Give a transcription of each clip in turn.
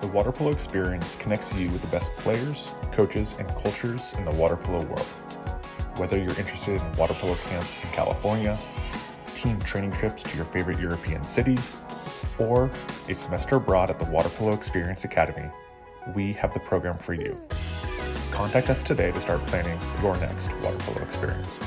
The water polo experience connects you with the best players, coaches, and cultures in the water polo world. Whether you're interested in water polo camps in California, team training trips to your favorite European cities, or a semester abroad at the Water Polo Experience Academy, we have the program for you. Contact us today to start planning your next water polo experience.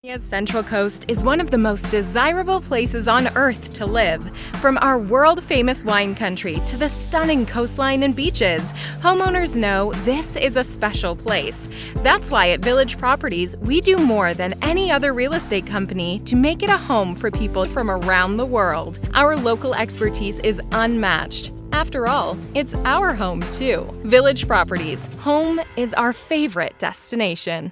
California's Central Coast is one of the most desirable places on Earth to live. From our world-famous wine country to the stunning coastline and beaches, homeowners know this is a special place. That's why at Village Properties, we do more than any other real estate company to make it a home for people from around the world. Our local expertise is unmatched. After all, it's our home too. Village Properties, home is our favorite destination.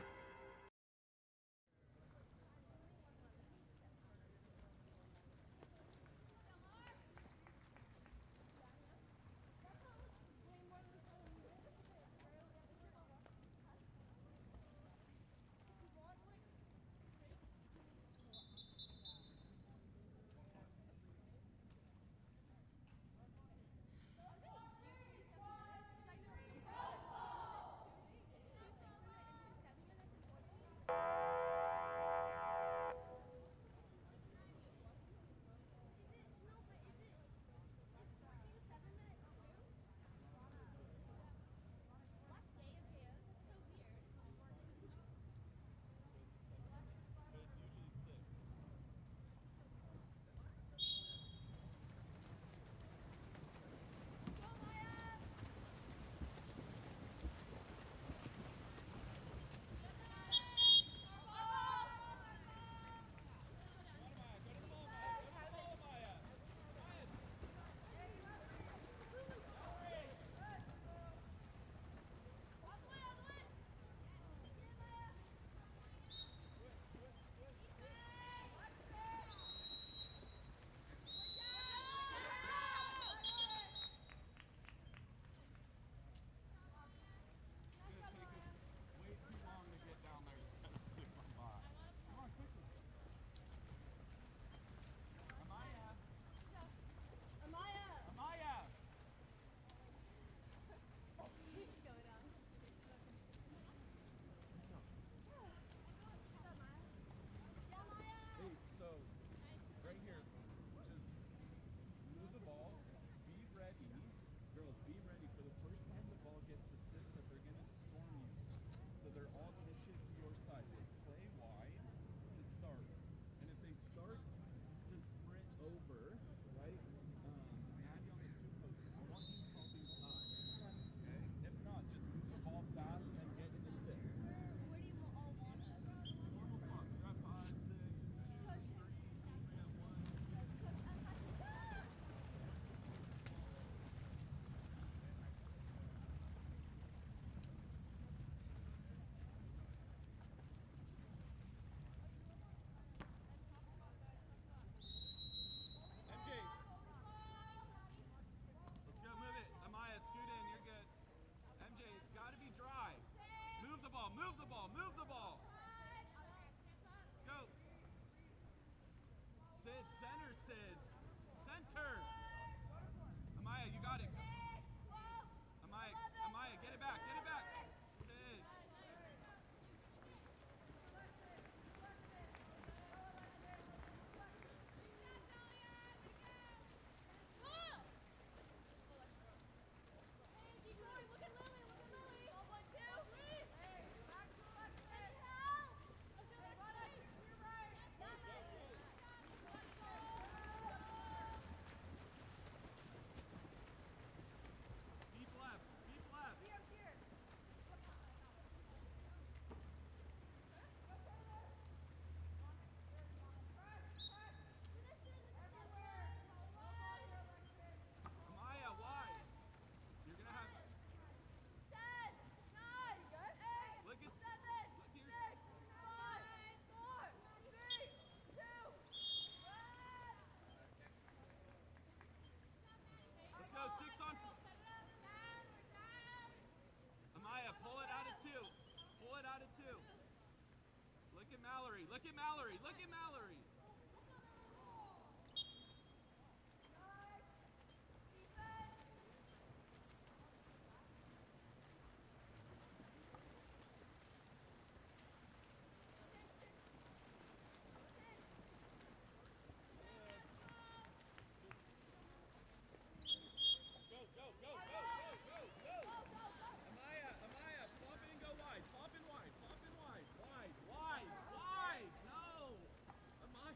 Move the ball. Let's go. Sid, center, Sid. Center. Amaya, you got it. Amaya, get it back. Sid. Look at Mallory. Look at Mallory. Look at Mallory. Amaya, pop in and go wide. Pop in wide. Pop in wide. Wide. No. Amaya.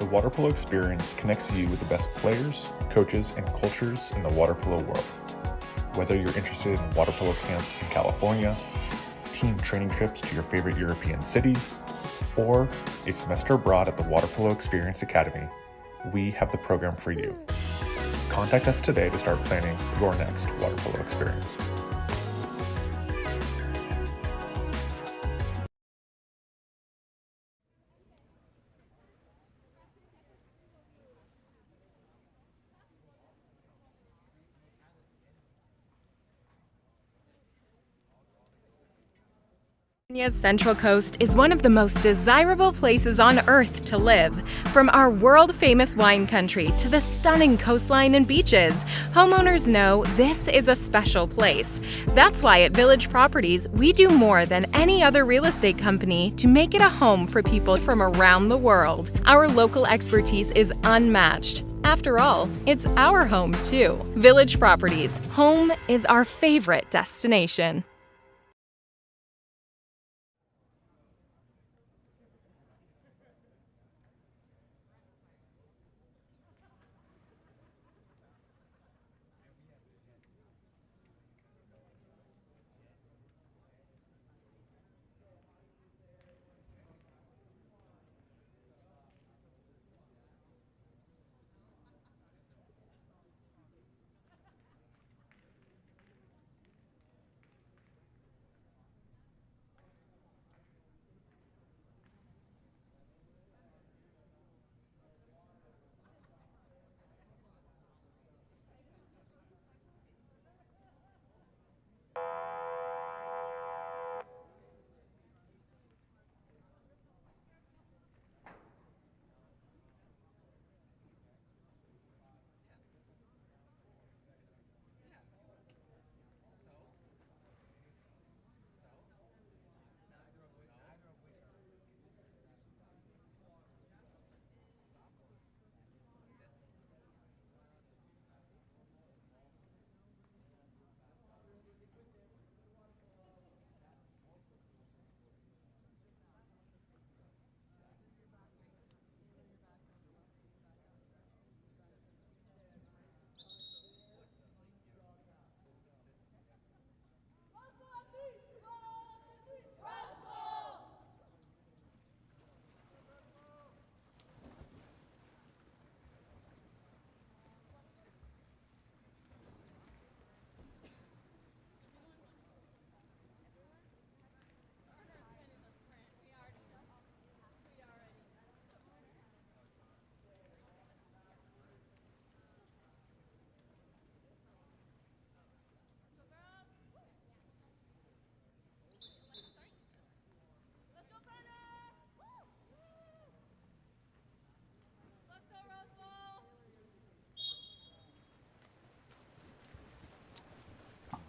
The water polo experience connects you with the best players, coaches, and cultures in the water polo world. Whether you're interested in water polo camps in California, team training trips to your favorite European cities, or a semester abroad at the Water Polo Experience Academy, we have the program for you. Contact us today to start planning your next water polo experience. California's Central Coast is one of the most desirable places on Earth to live. From our world-famous wine country to the stunning coastline and beaches, homeowners know this is a special place. That's why at Village Properties, we do more than any other real estate company to make it a home for people from around the world. Our local expertise is unmatched. After all, it's our home too. Village Properties, home is our favorite destination.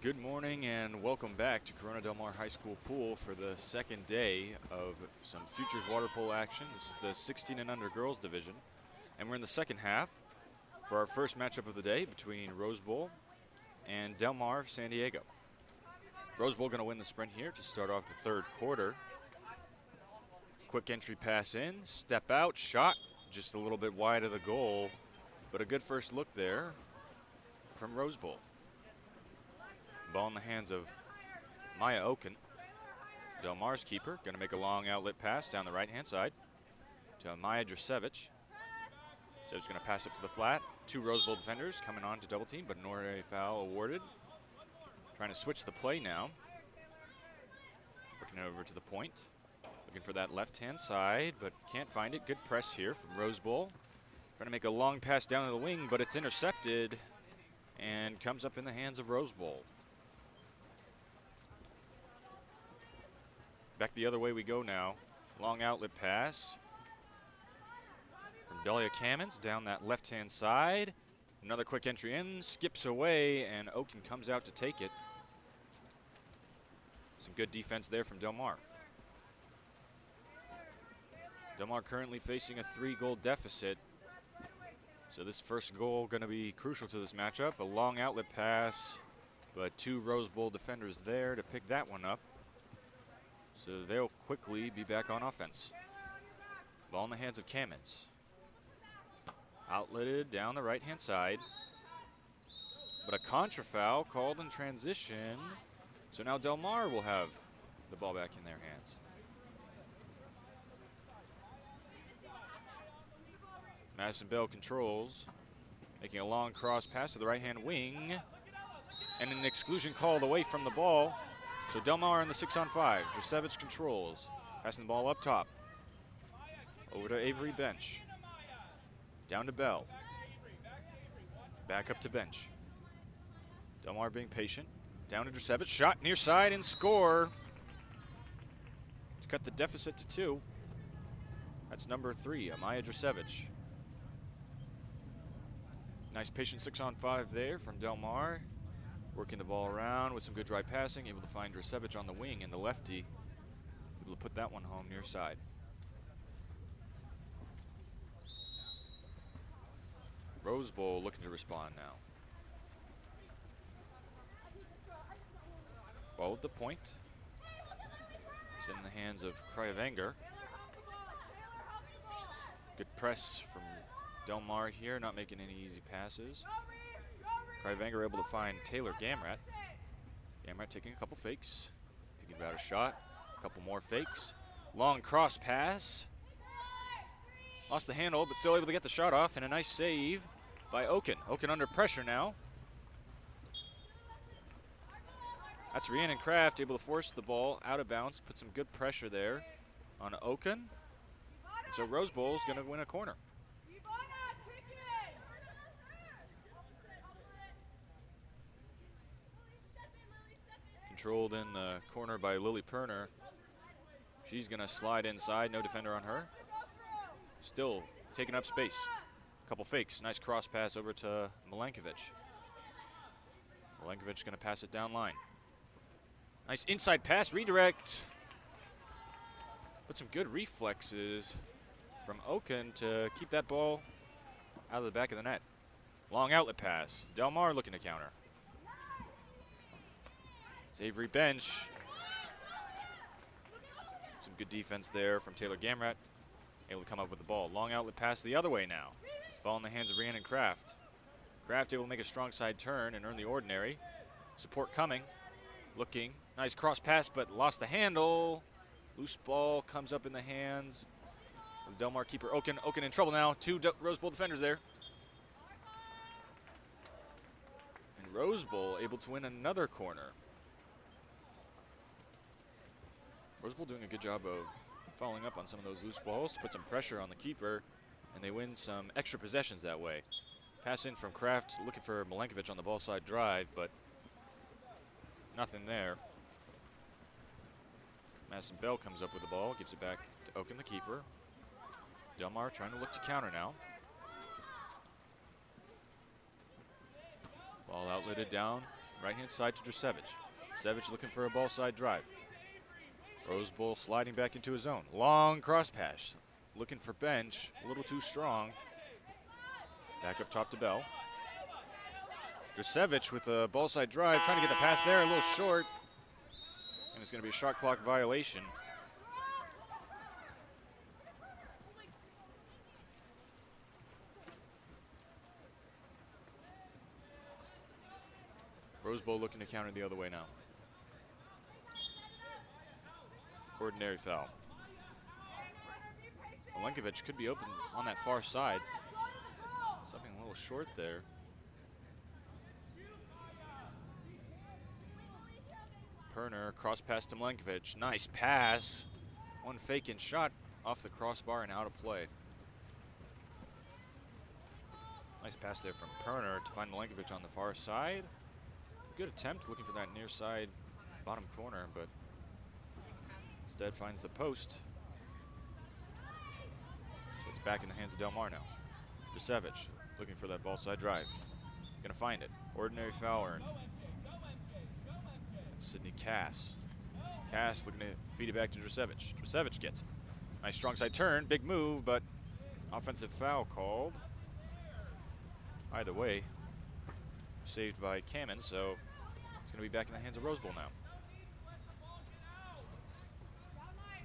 Good morning and welcome back to Corona Del Mar High School Pool for the second day of some Futures Water Polo action. This is the 16 and under girls division, and we're in the second half for our first matchup of the day between Rose Bowl and Del Mar San Diego. Rose Bowl going to win the sprint here to start off the third quarter. Quick entry pass in, step out, shot just a little bit wide of the goal, but a good first look there from Rose Bowl. Ball in the hands of Maya Oken. Del Mar's keeper going to make a long outlet pass down the right-hand side to Maya Drasevich. So he's going to pass up to the flat. Two Rose Bowl defenders coming on to double team, but nor a foul awarded. Trying to switch the play now. Working over to the point. Looking for that left-hand side, but can't find it. Good press here from Rose Bowl. Trying to make a long pass down to the wing, but it's intercepted and comes up in the hands of Rose Bowl. Back the other way we go now. Long outlet pass from Dahlia Kamens down that left-hand side. Another quick entry in, skips away, and Oken comes out to take it. Some good defense there from Del Mar. Del Mar currently facing a 3-goal deficit. So this first goal going to be crucial to this matchup. A long outlet pass, but two Rose Bowl defenders there to pick that one up. So they'll quickly be back on offense. Ball in the hands of Kamens. Outletted down the right-hand side. But a contra foul called in transition. So now Del Mar will have the ball back in their hands. Madison Bell controls, making a long cross pass to the right-hand wing. And an exclusion called away from the ball. So Del Mar on the 6-on-5. Drasevich controls, passing the ball up top. Over to Avery bench. Down to Bell. Back up to bench. Del Mar being patient. Down to Drasevich. Shot near side and score. To cut the deficit to 2. That's number 3, Amaya Drasevich. Nice patient 6-on-5 there from Del Mar. Working the ball around with some good dry passing. Able to find Drasevich on the wing and the lefty. Able to put that one home near side. Rose Bowl looking to respond now. Ball at the point. It's in the hands of Kryavenger. Good press from Del Mar here, not making any easy passes. Kryavenger able to find Taylor Gamrat. Gamrat taking a couple fakes. Thinking about a shot. A couple more fakes. Long cross pass. Lost the handle, but still able to get the shot off, and a nice save by Oken. Oken under pressure now. That's Rhiannon Kraft able to force the ball out of bounds, put some good pressure there on Oken. And so Rose Bowl is going to win a corner. Controlled in the corner by Lily Perner. She's going to slide inside, no defender on her. Still taking up space. A couple fakes, nice cross pass over to Milankovic. Milankovic going to pass it down line. Nice inside pass, redirect. Put some good reflexes from Oken to keep that ball out of the back of the net. Long outlet pass. Del Mar looking to counter. It's Avery bench. Some good defense there from Taylor Gamrat. Able to come up with the ball. Long outlet pass the other way now. Ball in the hands of Rhiannon Kraft. Kraft able to make a strong side turn and earn the ordinary. Support coming. Looking. Nice cross pass, but lost the handle. Loose ball comes up in the hands of Del Mar keeper Oken. Oken in trouble now. 2 Rose Bowl defenders there. And Rose Bowl able to win another corner. Rose Bowl doing a good job of following up on some of those loose balls to put some pressure on the keeper, and they win some extra possessions that way. Pass in from Kraft, looking for Milankovic on the ball side drive, but nothing there. Madison Bell comes up with the ball, gives it back to Oken, the keeper. Del Mar trying to look to counter now. Ball outletted down, right-hand side to Drasevich. Drasevich looking for a ball side drive. Rose Bowl sliding back into his zone. Long cross pass, looking for bench, a little too strong. Back up top to Bell. Drasevich with a ball side drive, trying to get the pass there, a little short. And it's going to be a shot clock violation. Rose Bowl looking to counter the other way now. Ordinary foul. Milankovic could be open on that far side. Something a little short there. Perner, cross pass to Milankovic. Nice pass. One fake and shot off the crossbar and out of play. Nice pass there from Perner to find Milankovic on the far side. Good attempt looking for that near side bottom corner, but instead finds the post. So it's back in the hands of Del Mar now. Drasevich looking for that ball side drive. Gonna find it. Ordinary foul earned. Sydney Cass. Cass looking to feed it back to Drasevich. Drasevich gets it. Nice strong side turn, big move, but offensive foul called. Either way, saved by Kamen, so it's going to be back in the hands of Rose Bowl now.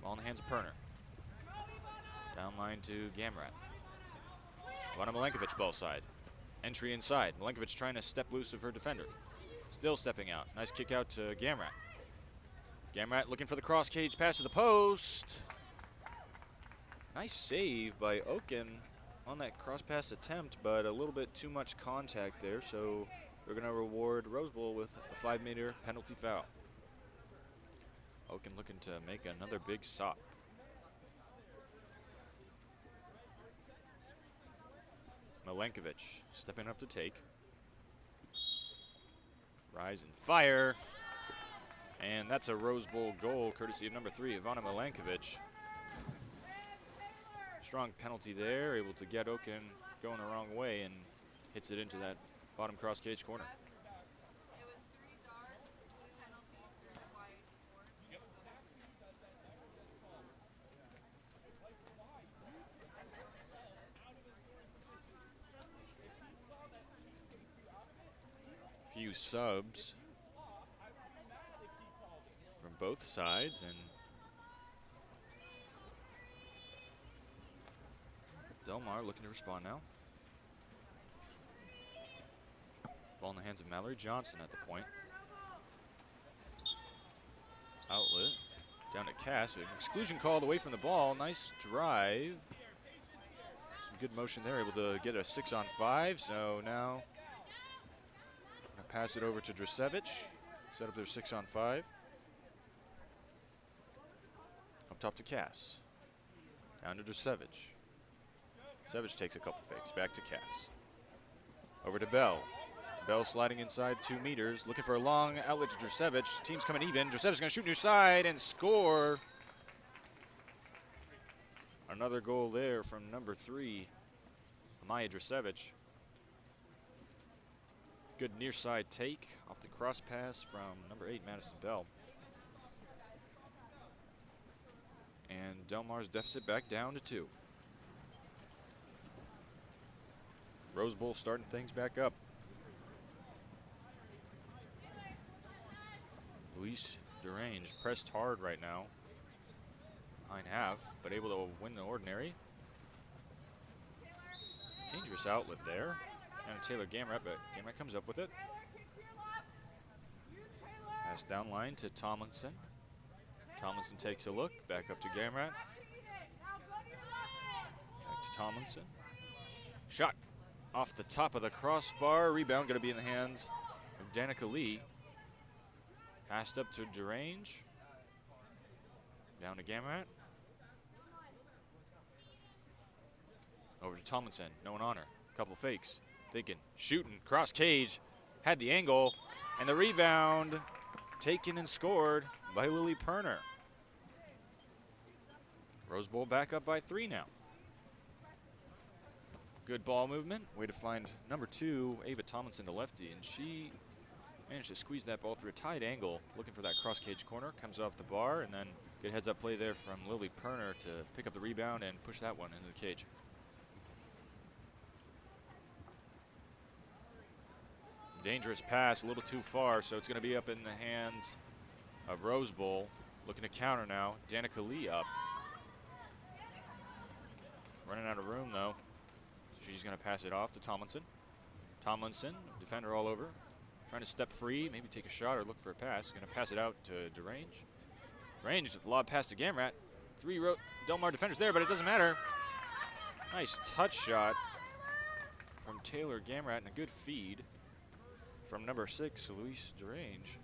Ball in the hands of Perner. Down line to Gamrat. Ivana Milenkovic ball side. Entry inside. Milenkovic trying to step loose of her defender. Still stepping out. Nice kick out to Gamrat. Gamrat looking for the cross cage pass to the post. Nice save by Odin on that cross pass attempt, but a little bit too much contact there, so we're going to reward Rose Bowl with a 5-meter penalty foul. Odin looking to make another big stop. Milenkovic stepping up to take. Rise and fire. And that's a Rose Bowl goal, courtesy of number 3, Ivana Milenkovic. Strong penalty there, able to get Odin going the wrong way and hits it into that bottom cross cage corner. Few subs from both sides, and Del Mar looking to respond now. Ball in the hands of Mallory Johnson at the point. Outlet down to Cass. An exclusion called away from the ball. Nice drive. Some good motion there, able to get a 6-on-5. So now pass it over to Drasevic. Set up their 6-on-5. Up top to Cass. Down to Drasevic. Drasevic takes a couple fakes. Back to Cass. Over to Bell. Bell sliding inside 2 meters. Looking for a long outlet to Drasevic. Team's coming even. Drasevic's going to shoot near side and score. Another goal there from number 3, Amaya Drasevic. Good near side take off the cross pass from number 8, Madison Bell. And Del Mar's deficit back down to 2. Rose Bowl starting things back up. Luis Derange pressed hard right now. Behind half, but able to win the ordinary. Dangerous outlet there. And Taylor Gamrat, but Gamrat comes up with it. Pass down line to Tomlinson. Tomlinson takes a look, back up to Gamrat. Back to Tomlinson. Shot off the top of the crossbar. Rebound going to be in the hands of Danica Lee. Passed up to Derange. Down to Gamrat. Over to Tomlinson, no one on her. Couple fakes. Thinking, shooting, cross cage, had the angle, and the rebound taken and scored by Lily Perner. Rose Bowl back up by 3 now. Good ball movement. Way to find number 2, Ava Tomlinson, the lefty, and she managed to squeeze that ball through a tight angle, looking for that cross cage corner. Comes off the bar, and then good heads up play there from Lily Perner to pick up the rebound and push that one into the cage. Dangerous pass, a little too far, so it's going to be up in the hands of Rose Bowl. Looking to counter now. Danica Lee up. Running out of room, though. She's going to pass it off to Tomlinson. Tomlinson, defender all over. Trying to step free, maybe take a shot or look for a pass. Going to pass it out to Derange. Derange, lob pass to Gamrat. 3 Del Mar defenders there, but it doesn't matter. Nice touch shot from Taylor Gamrat and a good feed from number 6, Luis Derange.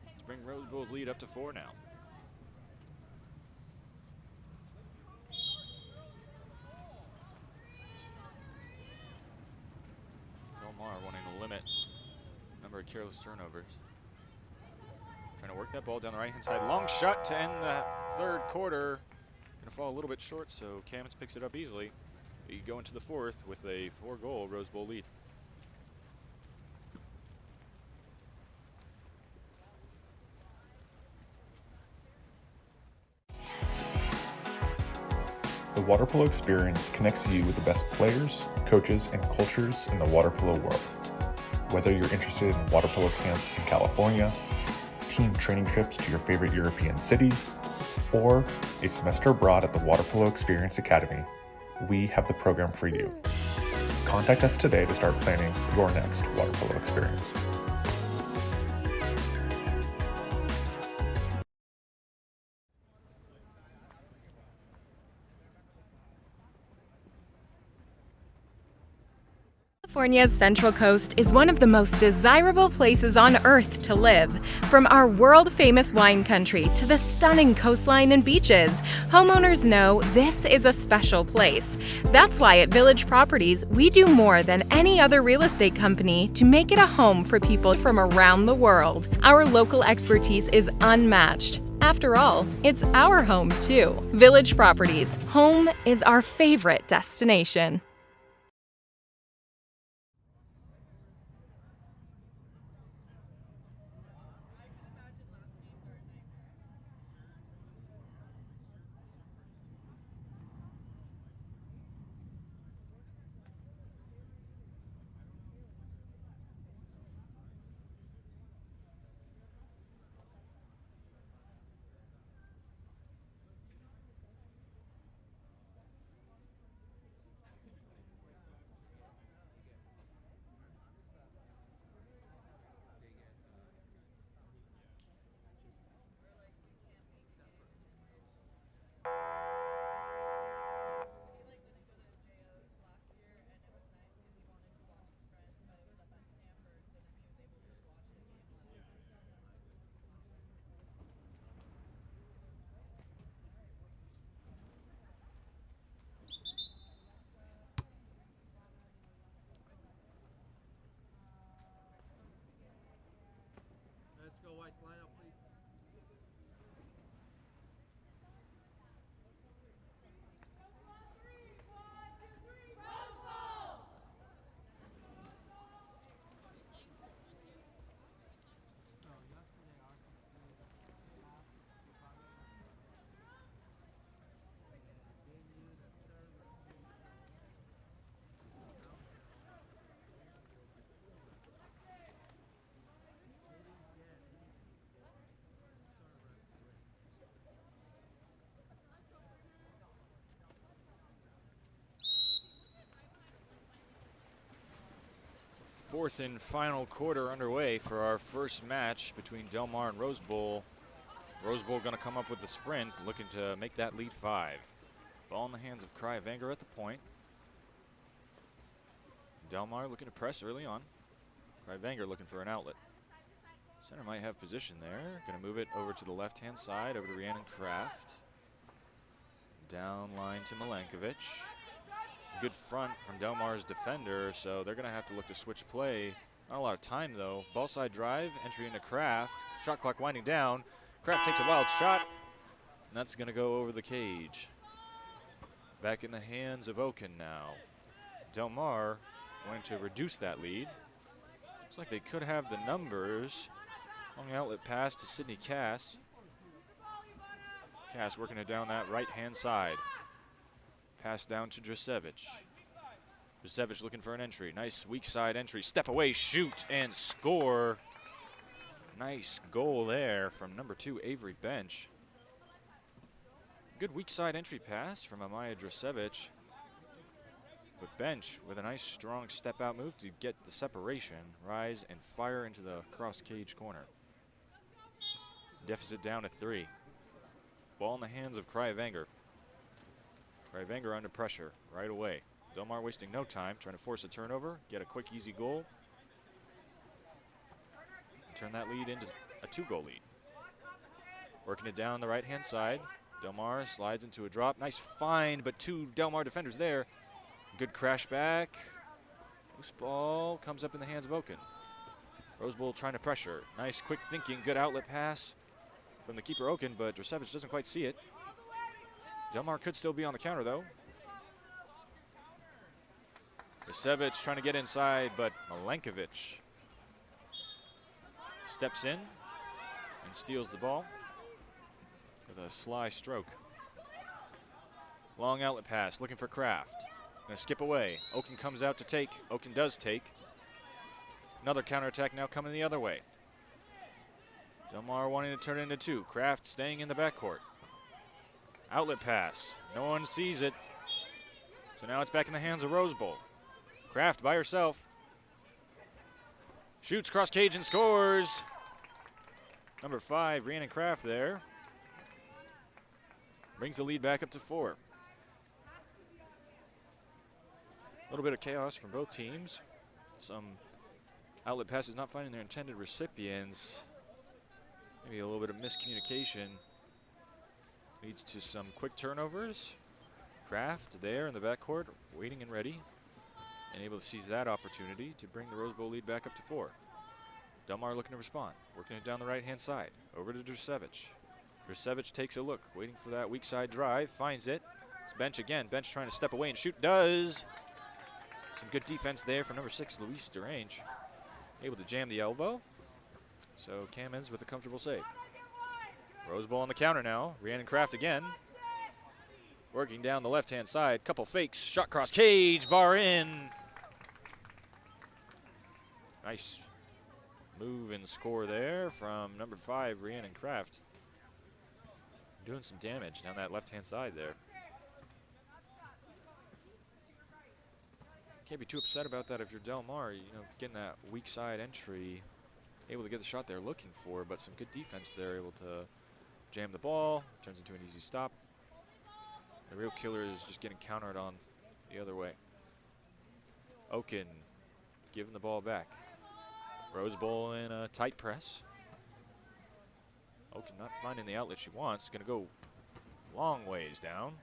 Let's bring Rose Bowl's lead up to 4 now. Del Mar wanting to limit number of careless turnovers. Trying to work that ball down the right-hand side. Long shot to end the 3rd quarter. Going to fall a little bit short, so Kamens picks it up easily. You go into the 4th with a 4-goal Rose Bowl lead. The water polo experience connects you with the best players, coaches, and cultures in the water polo world. Whether you're interested in water polo camps in California, team training trips to your favorite European cities, or a semester abroad at the Water Polo Experience Academy, we have the program for you. Contact us today to start planning your next water polo experience. California's Central Coast is one of the most desirable places on Earth to live. From our world-famous wine country to the stunning coastline and beaches, homeowners know this is a special place. That's why at Village Properties, we do more than any other real estate company to make it a home for people from around the world. Our local expertise is unmatched. After all, it's our home too. Village Properties, home is our favorite destination. Let's go, Whites. Line up, please. Fourth and final quarter underway for our first match between Del Mar and Rose Bowl. Rose Bowl going to come up with the sprint, looking to make that lead 5. Ball in the hands of Vanguard at the point. Del Mar looking to press early on. Vanguard looking for an outlet. Center might have position there. Going to move it over to the left-hand side, over to Rhiannon Kraft. Down line to Milankovic. Good front from Del Mar's defender, so they're going to have to look to switch play. Not a lot of time, though. Ball side drive, entry into Kraft. Shot clock winding down. Kraft takes a wild shot, and that's going to go over the cage. Back in the hands of Oaken now. Del Mar going to reduce that lead. Looks like they could have the numbers. Long outlet pass to Sydney Cass. Cass working it down that right-hand side. Pass down to Drasevich. Drasevich looking for an entry. Nice weak side entry. Step away, shoot, and score. Nice goal there from number 2, Avery Bench. Good weak side entry pass from Amaya Drasevich. But Bench with a nice strong step out move to get the separation, rise and fire into the cross cage corner. Deficit down to 3. Ball in the hands of Vanguard. Vanguard under pressure right away. Del Mar wasting no time, trying to force a turnover, get a quick, easy goal. Turn that lead into a 2-goal lead. Working it down the right-hand side. Del Mar slides into a drop. Nice find, but 2 Del Mar defenders there. Good crash back. Loose ball comes up in the hands of Oaken. Rose Bowl trying to pressure. Nice, quick thinking, good outlet pass from the keeper Oaken, but Drasevich doesn't quite see it. Del Mar could still be on the counter, though. Drasevich trying to get inside, but Milankovic steps in and steals the ball with a sly stroke. Long outlet pass, looking for Kraft. Gonna skip away. Oaken comes out to take. Oaken does take. Another counterattack now coming the other way. Del Mar wanting to turn it into 2. Kraft staying in the backcourt. Outlet pass. No one sees it. So now it's back in the hands of Rose Bowl. Kraft by herself. Shoots cross cage and scores. Number 5, Rhiannon Kraft there. Brings the lead back up to 4. A little bit of chaos from both teams. Some outlet passes not finding their intended recipients. Maybe a little bit of miscommunication leads to some quick turnovers. Kraft there in the backcourt, waiting and ready, and able to seize that opportunity to bring the Rose Bowl lead back up to 4. Del Mar looking to respond, working it down the right-hand side, over to Drusevich. Drusevich takes a look, waiting for that weak side drive, finds it. It's Bench again. Bench trying to step away and shoot, does. Some good defense there from number 6, Luis Derange. Able to jam the elbow. So Kamens with a comfortable save. Rose Bowl on the counter now. Rhiannon Kraft again. Working down the left-hand side. Couple fakes. Shot cross cage. Bar in. Nice move and score there from number 5, Rhiannon Kraft. Doing some damage down that left-hand side there. Can't be too upset about that if you're Del Mar. You know, getting that weak side entry, able to get the shot they're looking for, but some good defense there, able to jam the ball, turns into an easy stop. The real killer is just getting countered on the other way. Oken giving the ball back. Rose Bowl in a tight press. Oken not finding the outlet she wants. Going to go long ways down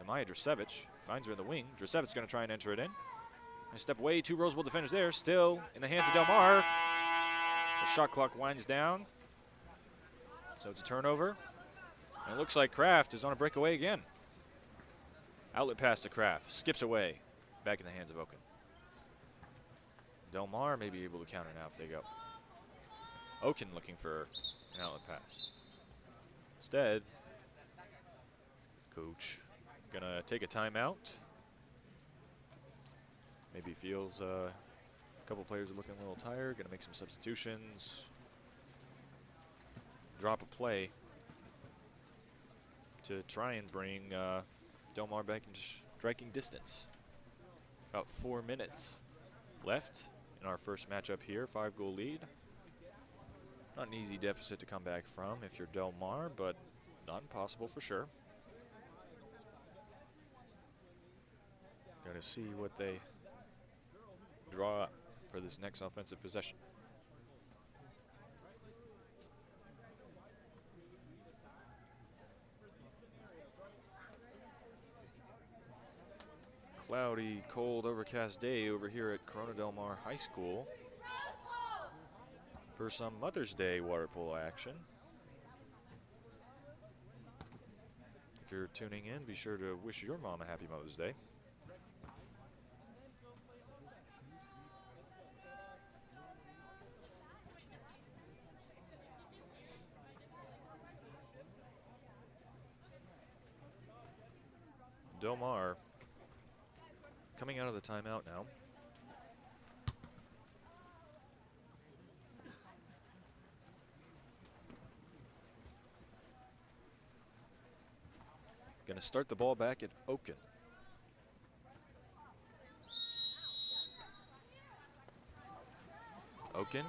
to Maya Drusevich. Finds her in the wing. Drusevich going to try and enter it in. And step away, 2 Rose Bowl defenders there. Still in the hands of Del Mar. The shot clock winds down. So it's a turnover. And it looks like Kraft is on a breakaway again. Outlet pass to Kraft. Skips away. Back in the hands of Oken. Del Mar may be able to counter now if they go. Oken looking for an outlet pass. Instead, coach gonna take a timeout. Maybe feels a couple players are looking a little tired. Gonna make some substitutions. Drop a play to try and bring Del Mar back into striking distance. About 4 minutes left in our first matchup here. 5-goal lead. Not an easy deficit to come back from if you're Del Mar, but not impossible for sure. Going to see what they draw up for this next offensive possession. Cloudy, cold, overcast day over here at Corona Del Mar High School for some Mother's Day water polo action. If you're tuning in, be sure to wish your mom a happy Mother's Day. Del Mar coming out of the timeout now. Going to start the ball back at Oken. Oken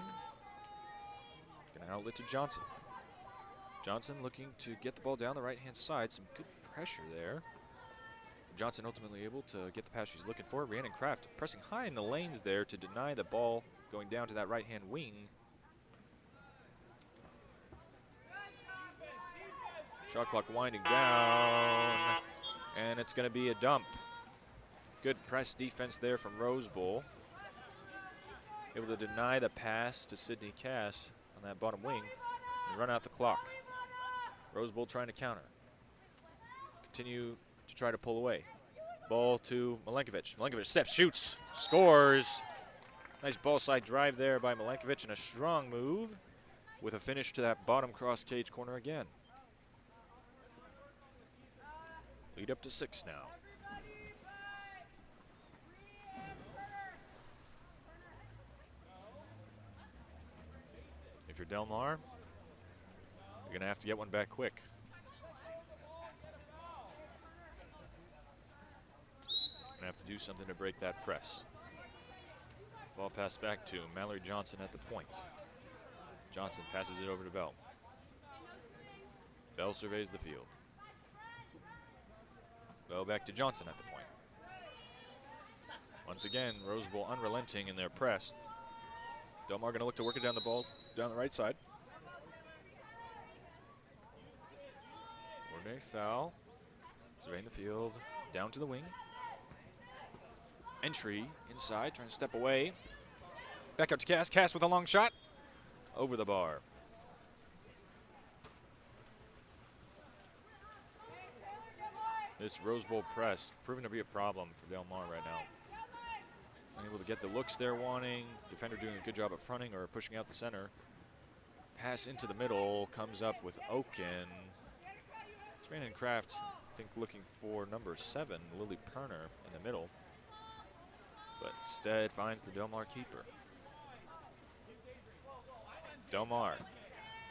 going to outlet to Johnson. Johnson looking to get the ball down the right-hand side. Some good pressure there. Johnson ultimately able to get the pass she's looking for. Rhiannon Kraft pressing high in the lanes there to deny the ball going down to that right-hand wing. Shot clock winding down, and it's going to be a dump. Good press defense there from Rose Bowl. Able to deny the pass to Sydney Cass on that bottom wing and run out the clock. Rose Bowl trying to counter. Continue to try to pull away. Ball to Milenkovic. Milenkovic steps, shoots, scores. Nice ball side drive there by Milenkovic and a strong move with a finish to that bottom cross cage corner again. Lead up to 6 now. If you're Del Mar, you're going to have to get one back quick. do something to break that press. Ball passed back to Mallory Johnson at the point. Johnson passes it over to Bell. Bell surveys the field. Bell back to Johnson at the point. Once again, Rose Bowl unrelenting in their press. Del Mar going to look to work it down the right side. Ordinary foul. Surveying the field, down to the wing. Entry inside, trying to step away. Back up to Cass. Cass with a long shot. Over the bar. This Rose Bowl press proving to be a problem for Del Mar right now. Unable to get the looks they're wanting. Defender doing a good job of fronting or pushing out the center. Pass into the middle, comes up with Oaken. It's Brandon Kraft, I think, looking for number 7, Lily Perner, in the middle. But instead finds the Del Mar keeper. Del Mar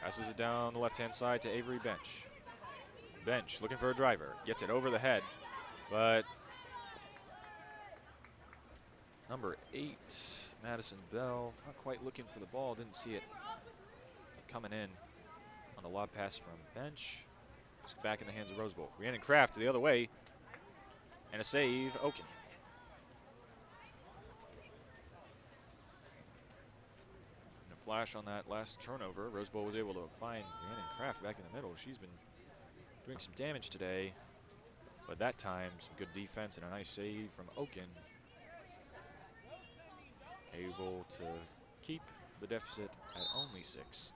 passes it down the left-hand side to Avery Bench. Bench looking for a driver, gets it over the head, but number 8, Madison Bell, not quite looking for the ball, didn't see it coming in on a lob pass from Bench. It's back in the hands of Rose Bowl. Rhiannon Kraft the other way, and a save, Oaken. And a flash on that last turnover. Rose Bowl was able to find Rhiannon Kraft back in the middle. She's been doing some damage today, but that time some good defense and a nice save from Oaken. Able to keep the deficit at only 6.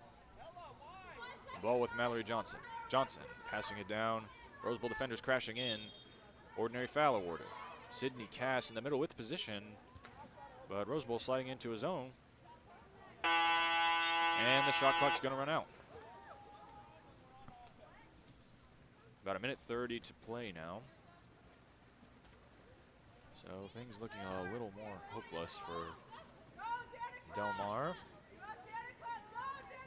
The ball with Mallory Johnson. Johnson passing it down. Rose Bowl defenders crashing in. Ordinary foul awarded. Sydney Cass in the middle with position, but Rose Bowl sliding into his own. And the shot clock's going to run out. About a minute 30 to play now. So things looking a little more hopeless for Del Mar.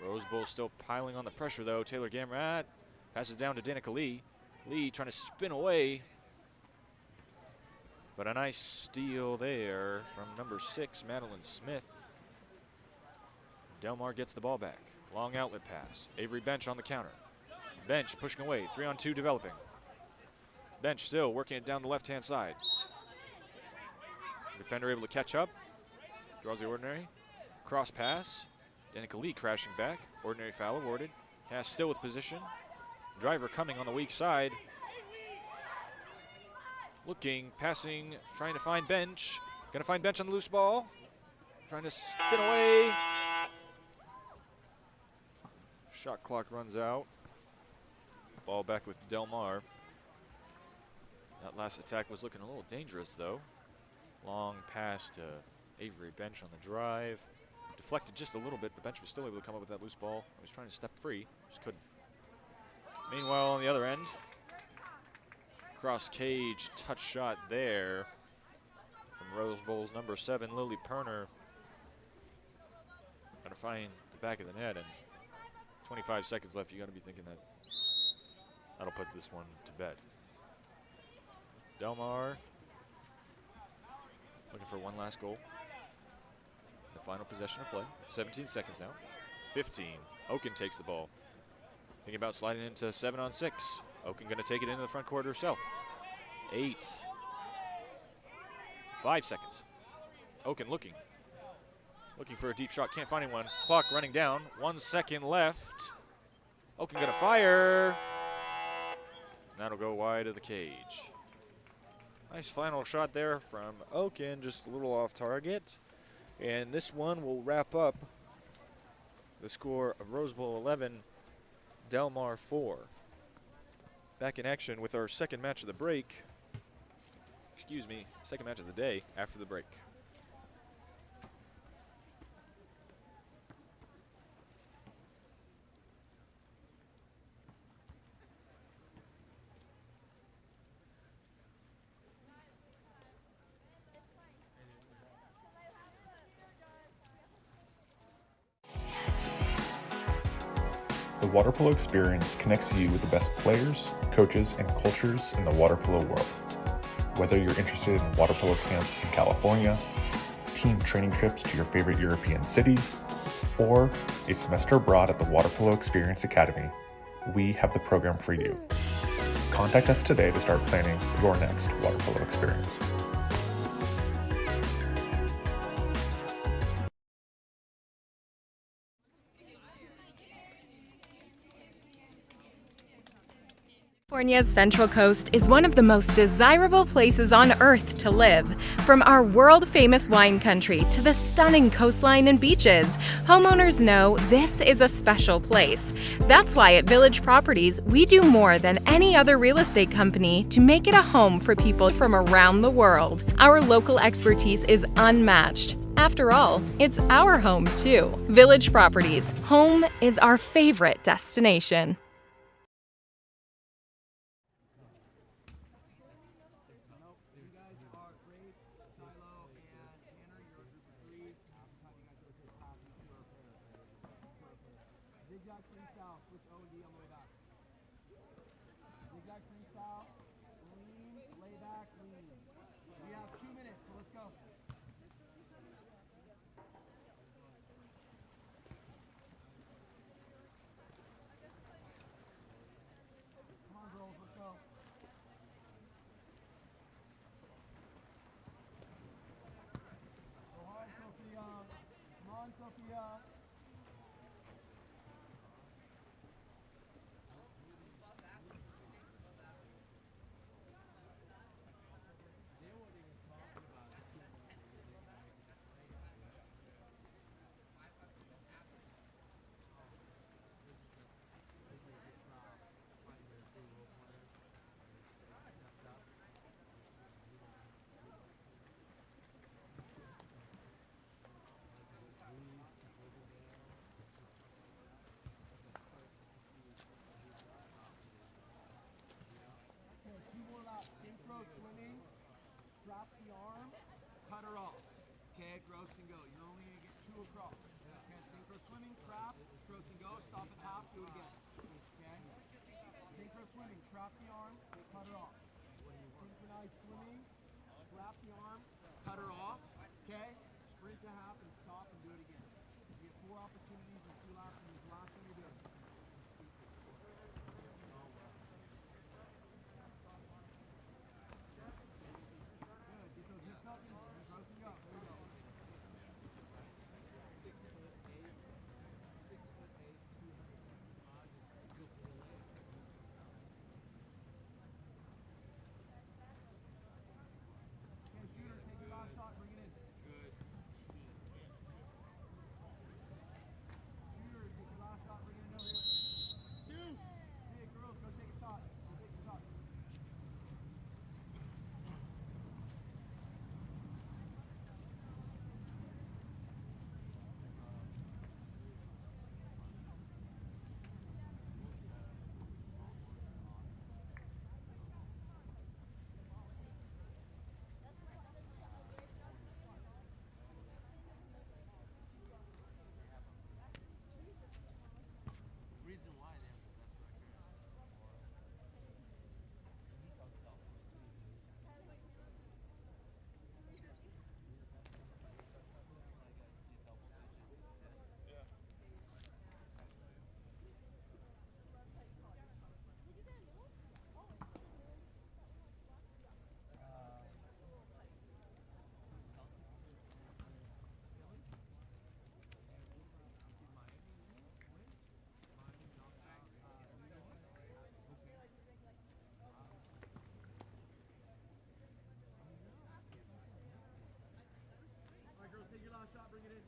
Rose Bowl still piling on the pressure though. Taylor Gamrat passes down to Danica Lee. Lee trying to spin away. But a nice steal there from number 6, Madeline Smith. Del Mar gets the ball back. Long outlet pass. Avery Bench on the counter. Bench pushing away. 3-on-2 developing. Bench still working it down the left-hand side. Defender able to catch up. Draws the ordinary. Cross pass. Danica Lee crashing back. Ordinary foul awarded. Cass still with position. Driver coming on the weak side. Looking, passing, trying to find Bench. Gonna find Bench on the loose ball. Trying to spin away. Shot clock runs out. Ball back with Del Mar. That last attack was looking a little dangerous though. Long pass to Avery Bench on the drive. Deflected just a little bit, but Bench was still able to come up with that loose ball. He was trying to step free, just couldn't. Meanwhile, on the other end, cross cage touch shot there from Rose Bowl's number 7, Lily Perner. Gonna find the back of the net, and 25 seconds left. You gotta be thinking that that'll put this one to bed. Del Mar looking for one last goal. The final possession of play. 17 seconds now. 15. Oaken takes the ball. Thinking about sliding into 7-on-6. Oaken going to take it into the front court herself. 8. 5 seconds. Oaken looking. Looking for a deep shot. Can't find anyone. Clock running down. 1 second left. Oaken going to fire. And that'll go wide of the cage. Nice final shot there from Oaken. Just a little off target. And this one will wrap up the score of Rose Bowl 11, Del Mar 4. Back in action with our second match of the break. Excuse me, second match of the day after the break. The water polo experience connects you with the best players, coaches, and cultures in the water polo world. Whether you're interested in water polo camps in California, team training trips to your favorite European cities, or a semester abroad at the Water Polo Experience Academy, we have the program for you. Contact us today to start planning your next water polo experience. California's Central Coast is one of the most desirable places on Earth to live. From our world-famous wine country to the stunning coastline and beaches, homeowners know this is a special place. That's why at Village Properties, we do more than any other real estate company to make it a home for people from around the world. Our local expertise is unmatched. After all, it's our home too. Village Properties, home is our favorite destination. Zigzag freestyle, switch O and D on the way back. Zigzag freestyle, lean, lay back, lean. We have 2 minutes, so let's go. Come on, girls, let's go. Go hard, Sophia. Come on, Sophia. Synchro swimming, drop the arm, cut her off. Okay, gross and go. You're only going to get 2 across. Okay, synchro swimming, trap, gross and go, stop at half, do it again. Okay? Synchro swimming, trap the arm, cut her off. Synchronized swimming, trap the arm, cut her off. Okay? Sprint to half and stop and do it again. You get 4 opportunities and 2 laps, and this last one you're doing. Take your last shot, bring it in.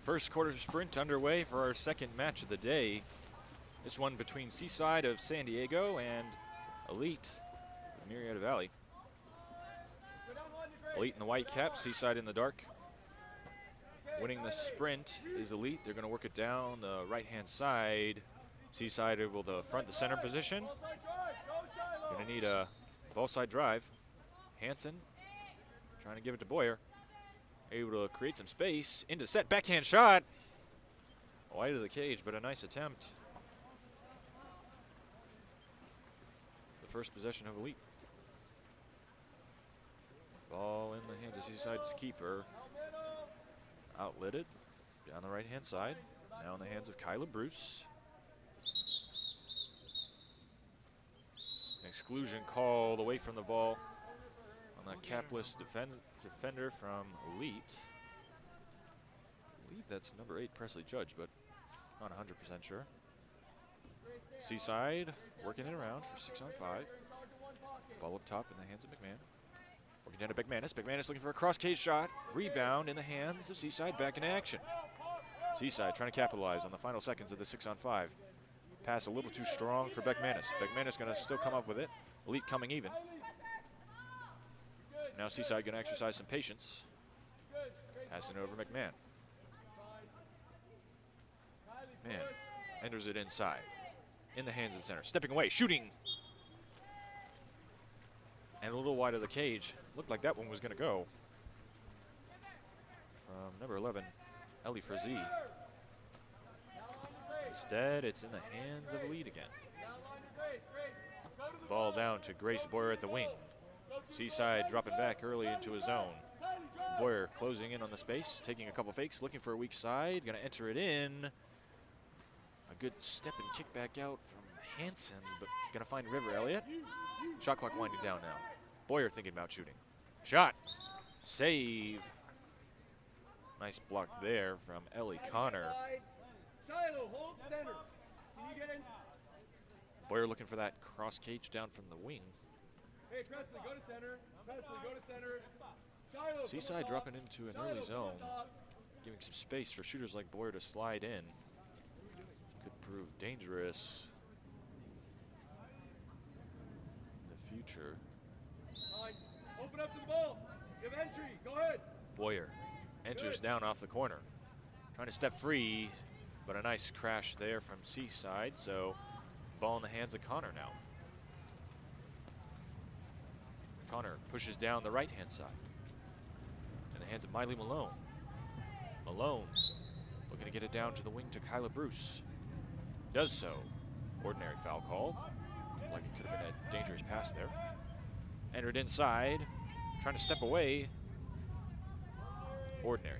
First quarter sprint underway for our second match of the day. This one between Seaside of San Diego and Elite of Murrieta Valley. Elite in the white cap, Seaside in the dark. Winning the sprint is Elite. They're going to work it down the right-hand side. Seaside will the front, the center position. Going to need a ball side drive. Hansen trying to give it to Boyer. Able to create some space. Into set, backhand shot. Wide of the cage, but a nice attempt. The first possession of Elite. Ball in the hands of Seaside's keeper. Outlitted down the right-hand side. Now in the hands of Kyla Bruce. An exclusion called away from the ball on the capless defender from Elite. I believe that's number 8, Presley Judge, but not 100% sure. Seaside working it around for 6-on-5. Ball up top in the hands of McMahon. Working down to McManus. McManus looking for a cross-cage shot. Rebound in the hands of Seaside, back in action. Seaside trying to capitalize on the final seconds of the 6-on-5. Pass a little too strong for McManus. McManus going to still come up with it. Elite coming even. Now Seaside going to exercise some patience. Passing it over McMahon. Man, enters it inside. In the hands of the center. Stepping away, shooting. And a little wide of the cage. Looked like that one was going to go. From number 11, Ellie Frazee. Instead, it's in the hands of Elite again. Ball down to Grace Boyer at the wing. Seaside dropping back early into his zone. Boyer closing in on the space, taking a couple fakes, looking for a weak side, going to enter it in. A good step and kick back out from Hansen, but going to find River Elliott. Shot clock winding down now. Boyer thinking about shooting. Shot. Save. Nice block there from Ellie Connor. Shiloh, hold center. Can you get in? Boyer looking for that cross cage down from the wing. Hey, Presley, go to center. Presley, go to center. Shiloh, Seaside dropping into an early zone, giving some space for shooters like Boyer to slide in. Could prove dangerous in the future. Open up to the ball. Give entry. Go ahead. Boyer enters down off the corner. Trying to step free, but a nice crash there from Seaside, so ball in the hands of Connor now. Connor pushes down the right-hand side. In the hands of Miley Malone. Malone looking to get it down to the wing to Kyla Bruce. Does so. Ordinary foul called. Like it could have been a dangerous pass there. Entered inside, trying to step away. Ordinary.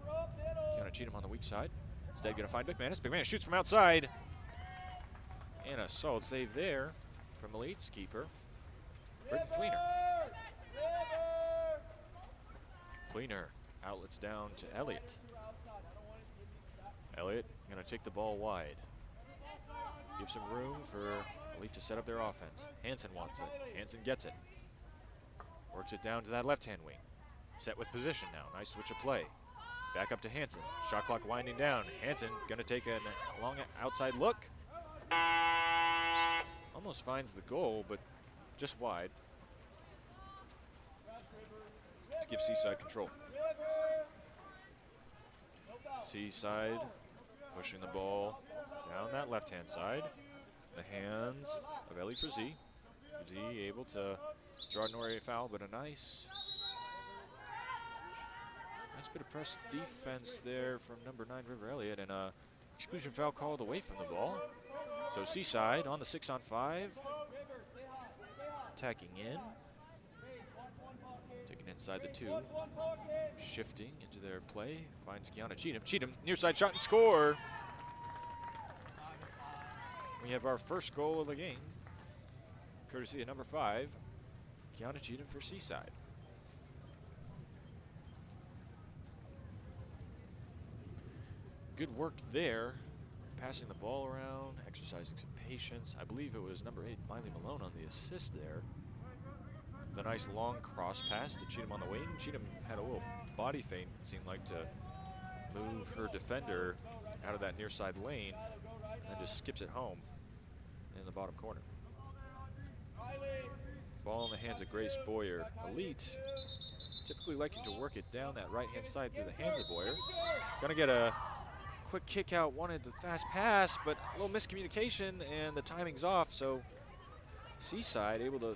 Kiana Cheatham on the weak side. Instead going to find McManus. McManus shoots from outside. And a solid save there from Elite's keeper, Britton Fleener. Fleener outlets down to Elliott. Elliott going to take the ball wide. Give some room for Elite to set up their offense. Hansen wants it. Hansen gets it. Works it down to that left-hand wing. Set with position now. Nice switch of play. Back up to Hansen. Shot clock winding down. Hansen going to take a long outside look. Almost finds the goal, but just wide. To give Seaside control. Seaside pushing the ball down that left-hand side. The hands of Ellie Frazee. Frazee able to draw an ordinary foul, but a nice bit of press defense there from number 9, River Elliott, and a exclusion foul called away from the ball. So Seaside on the 6-on-5, attacking in, taking inside the 2, shifting into their play, finds Kiana Cheatham. Cheatham, near side shot and score. We have our first goal of the game, courtesy of number 5, Kiana Cheatham for Seaside. Good work there, passing the ball around, exercising some patience. I believe it was number 8, Miley Malone, on the assist there. The nice long cross pass to Cheatham on the wing. Cheatham had a little body feint, it seemed like, to move her defender out of that near side lane and just skips it home in the bottom corner. Ball in the hands of Grace Boyer. Elite typically liking to work it down that right-hand side through the hands of Boyer. Gonna get a quick kick out, wanted the fast pass, but a little miscommunication and the timing's off, so Seaside able to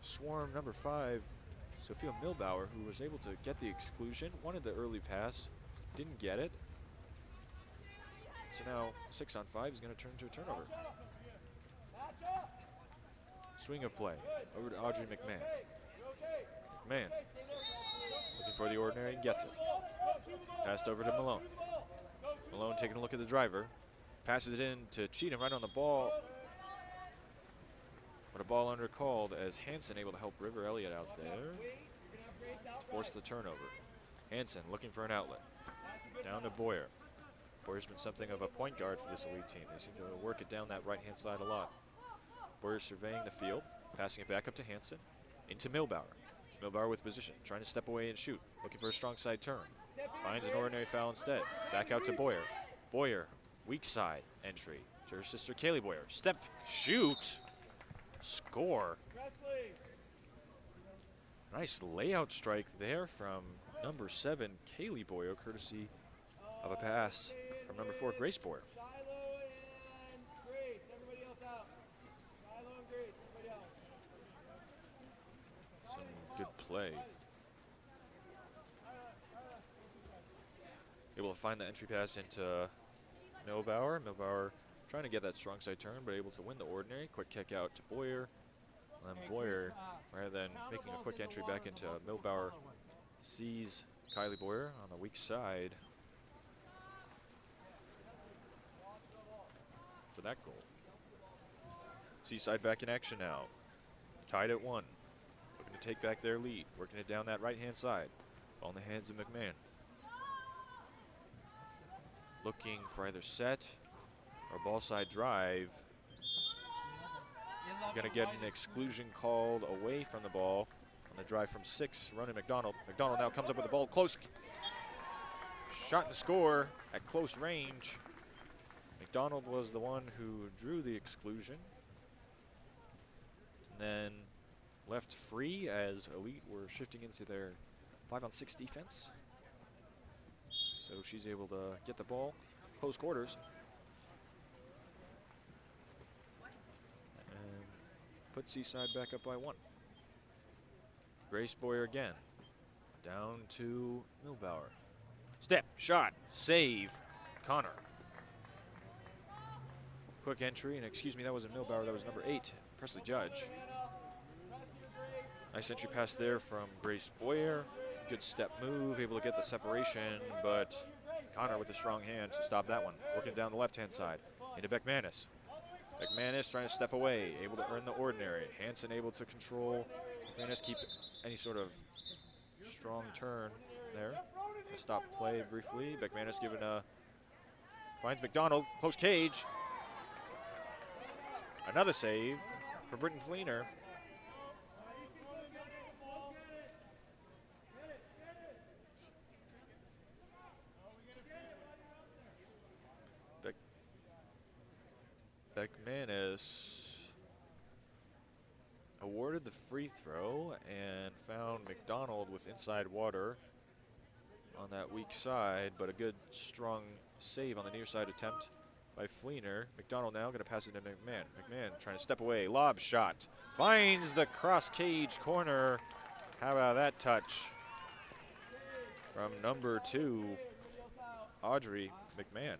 swarm number 5, Sophia Milbauer, who was able to get the exclusion, wanted the early pass, didn't get it. So now 6 on 5 is gonna turn to a turnover. Swing of play, over to Audrey McMahon. McMahon, looking for the ordinary and gets it. Passed over to Malone. Malone taking a look at the driver. Passes it in to Cheatham right on the ball. But a ball under called as Hansen able to help River Elliott out there. Force the turnover. Hansen looking for an outlet. Down to Boyer. Boyer's been something of a point guard for this elite team. They seem to work it down that right-hand side a lot. Boyer surveying the field, passing it back up to Hansen. Into Milbauer. Milbauer with position, trying to step away and shoot. Looking for a strong side turn. Finds an ordinary foul instead. Back out to Boyer. Boyer, weak side entry to her sister Kaylee Boyer. Step, shoot, score. Nice layout strike there from number 7, Kaylee Boyer, courtesy of a pass from number 4, Grace Boyer. Some good play. Able to find the entry pass into Milbauer. Milbauer trying to get that strong side turn, but able to win the ordinary. Quick kick out to Boyer. And then Boyer, rather than making a quick entry back into Milbauer, sees Kylie Boyer on the weak side for that goal. Seaside back in action now. Tied at 1. Looking to take back their lead. Working it down that right-hand side. Ball in the hands of McMahon. Looking for either set or ball side drive. Gonna get an exclusion called away from the ball on the drive from 6, running McDonald. McDonald now comes up with the ball close. Shot and score at close range. McDonald was the one who drew the exclusion. And then left free as Elite were shifting into their 5-on-6 defense. So she's able to get the ball, close quarters. And put Seaside back up by 1. Grace Boyer again. Down to Milbauer. Step, shot, save, Connor. Quick entry, and excuse me, that wasn't Milbauer, that was number 8, Presley Judge. Nice entry pass there from Grace Boyer. Good step move, able to get the separation, but Connor with a strong hand to stop that one. Working down the left-hand side into Beckmanis. Beckmanis trying to step away, able to earn the ordinary. Hansen able to control. Beckmanis keep any sort of strong turn there. Stop play briefly. Beckmanis giving a, finds McDonald, close cage. Another save for Britton Fleener. Beckmanis awarded the free throw and found McDonald with inside water on that weak side, but a good strong save on the near side attempt by Fleener. McDonald now going to pass it to McMahon. McMahon trying to step away, lob shot. Finds the cross cage corner. How about that touch from number 2, Audrey McMahon.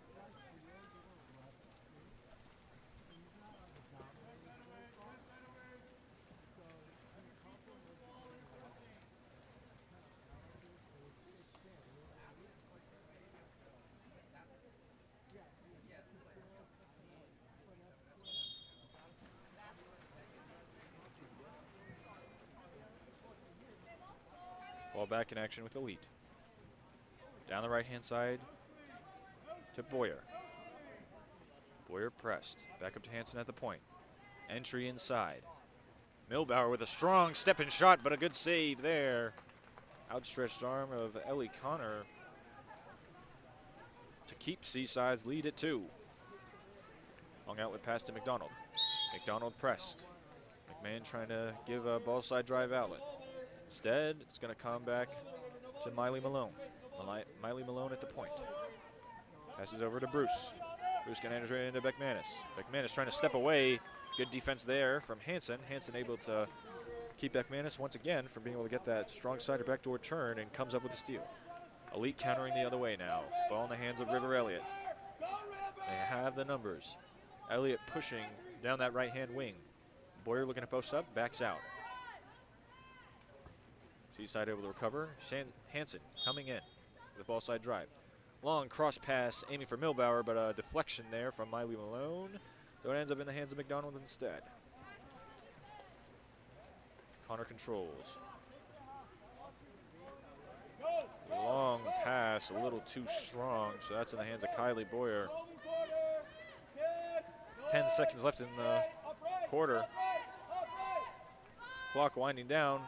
Ball back in action with Elite. Down the right-hand side to Boyer. Boyer pressed. Back up to Hansen at the point. Entry inside. Milbauer with a strong step-in shot, but a good save there. Outstretched arm of Ellie Connor. to keep Seaside's lead at 2. Long outlet pass to McDonald. McDonald pressed. McMahon trying to give a ball side drive outlet. Instead, it's going to come back to Miley Malone. Miley Malone at the point. Passes over to Bruce. Bruce going to enter into Beckmanis. Beckmanis trying to step away. Good defense there from Hansen. Hansen able to keep Beckmanis once again from being able to get that strong side or backdoor turn, and comes up with a steal. Elite countering the other way now. Ball in the hands of River Elliott. They have the numbers. Elliott pushing down that right-hand wing. Boyer looking to post up, backs out. Seaside able to recover. Hansen coming in with a ball side drive. Long cross pass aiming for Milbauer, but a deflection there from Miley Malone. So it ends up in the hands of McDonald instead. Connor controls. Long pass, a little too strong, so that's in the hands of Kylie Boyer. 10 seconds left in the quarter. Clock winding down.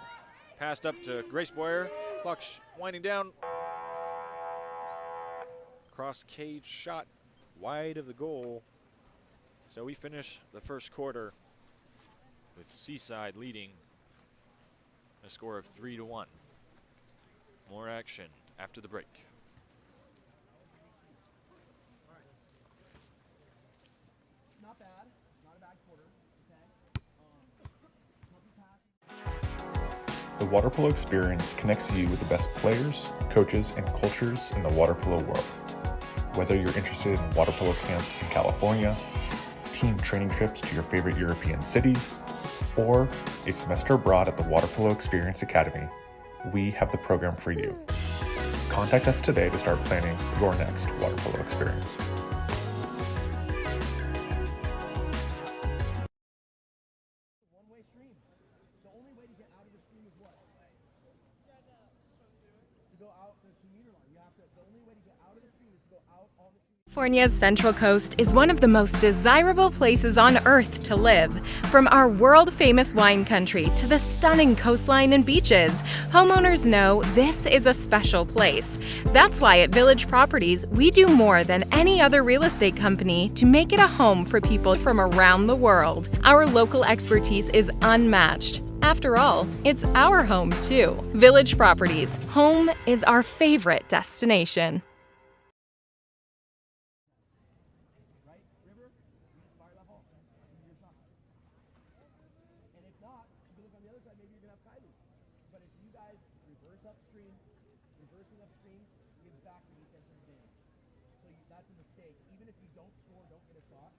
Passed up to Grace Boyer. Clock winding down. Cross cage shot wide of the goal. So we finish the first quarter with Seaside leading a score of 3-1. More action after the break. Not bad. Not a bad quarter. The water polo experience connects you with the best players, coaches, and cultures in the water polo world. Whether you're interested in water polo camps in California, team training trips to your favorite European cities, or a semester abroad at the Water Polo Experience Academy, we have the program for you. Contact us today to start planning your next water polo experience. One-way stream. The only way to get out of the stream is what? To go out the 2-meter line. The only way to get out of the stream is to go out on the 2-meter line. California's Central Coast is one of the most desirable places on earth to live. From our world-famous wine country to the stunning coastline and beaches, homeowners know this is a special place. That's why at Village Properties, we do more than any other real estate company to make it a home for people from around the world. Our local expertise is unmatched. After all, it's our home too. Village Properties, home is our favorite destination. Reversing upstream gives back the defensive advantage. So that's a mistake. Even if you don't score, don't get a shot,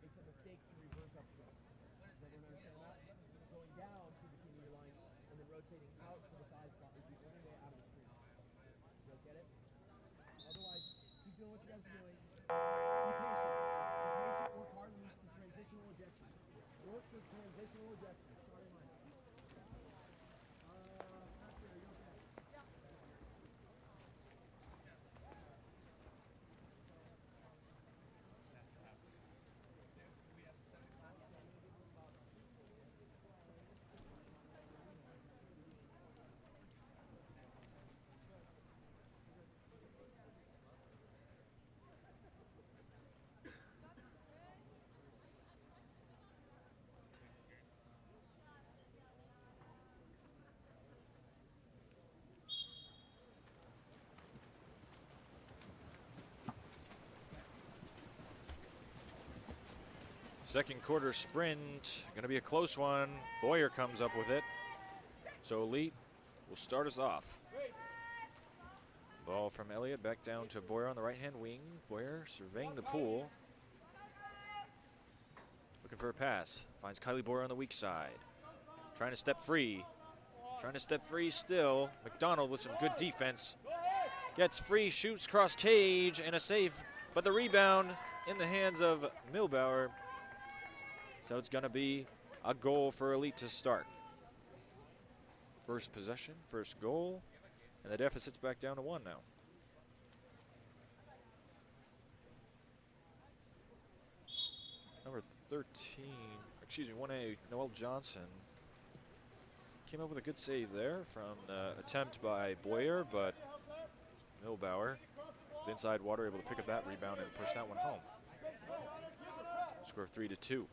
it's a mistake to reverse upstream. Does everyone understand that? Going down to the 2-meter line and then rotating out to the 5 spot is the only way out of the stream. You guys get it? Otherwise, keep doing what you guys are doing. Be patient. Be patient. Work hard on some transitional ejections. Work the transitional ejections. Starting line. Master, are you okay? Second quarter sprint, going to be a close one. Boyer comes up with it. So Elite will start us off. Ball from Elliott back down to Boyer on the right-hand wing. Boyer surveying the pool. Looking for a pass. Finds Kylie Boyer on the weak side. Trying to step free. Trying to step free still. McDonald with some good defense. Gets free, shoots cross cage, and a save. But the rebound in the hands of Milbauer. So it's going to be a goal for Elite to start. First possession, first goal, and the deficit's back down to 1 now. Number 13, excuse me, 1A, Noel Johnson. Came up with a good save there from the attempt by Boyer, but Milbauer inside water, able to pick up that rebound and push that one home. Score 3-2.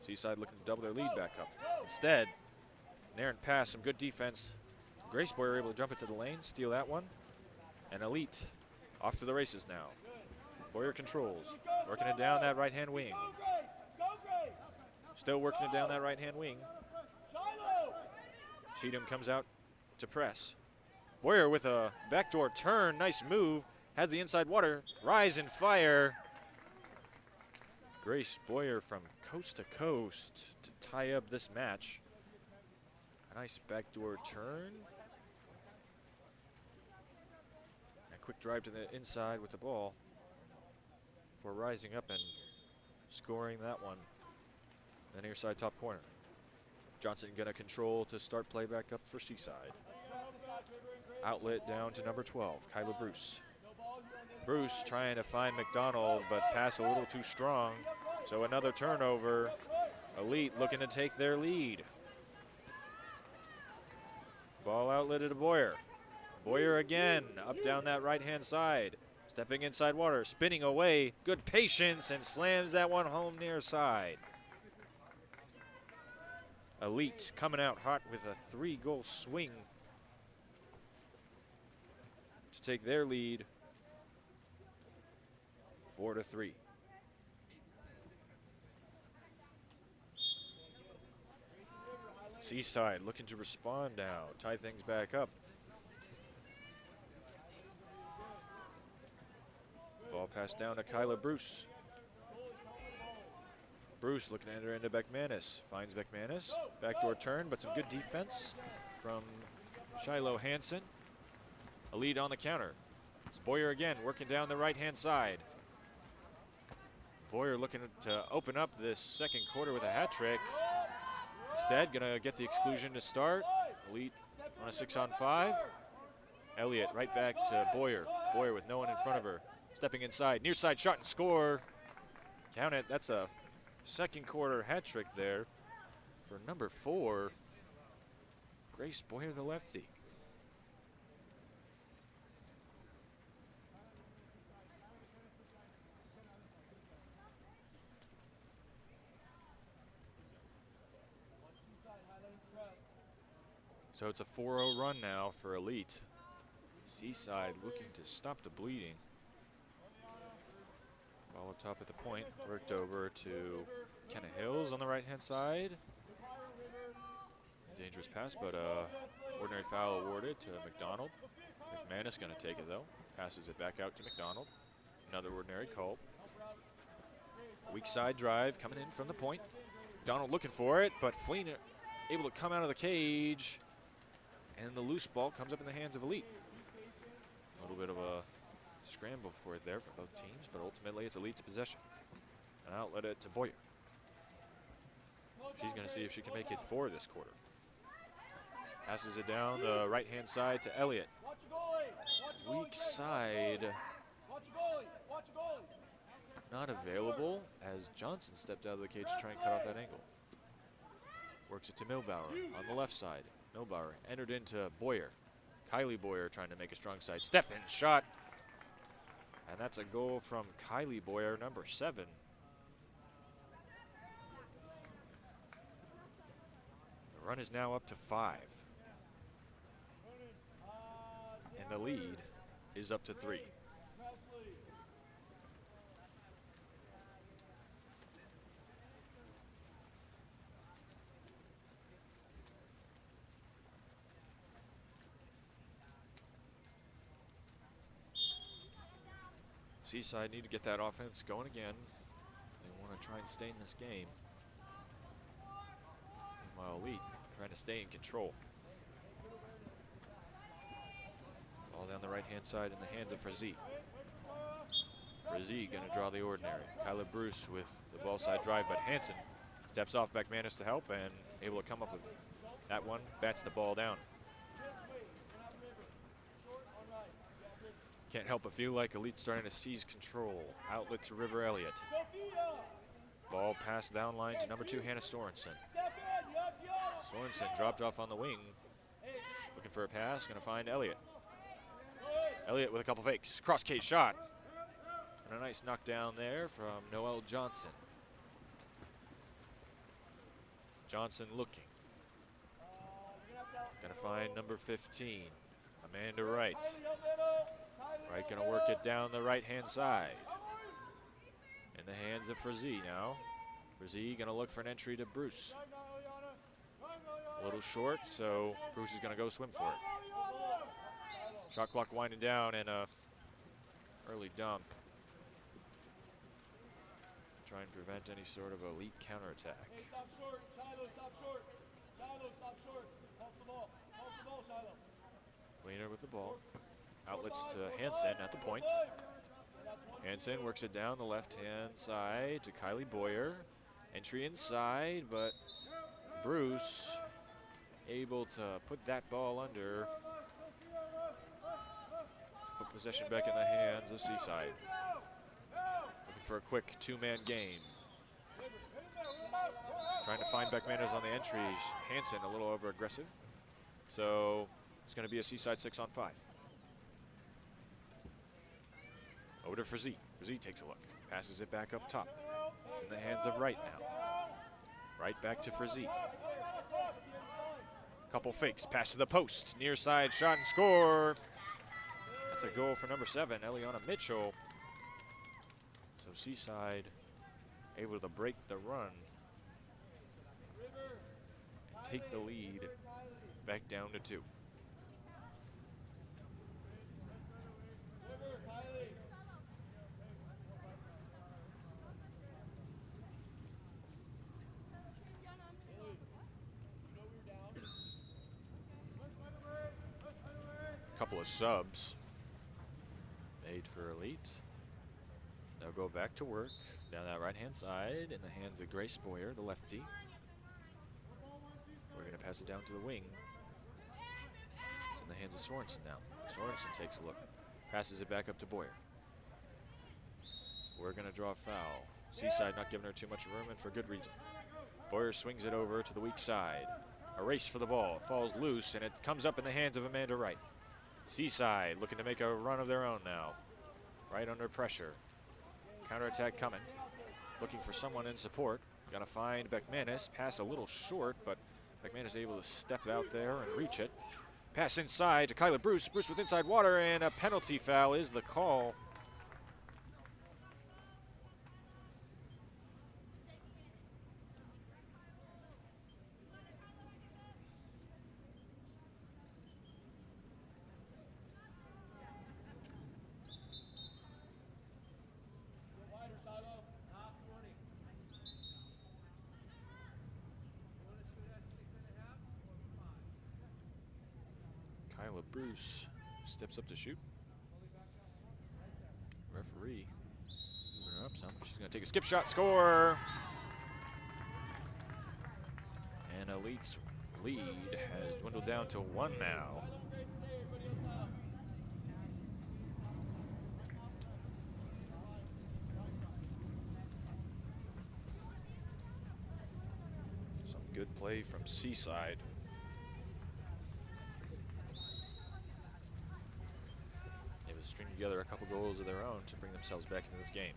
Seaside looking to double their lead back up. Instead, an errant pass, some good defense. Grace Boyer able to jump into the lane, steal that one. And Elite off to the races now. Boyer controls, working it down that right-hand wing. Still working it down that right-hand wing. Cheatham comes out to press. Boyer with a backdoor turn, nice move. Has the inside water, rise and fire. Grace Boyer from coast to coast to tie up this match. A nice backdoor turn. A quick drive to the inside with the ball for rising up and scoring that one. The near side top corner. Johnson gonna control to start play back up for Seaside. Outlet down to number 12, Kyla Bruce. Bruce trying to find McDonald, but pass a little too strong. So another turnover. Elite looking to take their lead. Ball outletted to Boyer. Boyer again, up down that right-hand side. Stepping inside water, spinning away. Good patience and slams that one home near side. Elite coming out hot with a 3-goal swing to take their lead 4-3. Seaside looking to respond now, tie things back up. Ball passed down to Kyla Bruce. Bruce looking to enter into Beckmanis. Finds Beckmanis. Backdoor turn, but some good defense from Shiloh Hansen. A lead on the counter. It's Boyer again, working down the right-hand side. Boyer looking to open up this second quarter with a hat trick. Instead, gonna get the exclusion to start. Elite on a 6-on-5. Elliott right back to Boyer. Boyer with no one in front of her. Stepping inside, near side shot and score. Count it, that's a second quarter hat trick there for number 4, Grace Boyer, the lefty. So it's a 4-0 run now for Elite. Seaside looking to stop the bleeding. Ball up top at the point, worked over to Kenna Hills on the right-hand side. Dangerous pass, but ordinary foul awarded to McDonald. McManus gonna take it though. Passes it back out to McDonald. Another ordinary call. Weak side drive coming in from the point. McDonald looking for it, but Fleen able to come out of the cage. And the loose ball comes up in the hands of Elite. A little bit of a scramble for it there for both teams, but ultimately it's Elite's possession. And outlet it to Boyer. She's going to see if she can make it 4 this quarter. Passes it down the right-hand side to Elliott. Weak side. Not available as Johnson stepped out of the cage to try and cut off that angle. Works it to Milbauer on the left side. Milbauer entered into Boyer. Kylie Boyer trying to make a strong side step and shot. And that's a goal from Kylie Boyer, number 7. The run is now up to 5. And the lead is up to 3. Seaside need to get that offense going again. They want to try and stay in this game. Meanwhile, Elite trying to stay in control. Ball down the right-hand side in the hands of Frazee. Frazee going to draw the ordinary. Kyla Bruce with the ball side drive, but Hansen steps off McManus to help and able to come up with that one. Bats the ball down. Can't help but feel like Elite starting to seize control. Outlet to River Elliott. Ball passed down line to number 2, Hannah Sorensen. Sorensen dropped off on the wing. Looking for a pass, gonna find Elliott. Elliott with a couple fakes. Cross cage shot. And a nice knockdown there from Noel Johnson. Johnson looking. Gonna find number 15, Amanda Wright. Wright gonna work it down the right-hand side. In the hands of Frazee now. Frazee gonna look for an entry to Bruce. A little short, so Bruce is gonna go swim for it. Shot clock winding down and a early dump. Try and prevent any sort of elite counterattack. Hey, stop short, Shiloh, stop short. Shiloh, stop short. Pulse the ball, Shiloh. Fleener with the ball. Outlets to Hansen at the point. Hansen works it down the left-hand side to Kylie Boyer. Entry inside, but Bruce able to put that ball under. Put possession back in the hands of Seaside. Looking for a quick two-man game. Trying to find Beck Manners on the entry. Hansen a little over-aggressive. So it's going to be a Seaside 6-on-5. Over to Frazee. Frazee takes a look. Passes it back up top. It's in the hands of Wright now. Right back to Frazee. Couple fakes. Pass to the post. Near side shot and score. That's a goal for number 7, Eliana Mitchell. So Seaside able to break the run and take the lead back down to 2. Couple of subs made for Elite. They'll go back to work down that right-hand side in the hands of Grace Boyer, the lefty. We're going to pass it down to the wing. It's in the hands of Sorensen now. Sorensen takes a look. Passes it back up to Boyer. We're going to draw a foul. Seaside not giving her too much room, and for good reason. Boyer swings it over to the weak side. A race for the ball. It falls loose, and it comes up in the hands of Amanda Wright. Seaside looking to make a run of their own now. Right under pressure. Counterattack coming. Looking for someone in support. Got to find Beckmanis. Pass a little short, but Beckmanis able to step out there and reach it. Pass inside to Kyla Bruce. Bruce with inside water, and a penalty foul is the call. Kyla Bruce steps up to shoot. Referee moving her up some. She's going to take a skip shot, score. And Elite's lead has dwindled down to 1 now. Some good play from Seaside. String together a couple goals of their own to bring themselves back into this game.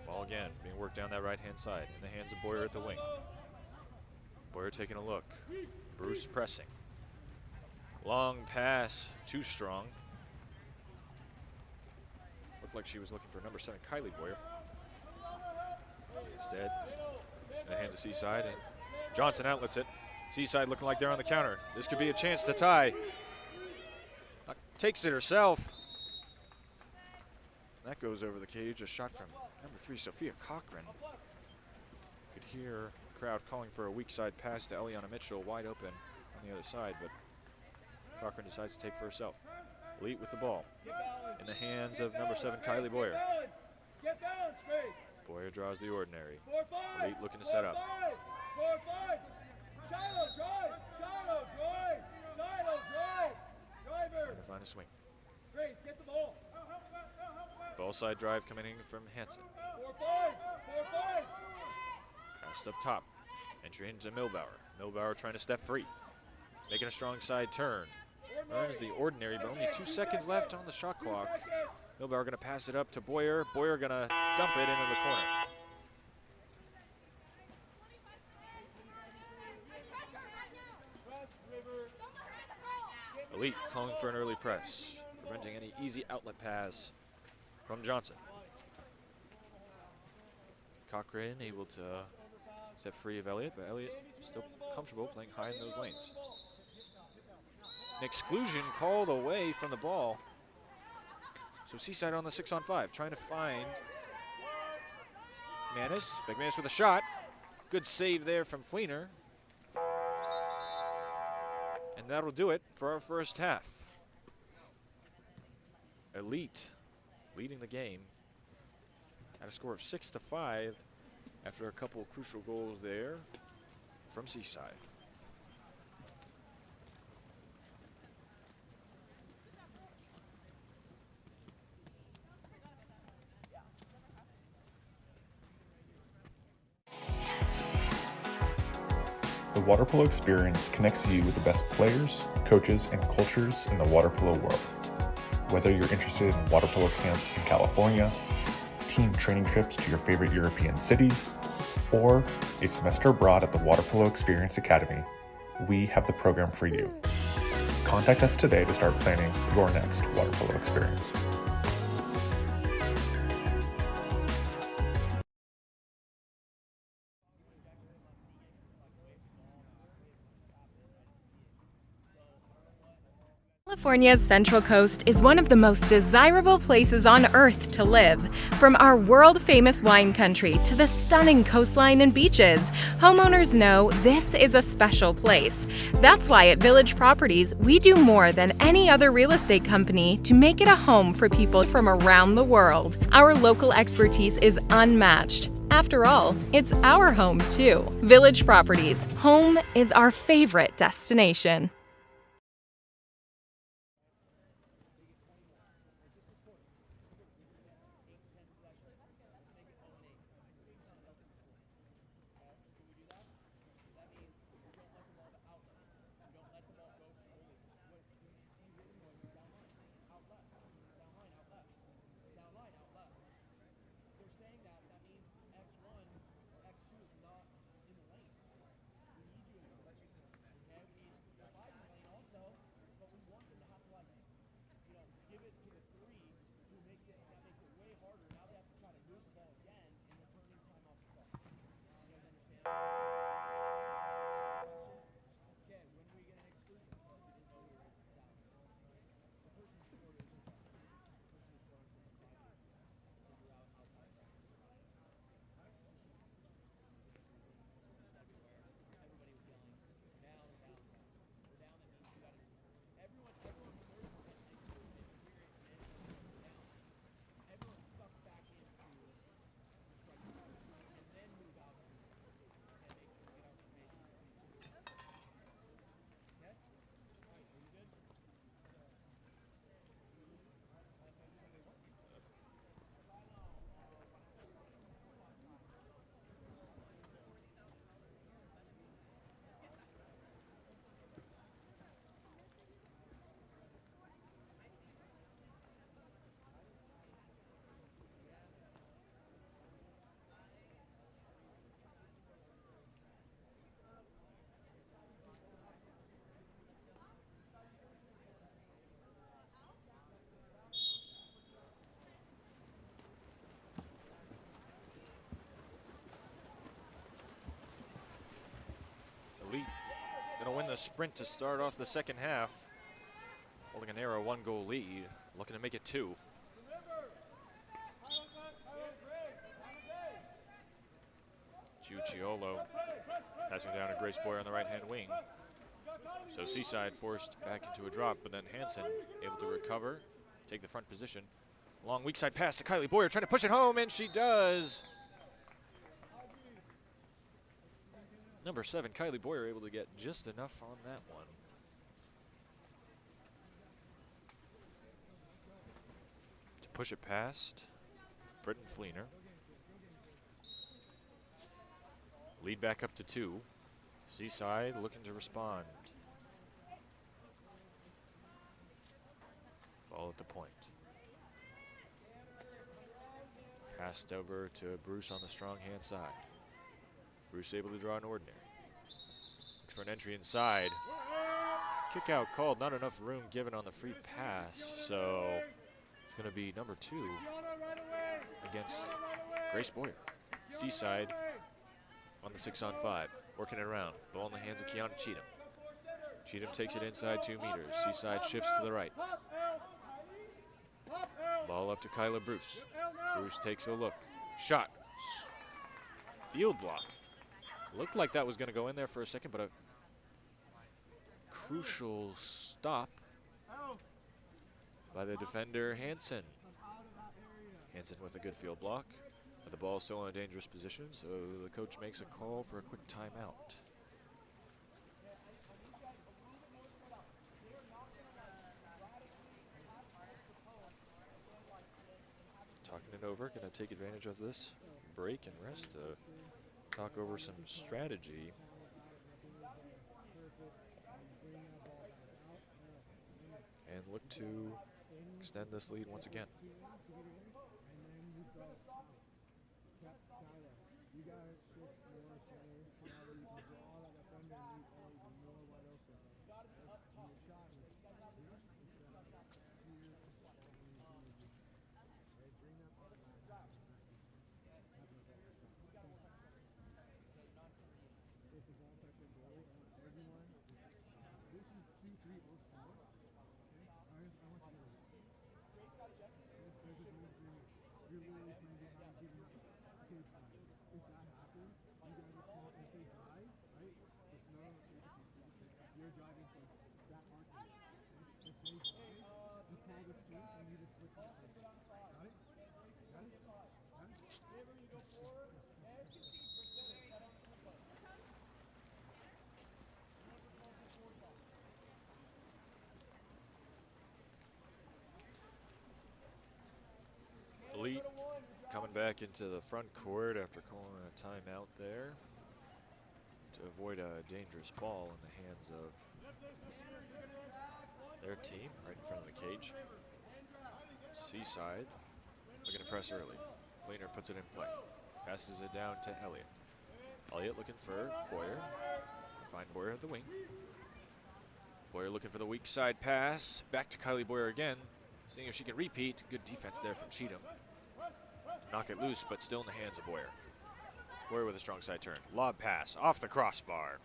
Ball again being worked down that right-hand side in the hands of Boyer at the wing. Boyer taking a look. Bruce pressing. Long pass, too strong. Looked like she was looking for number 7, Kylie Boyer. Instead, in the hands of Seaside, and Johnson outlets it. Seaside looking like they're on the counter. This could be a chance to tie. Takes it herself. That goes over the cage. A shot from number 3, Sophia Cochran. You could hear the crowd calling for a weak side pass to Eliana Mitchell, wide open on the other side, but Cochran decides to take for herself. Elite with the ball in the hands of number 7, Kylie Boyer. Get balance, Grace. Boyer draws the ordinary. 4-5. Elite looking to set up. 4-5. Shiloh, drive. Shiloh, drive. Shiloh, drive. Driver. Trying to find a swing. Grace, get the ball. Ball side drive coming in from Hansen. 4-5. 4-5. Passed up top. Entry into Milbauer. Milbauer trying to step free. Making a strong side turn. Earns the ordinary, but only 2 seconds left on the shot clock. Milbauer gonna pass it up to Boyer. Boyer gonna dump it into the corner. Elite calling for an early press, preventing any easy outlet pass from Johnson. Cochran able to step free of Elliott, but Elliott still comfortable playing high in those lanes. An exclusion called away from the ball. So Seaside on the 6-on-5, trying to find Manis. Big Manis with a shot. Good save there from Fleener. And that'll do it for our first half. Elite leading the game at a score of 6-5 after a couple of crucial goals there from Seaside. The water polo experience connects you with the best players, coaches, and cultures in the water polo world. Whether you're interested in water polo camps in California, team training trips to your favorite European cities, or a semester abroad at the Water Polo Experience Academy, we have the program for you. Contact us today to start planning your next water polo experience. California's Central Coast is one of the most desirable places on Earth to live. From our world-famous wine country to the stunning coastline and beaches, homeowners know this is a special place. That's why at Village Properties, we do more than any other real estate company to make it a home for people from around the world. Our local expertise is unmatched. After all, it's our home too. Village Properties, home is our favorite destination. Elite gonna win the sprint to start off the second half. Holding a narrow 1-goal lead, looking to make it 2. Giugiolo passing down to Grace Boyer on the right-hand wing. So Seaside forced back into a drop, but then Hansen able to recover, take the front position. Long weak side pass to Kylie Boyer, trying to push it home, and she does. Number 7, Kylie Boyer, able to get just enough on that one. To push it past Britton Fleener. Lead back up to 2. Seaside looking to respond. Ball at the point. Passed over to Bruce on the strong hand side. Bruce able to draw an ordinary. Looks for an entry inside. Kick out called, not enough room given on the free pass, so it's going to be number 2 against Grace Boyer. Seaside on the 6-on-5, working it around. Ball in the hands of Kiana Cheatham. Cheatham takes it inside 2 meters. Seaside shifts to the right. Ball up to Kyla Bruce. Bruce takes a look. Shot. Field block. Looked like that was going to go in there for a second, but a crucial stop by the defender, Hansen. Hansen with a good field block. But the ball still in a dangerous position, so the coach makes a call for a quick timeout. Talking it over, going to take advantage of this break and rest to talk over some strategy. And look to extend this lead once again. Elite coming back into the front court after calling a timeout there to avoid a dangerous ball in the hands of their team right in front of the cage. Seaside looking to press early. Fleener puts it in play. Passes it down to Elliott. Elliott looking for Boyer. Find Boyer at the wing. Boyer looking for the weak side pass. Back to Kylie Boyer again. Seeing if she can repeat. Good defense there from Cheatham. Knock it loose, but still in the hands of Boyer. Boyer with a strong side turn. Lob pass off the crossbar.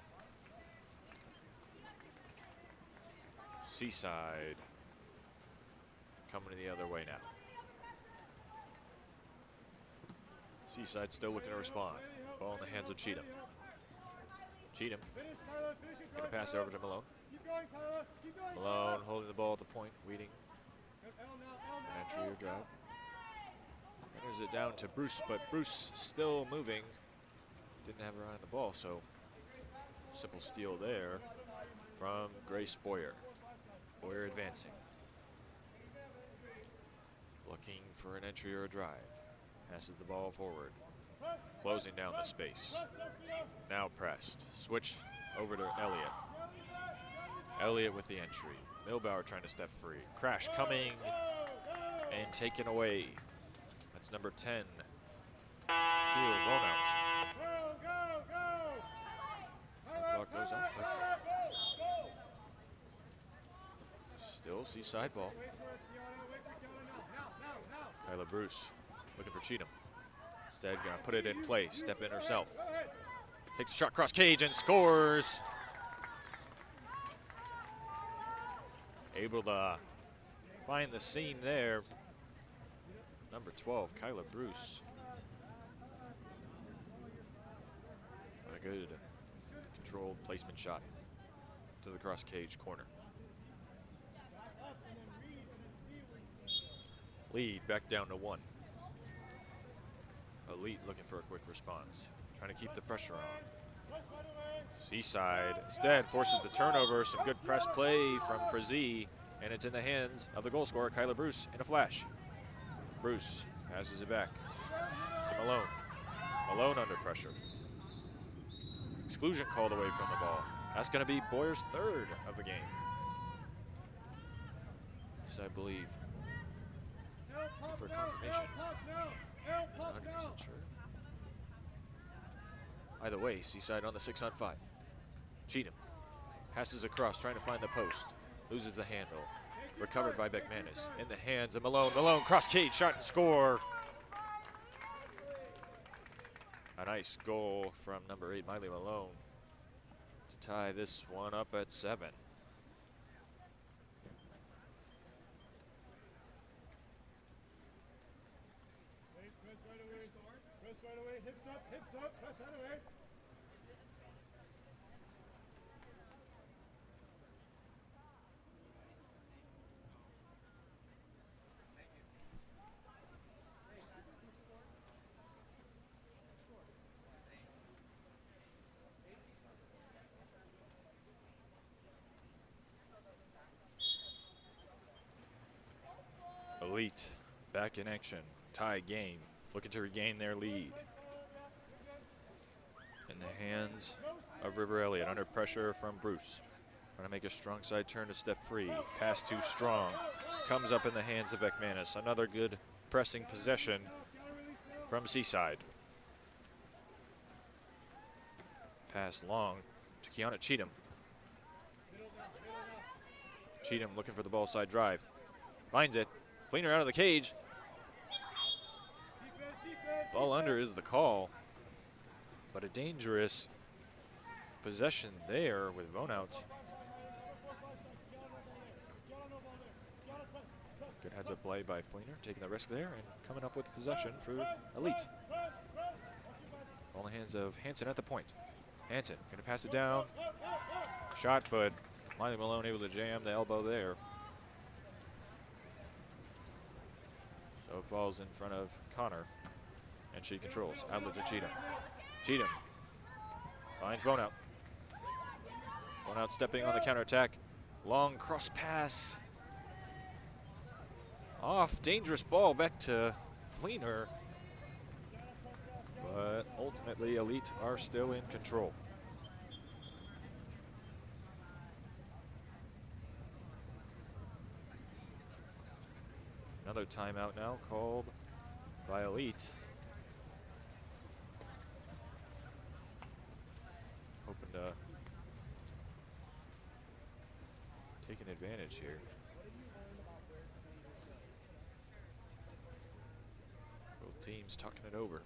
Seaside coming the other way now. Seaside still looking to respond. Ball in the hands of Cheatham. Cheatham going to pass over to Malone. Malone holding the ball at the point, waiting. An entry or drive. Enters it down to Bruce, but Bruce still moving. Didn't have her eye on the ball, so simple steal there from Grace Boyer. Boyer advancing. Looking for an entry or a drive. Passes the ball forward. Closing down the space. Now pressed. Switch over to Elliott. Elliott with the entry. Milbauer trying to step free. Crash coming and taken away. That's number 10. Keel blown out. Clock goes up. Still Seaside ball. Kyla Bruce looking for Cheatham. Instead, gonna put it in play. Step in herself. Takes a shot cross cage and scores. Able to find the seam there. Number 12, Kyla Bruce. A good controlled placement shot to the cross cage corner. Lead back down to 1. Elite looking for a quick response. Trying to keep the pressure on. Seaside instead forces the turnover. Some good press play from Frazee, and it's in the hands of the goal scorer, Kyla Bruce, in a flash. Bruce passes it back to Malone. Malone under pressure. Exclusion called away from the ball. That's going to be Boyer's 3rd of the game. So I believe for confirmation. Not 100% sure. Either way, Seaside on the 6-on-5. Cheatham passes across, trying to find the post. Loses the handle. Recovered by McManus. In the hands of Malone. Malone, cross cage, shot and score. A nice goal from number 8, Miley Malone, to tie this one up at 7. Press right away, hips up, press right away. Elite back in action. Tie game. Looking to regain their lead. In the hands of River Elliott. Under pressure from Bruce. Trying to make a strong side turn to step free. Pass too strong. Comes up in the hands of McManus. Another good pressing possession from Seaside. Pass long to Kiana Cheatham. Cheatham looking for the ball side drive. Finds it. Fleener out of the cage. Ball under is the call. But a dangerous possession there with Von out. Good heads up play by Fleener, taking the risk there and coming up with possession for Elite. Ball in the hands of Hansen at the point. Hansen gonna pass it down. Shot, but Miley Malone able to jam the elbow there. So it falls in front of Connor, and she controls. Outlet to Cheatham. Cheatham finds Bonout. Bonout stepping on the counterattack. Long cross pass. Off, dangerous ball back to Fleener. But ultimately, Elite are still in control. Another timeout now called by Elite. Hoping to take an advantage here. Both teams talking it over.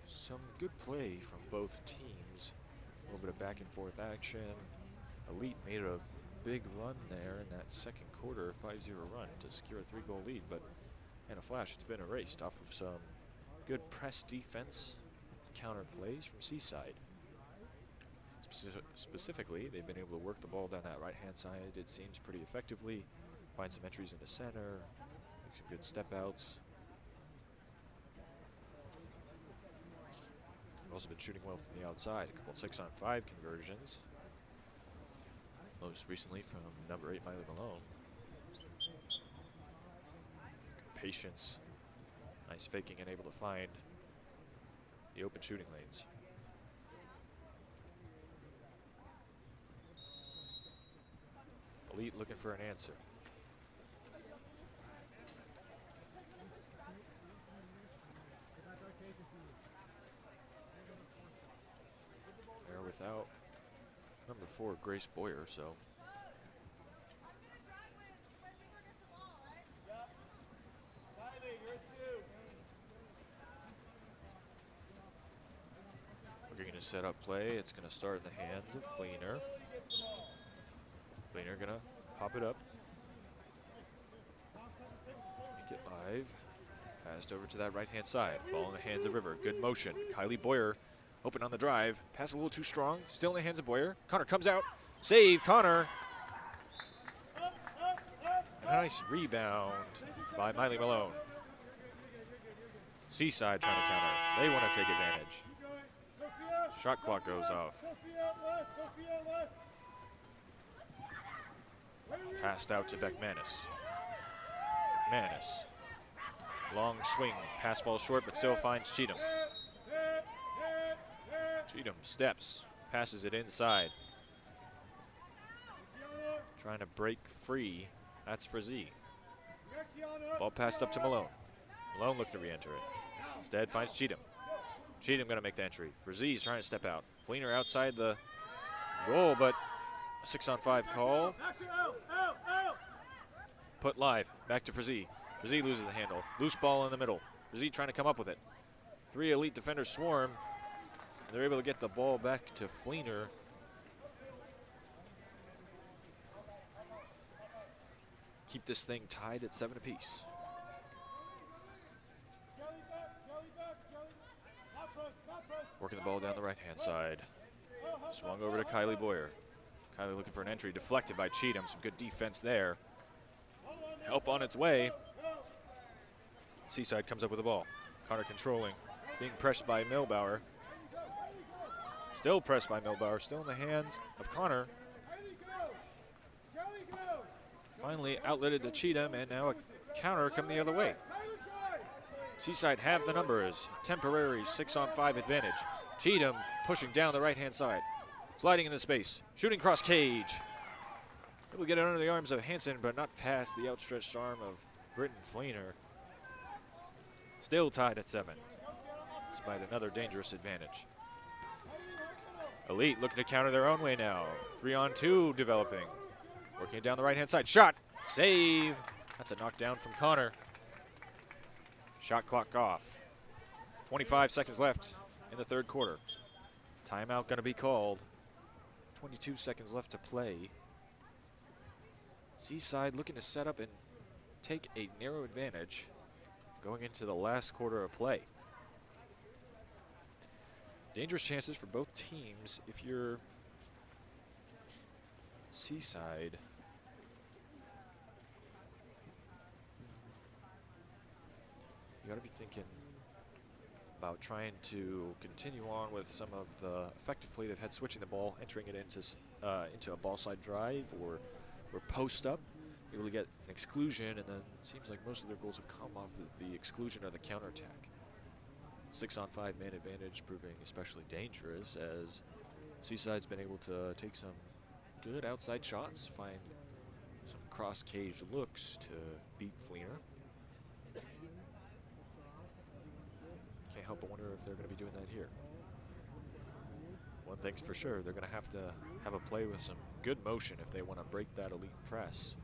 Some good play from both teams. A little bit of back and forth action. Elite made a big run there in that second quarter, 5-0 run to secure a 3-goal lead, but in a flash it's been erased off of some good press defense, counter plays from Seaside. Specifically, they've been able to work the ball down that right-hand side, it seems, pretty effectively. Find some entries in the center, make some good step outs. Also been shooting well from the outside. A couple 6-on-5 conversions. Most recently from number 8, Miley Malone. Patience. Nice faking and able to find the open shooting lanes. Elite looking for an answer. They're without number 4, Grace Boyer, so. We're going to set up play. It's going to start in the hands of Fleener. Fleener going to pop it up. Make it live. Passed over to that right-hand side. Ball in the hands of River. Good motion. Kylie Boyer open on the drive. Pass a little too strong. Still in the hands of Boyer. Connor comes out. Save, Connor. Nice rebound by Miley Malone. Seaside trying to counter. They want to take advantage. Shot clock goes off. Passed out to Beckmanis. Manis. Long swing. Pass falls short, but still finds Cheatham. Cheatham steps. Passes it inside. Trying to break free. That's Frazee. Ball passed up to Malone. Malone looked to re-enter it. Instead finds Cheatham. Cheatham going to make the entry. Frazee's trying to step out. Fleener outside the goal, but a 6-on-5 call. Put live. Back to Frazee. Frazee loses the handle. Loose ball in the middle. Frazee trying to come up with it. 3 elite defenders swarm. And they're able to get the ball back to Fleener. Keep this thing tied at 7 apiece. Working the ball down the right-hand side. Swung over to Kylie Boyer. Kylie looking for an entry, deflected by Cheatham. Some good defense there. Help on its way. Seaside comes up with the ball. Connor controlling, being pressed by Milbauer. Still pressed by Milbauer, still in the hands of Connor. Finally outletted to Cheatham, and now a counter coming the other way. Seaside have the numbers. Temporary 6-on-5 advantage. Cheatham pushing down the right-hand side. Sliding into space. Shooting cross cage. Able to get it under the arms of Hansen, but not past the outstretched arm of Britton Fleener. Still tied at 7, despite another dangerous advantage. Elite looking to counter their own way now. 3-on-2 developing. Working it down the right-hand side. Shot. Save. That's a knockdown from Connor. Shot clock off. 25 seconds left in the third quarter. Timeout going to be called. 22 seconds left to play. Seaside looking to set up and take a narrow advantage going into the last quarter of play. Dangerous chances for both teams if you're Seaside. You got to be thinking about trying to continue on with some of the effective play they've had, switching the ball, entering it into a ball side drive or post up, able to get an exclusion, and then it seems like most of their goals have come off of the exclusion or the counterattack. 6-on-5 man advantage proving especially dangerous as Seaside's been able to take some good outside shots, find some cross cage looks to beat Fleener. Can't help but wonder if they're going to be doing that here. One thing's for sure, they're going to have a play with some good motion if they want to break that elite press.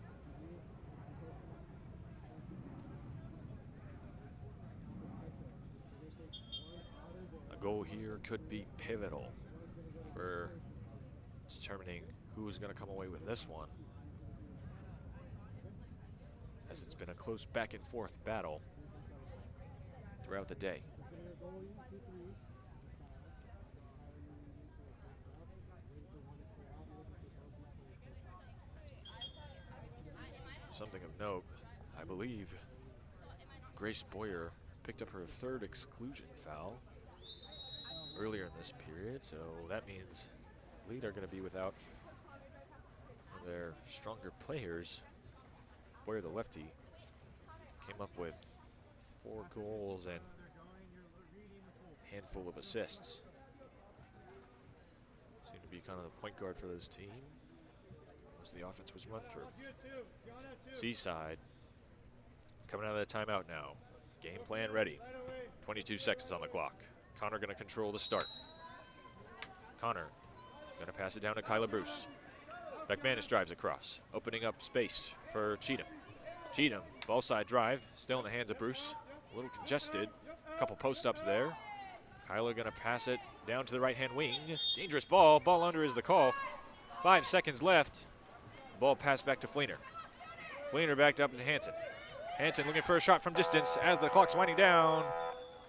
A goal here could be pivotal for determining who's going to come away with this one, as it's been a close back and forth battle throughout the day. Something of note, I believe Grace Boyer picked up her 3rd exclusion foul earlier in this period, so that means Lead are going to be without one of their stronger players. Boyer, the lefty, came up with 4 goals and a handful of assists. Seemed to be kind of the point guard for this team as the offense was run through. Seaside coming out of the timeout now. Game plan ready. 22 seconds on the clock. Connor going to control the start. Connor going to pass it down to Kyla Bruce. Beckmanis drives across, opening up space for Cheatham. Cheatham, ball side drive, still in the hands of Bruce. A little congested, a couple post-ups there. Kyla going to pass it down to the right-hand wing. Dangerous ball, ball under is the call. 5 seconds left. Ball passed back to Fleener. Fleener backed up to Hansen. Hansen looking for a shot from distance as the clock's winding down.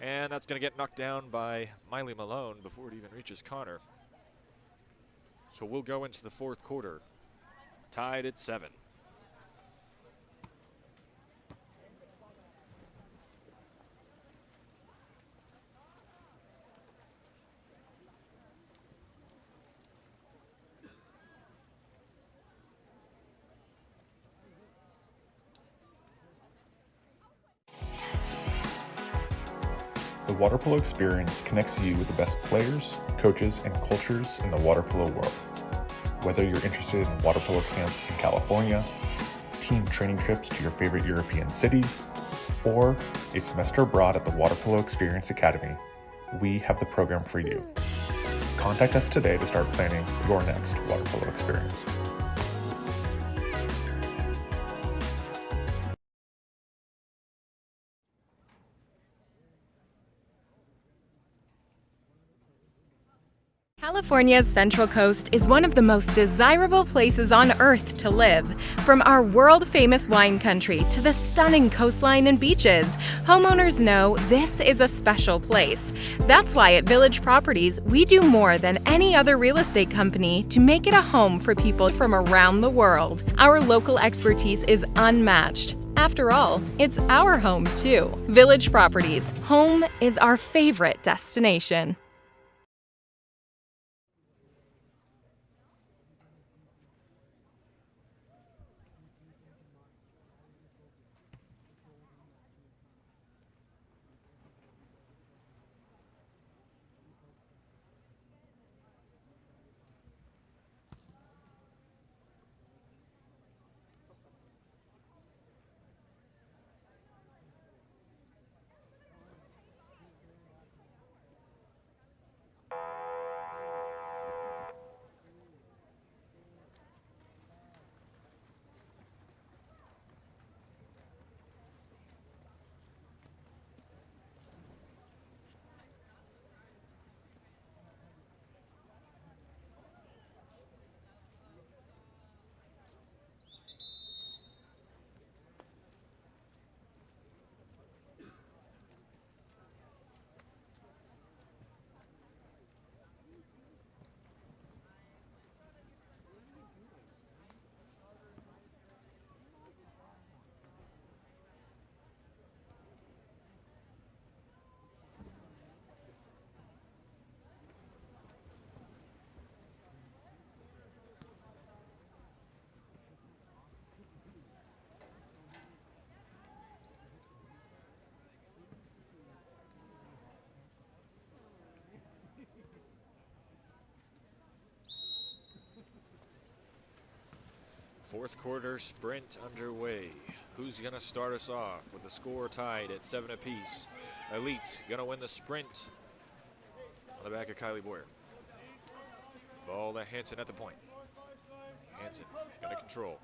And that's going to get knocked down by Miley Malone before it even reaches Connor. So we'll go into the 4th quarter, tied at 7. The water polo experience connects you with the best players, coaches, and cultures in the water polo world. Whether you're interested in water polo camps in California, team training trips to your favorite European cities, or a semester abroad at the Water Polo Experience Academy, we have the program for you. Contact us today to start planning your next water polo experience. California's Central Coast is one of the most desirable places on Earth to live. From our world-famous wine country to the stunning coastline and beaches, homeowners know this is a special place. That's why at Village Properties, we do more than any other real estate company to make it a home for people from around the world. Our local expertise is unmatched. After all, it's our home too. Village Properties, home is our favorite destination. Fourth quarter sprint underway. Who's gonna start us off with the score tied at 7 apiece? Elite gonna win the sprint on the back of Kylie Boyer. Ball to Hansen at the point. Hansen gonna control,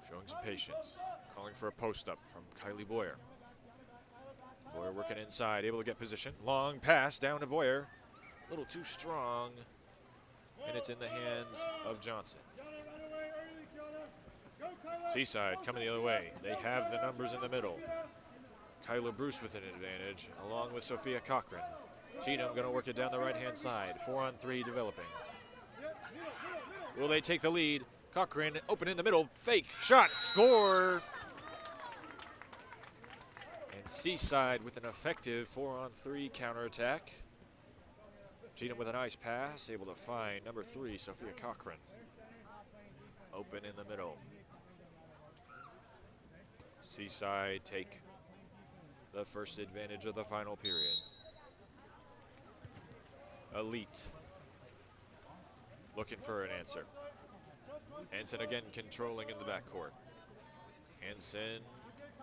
showing some patience, calling for a post up from Kylie Boyer. Boyer working inside, able to get position. Long pass down to Boyer, a little too strong, and it's in the hands of Johnson. Seaside coming the other way. They have the numbers in the middle. Kyla Bruce with an advantage, along with Sophia Cochran. Cheatham going to work it down the right-hand side. 4-on-3 developing. Will they take the lead? Cochran open in the middle. Fake shot. Score. And Seaside with an effective 4-on-3 counterattack. Cheatham with a nice pass, able to find number 3, Sophia Cochran. Open in the middle. Seaside take the first advantage of the final period. Elite looking for an answer. Hansen again controlling in the backcourt. Hansen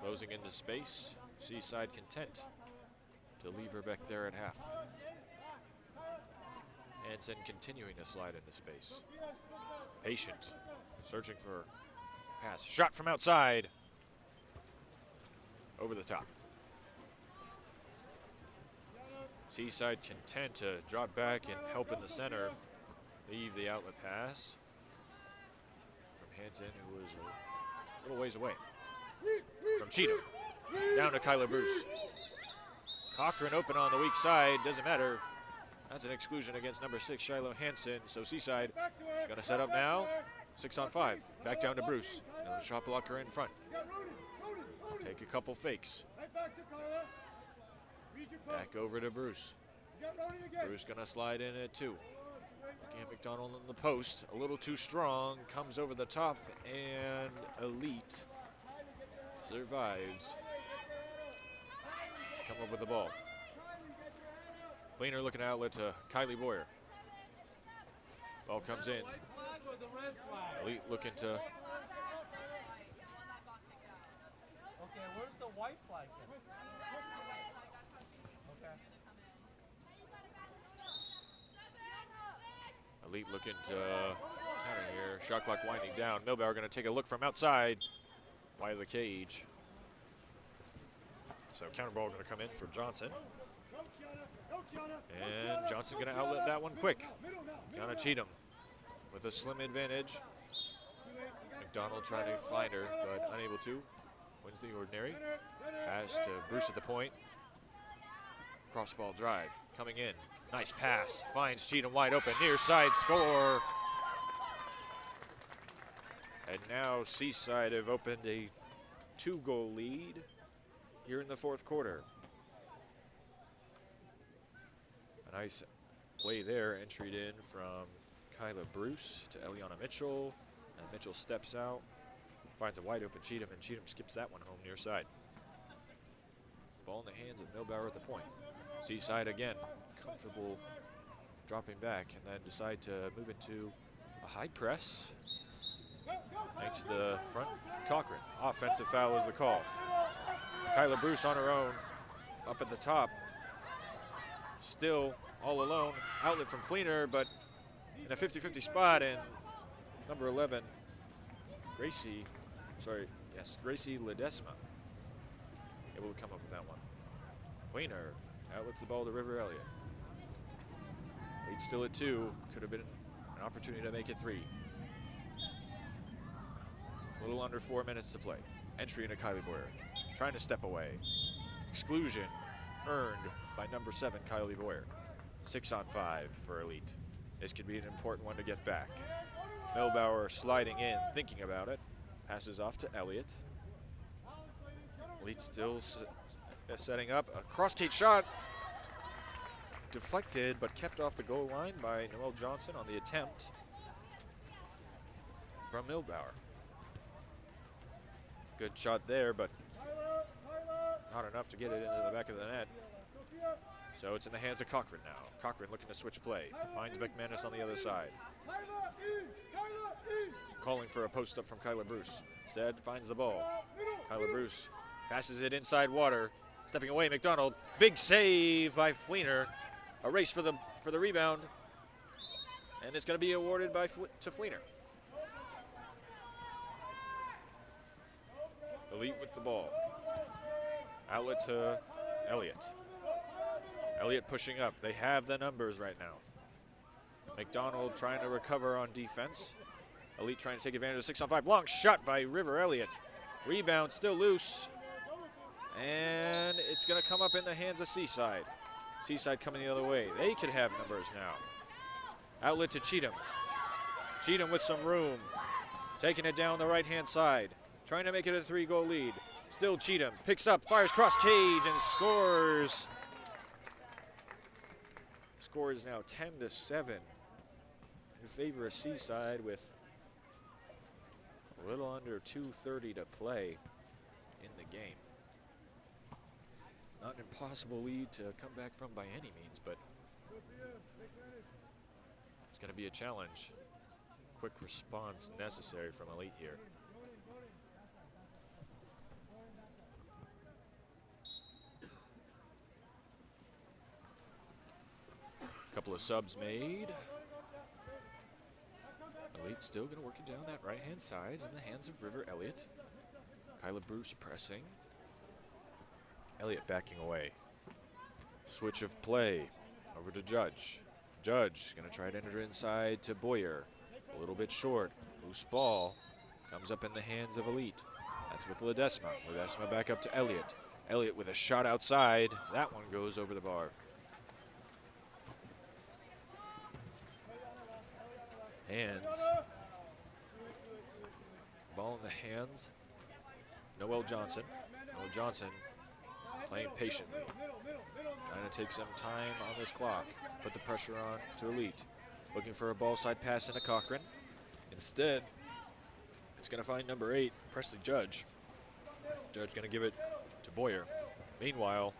closing into space. Seaside content to leave her back there at half. Hansen continuing to slide into space. Patient, searching for pass. Shot from outside. Over the top. Seaside content to drop back and help in the center. Leave the outlet pass from Hansen, who was a little ways away. From Cheatham, down to Kyla Bruce. Cochran open on the weak side, doesn't matter. That's an exclusion against number 6, Shiloh Hansen. So Seaside gonna set up now. 6-on-5, back down to Bruce. Another shot blocker in front. Take a couple fakes. Back over to Bruce. Bruce gonna slide in at 2. Looking at McDonald in the post, a little too strong, comes over the top, and Elite survives. Come up with the ball. Fleener looking outlet to Kylie Boyer. Ball comes in. Elite looking to. Okay, where's the white flag? Okay. Elite looking to counter here. Shot clock winding down. Milbauer going to take a look from outside by the cage. So counter ball going to come in for Johnson. And Johnson going to outlet that one quick. Kiana Cheatham with a slim advantage. McDonald trying to find her, but unable to. Wins the ordinary. Pass to Bruce at the point. Cross ball drive coming in. Nice pass. Finds Cheatham wide open. Near side score. And now Seaside have opened a 2-goal lead here in the fourth quarter. A nice play there, entered in from Kyla Bruce to Eliana Mitchell. And Mitchell steps out, finds a wide open Cheatham, and Cheatham skips that one home near side. Ball in the hands of Milbauer at the point. Seaside again, comfortable dropping back, and then decide to move into a high press. Thanks to the front from Cochran. Offensive foul is the call. Kyla Bruce on her own, up at the top. Still all alone. Outlet from Fleener, but in a 50-50 spot, and number 11, Gracie Ledesma, able to come up with that one. Fleener outlets the ball to River Elliott. Lead still at 2. Could have been an opportunity to make it 3. A little under 4 minutes to play. Entry into Kylie Boyer. Trying to step away. Exclusion earned by number 7, Kylie Boyer. 6 on 5 for Elite. This could be an important one to get back. Milbauer sliding in, thinking about it. Passes off to Elliott. Elite still setting up. A cross-cage shot. Deflected, but kept off the goal line by Noelle Johnson on the attempt from Milbauer. Good shot there, but not enough to get it into the back of the net. So it's in the hands of Cochran now. Cochran looking to switch play. Finds McManus on the other side. Calling for a post up from Kyla Bruce. Instead, finds the ball. Kyla Bruce passes it inside water. Stepping away, McDonald. Big save by Fleener. A race for the rebound. And it's going to be awarded to Fleener. Elite with the ball. Outlet to Elliott. Elliott pushing up. They have the numbers right now. McDonald trying to recover on defense. Elite trying to take advantage of 6 on 5. Long shot by River Elliott. Rebound still loose. And it's going to come up in the hands of Seaside. Seaside coming the other way. They could have numbers now. Outlet to Cheatham. Cheatham with some room. Taking it down the right-hand side. Trying to make it a 3-goal lead. Still Cheatham. Picks up, fires cross cage, and scores. Score is now 10-7 in favor of Seaside with a little under 2:30 to play in the game. Not an impossible lead to come back from by any means, but it's going to be a challenge. Quick response necessary from Elite here. Couple of subs made. Elite still going to work it down that right-hand side in the hands of River Elliott. Kyla Bruce pressing. Elliott backing away. Switch of play over to Judge. Judge going to try to enter inside to Boyer. A little bit short. Loose ball comes up in the hands of Elite. That's with Ledesma. Ledesma back up to Elliott. Elliott with a shot outside. That one goes over the bar. Hands. Ball in the hands. Noelle Johnson. Noelle Johnson playing patiently. Trying to take some time on this clock. Put the pressure on to Elite. Looking for a ball side pass into Cochran. Instead, it's going to find number 8, Presley Judge. Judge going to give it to Boyer. Meanwhile,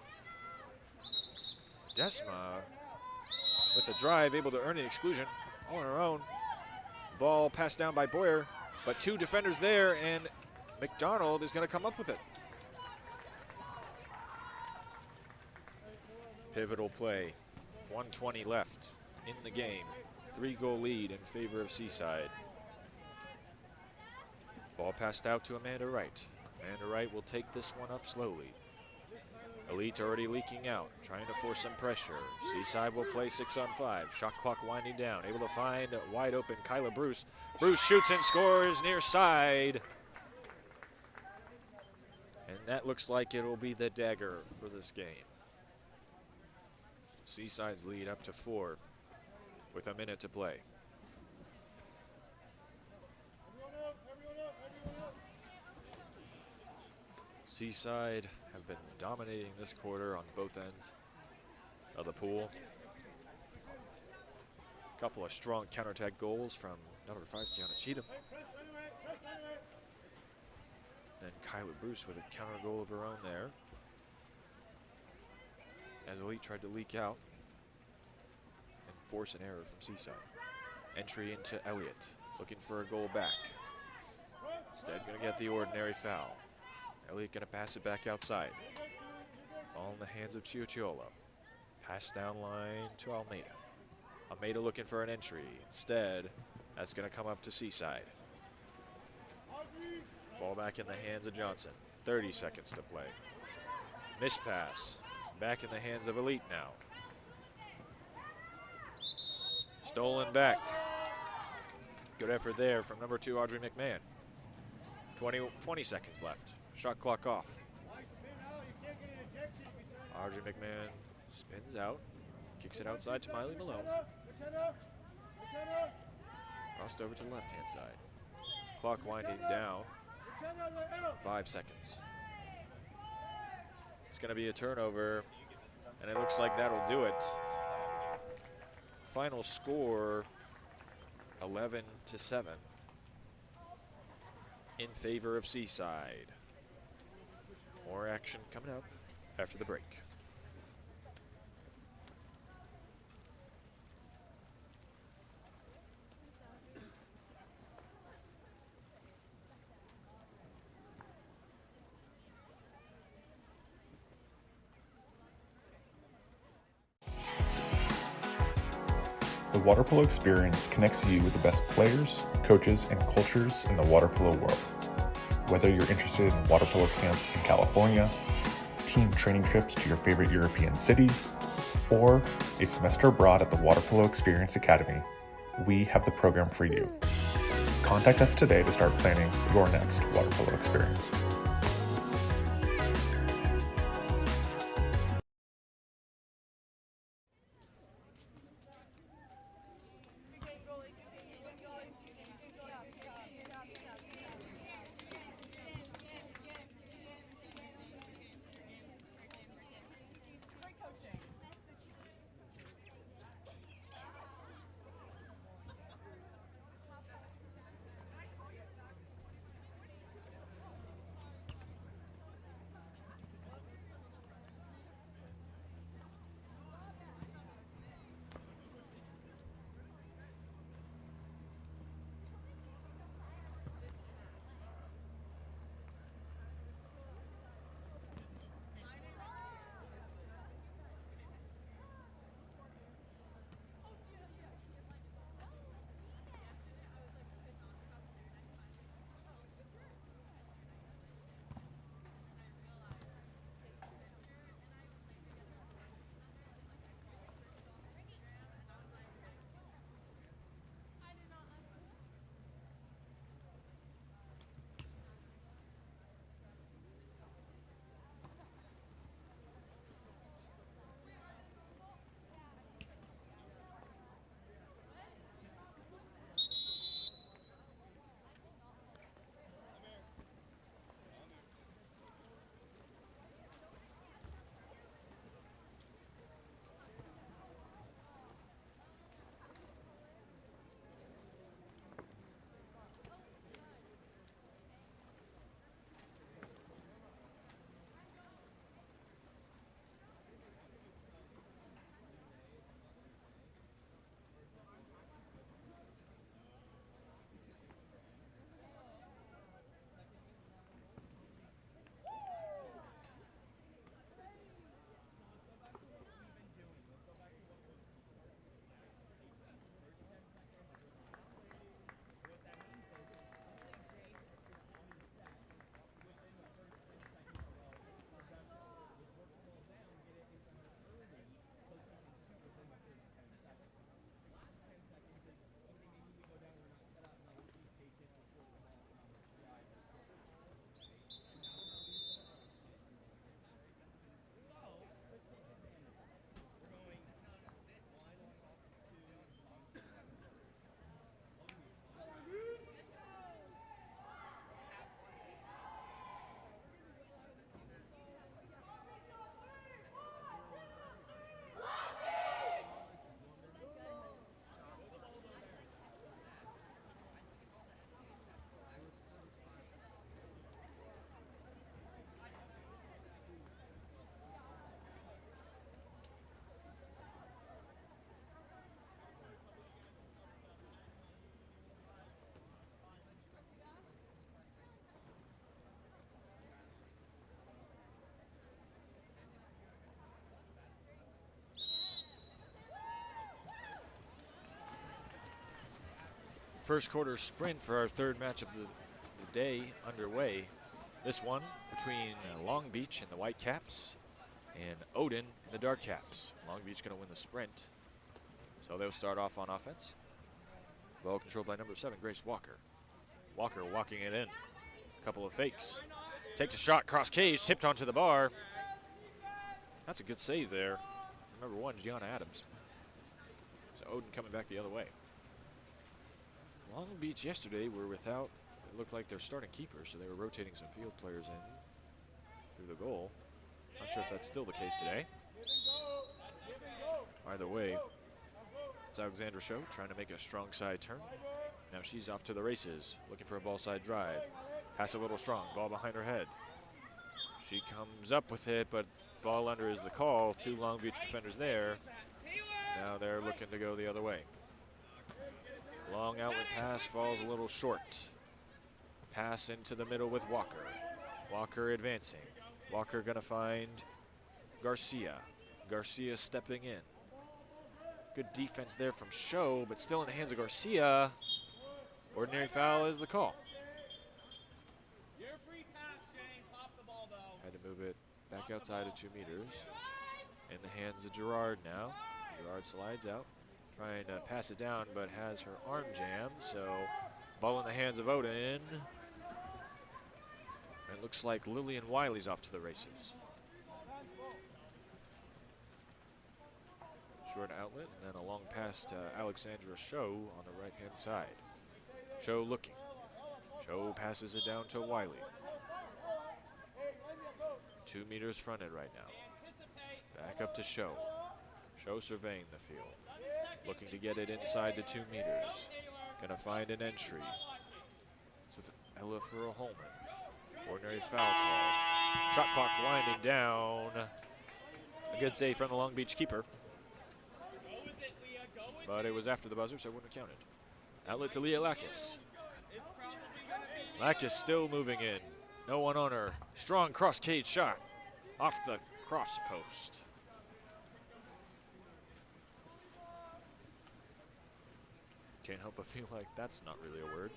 Desma with the drive, able to earn an exclusion on her own. Ball passed down by Boyer, but 2 defenders there, and McDonald is going to come up with it. Pivotal play, 1:20 left in the game. 3-goal lead in favor of Seaside. Ball passed out to Amanda Wright. Amanda Wright will take this one up slowly. Elite already leaking out, trying to force some pressure. Seaside will play 6-on-5. Shot clock winding down, able to find wide open Kyla Bruce. Bruce shoots and scores near side. And that looks like it will be the dagger for this game. Seaside's lead up to 4 with a minute to play. Seaside have been dominating this quarter on both ends of the pool. A couple of strong counterattack goals from number 5, Kiana Cheatham. Then Kyla Bruce with a counter goal of her own there, as Elite tried to leak out and force an error from Seaside. Entry into Elliott, looking for a goal back. Instead, gonna get the ordinary foul. Elliott gonna pass it back outside. All in the hands of Chiocciolo. Pass down line to Almeida. Almeida looking for an entry. Instead, that's gonna come up to Seaside. Ball back in the hands of Johnson. 30 seconds to play. Missed pass. Back in the hands of Elite now. Stolen back. Good effort there from number 2, Audrey McMahon. 20 seconds left. Shot clock off. Audrey McMahon spins out, kicks it outside to Miley Malone. Crossed over to the left-hand side. Clock winding down. 5 seconds. It's going to be a turnover, and it looks like that'll do it. Final score, 11-7 in favor of Seaside. More action coming up after the break. The water polo experience connects you with the best players, coaches, and cultures in the water polo world. Whether you're interested in water polo camps in California, team training trips to your favorite European cities, or a semester abroad at the Water Polo Experience Academy, we have the program for you. Contact us today to start planning your next water polo experience. First quarter sprint for our third match of the day underway. This one between Long Beach and the White Caps and Odin and the Dark Caps. Long Beach going to win the sprint. So they'll start off on offense. Ball controlled by number 7, Grace Walker. Walker walking it in. Couple of fakes. Takes a shot, cross cage, tipped onto the bar. That's a good save there. Number 1, Gianna Adams. So Odin coming back the other way. Long Beach yesterday were without, it looked like their starting keeper, so they were rotating some field players in through the goal. Not sure if that's still the case today. Either way, it's Alexandra Show trying to make a strong side turn. Now she's off to the races, looking for a ball side drive. Pass a little strong, ball behind her head. She comes up with it, but ball under is the call. 2 Long Beach defenders there. Now they're looking to go the other way. Long outlet pass falls a little short. Pass into the middle with Walker. Walker advancing. Walker gonna find Garcia. Garcia stepping in. Good defense there from Show, but still in the hands of Garcia. Ordinary foul is the call. Had to move it back outside of 2 meters. In the hands of Gerard now. Gerard slides out, trying to pass it down, but has her arm jammed, so ball in the hands of Odin. It looks like Lillian Wiley's off to the races. Short outlet, and then a long pass to Alexandra Show on the right-hand side. Show looking. Show passes it down to Wiley. 2 meters fronted right now. Back up to Show. Show surveying the field. Looking to get it inside the 2 meters. Gonna find an entry. It's with Ella for a Holman. Ordinary foul call. Shot clock winding down. A good save from the Long Beach keeper. But it was after the buzzer, so it wouldn't have counted. Outlet to Leah Lakis. Lakis still moving in. No one on her. Strong cross cage shot off the cross post. Can't help but feel like that's not really a word.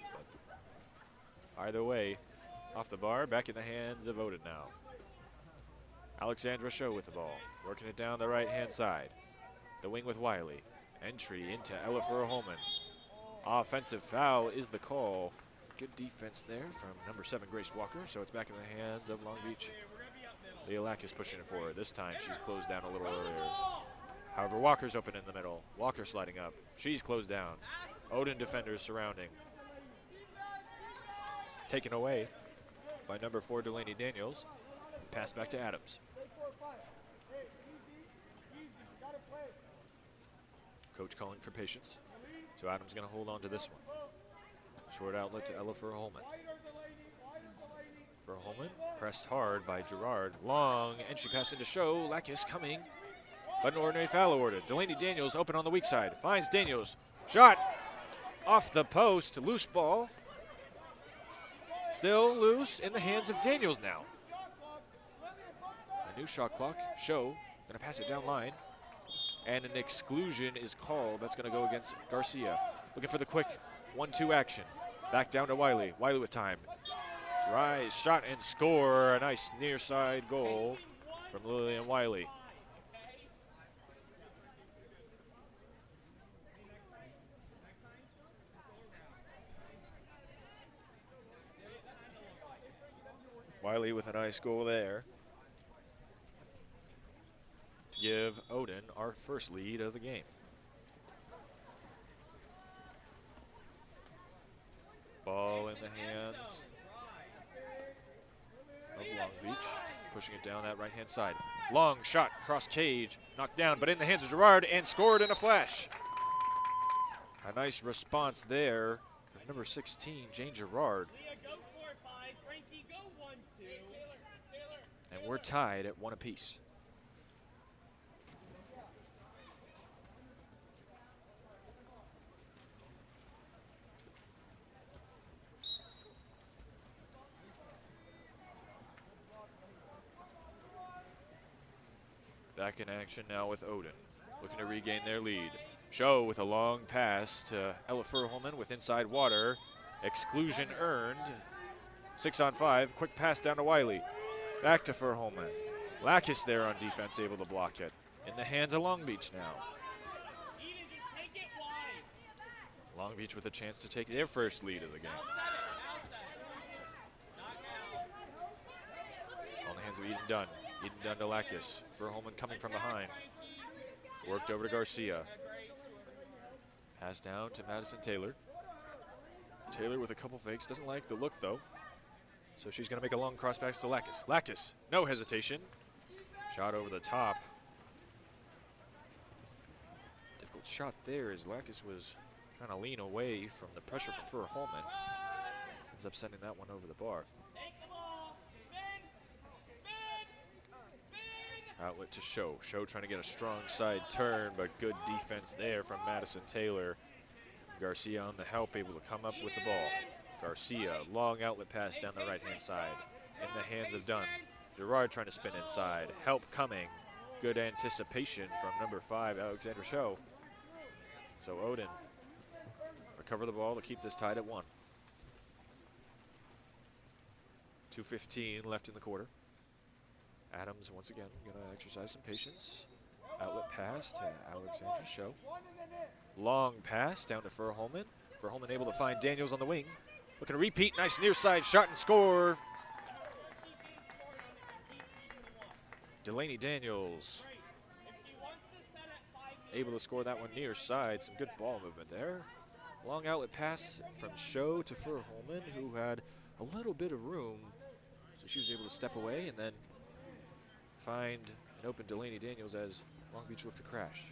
But either way, off the bar, back in the hands of Odin now. Alexandra Show with the ball. Working it down the right-hand side. The wing with Wiley. Entry into Ella for a Holman. Offensive foul is the call. Good defense there from number 7, Grace Walker. So it's back in the hands of Long Beach. Leah Lack is pushing it forward. This time she's closed down a little earlier. However, Walker's open in the middle. Walker sliding up. She's closed down. Odin defenders surrounding. Taken away by number 4, Delaney Daniels. Pass back to Adams. Coach calling for patience. So Adams going to hold on to this one. Short outlet to Ella for Holman. For Holman, pressed hard by Gerard. Long entry pass into Show. Lakis coming, but an ordinary foul awarded. Delaney Daniels open on the weak side. Finds Daniels. Shot off the post. Loose ball. Still loose in the hands of Daniels now. A new shot clock. Show going to pass it down line. And an exclusion is called. That's going to go against Garcia. Looking for the quick 1-2 action. Back down to Wiley. Wiley with time. Rise, shot, and score. A nice near side goal from Lillian Wiley. Wiley with a nice goal there. Give Odin our first lead of the game. Ball in the hands of Long Beach, pushing it down that right-hand side. Long shot, cross cage, knocked down, but in the hands of Gerard and scored in a flash. A nice response there from number 16, Jane Gerard. And we're tied at 1 apiece. Back in action now with Odin, looking to regain their lead. Show with a long pass to Ella Furholman with inside water. Exclusion earned. 6 on 5. Quick pass down to Wiley. Back to Furholman. Lacus there on defense, able to block it. In the hands of Long Beach now. Long Beach with a chance to take their first lead of the game. On the hands of Eden Dunn. Eden Dunn to Lacus. Furholman coming from behind. Worked over to Garcia. Pass down to Madison Taylor. Taylor with a couple fakes. Doesn't like the look, though. So she's going to make a long cross pass to Lacus. Lacus, no hesitation. Shot over the top. Difficult shot there as Lacus was trying to lean away from the pressure from Furholman. Ends up sending that one over the bar. Outlet to Show. Show trying to get a strong side turn, but good defense there from Madison Taylor. Garcia on the help, able to come up with the ball. Garcia, long outlet pass down the right-hand side. In the hands of Dunn. Gerard trying to spin inside. Help coming. Good anticipation from number 5, Alexandra Show. So Odin recover the ball to keep this tied at 1. 2:15 left in the quarter. Adams once again going to exercise some patience. Outlet pass to Alexandra Show. Long pass down to Furholman. Furholman able to find Daniels on the wing. Looking to repeat, nice near side shot and score. Delaney Daniels able to score that one near side. Some good ball movement there. Long outlet pass from Show to Furholman, who had a little bit of room. So she was able to step away and then find an open Delaney Daniels as Long Beach looked to crash.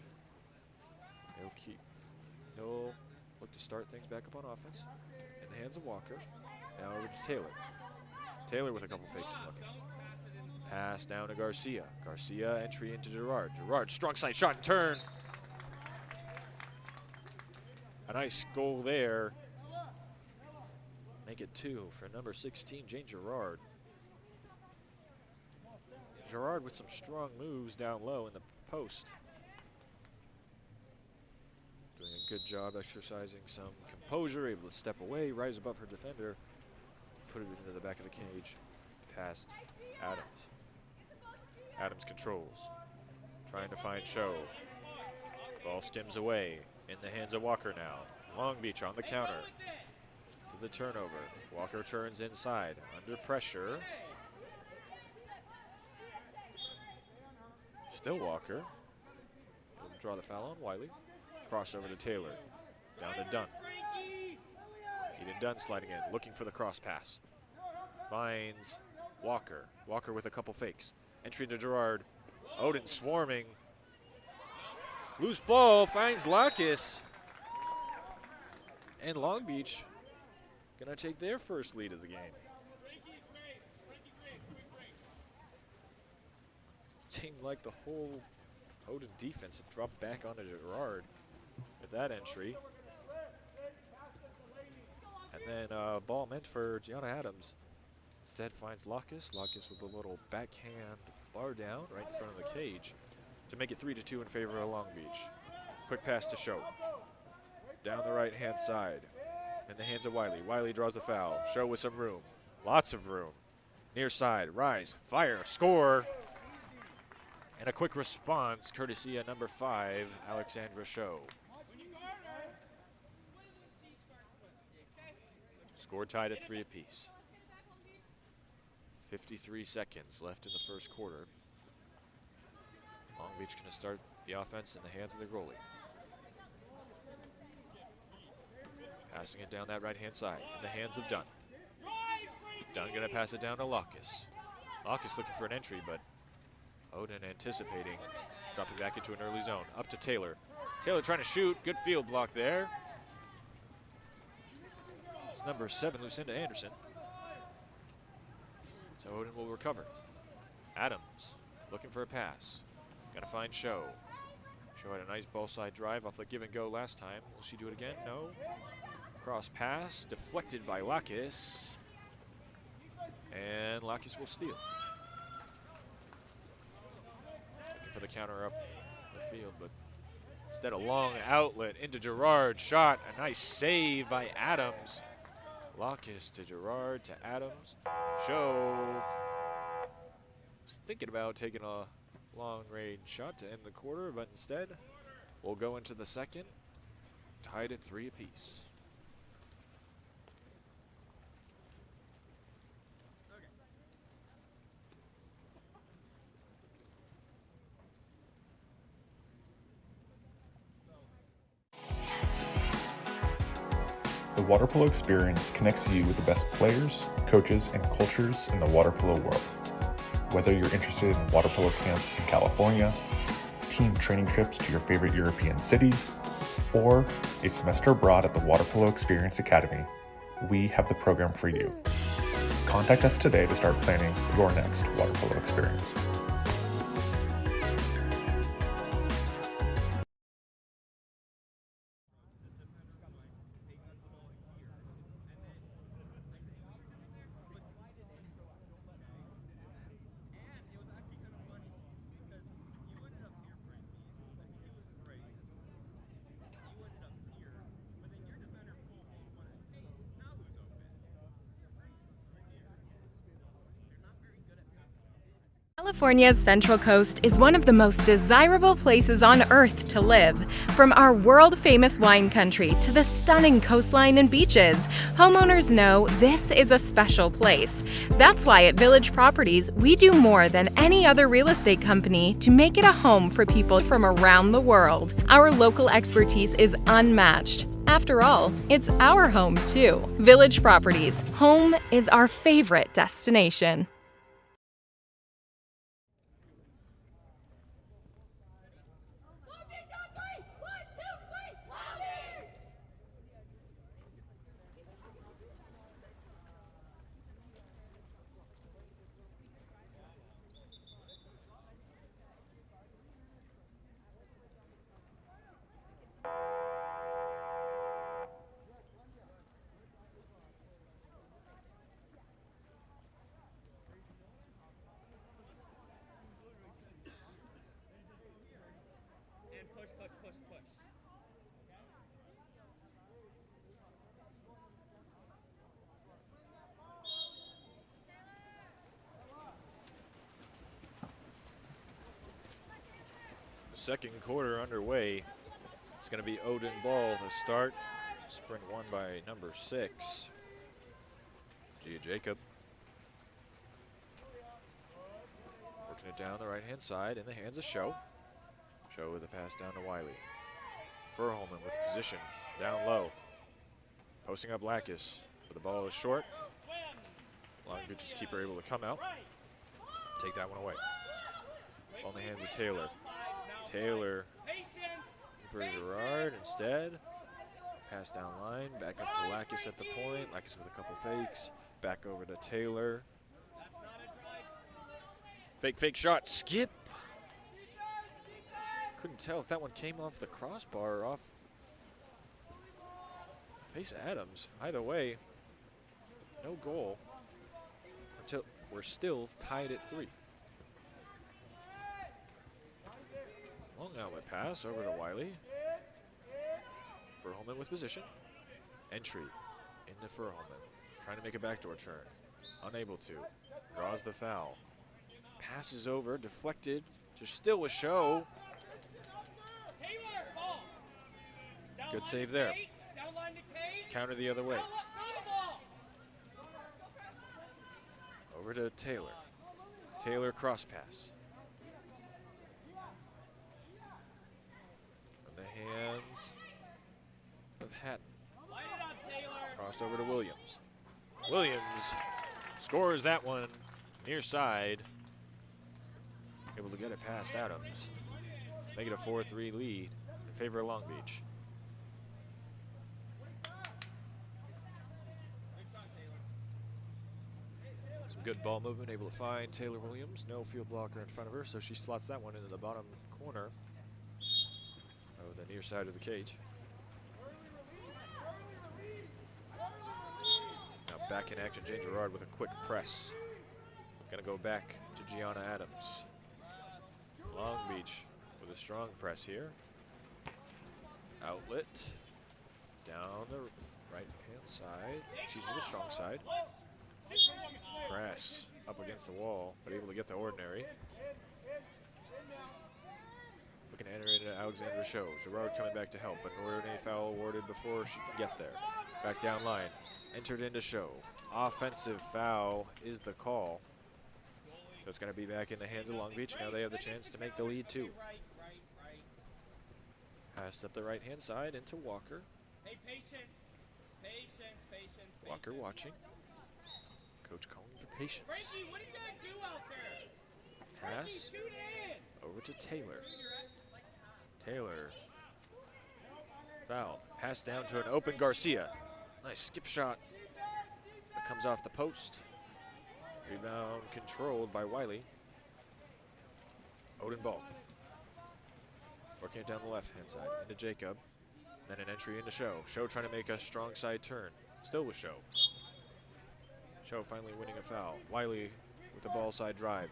He'll look to start things back up on offense. In the hands of Walker. Now over to Taylor. Taylor with a couple fakes and looking. Pass down to Garcia. Garcia entry into Gerard. Gerard, strong side shot and turn. A nice goal there. Make it 2 for number 16, Jane Gerard. Gerard with some strong moves down low in the post. Doing a good job exercising some composure, able to step away, rise above her defender, put it into the back of the cage, past Adams. Adams controls, trying to find Show. Ball skims away, in the hands of Walker now. Long Beach on the counter, to the turnover. Walker turns inside, under pressure. Still Walker. Will draw the foul on Wiley. Crossover to Taylor. Down to Dunn. Eden Dunn sliding in, looking for the cross pass. Finds Walker. Walker with a couple fakes. Entry to Gerard. Odin swarming. Loose ball, finds Lacus. And Long Beach gonna take their first lead of the game. Seemed like the whole Odin defense had dropped back onto Gerard with that entry. And then ball meant for Gianna Adams. Instead finds Lacus. Lacus with a little backhand bar down right in front of the cage to make it 3-2 in favor of Long Beach. Quick pass to Show. Down the right-hand side. In the hands of Wiley. Wiley draws a foul. Show with some room. Lots of room. Near side. Rise. Fire. Score. And a quick response, courtesy of number 5, Alexandra Show. Score tied at 3 apiece. 53 seconds left in the first quarter. Long Beach going to start the offense in the hands of the goalie. Passing it down that right-hand side in the hands of Dunn. Dunn going to pass it down to Lacus. Lacus looking for an entry, but Odin anticipating, dropping back into an early zone. Up to Taylor. Taylor trying to shoot. Good field block there. It's number 7, Lucinda Anderson. So Odin will recover. Adams looking for a pass. Got to find Show. Show had a nice ball side drive off the give and go last time. Will she do it again? No. Cross pass deflected by Lacus. And Lacus will steal. Looking for the counter up the field, but Instead, a long outlet into Gerard. Shot. A nice save by Adams. Lockus to Gerard to Adams. Show. Was thinking about taking a long range shot to end the quarter, but instead we'll go into the second. Tied at 3 apiece. The water polo experience connects you with the best players, coaches, and cultures in the water polo world. Whether you're interested in water polo camps in California, team training trips to your favorite European cities, or a semester abroad at the Water Polo Experience Academy, we have the program for you. Contact us today to start planning your next water polo experience. California's Central Coast is one of the most desirable places on Earth to live. From our world-famous wine country to the stunning coastline and beaches, homeowners know this is a special place. That's why at Village Properties, we do more than any other real estate company to make it a home for people from around the world. Our local expertise is unmatched. After all, it's our home too. Village Properties, home is our favorite destination. Second quarter underway. It's going to be Odin ball to start. Sprint won by number 6, Gia Jacob. Working it down the right-hand side in the hands of Show. Show with a pass down to Wiley. Verholman with position down low. Posting up Lackus, but the ball is short. Long Beach's keeper able to come out. Take that one away. Ball in the hands of Taylor. Taylor for Gerard instead. Pass down line, back up to Lackus at the point. Lackus with a couple fakes. Back over to Taylor. Fake shot, skip. Couldn't tell if that one came off the crossbar or off face Adams. Either way, no goal until we're still tied at 3. Long outlet pass over to Wiley. Verholman with position. Entry into Verholman. Trying to make a backdoor turn. Unable to. Draws the foul. Passes over, deflected. Just still with Show. Good save there. Counter the other way. Over to Taylor. Taylor cross pass. Hands of Hatton. Crossed over to Williams. Williams scores that one near side. Able to get it past Adams. Make it a 4-3 lead in favor of Long Beach. Some good ball movement, able to find Taylor Williams. No field blocker in front of her, so she slots that one into the bottom corner. The near side of the cage. Now back in action, Jane Gerard with a quick press. Gonna go back to Gianna Adams. Long Beach with a strong press here. Outlet down the right-hand side. Excuse me, the strong side. Press up against the wall, but able to get the ordinary. Looking to enter into Alexandra Show. Girard coming back to help, but no ordinary foul awarded before she can get there. Back down line. Entered into Show. Offensive foul is the call. So it's going to be back in the hands of Long Beach. Now they have the chance to make the lead too. Pass up the right-hand side into Walker. Hey, patience. Patience, patience, Walker patience. watching. Coach calling for patience. Frankie, what are you going to do out there? Pass Frankie, shoot in. over to Taylor. Taylor. Foul. Pass down to an open Garcia. Nice skip shot. That comes off the post. Rebound controlled by Wiley. Odin ball. Working it down the left-hand side into Jacob. Then an entry into Show. Show trying to make a strong side turn. Still with Show. Show finally winning a foul. Wiley with the ball side drive.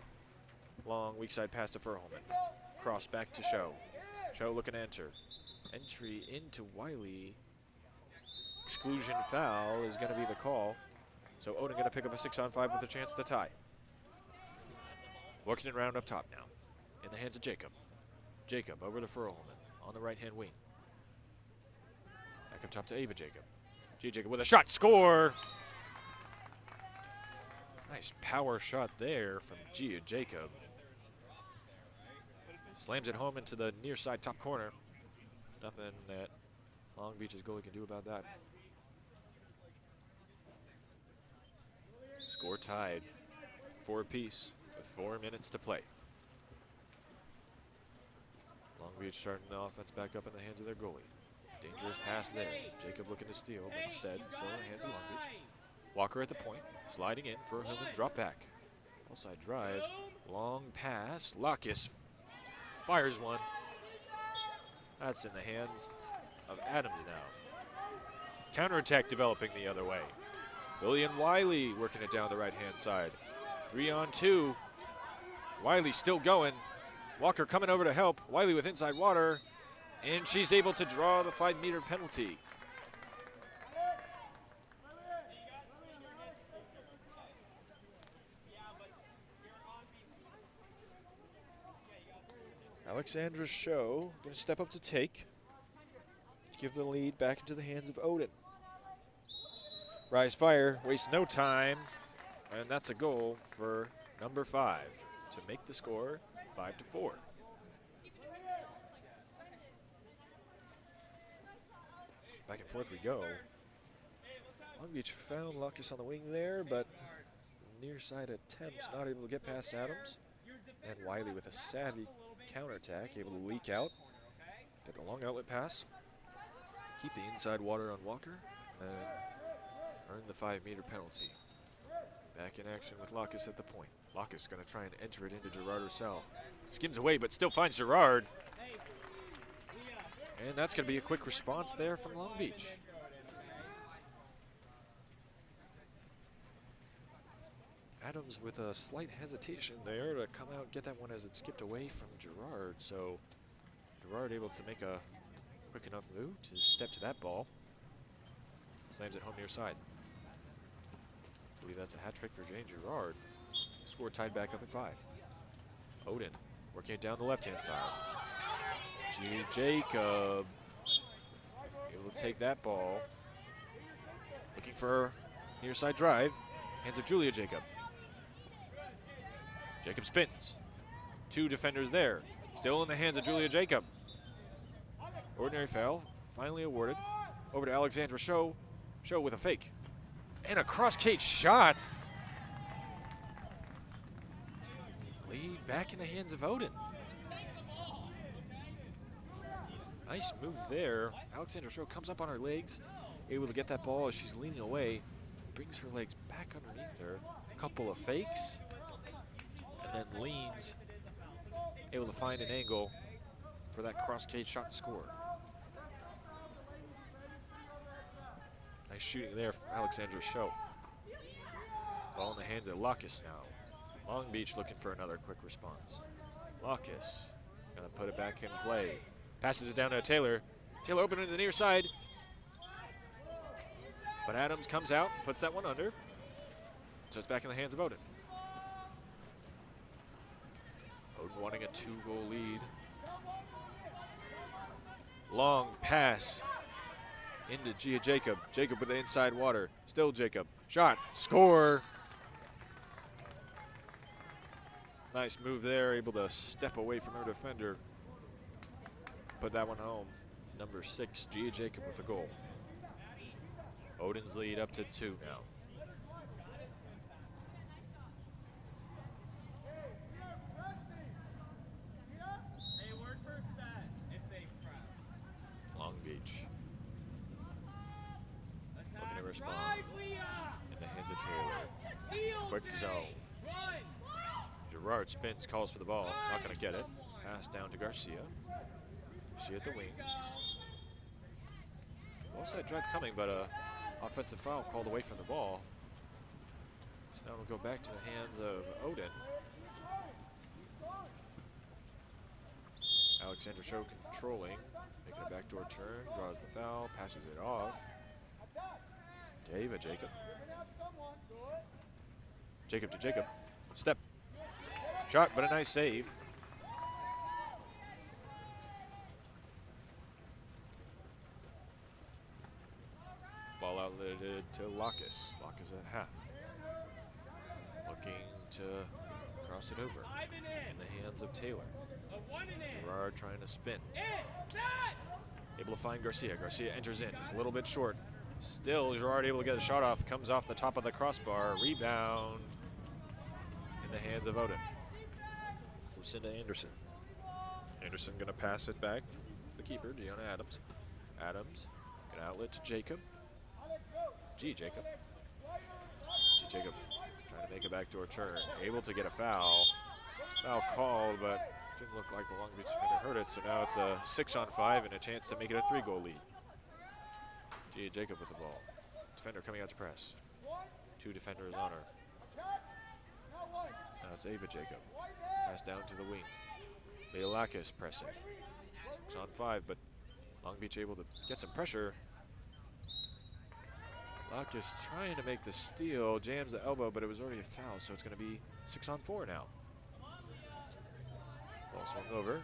Long weak side pass to Furholman. Cross back to Show. Show looking to enter. Entry into Wiley. Exclusion foul is going to be the call. So Odin going to pick up a 6-on-5 with a chance to tie. Working it around up top now. In the hands of Jacob. Jacob over to Furholman on the right-hand wing. Back up top to Ava Jacob. G. Jacob with a shot. Score! Nice power shot there from Gia Jacob. Slams it home into the near side top corner. Nothing that Long Beach's goalie can do about that. Score tied. 4 apiece with 4 minutes to play. Long Beach starting the offense back up in the hands of their goalie. Dangerous pass there. Jacob looking to steal, but instead still in the hands of Long Beach. Walker at the point, sliding in for a Hillman drop back. Outside drive, long pass. Lacus fires one. That's in the hands of Adams now. Counterattack developing the other way. Billy and Wiley working it down the right-hand side. 3-on-2. Wiley still going. Walker coming over to help. Wiley with inside water. And she's able to draw the 5-meter penalty. Alexandra Show going to step up to take. Give the lead back into the hands of Odin. Rise fire, waste no time. And that's a goal for number 5 to make the score 5-4. Back and forth we go. Long Beach found Lacus on the wing there, but near side attempts not able to get past Adams. And Wiley with a savvy counterattack, able to leak out. Get the long outlet pass. Keep the inside water on Walker. And earn the 5-meter penalty. Back in action with Lacus at the point. Lacus going to try and enter it into Girard herself. Skims away, but still finds Girard. And that's going to be a quick response there from Long Beach. Adams with a slight hesitation there to come out and get that one as it skipped away from Girard. So Girard able to make a quick enough move to step to that ball. Slams it home near side. I believe that's a hat trick for Jane Girard. Score tied back up at 5. Odin working it down the left-hand side. G. Jacob able to take that ball. Looking for her near side drive. Hands of Julia Jacob. Jacob spins. 2 defenders there. Still in the hands of Julia Jacob. Ordinary foul finally awarded. Over to Alexandra Show. Show with a fake. And a cross-cage shot. Lead back in the hands of Odin. Nice move there. Alexandra Show comes up on her legs. Able to get that ball as she's leaning away. Brings her legs back underneath her. A couple of fakes. And then leans. Able to find an angle for that cross-cage shot and score. Nice shooting there from Alexandra Show. Ball in the hands of Lacus now. Long Beach looking for another quick response. Lacus gonna put it back in play. Passes it down to Taylor. Taylor open into the near side. But Adams comes out, puts that one under. So it's back in the hands of Odin. Odin wanting a 2-goal lead. Long pass into Gia Jacob. Jacob with the inside water. Still Jacob. Shot. Score. Nice move there. Able to step away from her defender. Put that one home. Number 6, Gia Jacob with the goal. Odin's lead up to 2 now. Hey, word for set if they press. Long Beach. Looking to respond. Drive, Leah! In the hands of Taylor. Field Quick J. zone. Run! Gerard spins, calls for the ball. Not going to get it. Pass down to Garcia. Garcia at the wing. Offside drive coming, but offensive foul called away from the ball. So now it'll go back to the hands of Odin. Alexander Show controlling, making a backdoor turn, draws the foul, passes it off. David Jacob. Jacob to Jacob. Step. Shot, but a nice save. Ball outletted to Lacus. Lacus at half. Looking to cross it over. In the hands of Taylor. Gerard trying to spin. Able to find Garcia. Garcia enters in. A little bit short. Still, Gerard able to get a shot off. Comes off the top of the crossbar. Rebound in the hands of Odin. It's Lucinda Anderson. Anderson going to pass it back. The keeper, Gianna Adams. Adams, an outlet to Jacob. G. Jacob. Jacob trying to make a backdoor turn. Able to get a foul. Foul called, but didn't look like the Long Beach defender heard it. So now it's a 6-on-5 and a chance to make it a 3-goal lead. G. Jacob with the ball. Defender coming out to press. 2 defenders on her. Now it's Ava Jacob. Pass down to the wing. Leolakis pressing. 6-on-5, but Long Beach able to get some pressure. Lacus trying to make the steal, jams the elbow, but it was already a foul, so it's going to be 6-on-4 now. Ball swung over.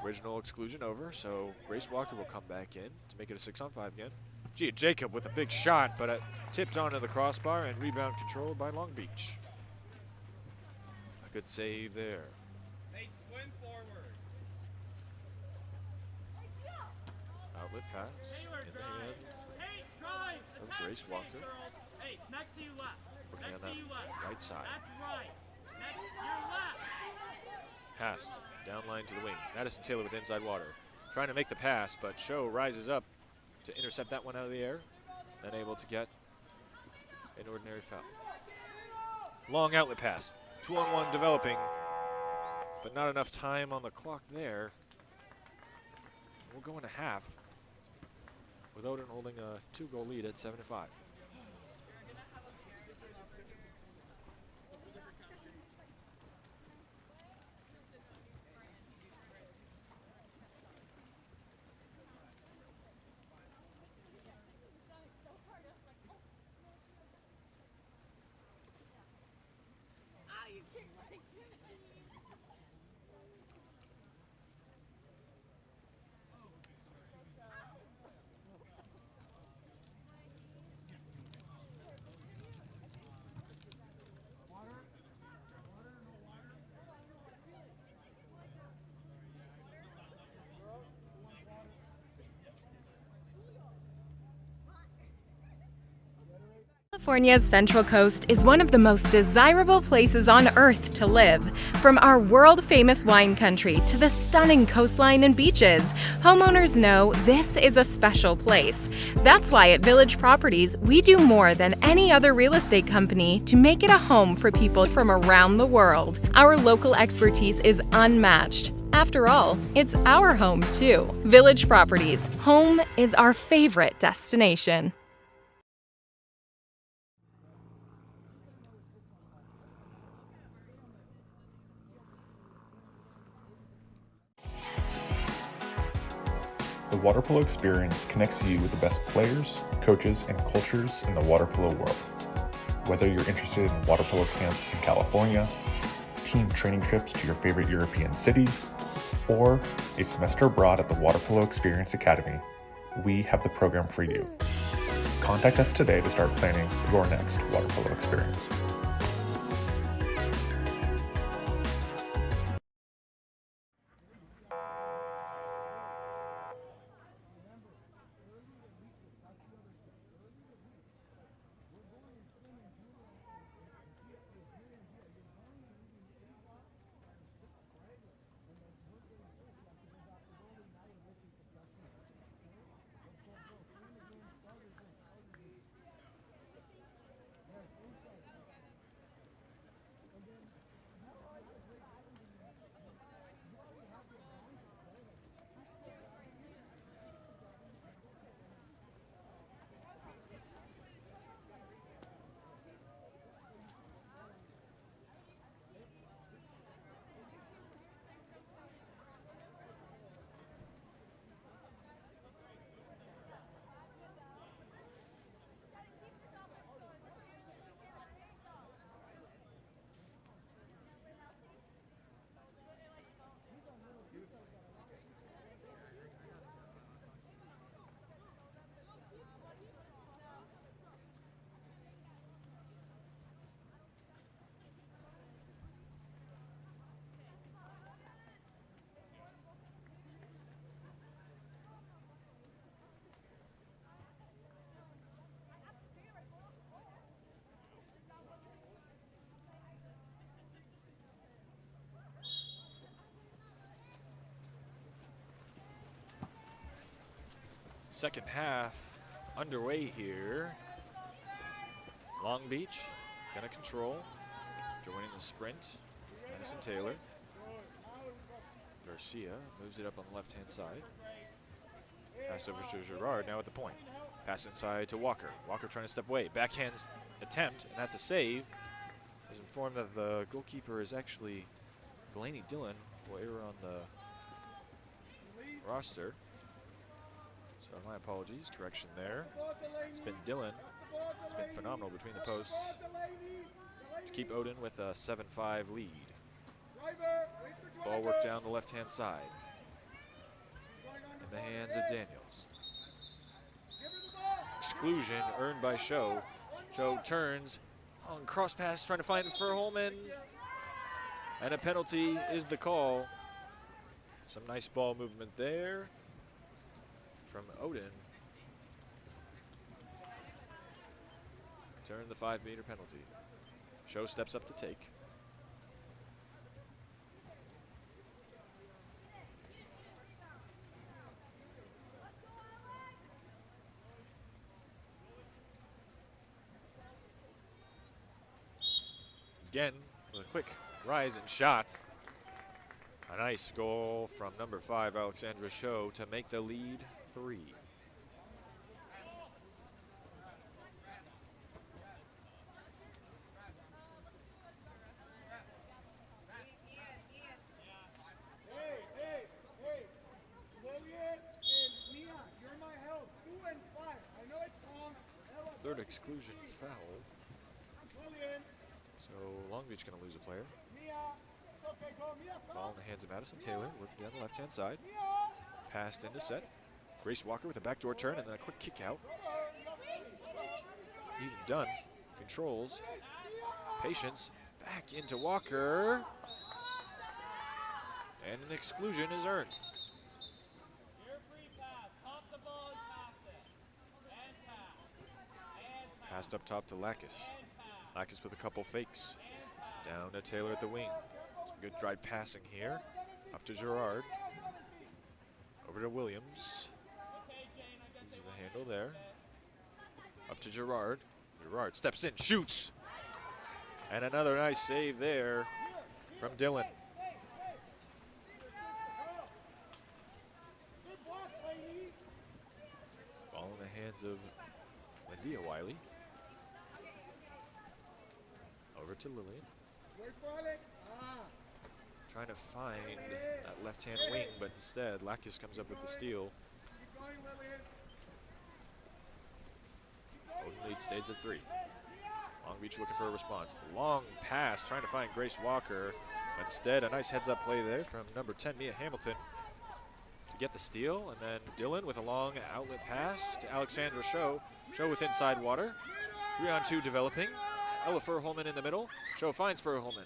Original exclusion over, so Grace Walker will come back in to make it a 6-on-5 again. Gia Jacob with a big shot, but it tipped onto the crossbar and rebound controlled by Long Beach. A good save there. They swim forward. Outlet pass Taylor, in the drive. hands Hey, drive. of Attack Grace the Walker. game, girls. Hey, next to you left. Working Next on to you that left. right side. That's right. Next, your left. Passed down line to the wing. Madison Taylor with inside water. Trying to make the pass, but Show rises up to intercept that one out of the air. Then able to get an ordinary foul. Long outlet pass. 2-on-1 developing, but not enough time on the clock there. We'll go into half with Odin holding a 2-goal lead at 7-5. California's Central Coast is one of the most desirable places on earth to live. From our world-famous wine country to the stunning coastline and beaches, homeowners know this is a special place. That's why at Village Properties, we do more than any other real estate company to make it a home for people from around the world. Our local expertise is unmatched. After all, it's our home too. Village Properties, home is our favorite destination. The water polo experience connects you with the best players, coaches, and cultures in the water polo world. Whether you're interested in water polo camps in California, team training trips to your favorite European cities, or a semester abroad at the Water Polo Experience Academy, we have the program for you. Contact us today to start planning your next water polo experience. Second half underway here. Long Beach gonna control after winning the sprint. Madison Taylor. Garcia moves it up on the left-hand side. Pass over to Gerard, now at the point. Pass inside to Walker. Walker trying to step away. Backhand attempt, and that's a save. I was informed that the goalkeeper is actually Delaney Dillon, player on the roster. So my apologies, correction there. It's been Dillon. It's been phenomenal between the posts to keep Odin with a 7-5 lead. Ball work down the left-hand side. In the hands of Daniels. Exclusion earned by Show. Show turns on cross pass, trying to find for Holman. And a penalty is the call. Some nice ball movement there from Odin. Turn the 5-meter penalty. Show steps up to take. Again, with a quick rise and shot. A nice goal from number 5, Alexandra Show, to make the lead 3. Third exclusion foul. So Long Beach going to lose a player. Ball in the hands of Madison Taylor, working down the left-hand side. Passed into set. Grace Walker with a backdoor turn and then a quick kick out. Eden Dunn controls. Patience. Back into Walker. And an exclusion is earned. Passed up top to Lacus. Lacus with a couple fakes. Down to Taylor at the wing. Some good drive passing here. Up to Gerard. Over to Williams. Uses the handle there. Up to Gerard. Gerard steps in, shoots. And another nice save there from Dillon. Ball in the hands of Lydia Wiley. Over to Lillian. Trying to find that left-hand wing, but instead Lacus comes up with the steal. Odin lead stays at 3. Long Beach looking for a response. Long pass, trying to find Grace Walker. Instead, a nice heads-up play there from number 10, Mia Hamilton, to get the steal. And then Dylan with a long outlet pass to Alexandra Show. Show with inside water. 3-on-2 developing. Ella Furholman in the middle. Show finds Furholman.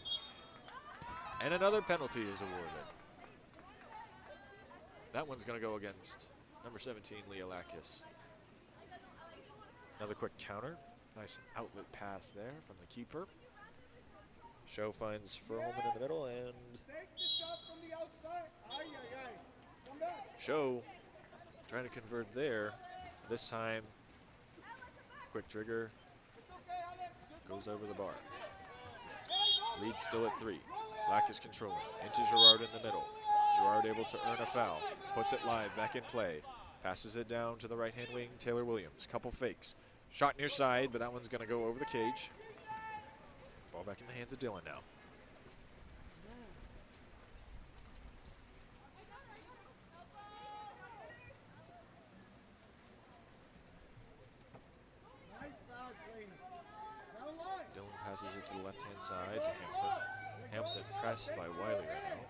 And another penalty is awarded. That one's going to go against number 17, Leah Lakis. Another quick counter. Nice outlet pass there from the keeper. Show finds Furholman in the middle, and Show trying to convert there. This time, quick trigger, goes over the bar. Lead still at 3. Black is controlling. Into Gerard in the middle. Gerard able to earn a foul. Puts it live, back in play. Passes it down to the right-hand wing, Taylor Williams. Couple fakes. Shot near side, but that one's going to go over the cage. Ball back in the hands of Dylan now. Dylan passes it to the left-hand side to Hamilton. Hamilton pressed by Wiley right now.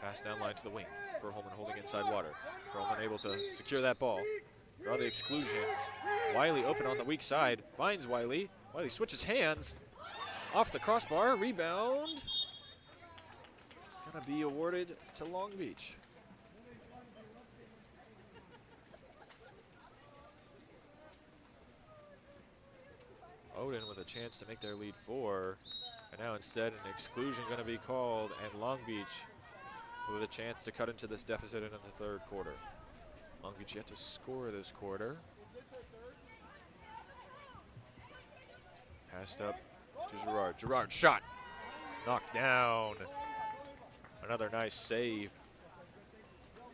Pass down line to the wing. Furholman holding inside water. Furholman able to secure that ball. Draw the exclusion. Wiley open on the weak side. Finds Wiley. Wiley switches hands. Off the crossbar. Rebound. Gonna be awarded to Long Beach. Odin with a chance to make their lead 4. And now instead an exclusion gonna be called, and Long Beach with a chance to cut into this deficit into the 3rd quarter. Long Beach yet to score this quarter. Passed up to Gerard. Gerard shot. Knocked down. Another nice save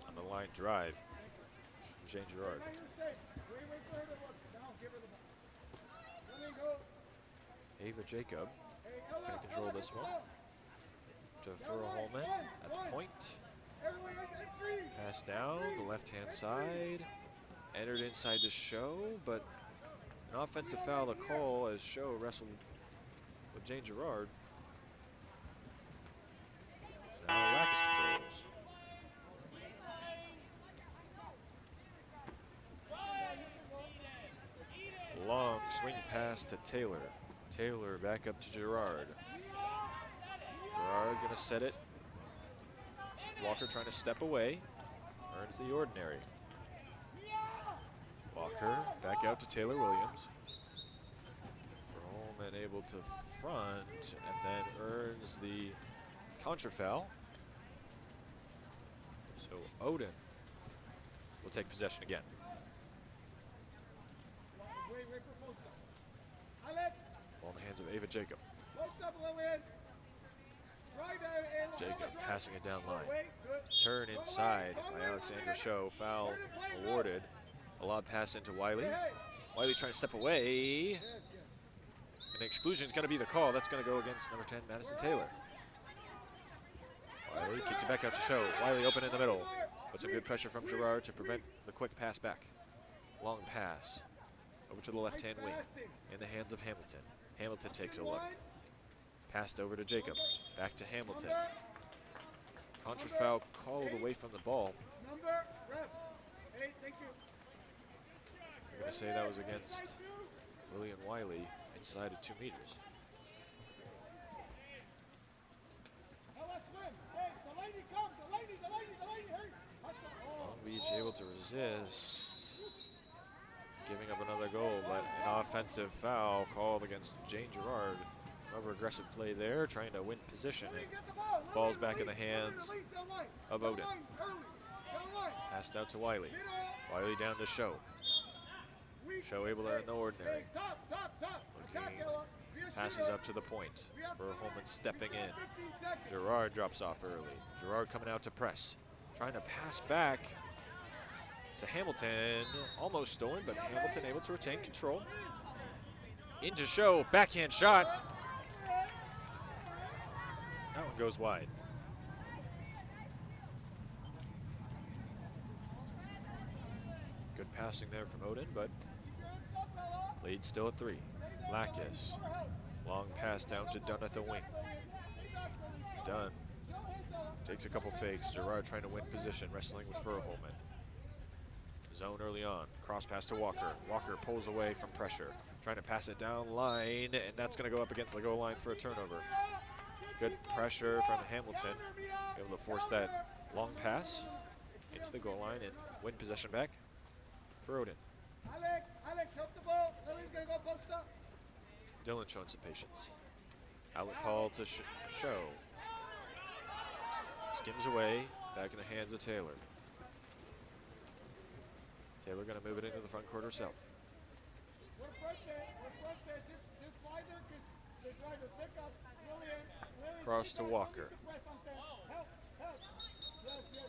on the line drive from Jane Gerard. Ava Jacob can control this one. To Furholman at the point. Pass down the left-hand side. Entered inside to Show, but an offensive foul to call as Show wrestled with Jane Gerard. So now Lakis controls. Long swing pass to Taylor. Taylor back up to Gerard. Gerard gonna set it. Walker trying to step away. Earns the ordinary. Walker back out to Taylor Williams. Perlman able to front and then earns the contra foul. So Odin will take possession again. Ball in the hands of Ava Jacob. Jacob passing it down line. Turn inside by Alexandra Show. Foul awarded. A lob pass into Wiley. Wiley trying to step away. And exclusion is going to be the call. That's going to go against number 10, Madison Taylor. Wiley kicks it back out to Show. Wiley open in the middle. But some good pressure from Gerard to prevent the quick pass back. Long pass over to the left-hand wing in the hands of Hamilton. Hamilton takes a look. Passed over to Jacob. Back to Hamilton. Contra foul called away from the ball. I'm going to say that was against Lillian Wiley inside of 2 meters. Long Beach able to resist. Giving up another goal, but an offensive foul called against Jane Gerard. Over aggressive play there, trying to win position. And ball's back in the hands of Odin. Passed out to Wiley. Wiley down to Show. Show able to earn the ordinary. Looking, passes up to the point. Furholman stepping in. Gerard drops off early. Gerard coming out to press. Trying to pass back to Hamilton. Almost stolen, but Hamilton able to retain control. Into Show, backhand shot. That one goes wide. passing there from Odin, but lead still at 3. Lacus, long pass down to Dunn at the wing. Dunn takes a couple fakes. Gerard trying to win position, wrestling with Furholman. Zone early on, cross pass to Walker. Walker pulls away from pressure, trying to pass it down line, and that's going to go up against the goal line for a turnover. Good pressure from Hamilton, able to force that long pass into the goal line and win possession back for Odin. Alex, help the ball. Lily's gonna go post up. Dylan showing some patience. Outlet call to Show. Skims away, back in the hands of Taylor. Taylor gonna move it into the front court herself. We're front there. Just slide there, because the driver pick up. Lily, Cross to Walker. Help. Yes.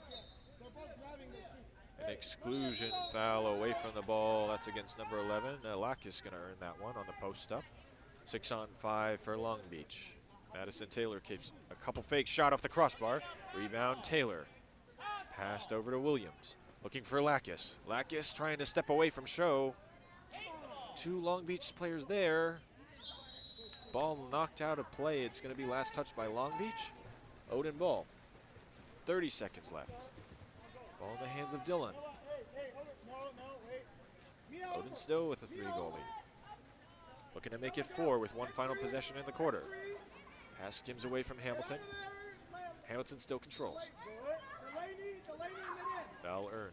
They're both grabbing their feet. An exclusion foul away from the ball. That's against number 11. Lacus gonna earn that one on the post up. 6-on-5 for Long Beach. Madison Taylor keeps a couple fake shot off the crossbar. Rebound Taylor. Passed over to Williams. Looking for Lacus. Lacus trying to step away from Show. 2 Long Beach players there. Ball knocked out of play. It's going to be last touched by Long Beach. Odin ball. 30 seconds left. Ball in the hands of Dylan. Odin still with a 3-goal lead. Looking to make it 4 with 1 final possession in the quarter. Pass skims away from Hamilton. Hamilton still controls. Foul earned.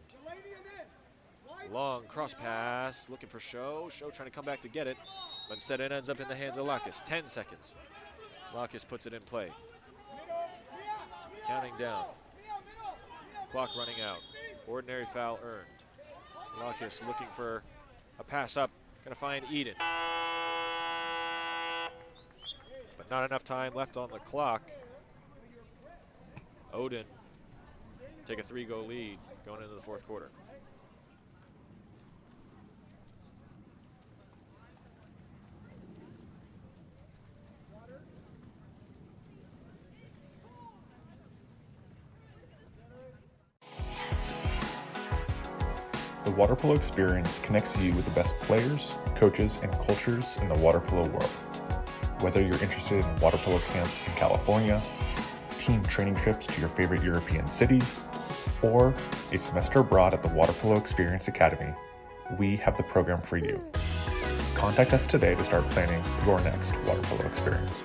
Long cross pass, looking for Show. Show trying to come back to get it, but instead it ends up in the hands of Lacus. 10 seconds. Lacus puts it in play. Counting down. Clock running out. Ordinary foul earned. Lacus looking for a pass up. Gonna find Eden. But not enough time left on the clock. Odin take a 3-goal lead going into the 4th quarter. The water polo experience connects you with the best players, coaches, and cultures in the water polo world. Whether you're interested in water polo camps in California, team training trips to your favorite European cities, or a semester abroad at the Water Polo Experience Academy, we have the program for you. Contact us today to start planning your next water polo experience.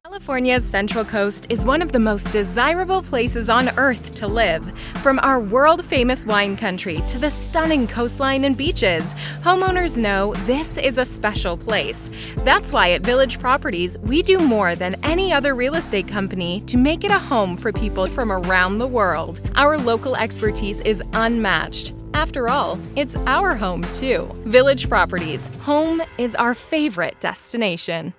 California's Central Coast is one of the most desirable places on Earth to live. From our world-famous wine country to the stunning coastline and beaches, homeowners know this is a special place. That's why at Village Properties, we do more than any other real estate company to make it a home for people from around the world. Our local expertise is unmatched. After all, it's our home too. Village Properties, home is our favorite destination.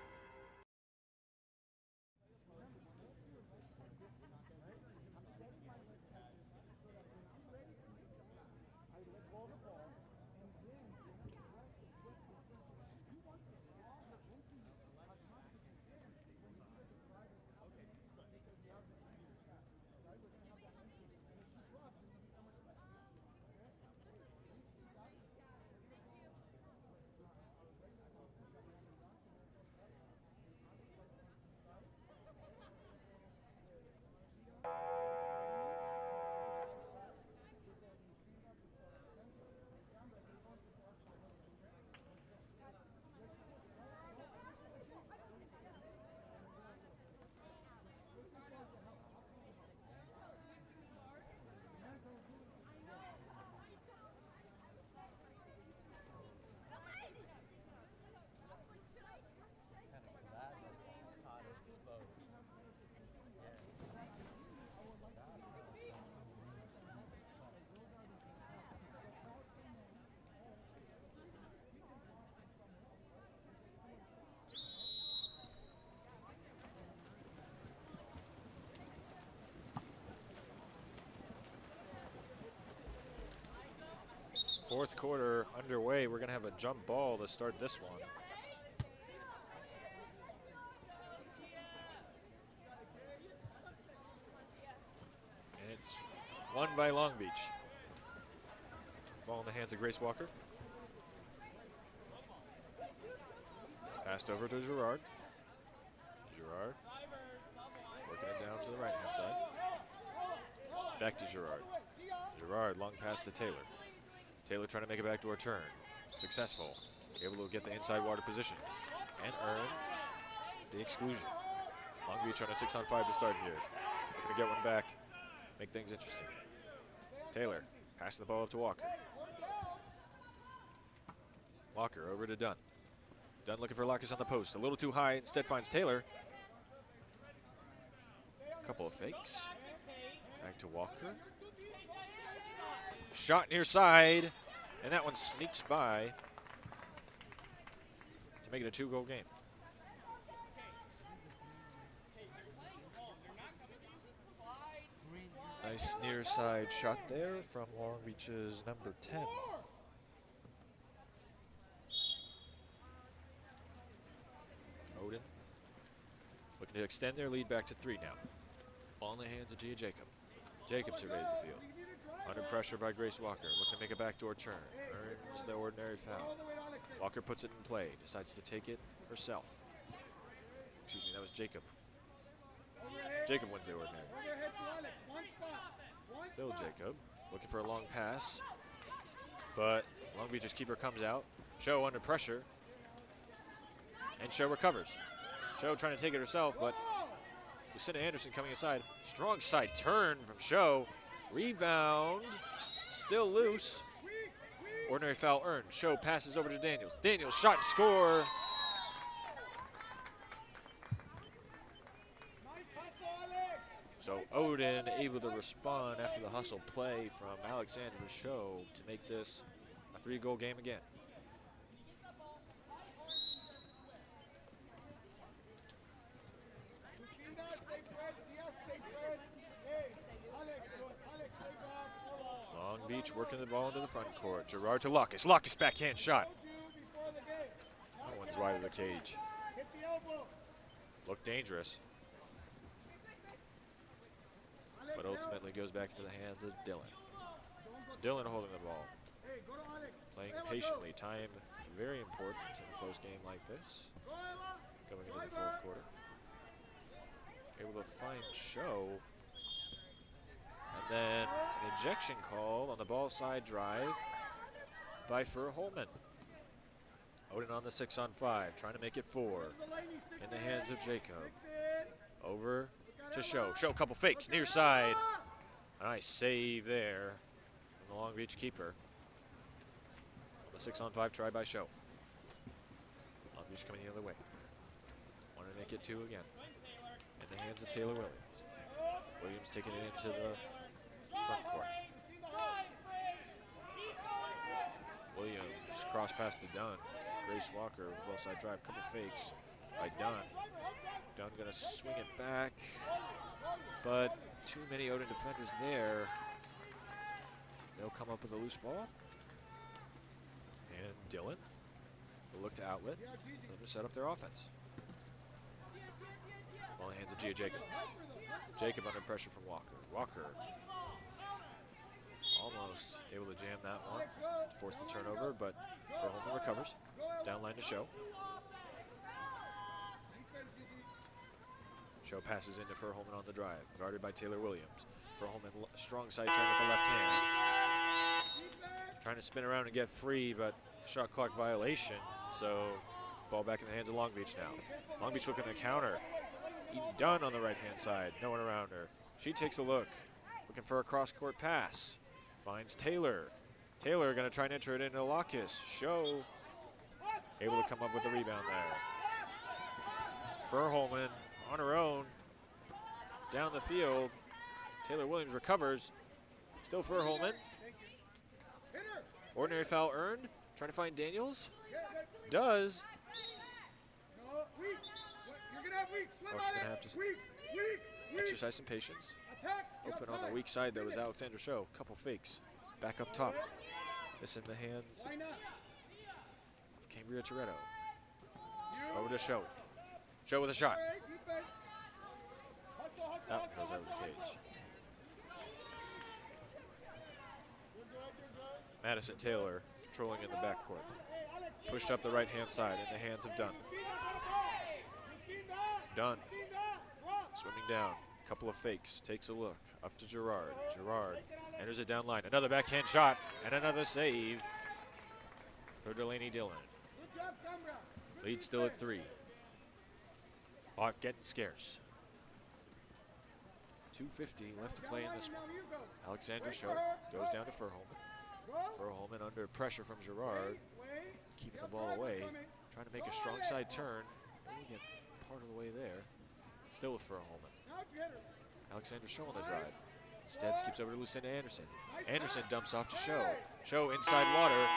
Fourth quarter underway. We're going to have a jump ball to start this one. It's won by Long Beach. Ball in the hands of Grace Walker. Passed over to Gerard. Gerard working it down to the right-hand side. Back to Gerard. Gerard, long pass to Taylor. Taylor trying to make a backdoor turn. Successful. Able to get the inside water position and earn the exclusion. Long Beach on a 6-on-5 to start here. Looking to get one back, make things interesting. Taylor passing the ball up to Walker. Walker over to Dunn. Dunn looking for Lockus on the post. A little too high, instead finds Taylor. A couple of fakes. Back to Walker. Shot near side, and that one sneaks by to make it a 2-goal game. Nice near side shot there from Long Beach's number 10. Odin looking to extend their lead back to 3 now. Ball in the hands of Gia Jacob. Jacob surveys the field. Under pressure by Grace Walker, looking to make a backdoor turn. Earns the ordinary foul. Walker puts it in play, decides to take it herself. Excuse me, that was Jacob. Jacob wins the ordinary. Still Jacob, looking for a long pass. But Long Beach's keeper comes out. Show under pressure. And Show recovers. Show trying to take it herself, but Lucinda Anderson coming inside. Strong side turn from Show. Rebound, still loose. Ordinary foul earned. Show passes over to Daniels. Daniels shot and score. So Odin able to respond after the hustle play from Alexander Show to make this a 3-goal game again. Long Beach working the ball into the front court. Gerard to Lockus. Lockus backhand shot. That one's wide of the cage. Looked dangerous. But ultimately goes back into the hands of Dylan. Dylan holding the ball. Playing patiently. Time very important in a close game like this. Going into the 4th quarter. Able to find Show. And then an ejection call on the ball side drive by Fur Holman. Odin on the 6-on-5, trying to make it 4. In the hands of Jacob. Over to Show. Show a couple fakes, near side. A nice save there from the Long Beach keeper. On the 6-on-5 try by Show. Long Beach coming the other way. Want to make it 2 again. In the hands of Taylor Williams. Williams taking it into the front court. Williams cross pass to Dunn. Grace Walker with a ball side drive, couple fakes by Dunn. Dunn gonna swing it back, but too many Odin defenders there. They'll come up with a loose ball. And Dylan will look to outlet for them to set up their offense. Ball in the hands of Gia Jacob. Jacob under pressure from Walker. Walker almost able to jam that one to force the turnover, but Verholman recovers. Down line to Show. Show passes into Verholman on the drive, guarded by Taylor Williams. Verholman strong side turn with the left hand. Trying to spin around and get free, but shot clock violation. So ball back in the hands of Long Beach now. Long Beach looking to counter. Eden Dunn on the right-hand side, no one around her. She takes a look, looking for a cross-court pass. Finds Taylor. Taylor gonna try and enter it into Lockus. Show able to come up with the rebound there. Verholman on her own, down the field. Taylor Williams recovers. Still Verholman. Ordinary foul earned. Trying to find Daniels. Does. Oh, gonna have to exercise some patience. Open on the weak side there was Alexander Show. Couple fakes. Back up top. This in the hands of Cambria Toretto. Over to Show. Show with a shot. That goes over the cage. Madison Taylor controlling in the backcourt. Pushed up the right-hand side in the hands of Dunn. Dunn swimming down. Couple of fakes. Takes a look. Up to Gerard. Gerard enters it down line. Another backhand shot and another save for Delaney Dillon. Lead still at 3. Clock getting scarce. 2:50 left to play in this one. Alexander Show goes down to Furholman. Furholman under pressure from Gerard, keeping the ball away, trying to make a strong side turn. We'll get part of the way there. Still with Furholman. Alexander Show on the drive. Instead skips over to Lucinda Anderson. Anderson dumps off to Show. Show inside water.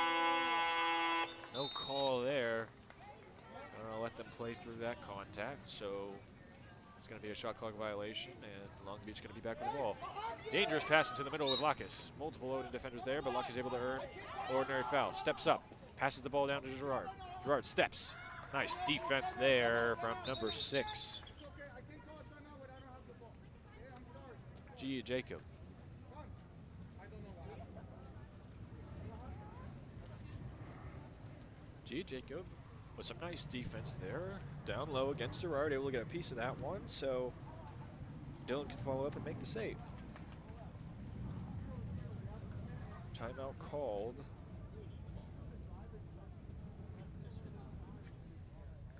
No call there. I'll let them play through that contact, so it's going to be a shot clock violation, and Long Beach going to be back with the ball. Dangerous pass into the middle with Lacus. Multiple Odin defenders there, but Lacus able to earn ordinary foul. Steps up, passes the ball down to Gerard. Gerard steps. Nice defense there from number 6. Gia Jacob. Gia Jacob with some nice defense there. Down low against Gerard, able to get a piece of that one, so Dillon can follow up and make the save. Timeout called.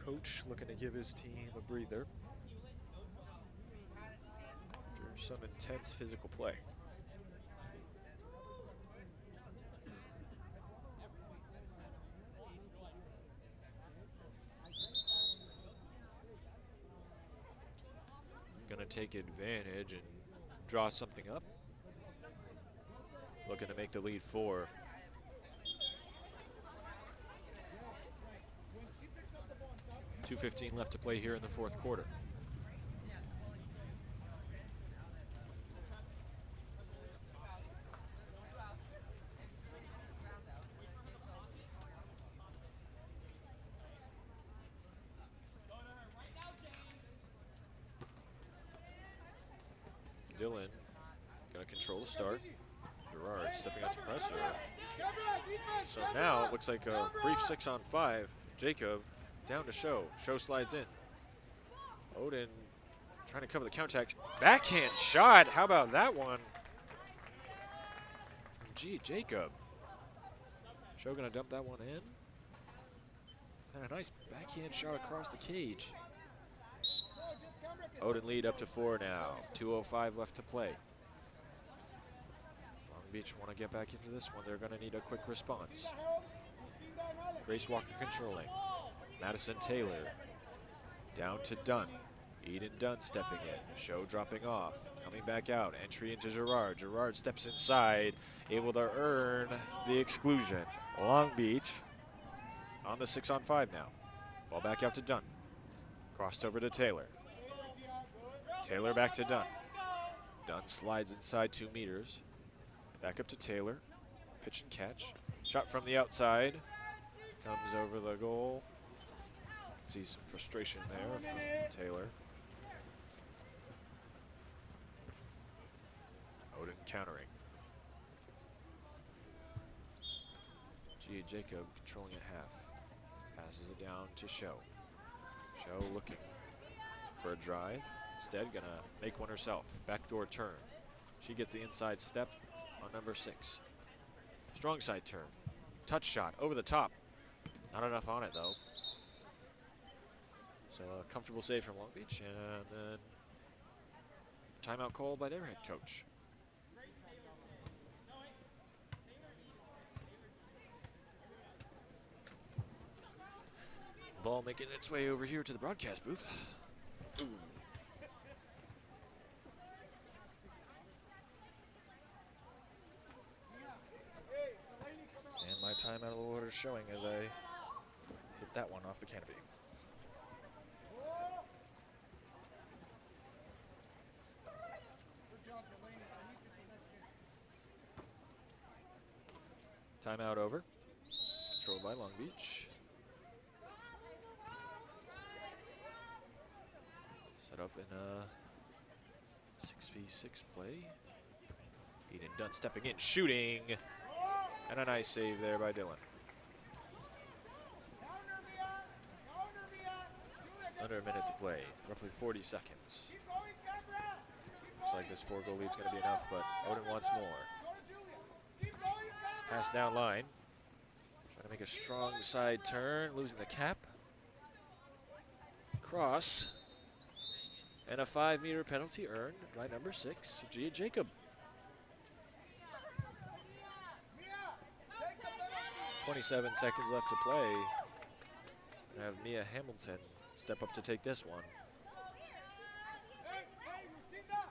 Coach looking to give his team a breather after some intense physical play. Gonna take advantage and draw something up. Looking to make the lead 4. .2:15 left to play here in the 4th quarter. Dillon gonna control the start. Gerard stepping out to pressure. So now it looks like a brief 6-on-5. Jacob down to Show. Show slides in. Odin trying to cover the counterattack. Backhand shot. How about that one? From Gia Jacob. Show gonna dump that one in. And a nice backhand shot across the cage. Odin lead up to 4 now. 2:05 left to play. Long Beach want to get back into this one. They're going to need a quick response. Grace Walker controlling. Madison Taylor down to Dunn. Eden Dunn stepping in. Show dropping off. Coming back out. Entry into Gerard. Gerard steps inside. Able to earn the exclusion. Long Beach on the 6-on-5 now. Ball back out to Dunn. Crossed over to Taylor. Taylor back to Dunn. Dunn slides inside 2 meters. Back up to Taylor. Pitch and catch. Shot from the outside. Comes over the goal. See some frustration there from Taylor. Odin countering. Gia Jacob controlling at half. Passes it down to Show. Show looking for a drive. Instead, gonna make one herself. Backdoor turn. She gets the inside step on number 6. Strong side turn. Touch shot over the top. Not enough on it though. So a comfortable save from Long Beach, and then timeout called by their head coach. Ball making its way over here to the broadcast booth. Ooh. And my time out of the water is showing as I hit that one off the canopy. Timeout over. Controlled by Long Beach. Set up in a 6v6 play. Eden Dunn stepping in, shooting. And a nice save there by Dylan. Under a minute to play, roughly 40 seconds. Looks like this 4-goal lead's going to be enough, but Odin wants more. Pass down line. Trying to make a strong side turn, losing the cap. Cross. And a 5-meter penalty earned by number 6, Gia Jacob. 27 seconds left to play. We have Mia Hamilton step up to take this one. Hey, Lucinda!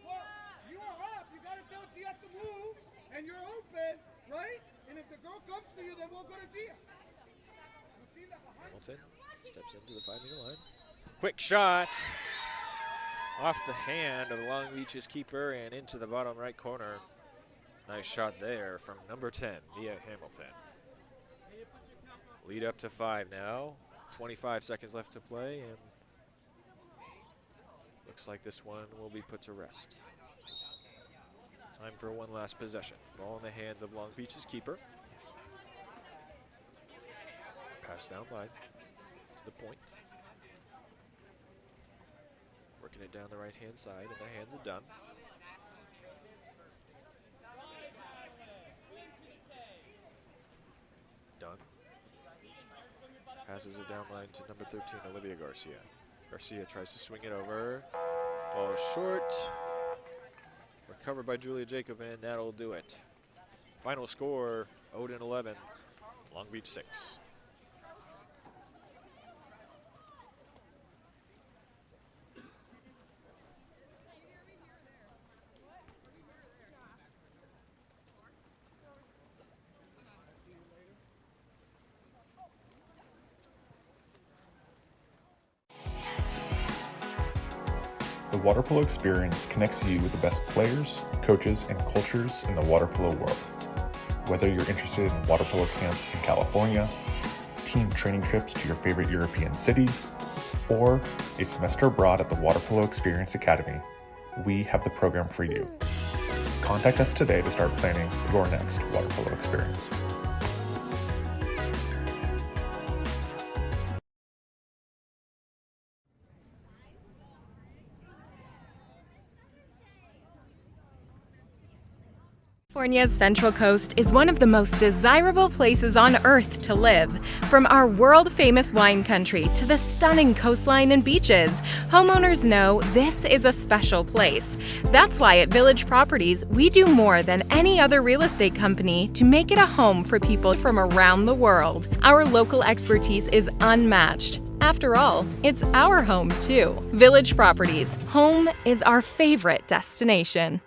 Well, you are up. You got to tell Gia to move, and you're open, right? And if the girl comes to you, then we'll go to Gia. Lucinda, behind. Hamilton steps into the 5-meter line. Quick shot off the hand of the Long Beach's keeper and into the bottom right corner. Nice shot there from number 10, Mia Hamilton. Lead up to 5 now. 25 seconds left to play, and looks like this one will be put to rest. Time for one last possession. Ball in the hands of Long Beach's keeper. Pass down line to the point. Working it down the right-hand side, and the hands are done. Done. Passes it down line to number 13, Olivia Garcia. Garcia tries to swing it over. Ball short. Recovered by Julia Jacob, and that'll do it. Final score, Odin 11, Long Beach 6. The water polo experience connects you with the best players, coaches, and cultures in the water polo world. Whether you're interested in water polo camps in California, team training trips to your favorite European cities, or a semester abroad at the Water Polo Experience Academy, we have the program for you. Contact us today to start planning your next water polo experience. California's Central Coast is one of the most desirable places on Earth to live. From our world-famous wine country to the stunning coastline and beaches, homeowners know this is a special place. That's why at Village Properties, we do more than any other real estate company to make it a home for people from around the world. Our local expertise is unmatched. After all, it's our home too. Village Properties, home is our favorite destination.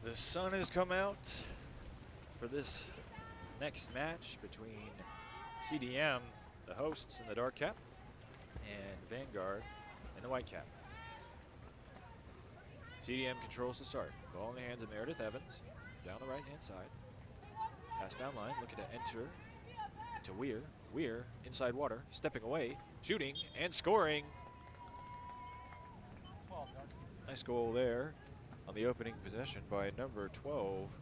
The sun has come out for this next match between CDM, the hosts in the dark cap, and Vanguard in the white cap. CDM controls the start. Ball in the hands of Meredith Evans, down the right-hand side. Pass down line, looking to enter to Weir. Weir, inside water, stepping away, shooting, and scoring. Nice goal there on the opening possession by number 12,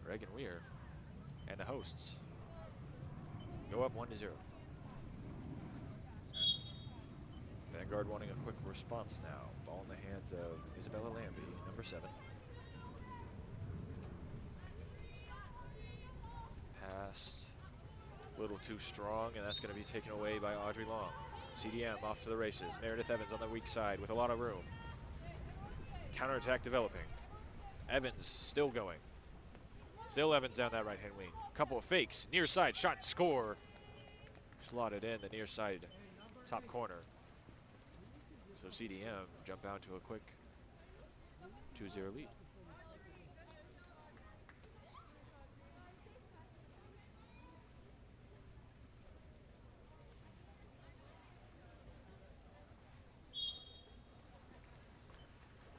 Reagan Weir. And the hosts go up 1-0. Vanguard wanting a quick response now. Ball in the hands of Isabella Lambie, number 7. Passed a little too strong, and that's going to be taken away by Audrey Long. CDM off to the races. Meredith Evans on the weak side with a lot of room. Counterattack developing. Evans still going. Still Evans down that right-hand wing. Couple of fakes. Near side, shot and score. Slotted in the near side top corner. So CDM jump out to a quick 2-0 lead.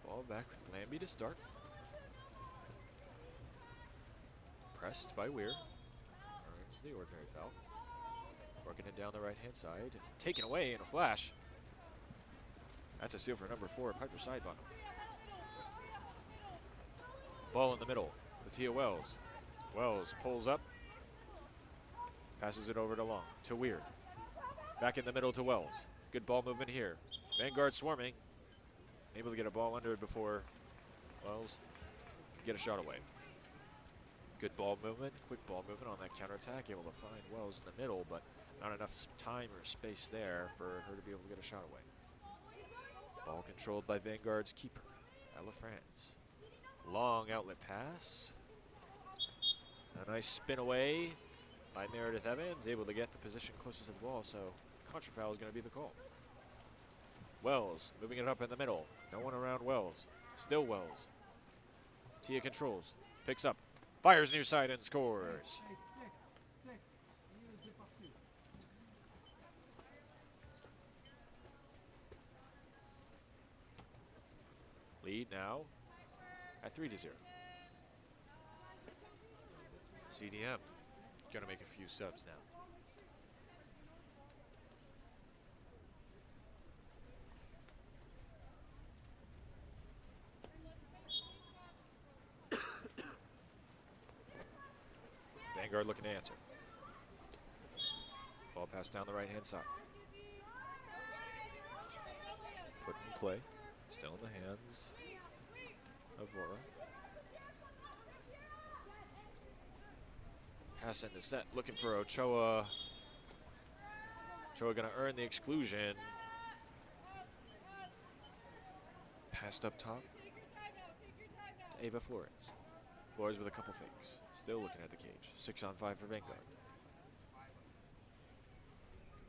Ball back with Lambie to start. Pressed by Weir. Earns the ordinary foul. Working it down the right-hand side. Taken away in a flash. That's a steal for number 4, Piper Sidebottom. Ball in the middle. Latia Wells. Wells pulls up. Passes it over to Long. To Weir. Back in the middle to Wells. Good ball movement here. Vanguard swarming. Able to get a ball under it before Wells could get a shot away. Good ball movement, quick ball movement on that counterattack. Able to find Wells in the middle, but not enough time or space there for her to be able to get a shot away. Ball controlled by Vanguard's keeper, Ella France. Long outlet pass. A nice spin away by Meredith Evans, able to get the position closest to the ball, so contra foul is going to be the call. Wells moving it up in the middle. No one around Wells. Still Wells. Tia controls. Picks up. Fires near side and scores. Lead now at 3-0. CDM gonna make a few subs now. Vanguard looking to answer. Ball passed down the right-hand side. Put in play. Still in the hands of Vora. Pass into set, looking for Ochoa. Ochoa gonna earn the exclusion. Passed up top to Ava Flores. Flores with a couple fakes. Still looking at the cage. 6-on-5 for Vanguard.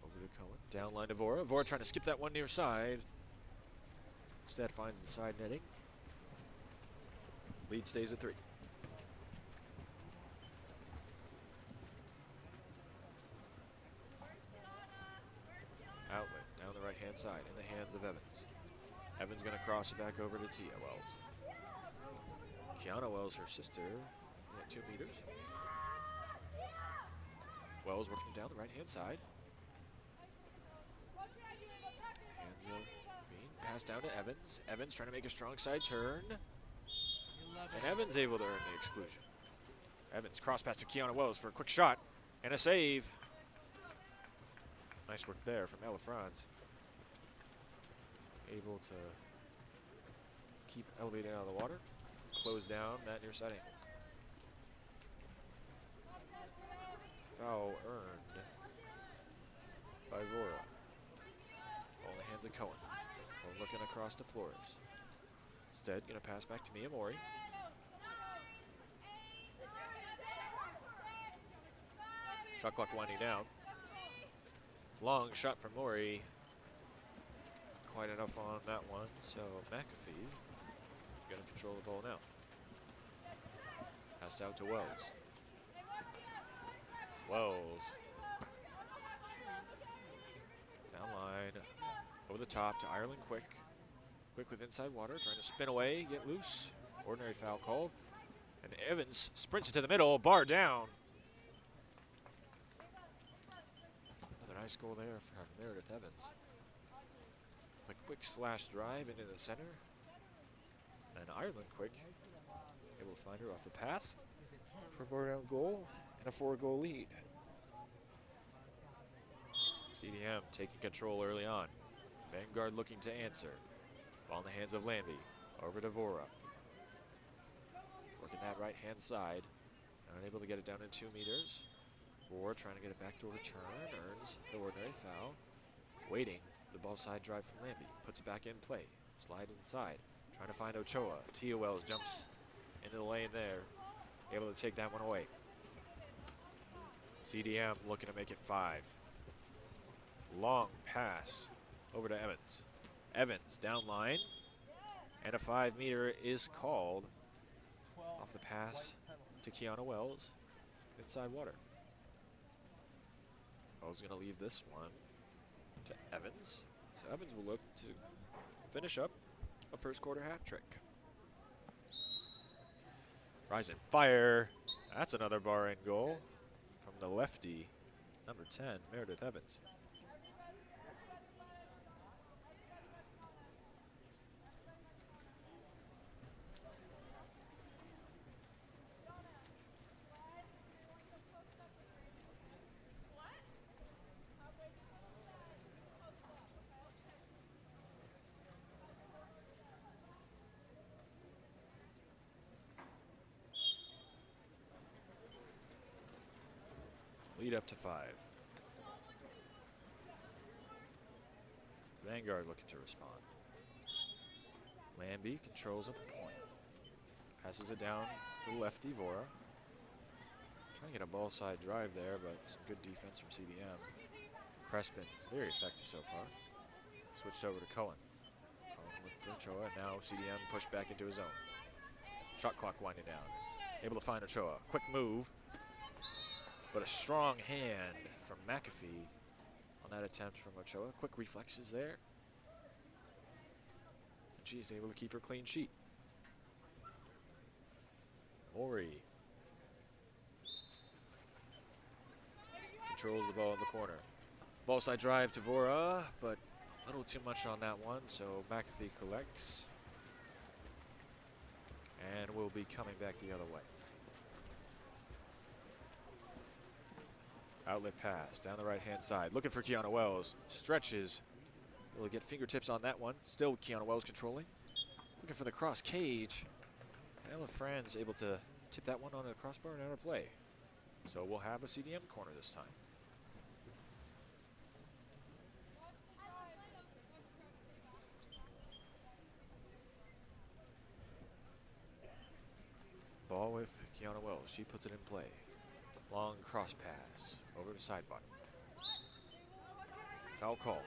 Over to Cohen. Down line to Vora. Vora trying to skip that one near side. Instead finds the side netting. Lead stays at 3. Outlet down the right-hand side in the hands of Evans. Evans going to cross it back over to Tia Wells. Kiana Wells, her sister, at 2 meters. Wells working down the right-hand side. Hands of Green. Pass down to Evans. Evans trying to make a strong side turn. And Evans able to earn the exclusion. Evans cross pass to Kiana Wells for a quick shot and a save. Nice work there from Ella Franz. Able to keep elevating out of the water. Close down that near side angle. Foul earned by Vora. Ball in the hands of Cohen. Cohen looking across to Flores. Instead, going to pass back to Mia Mori. Shot clock winding down. Long shot from Mori. Quite enough on that one, so McAfee going to control the ball now. Passed out to Wells. Wells. Down line. Over the top to Ireland Quick. Quick with inside water, trying to spin away, get loose. Ordinary foul called. And Evans sprints into the middle, bar down. Another nice goal there from Meredith Evans. A quick slash drive into the center. And Ireland Quick able to find her off the pass for a bar down goal and a 4-goal lead. CDM taking control early on. Vanguard looking to answer. Ball in the hands of Lambie. Over to Vora. Working that right-hand side. Unable to get it down in 2 meters. Vora trying to get a backdoor return. Earns the ordinary foul. Waiting for the ball side drive from Lambie. Puts it back in play. Slide inside. Trying to find Ochoa. Tia Wells jumps into the lane there. Able to take that one away. CDM looking to make it 5. Long pass over to Evans. Evans down line. And a 5-meter is called off the pass to Kiana Wells. Inside water. Wells going to leave this one to Evans. So Evans will look to finish up a first quarter hat trick. Rise and fire. That's another bar and goal from the lefty, number 10, Meredith Evans. Lead up to 5. Vanguard looking to respond. Lambie controls at the point. Passes it down to the lefty, Vora. Trying to get a ball side drive there, but some good defense from CDM. Crespin, very effective so far. Switched over to Cohen. Cohen with Ochoa, and now CDM pushed back into his own. Shot clock winding down. Able to find Ochoa. Quick move. But a strong hand from McAfee on that attempt from Ochoa. Quick reflexes there. And she's able to keep her clean sheet. Mori controls the ball in the corner. Ball side drive to Vora, but a little too much on that one, so McAfee collects. And will be coming back the other way. Outlet pass down the right-hand side. Looking for Kiana Wells. Stretches. Will get fingertips on that one. Still Kiana Wells controlling. Looking for the cross cage. And Ella Franz able to tip that one on the crossbar and out of play. So we'll have a CDM corner this time. Ball with Kiana Wells. She puts it in play. Long cross pass over to sidebar. Foul call.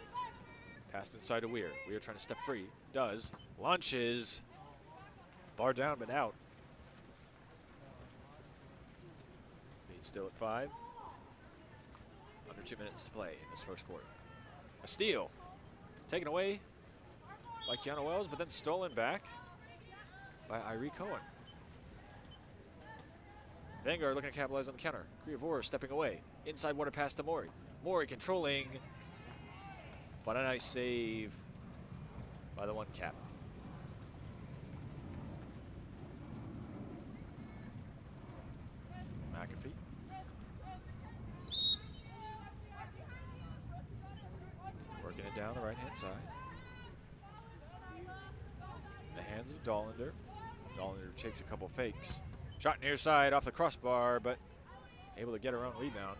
Passed inside to Weir. Weir trying to step free. Does. Launches. Bar down but out. Lead still at 5. Under 2 minutes to play in this first quarter. A steal. Taken away by Kiana Wells, but then stolen back by Irie Cohen. Vanguard looking to capitalize on the counter. Kriavor stepping away. Inside water pass to Mori. Mori controlling. But a nice save by the one cap. McAfee. Working it down the right-hand side. In the hands of Dollander. Dollander takes a couple fakes. Shot near side off the crossbar, but able to get her own rebound.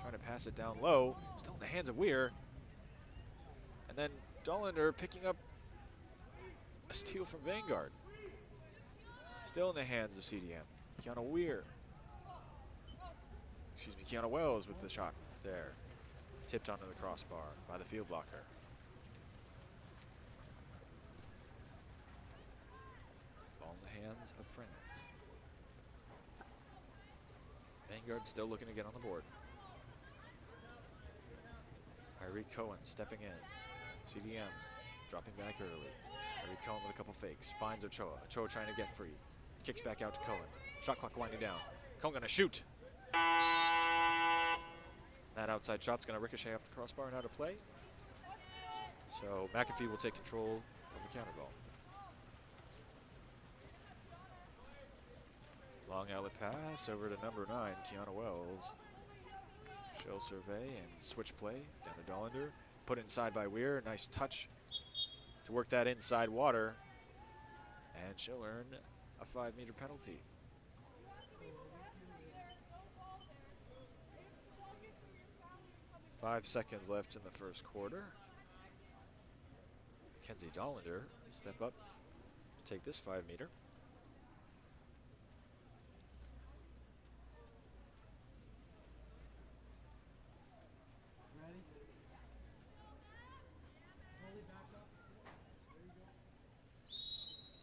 Trying to pass it down low. Still in the hands of Weir. And then Dollander picking up a steal from Vanguard. Still in the hands of CDM. Kiana Weir. Excuse me, Kiana Wells with the shot there. Tipped onto the crossbar by the field blocker. Ball in the hands of Friends. Vanguard still looking to get on the board. Irene Cohen stepping in. CDM dropping back early. Irene Cohen with a couple fakes. Finds Ochoa. Ochoa trying to get free. Kicks back out to Cohen. Shot clock winding down. Cohen gonna shoot. That outside shot's gonna ricochet off the crossbar and out of play. So McAfee will take control of the counter ball. Long outlet pass over to number 9, Kiana Wells. She'll survey and switch play down to Dollander. Put inside by Weir. Nice touch to work that inside water. And she'll earn a 5-meter penalty. Five seconds left in the first quarter. Kenzie Dollander step up to take this 5-meter.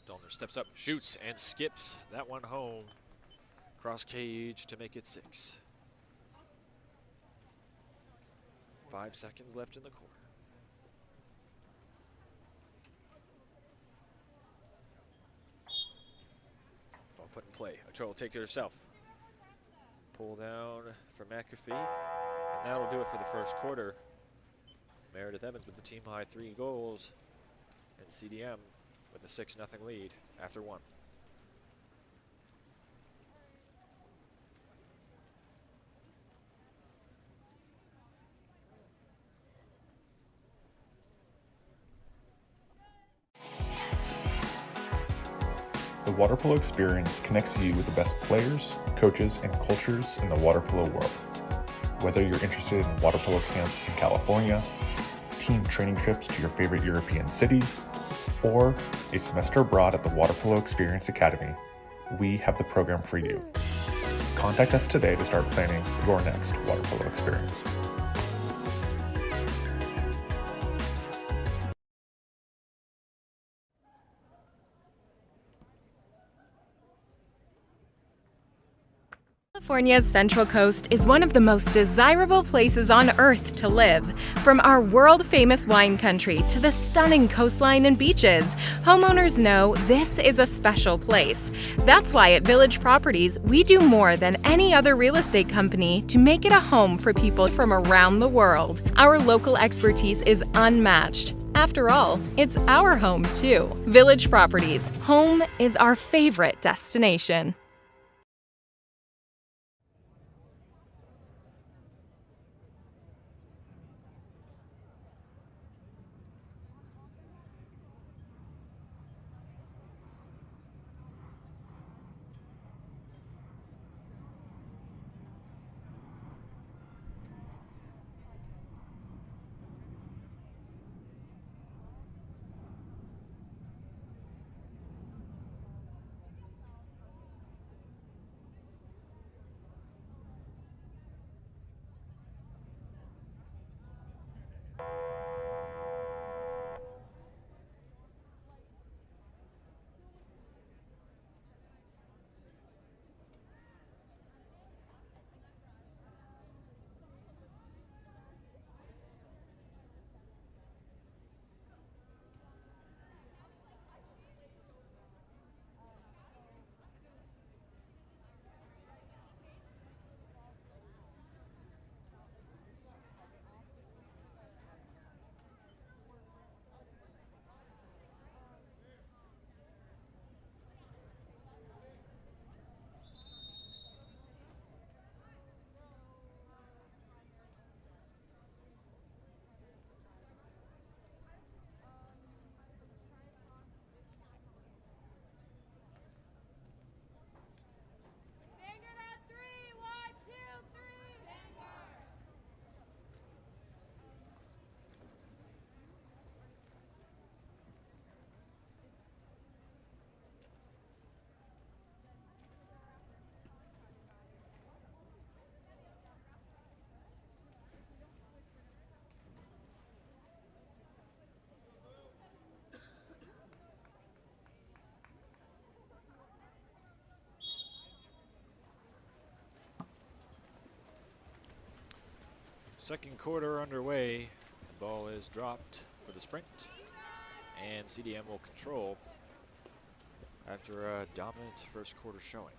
Dollander steps up, shoots, and skips that one home. Cross cage to make it 6. 5 seconds left in the quarter. Ball put in play. Ochoa will take it herself. Pull down for McAfee. And that'll do it for the first quarter. Meredith Evans with the team high 3 goals. And CDM with a 6-0 lead after 1. The water polo experience connects you with the best players, coaches, and cultures in the water polo world. Whether you're interested in water polo camps in California, team training trips to your favorite European cities, or a semester abroad at the Water Polo Experience Academy, we have the program for you. Contact us today to start planning your next water polo experience. California's Central Coast is one of the most desirable places on Earth to live. From our world-famous wine country to the stunning coastline and beaches, homeowners know this is a special place. That's why at Village Properties, we do more than any other real estate company to make it a home for people from around the world. Our local expertise is unmatched. After all, it's our home too. Village Properties, home is our favorite destination. Second quarter underway. The ball is dropped for the sprint, and CDM will control after a dominant first quarter showing.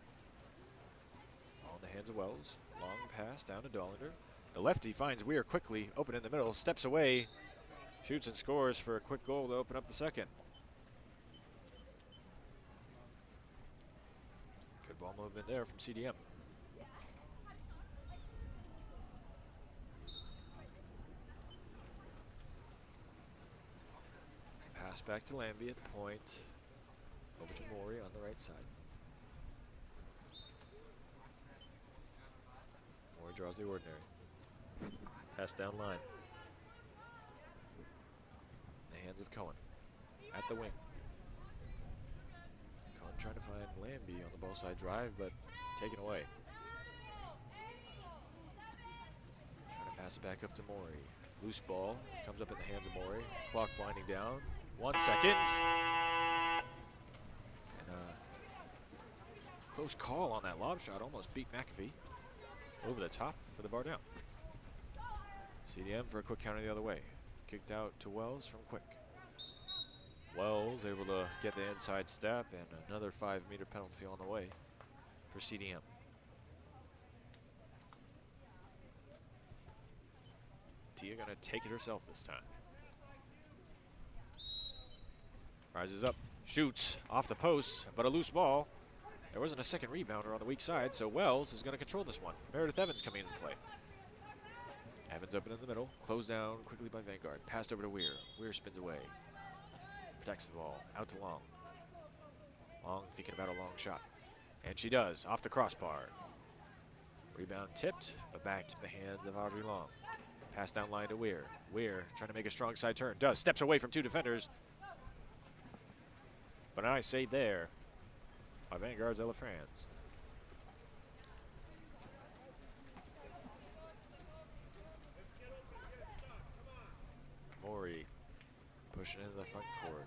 On the hands of Wells. Long pass down to Dollander. The lefty finds Weir quickly, open in the middle, steps away, shoots and scores for a quick goal to open up the second. Good ball movement there from CDM. Pass back to Lambie at the point. Over to Maury on the right side. Maury draws the ordinary. Pass down line. In the hands of Cohen. At the wing. Cohen trying to find Lambie on the ball side drive, but taken away. Trying to pass it back up to Maury. Loose ball. Comes up in the hands of Maury. Clock winding down. 1 second. And close call on that lob shot. Almost beat McAfee. Over the top for the bar down. CDM for a quick counter the other way. Kicked out to Wells from Quick. Wells able to get the inside step, and another 5-meter penalty on the way for CDM. Tia gonna take it herself this time. Rises up, shoots off the post, but a loose ball. There wasn't a second rebounder on the weak side, so Wells is going to control this one. Meredith Evans coming into play. Evans open in the middle, closed down quickly by Vanguard. Passed over to Weir. Weir spins away. Protects the ball, out to Long. Long thinking about a long shot. And she does, off the crossbar. Rebound tipped, but back in the hands of Audrey Long. Pass down line to Weir. Weir trying to make a strong side turn. Does, steps away from 2 defenders. But a nice save there by Vanguard's Ella Franz. Maury pushing into the front court.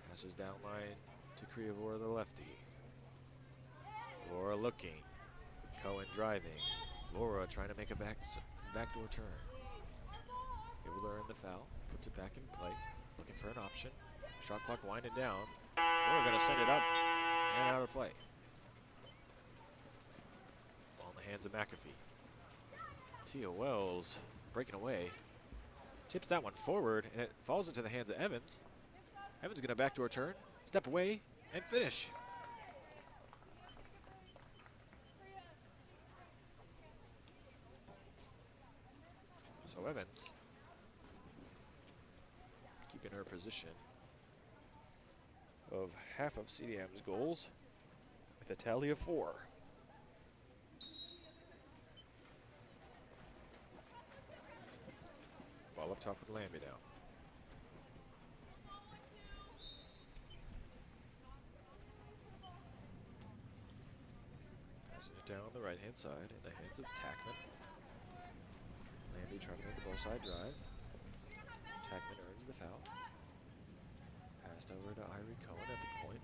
Passes down line to Kriavor, the lefty. Laura looking. Cohen driving. Laura trying to make a backdoor turn. Able to earn the foul. Puts it back in play. Looking for an option. Shot clock winding down. We're going to send it up and out of play. Ball in the hands of McAfee. Tia Wells breaking away. Tips that one forward, and it falls into the hands of Evans. Evans going to backdoor turn, step away, and finish. So Evans keeping her position of half of CDM's goals with a tally of 4. Ball up top with Lambie now. Passing it down the right-hand side in the hands of Tackman. Lambie trying to make the ball side drive. Tackman earns the foul. Passed over to Irie Cohen at the point.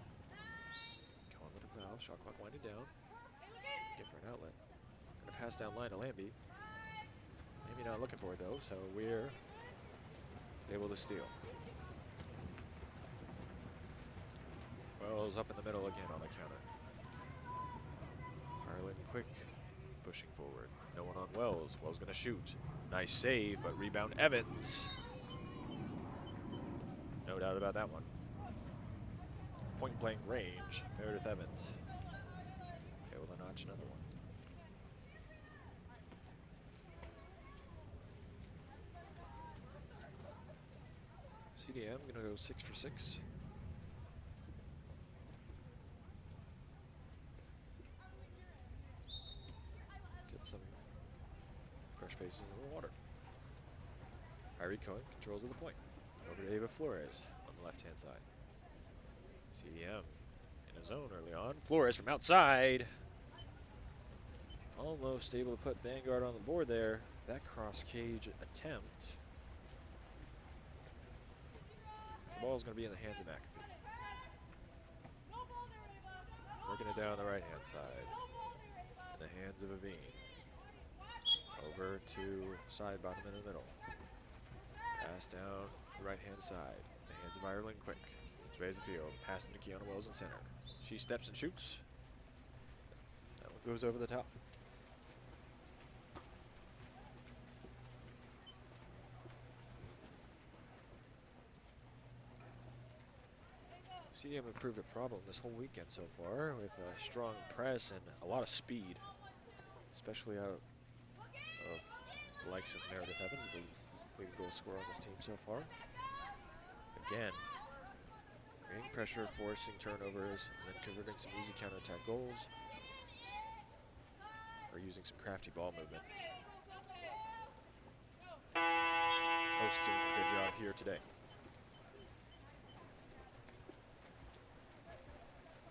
Cohen with the foul. Shot clock winding down. Looking for an outlet. Gonna pass down line to Lambie. Maybe not looking for it though, so we're able to steal. Wells up in the middle again on the counter. Harlan Quick pushing forward. No one on Wells. Wells gonna shoot. Nice save, but rebound Evans. No doubt about that one. Point blank range, Meredith Evans. Able to notch another one. CDM gonna go 6 for 6. Get some fresh faces in the water. Irie Cohen controls of the point. Over to Ava Flores on the left-hand side. CDM in a zone early on. Flores from outside. Almost able to put Vanguard on the board there. That cross cage attempt. The ball's going to be in the hands of McAfee. Working it down the right-hand side. In the hands of Aveen. Over over to side bottom in the middle. Pass down the right-hand side. The hands of Ireland quick. Surveys the field. Pass into Kiana Wells in center. She steps and shoots. That one goes over the top. CDM have proved a problem this whole weekend so far with a strong press and a lot of speed, especially out of the likes of Meredith Evans, the leading goal scorer on this team so far. Again, creating pressure, forcing turnovers, and then converting some easy counterattack goals, or using some crafty ball movement. Hosts doing a good job here today.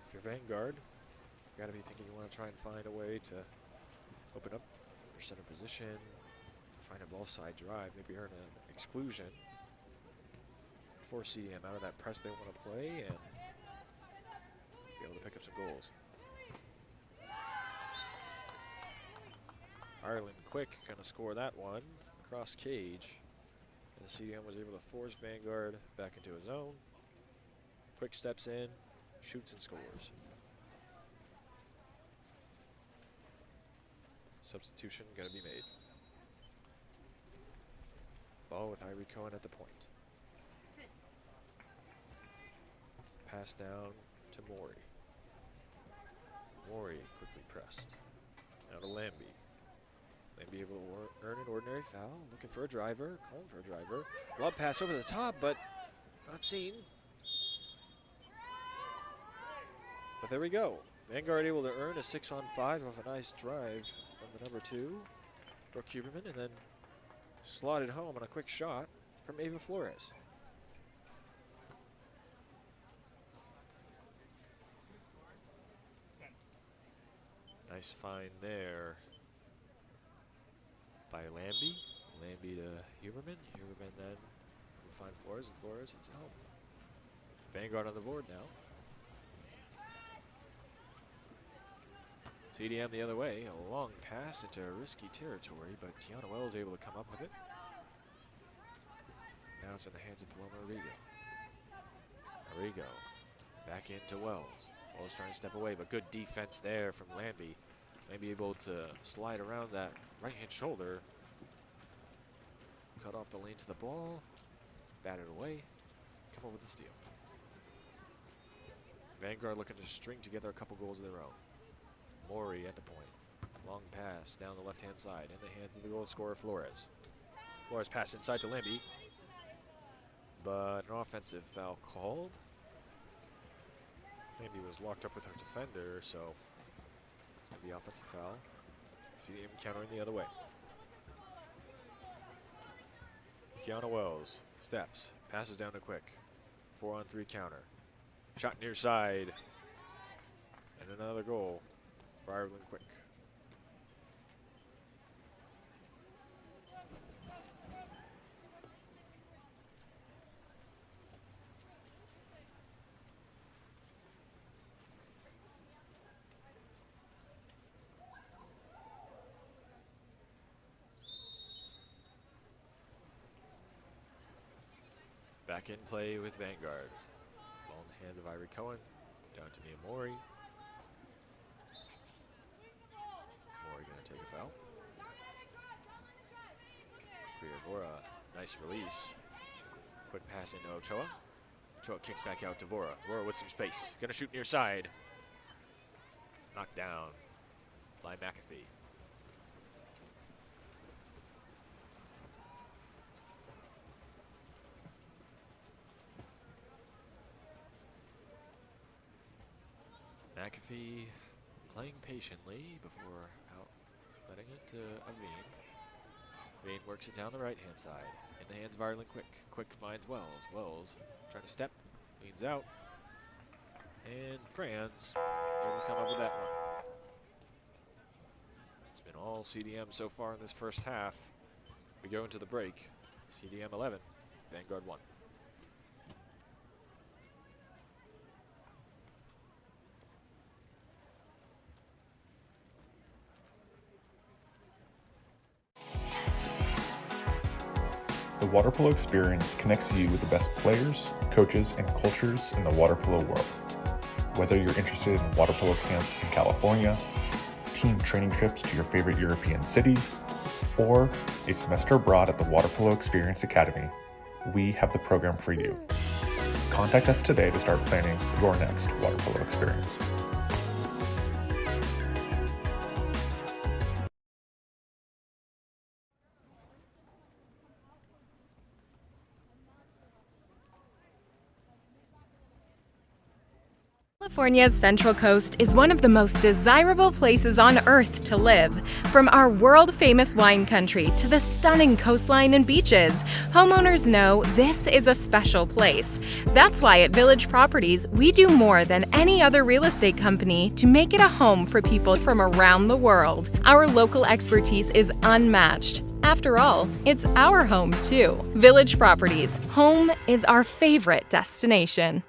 If you're Vanguard, you gotta be thinking you want to try and find a way to open up your center position, find a ball side drive, maybe earn an exclusion, force CDM out of that press they want to play, and be able to pick up some goals. Ireland quick gonna score that one across cage. And the CDM was able to force Vanguard back into his zone. Quick steps in, shoots and scores. Substitution gonna be made. Ball with Irie Cohen at the point. Pass down to Maury. Maury quickly pressed. Now to Lambie. Lambie able to earn an ordinary foul. Looking for a driver, calling for a driver. Lob pass over the top, but not seen. But there we go. Vanguard able to earn a 6-on-5 off a nice drive from the number 2, Brooke Huberman, and then slotted home on a quick shot from Ava Flores. Nice find there by Lambie. Lambie to Huberman. Huberman then will find Flores, and Flores hits it home. Vanguard on the board now. CDM the other way, a long pass into risky territory, but Kiana Wells able to come up with it. Now it's in the hands of Paloma Arrigo. Arrigo back into Wells. Wells trying to step away, but good defense there from Lambie. Lambie able to slide around that right-hand shoulder. Cut off the lane to the ball, bat it away, come up with the steal. Vanguard looking to string together a couple goals of their own. Maury at the point. Long pass down the left-hand side in the hands of the goal scorer, Flores. Flores pass inside to Lambie, but an offensive foul called. Lambie was locked up with her defender, so it's going to be offensive foul. CDM countering the other way. Kiana Wells steps, passes down to Quick. 4-on-3 counter. Shot near side. And another goal for Ireland Quick. Back in play with Vanguard. Ball in the hands of Irie Cohen. Down to Mia Maury. Maury gonna take a foul. Vora, nice release. Quick pass into Ochoa. Ochoa kicks back out to Vora. Vora with some space. Gonna shoot near side. Knocked down by McAfee. McAfee playing patiently before letting it to Aveen. Aveen works it down the right-hand side. In the hands of Ireland Quick. Quick finds Wells. Wells trying to step, leans out. And Franz able to come up with that one. It's been all CDM so far in this first half. We go into the break. CDM 11, Vanguard 1. The water polo experience connects you with the best players, coaches, and cultures in the water polo world. Whether you're interested in water polo camps in California, team training trips to your favorite European cities, or a semester abroad at the Water Polo Experience Academy, we have the program for you. Contact us today to start planning your next water polo experience. California's Central Coast is one of the most desirable places on Earth to live. From our world-famous wine country to the stunning coastline and beaches, homeowners know this is a special place. That's why at Village Properties, we do more than any other real estate company to make it a home for people from around the world. Our local expertise is unmatched. After all, it's our home too. Village Properties, home is our favorite destination.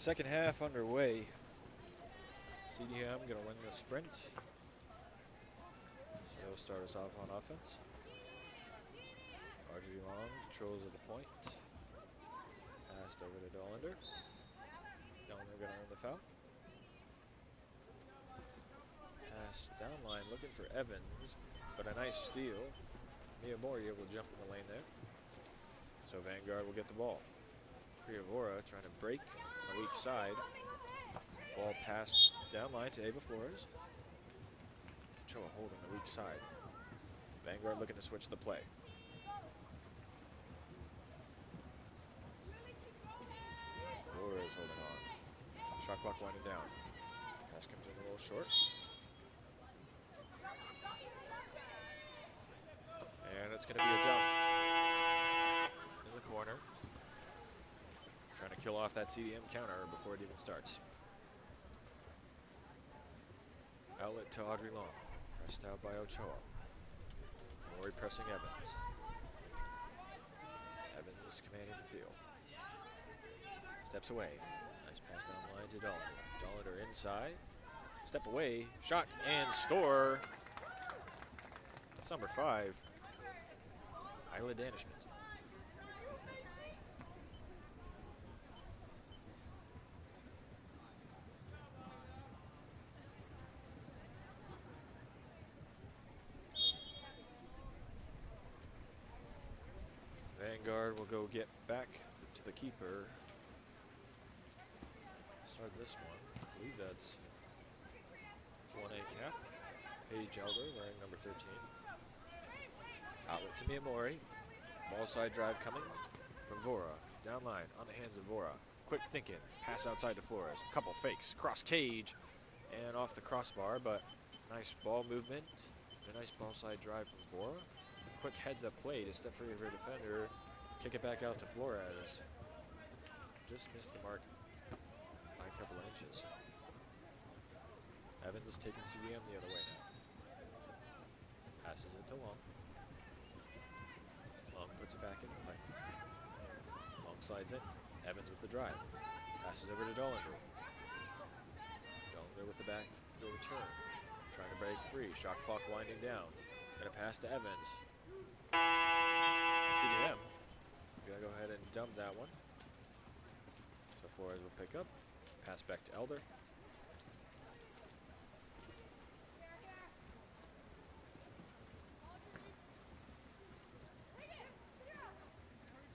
Second half underway. CDM gonna win the sprint. So he'll start us off on offense. Audrey Long controls of the point. Passed over to Dollander. Dollander gonna earn the foul. Pass down line looking for Evans, but a nice steal. Mia Mori able to jump in the lane there. So Vanguard will get the ball. Priavora trying to break on the weak side. Ball passed down line to Ava Flores. Choa holding the weak side. Vanguard looking to switch the play. Flores holding on. Shot clock winding down. Pass comes in a little short. And it's going to be a dump in the corner. Trying to kill off that CDM counter before it even starts. Outlet to Audrey Long. Pressed out by Ochoa. Mori pressing Evans. Evans commanding the field. Steps away. Nice pass down the line to Dollander. Dollander inside. Step away. Shot and score. That's number 5. Isla Danishment. Vanguard will go get back to the keeper. Start this one. I believe that's 1A cap. Paige Elder wearing number 13. Outlet to Miyamori. Ball side drive coming from Vora. Down line on the hands of Vora. quick thinking. Pass outside to Flores. A couple fakes. Cross cage and off the crossbar, but nice ball movement. A nice ball side drive from Vora. Quick heads up play to step free of her defender. Kick it back out to Flores. Just missed the mark by a couple of inches. Evans taking CDM the other way now. Passes it to Long. Long puts it back in play. Long slides in. Evans with the drive. Passes over to Dollinger. Dollinger with the back door return. Trying to break free. Shot clock winding down. Gonna pass to Evans. And CDM. Gonna go ahead and dump that one. So Flores will pick up. Pass back to Elder.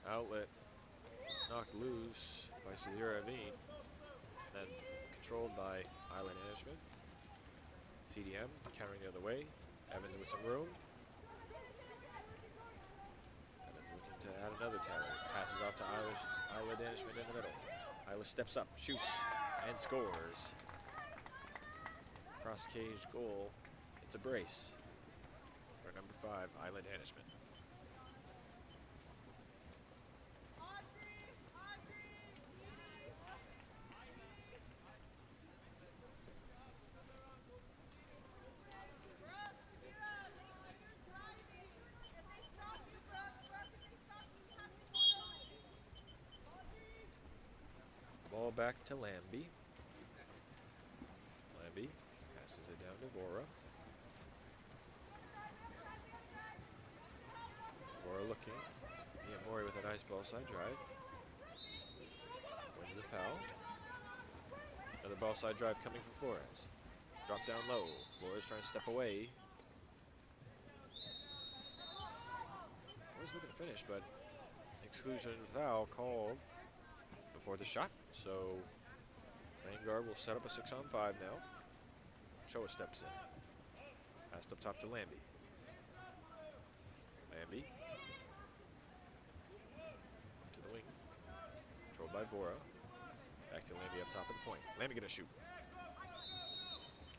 Outlet knocked loose by Sierra Aveen, then controlled by Island Management. CDM countering the other way. Evans with some room. Evans looking to add another tally. Passes off to Island Management in the middle. Isla steps up, shoots, and scores. Cross cage goal. It's a brace for number 5, Island Management. Ball back to Lambie. Lambie passes it down to Vora. Vora looking. Ian Mori with a nice ball side drive. Wins the foul. Another ball side drive coming for Flores. Drop down low. Flores trying to step away. Flores looking to finish, but exclusion foul called before the shot. So Vanguard will set up a 6-on-5 now. Choa steps in. Passed up top to Lambie. Lambie. To the wing. Controlled by Vora. Back to Lambie up top of the point. Lambie gonna shoot.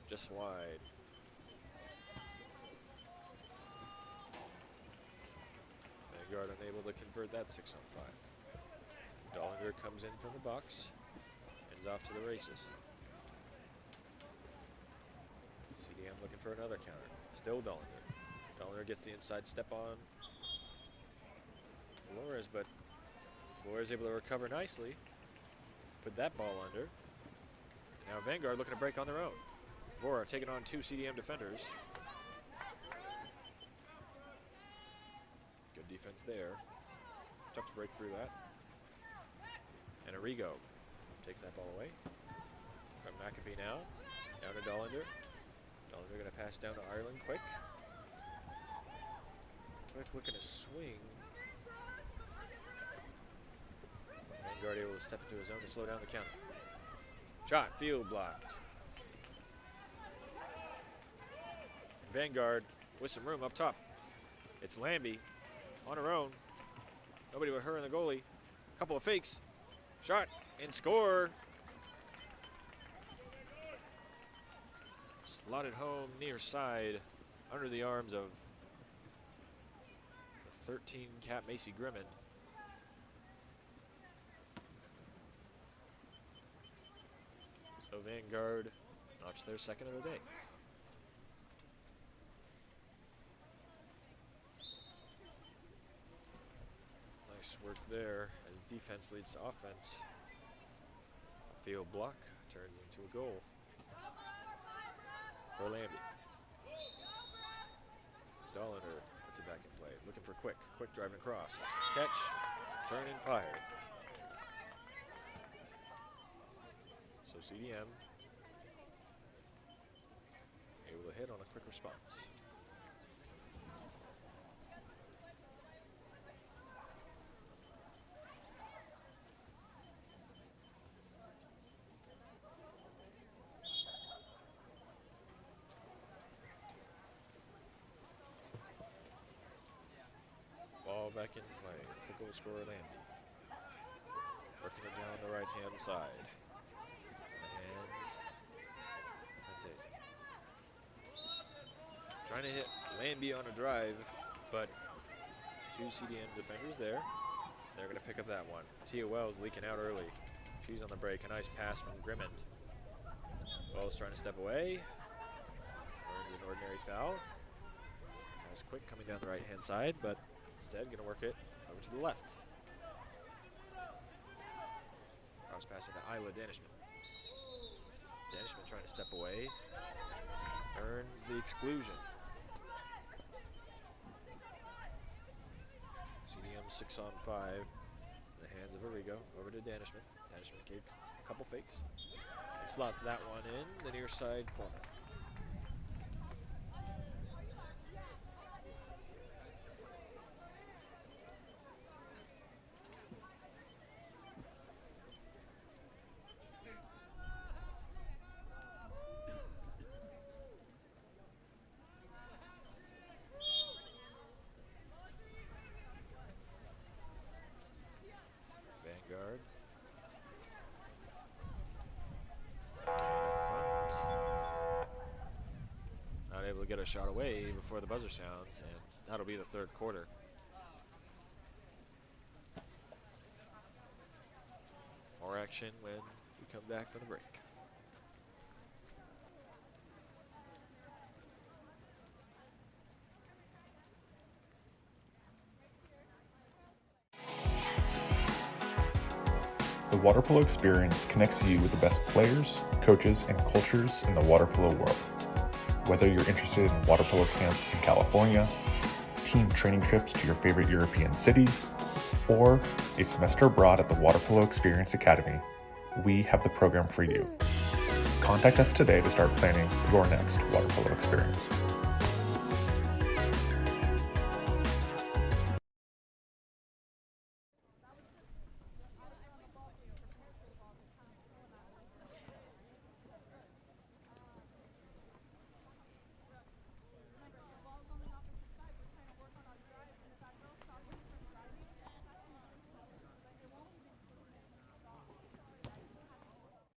Just wide. Vanguard unable to convert that 6-on-5. Dollinger comes in from the box. Heads off to the races. CDM looking for another counter. Still Dollinger. Dollinger gets the inside step on Flores, but Flores able to recover nicely. Put that ball under. Now Vanguard looking to break on their own. Vora taking on 2 CDM defenders. Good defense there. Tough to break through that. And Arrigo takes that ball away. From McAfee now. Down to Dollinger. Dollinger going to pass down to Ireland quick. Quick looking to swing. Vanguard able to step into his zone to slow down the counter. Shot, field blocked. Vanguard with some room up top. It's Lambie on her own. Nobody but her and the goalie. Couple of fakes. Shot and score. Slotted home near side under the arms of the 13 cap Macy Grimond. So Vanguard notched their second of the day. Nice work there as defense leads to offense. A field block turns into a goal for Lambie. Dollinger puts it back in play. Looking for Quick. Quick driving across. Catch, turn and fire. So CDM able to hit on a quick response. Ball back in play. It's the goal scorer, Lambie. Working it down the right-hand side. Hands. Francese. Trying to hit Lambie on a drive, but two CDM defenders there. They're going to pick up that one. Tia Wells leaking out early. She's on the break. A nice pass from Grimmond. Wells trying to step away. Earns an ordinary foul. Nice quick coming down the right-hand side, but instead going to work it over to the left. Cross passing to Isla Danishman. Danishman trying to step away. Earns the exclusion. CDM 6 on 5. In the hands of Arrigo. Over to Danishman. Danishman kicks a couple fakes. And slots that one in the near side corner. Vanguard. Not able to get a shot away before the buzzer sounds, and that'll be the third quarter. More action when we come back from the break. The water polo experience connects you with the best players, coaches, and cultures in the water polo world. Whether you're interested in water polo camps in California, team training trips to your favorite European cities, or a semester abroad at the Water Polo Experience Academy, we have the program for you. Contact us today to start planning your next water polo experience.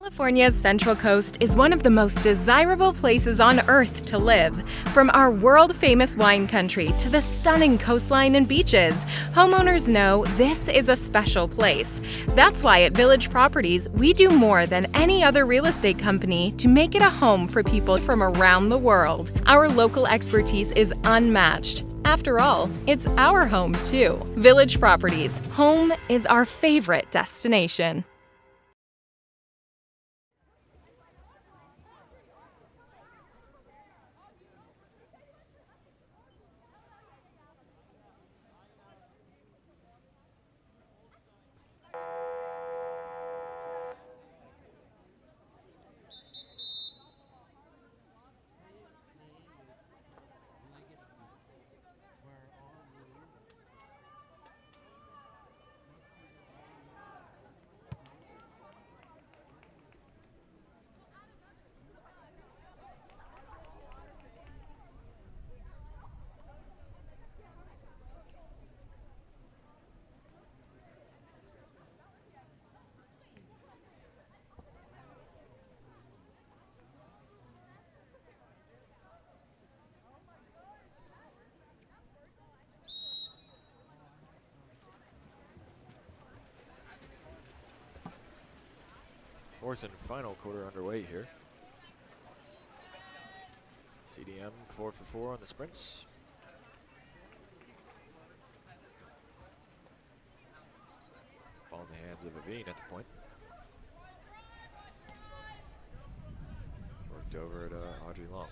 California's Central Coast is one of the most desirable places on Earth to live. From our world-famous wine country to the stunning coastline and beaches, homeowners know this is a special place. That's why at Village Properties, we do more than any other real estate company to make it a home for people from around the world. Our local expertise is unmatched. After all, it's our home too. Village Properties, home is our favorite destination. Fourth and final quarter underway here. CDM 4 for 4 on the sprints. Ball in the hands of Aveen at the point. Worked over to Audrey Long.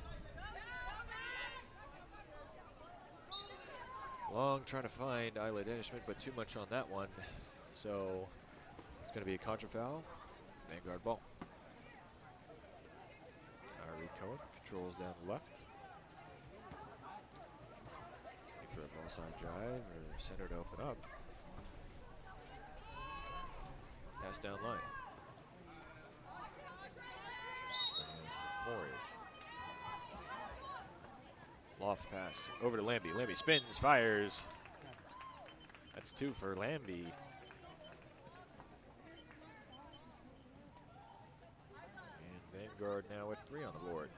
Long trying to find Isla Danishman, but too much on that one. So it's going to be a contra foul. Vanguard ball. Ari Cohen controls down left. Looking for a ball side drive or center to open up. Pass down line. And Maury. Loft pass over to Lambie. Lambie spins, fires. That's 2 for Lambie. Vanguard now with 3 on the board.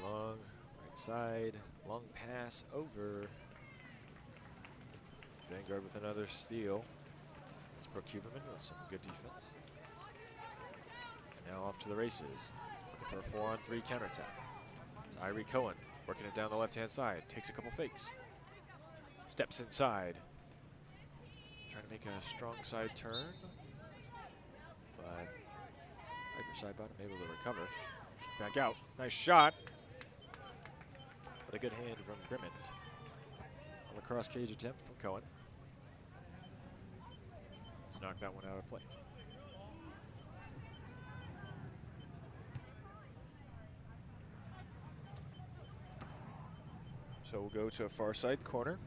Long, right side, long pass over. Vanguard with another steal. It's Brooke Huberman with some good defense. Now off to the races, looking for a 4-on-3 counterattack. It's Irie Cohen working it down the left-hand side, takes a couple fakes, steps inside, trying to make a strong side turn, but Piper side bottom able to recover. Back out, nice shot. But a good hand from Grimmond. On the cross cage attempt from Cohen. Just knocked that one out of play. So we'll go to a far side corner.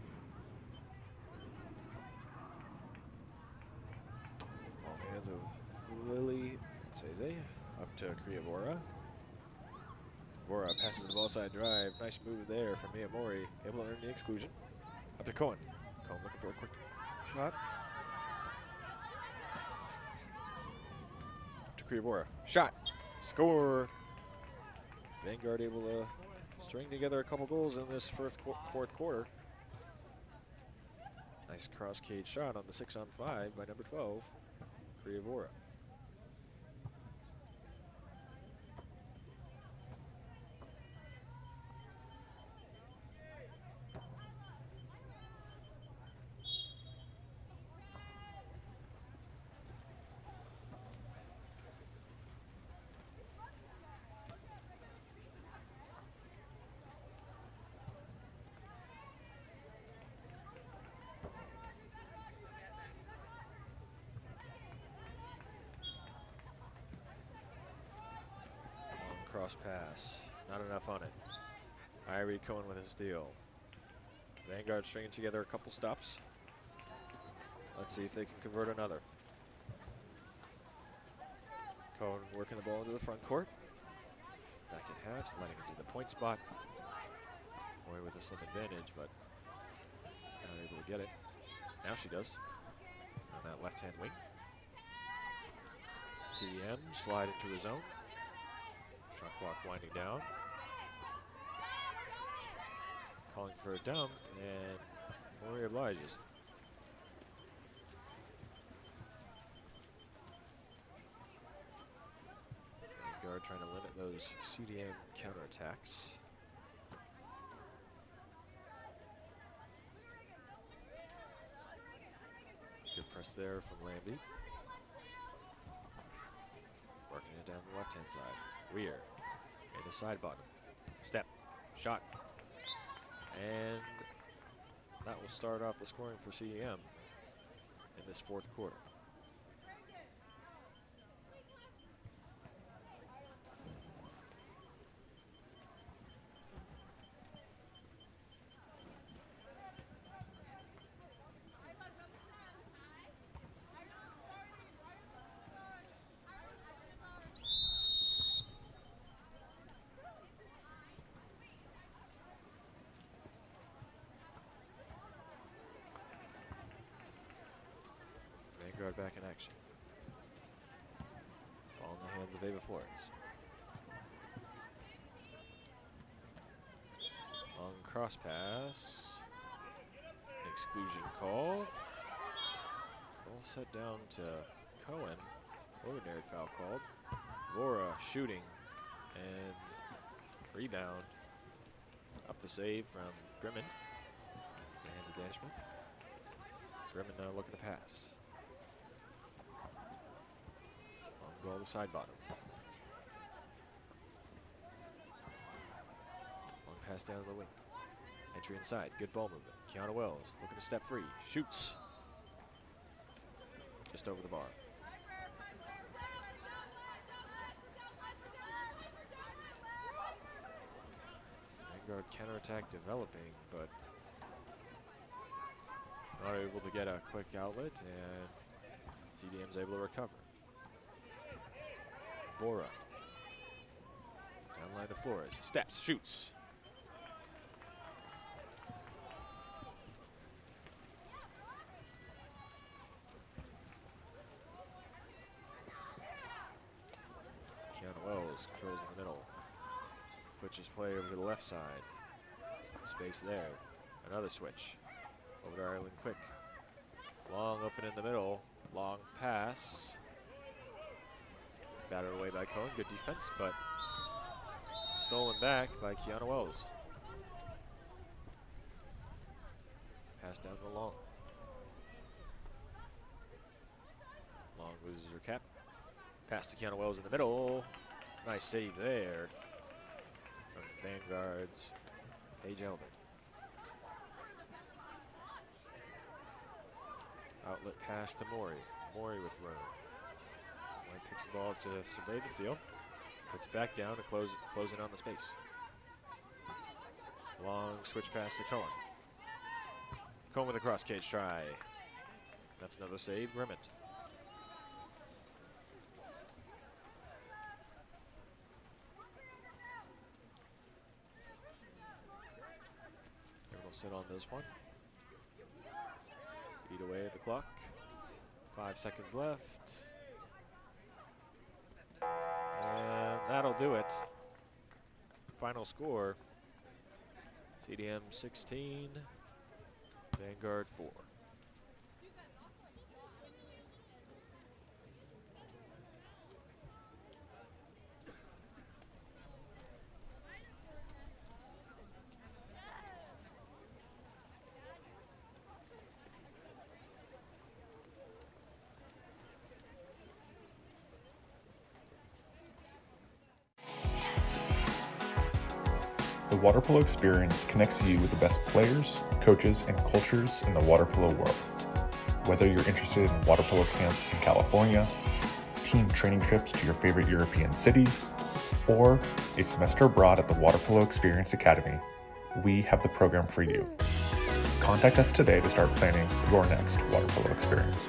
All hands of Lily Francese up to Kriavora. Vora passes the ball side drive. Nice move there from Miyamori. Able to earn the exclusion. Up to Cohen. Cohen looking for a quick shot. Up to Kriavora. Shot. Score. Vanguard able to string together a couple goals in this fourth quarter. Nice cross cage shot on the 6-on-5 by number 12, Kriavora. Cross pass, not enough on it. Irie Cohen with a steal. Vanguard stringing together a couple stops. Let's see if they can convert another. Cohen working the ball into the front court. Back at half, sliding into the point spot. Boy with a slim advantage, but not able to get it. Now she does. On that left-hand wing. CDM slide into his own. Shot clock winding down. Calling for a dump, and Mori obliges. Vanguard trying to limit those CDM counterattacks. Good press there from Lambie. Working it down the left-hand side. Weir in the side bottom. Step. Shot. And that will start off the scoring for CDM in this fourth quarter. Vanguard back in action. Ball in the hands of Ava Flores. Long cross pass. Exclusion called. Ball set down to Cohen. Ordinary foul called. Vora shooting and rebound. Off the save from Grimmond. In the hands of Danishman. Grimmond now looking to pass. Goal the side bottom. Long pass down to the wing. Entry inside. Good ball movement. Kiana Wells looking to step free. Shoots. Just over the bar. Vanguard counterattack developing, but Not able to get a quick outlet, and CDM's able to recover. Bora. Down line to Flores. Steps, shoots. Keanu Wells controls in the middle. Switches play over to the left side. Space there. Another switch. Over to Ireland Quick. Long open in the middle. Long pass. Battered away by Cohen. Good defense, but stolen back by Keanu Wells. Pass down to Long. Long loses her cap. Pass to Keanu Wells in the middle. Nice save there from Vanguard's Paige Elvin. Outlet pass to Maury. Maury with room. Maury picks the ball up to survey the field. Puts it back down to close in on the space. Long switch pass to Cohen. Cohen with a cross cage try. That's another save, Grimmett. We'll sit on this one. Beat away at the clock. 5 seconds left. And that'll do it. Final score, CDM 16, Vanguard 4. The water polo experience connects you with the best players, coaches, and cultures in the water polo world. Whether you're interested in water polo camps in California, team training trips to your favorite European cities, or a semester abroad at the Water Polo Experience Academy, we have the program for you. Contact us today to start planning your next water polo experience.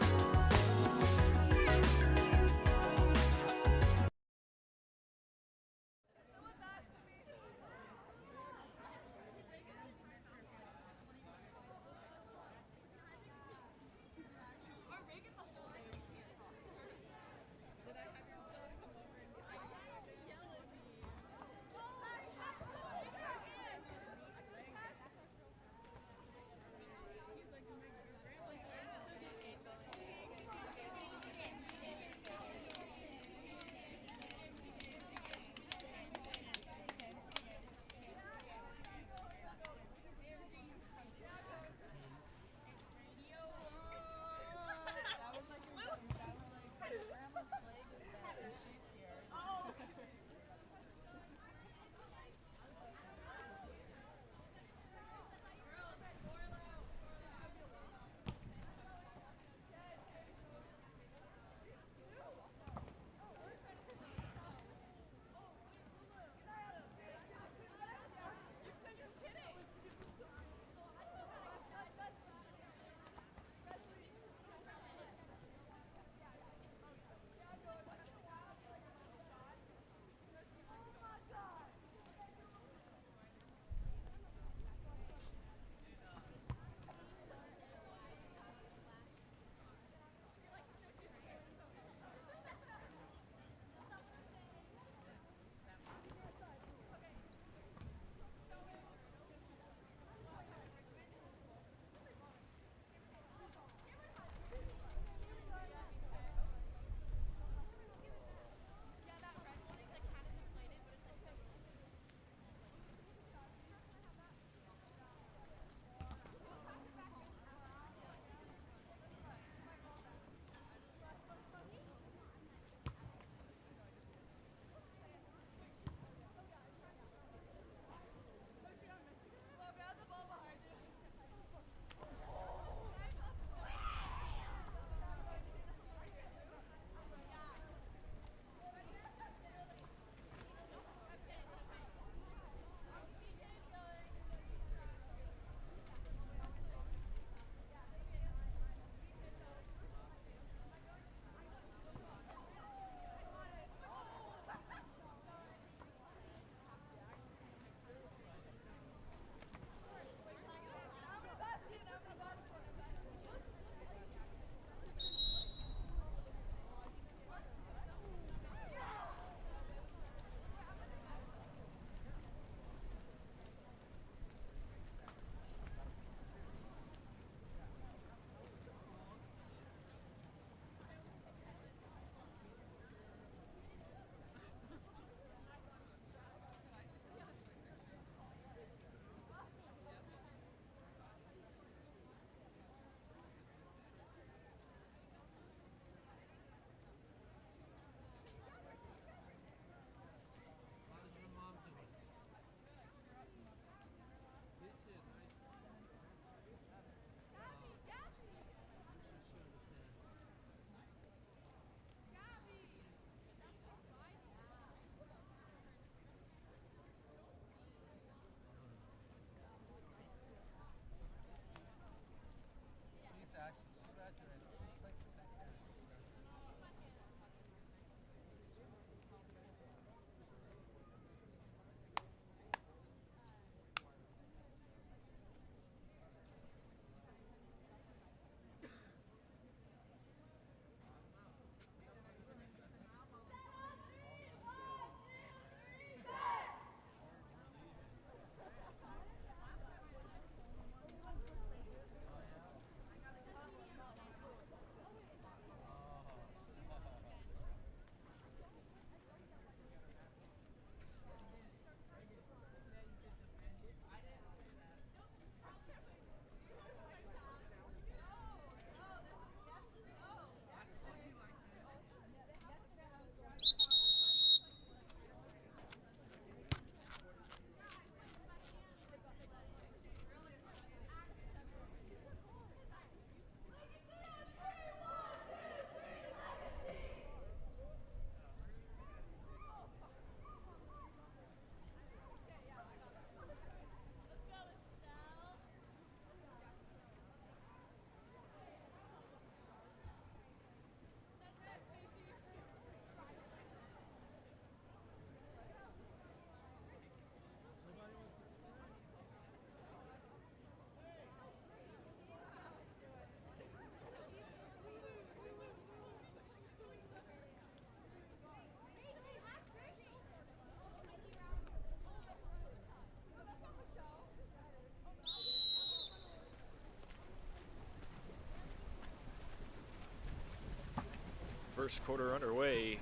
first quarter underway.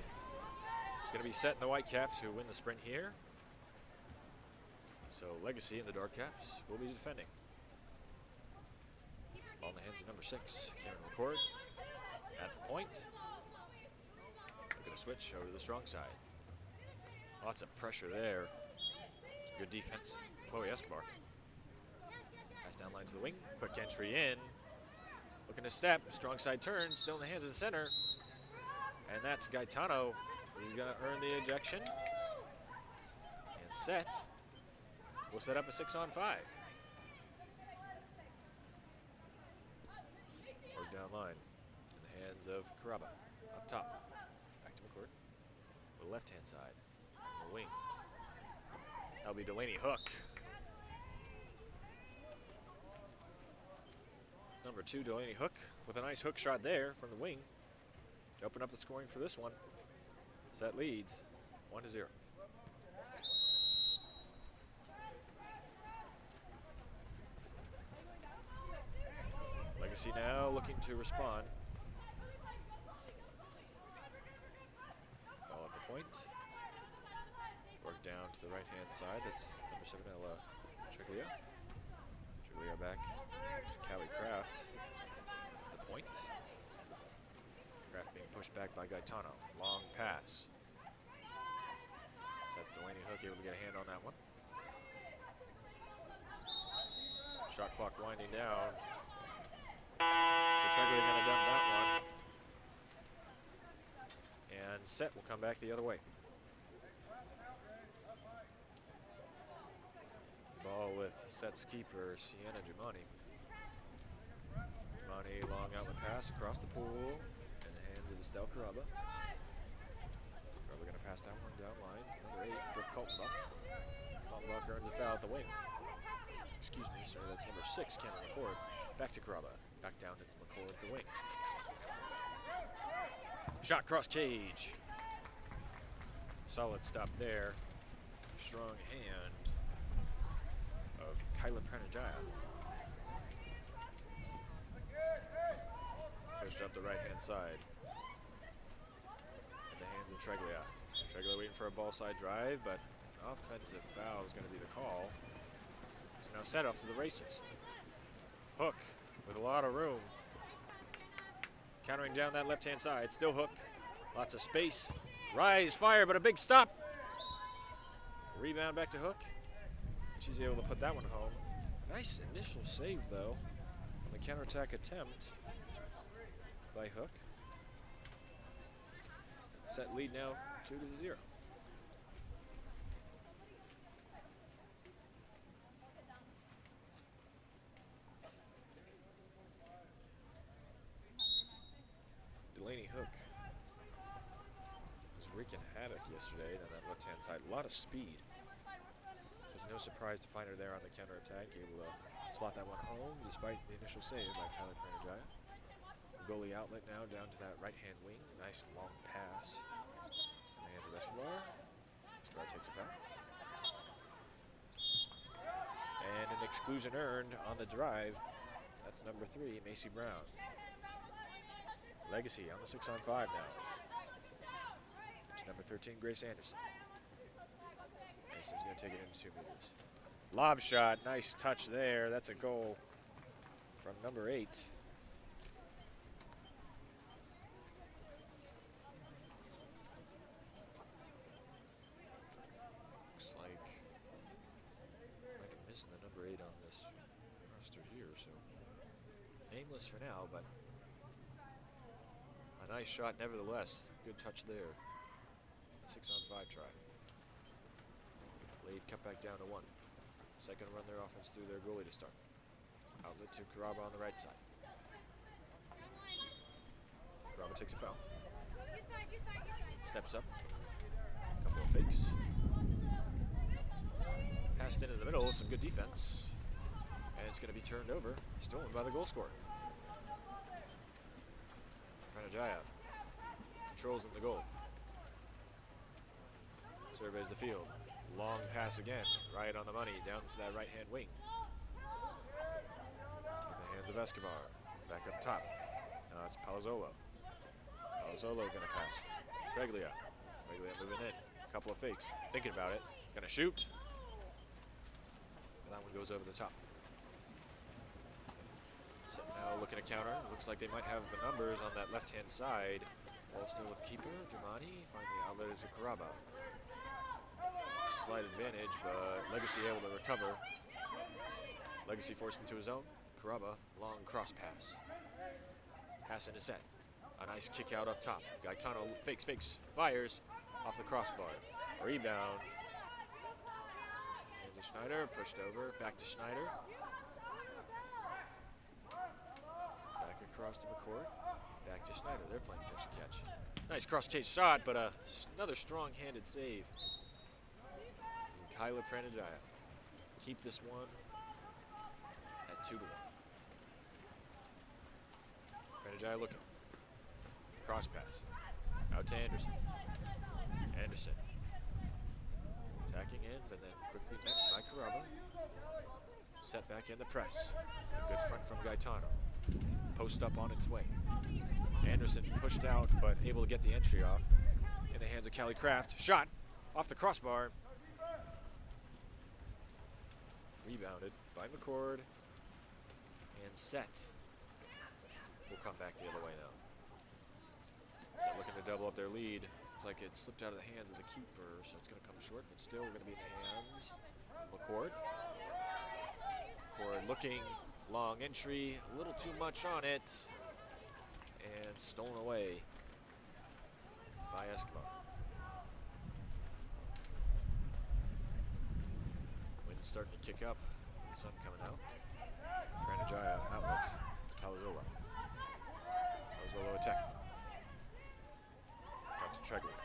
It's going to be set in the Whitecaps who win the sprint here. So Legacy and the Dark Caps will be defending. Ball in the hands of number 6, Cameron McCord. At the point. They're going to switch over to the strong side. Lots of pressure there. Some good defense. Chloe Escobar. Pass down line to the wing. Quick entry in. Looking to step. Strong side turn. Still in the hands of the center. And that's Gaetano. He's going to earn the ejection. And set. We'll set up a 6-on-5. Work down line. In the hands of Caraba. Up top. Back to McCord. The left-hand side. On the wing. That'll be Delaney Hook. Number 2, Delaney Hook, with a nice hook shot there from the wing. To open up the scoring for this one. Set leads 1-0. Legacy now looking to respond. Ball at the point. Work down to the right-hand side. That's number 7, Ella Triglia. Triglia back to Callie Kraft. At the point. Kraft being pushed back by Gaetano. Long pass. Sets Delaney Hook, able to get a hand on that one. Shot clock winding down. So Triglia going to dump that one. And set will come back the other way. Ball with Set's keeper, Sienna Giamani. Giamani, long outlet pass across the pool in the hands of Estelle Caraba. Caraba going to pass that one down line to number 8, Brooke Kaltenbach. Kaltenbach earns a foul at the wing. Excuse me, sir, that's number 6, Cameron McCord. Back to Caraba, back down to McCord at the wing. Shot cross cage. Solid stop there. Strong hand of Kyla Pranajaya. Pushed up the right-hand side. In the hands of Triglia. Triglia waiting for a ball side drive, but offensive foul is going to be the call. So now set off to the races. Hook with a lot of room. Countering down that left-hand side. Still Hook. Lots of space. Rise, fire, but a big stop. Rebound back to Hook. She's able to put that one home. Nice initial save, though, on the counterattack attempt by Hook. Set lead now 2-0. Delaney Hook was wreaking havoc yesterday on that left-hand side. A lot of speed. There's no surprise to find her there on the counterattack, able to slot that one home despite the initial save by Kylie Pranajaya. Goalie outlet now down to that right-hand wing. Nice long pass in the hands of Escobar. Escobar takes a foul. And an exclusion earned on the drive. That's number 3, Macy Brown. Legacy on the 6-on-5 now. To number 13, Grace Anderson. Anderson's going to take it into 2 meters. Lob shot, nice touch there. That's a goal from number 8. Looks like I might be missing the number 8 on this roster here, so nameless for now, but a nice shot nevertheless. Good touch there. 6-on-5 try. Lead cut back down to 1. Second run their offense through their goalie to start. Outlet to Caraba on the right side. Caraba takes a foul. Steps up. Couple of fakes. Passed into the middle, some good defense. And it's going to be turned over, stolen by the goal scorer. Pranajaya controls in the goal. Surveys the field. Long pass again, right on the money, down to that right-hand wing. In the hands of Escobar. Back up top. Now it's Palazzolo. Zolo gonna pass. Treglia. Treglia moving in. Couple of fakes. Thinking about it. Gonna shoot. That one goes over the top. So now looking to counter. Looks like they might have the numbers on that left-hand side. Ball still with keeper. Germani find the outlet to Caraba. Slight advantage, but Legacy able to recover. Legacy forced into his zone. Caraba, long cross pass. Pass into set. A nice kick out up top. Gaetano fakes, fires off the crossbar. Rebound. Hands to Schneider, pushed over, back to Schneider. Back across to McCord. Back to Schneider. They're playing pitch and catch. Nice cross cage shot, but another strong-handed save. Kyla Pranajaya. Keep this one at 2-1. Pranajaya looking. Cross pass. Out to Anderson. Anderson. Attacking in, but then quickly met by Caraba. Set back in the press. A good front from Gaetano. Post up on its way. Anderson pushed out, but able to get the entry off. In the hands of Callie Kraft. Shot off the crossbar. Rebounded by McCord. And set. We'll come back the other way now. So looking to double up their lead. Looks like it slipped out of the hands of the keeper, so it's going to come short, but still going to be in the hands of McCord. McCord looking, long entry, a little too much on it, and stolen away by Escobar. Wind's starting to kick up, the sun coming out. Pranajaya outlets, Palazzolo. Palazzolo attacking. Up to Treglia.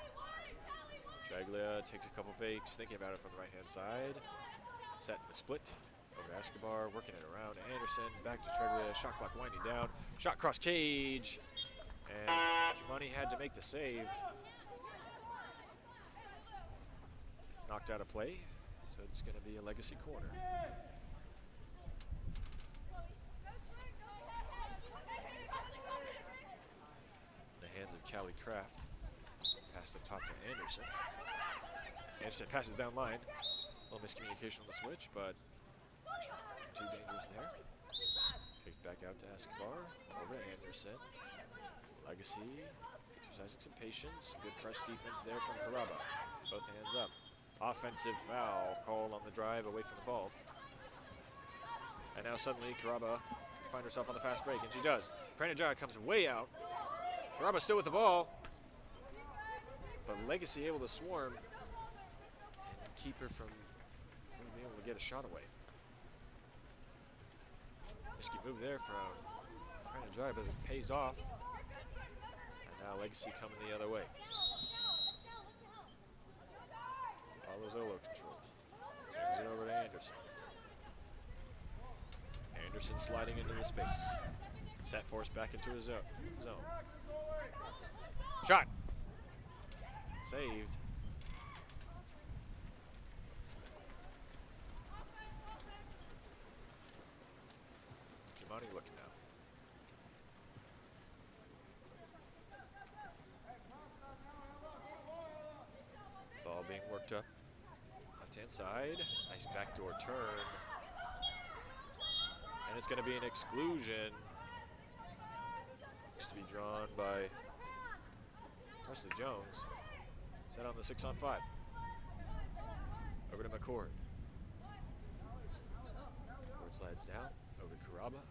Treglia takes a couple fakes, thinking about it from the right-hand side. Set in the split. Over to Escobar, working it around. Anderson, back to Treglia. Shot clock winding down. Shot cross cage. And Germani had to make the save. Knocked out of play. So it's going to be a Legacy corner. In the hands of Callie Kraft. Pass to top to Anderson. Anderson passes down line. A little miscommunication on the switch, but too dangerous there. Kicked back out to Escobar. Over to Anderson. Legacy exercising some patience. Good press defense there from Caraba. Both hands up. Offensive foul called on the drive away from the ball. And now suddenly Caraba finds herself on the fast break, and she does. Pranajaya comes way out. Caraba still with the ball. But Legacy able to swarm and keep her from being able to get a shot away. Risky move there from Pranajaya, but it pays off. And now Legacy coming the other way. Palazzolo controls. Swings it over to Anderson. Anderson sliding into the space. Set force back into his zone. Shot. Saved. Germani looking now. Ball being worked up. Left-hand side. Nice backdoor turn. And it's going to be an exclusion. Looks to be drawn by Presley Jones. Set on the 6-on-5. Over to McCord. McCord slides down. Over to Caraba.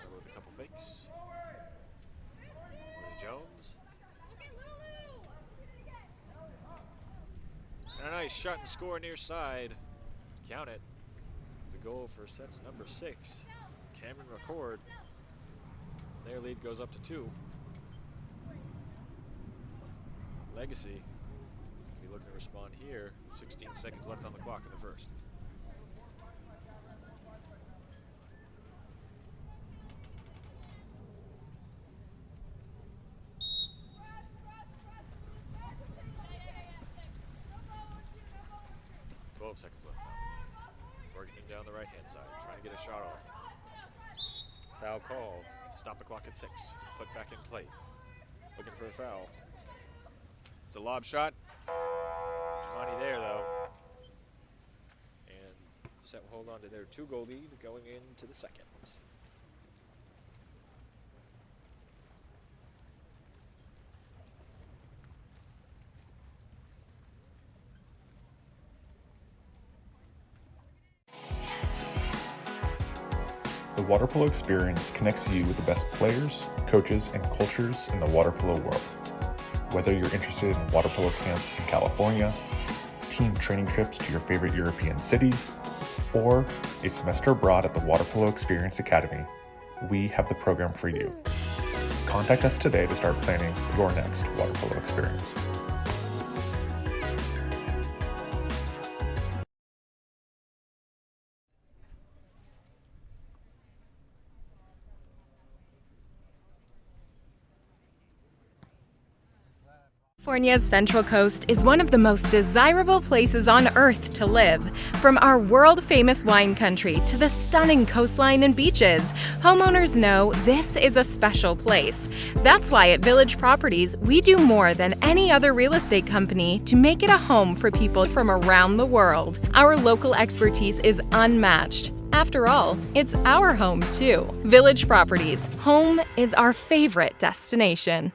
Over with a couple fakes. Over to Jones. And a nice shot and score near side. Count it. The goal for sets number 6. Cameron McCord. Their lead goes up to 2. Legacy will be looking to respond here. 16 seconds left on the clock in the first. Seconds left now. Working him down the right-hand side, trying to get a shot off. Foul called to stop the clock at 6. Put back in play. looking for a foul. It's a lob shot. Giovanni there, though. And Set will hold on to their 2-goal lead going into the second. The water polo experience connects you with the best players, coaches, and cultures in the water polo world. Whether you're interested in water polo camps in California, team training trips to your favorite European cities, or a semester abroad at the Water Polo Experience Academy, we have the program for you. Contact us today to start planning your next water polo experience. California's Central Coast is one of the most desirable places on Earth to live. From our world-famous wine country to the stunning coastline and beaches, homeowners know this is a special place. That's why at Village Properties, we do more than any other real estate company to make it a home for people from around the world. Our local expertise is unmatched. After all, it's our home too. Village Properties, home is our favorite destination.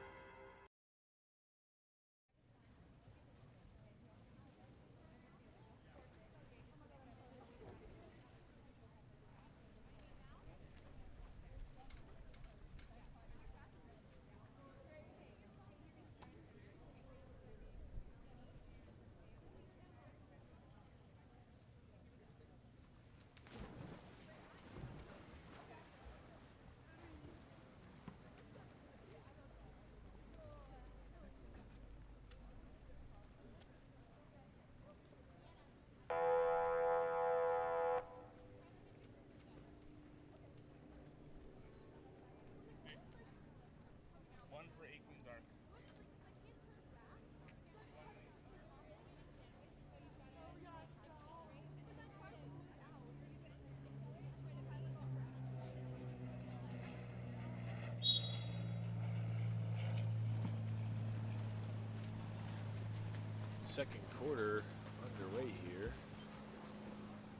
Second quarter underway here.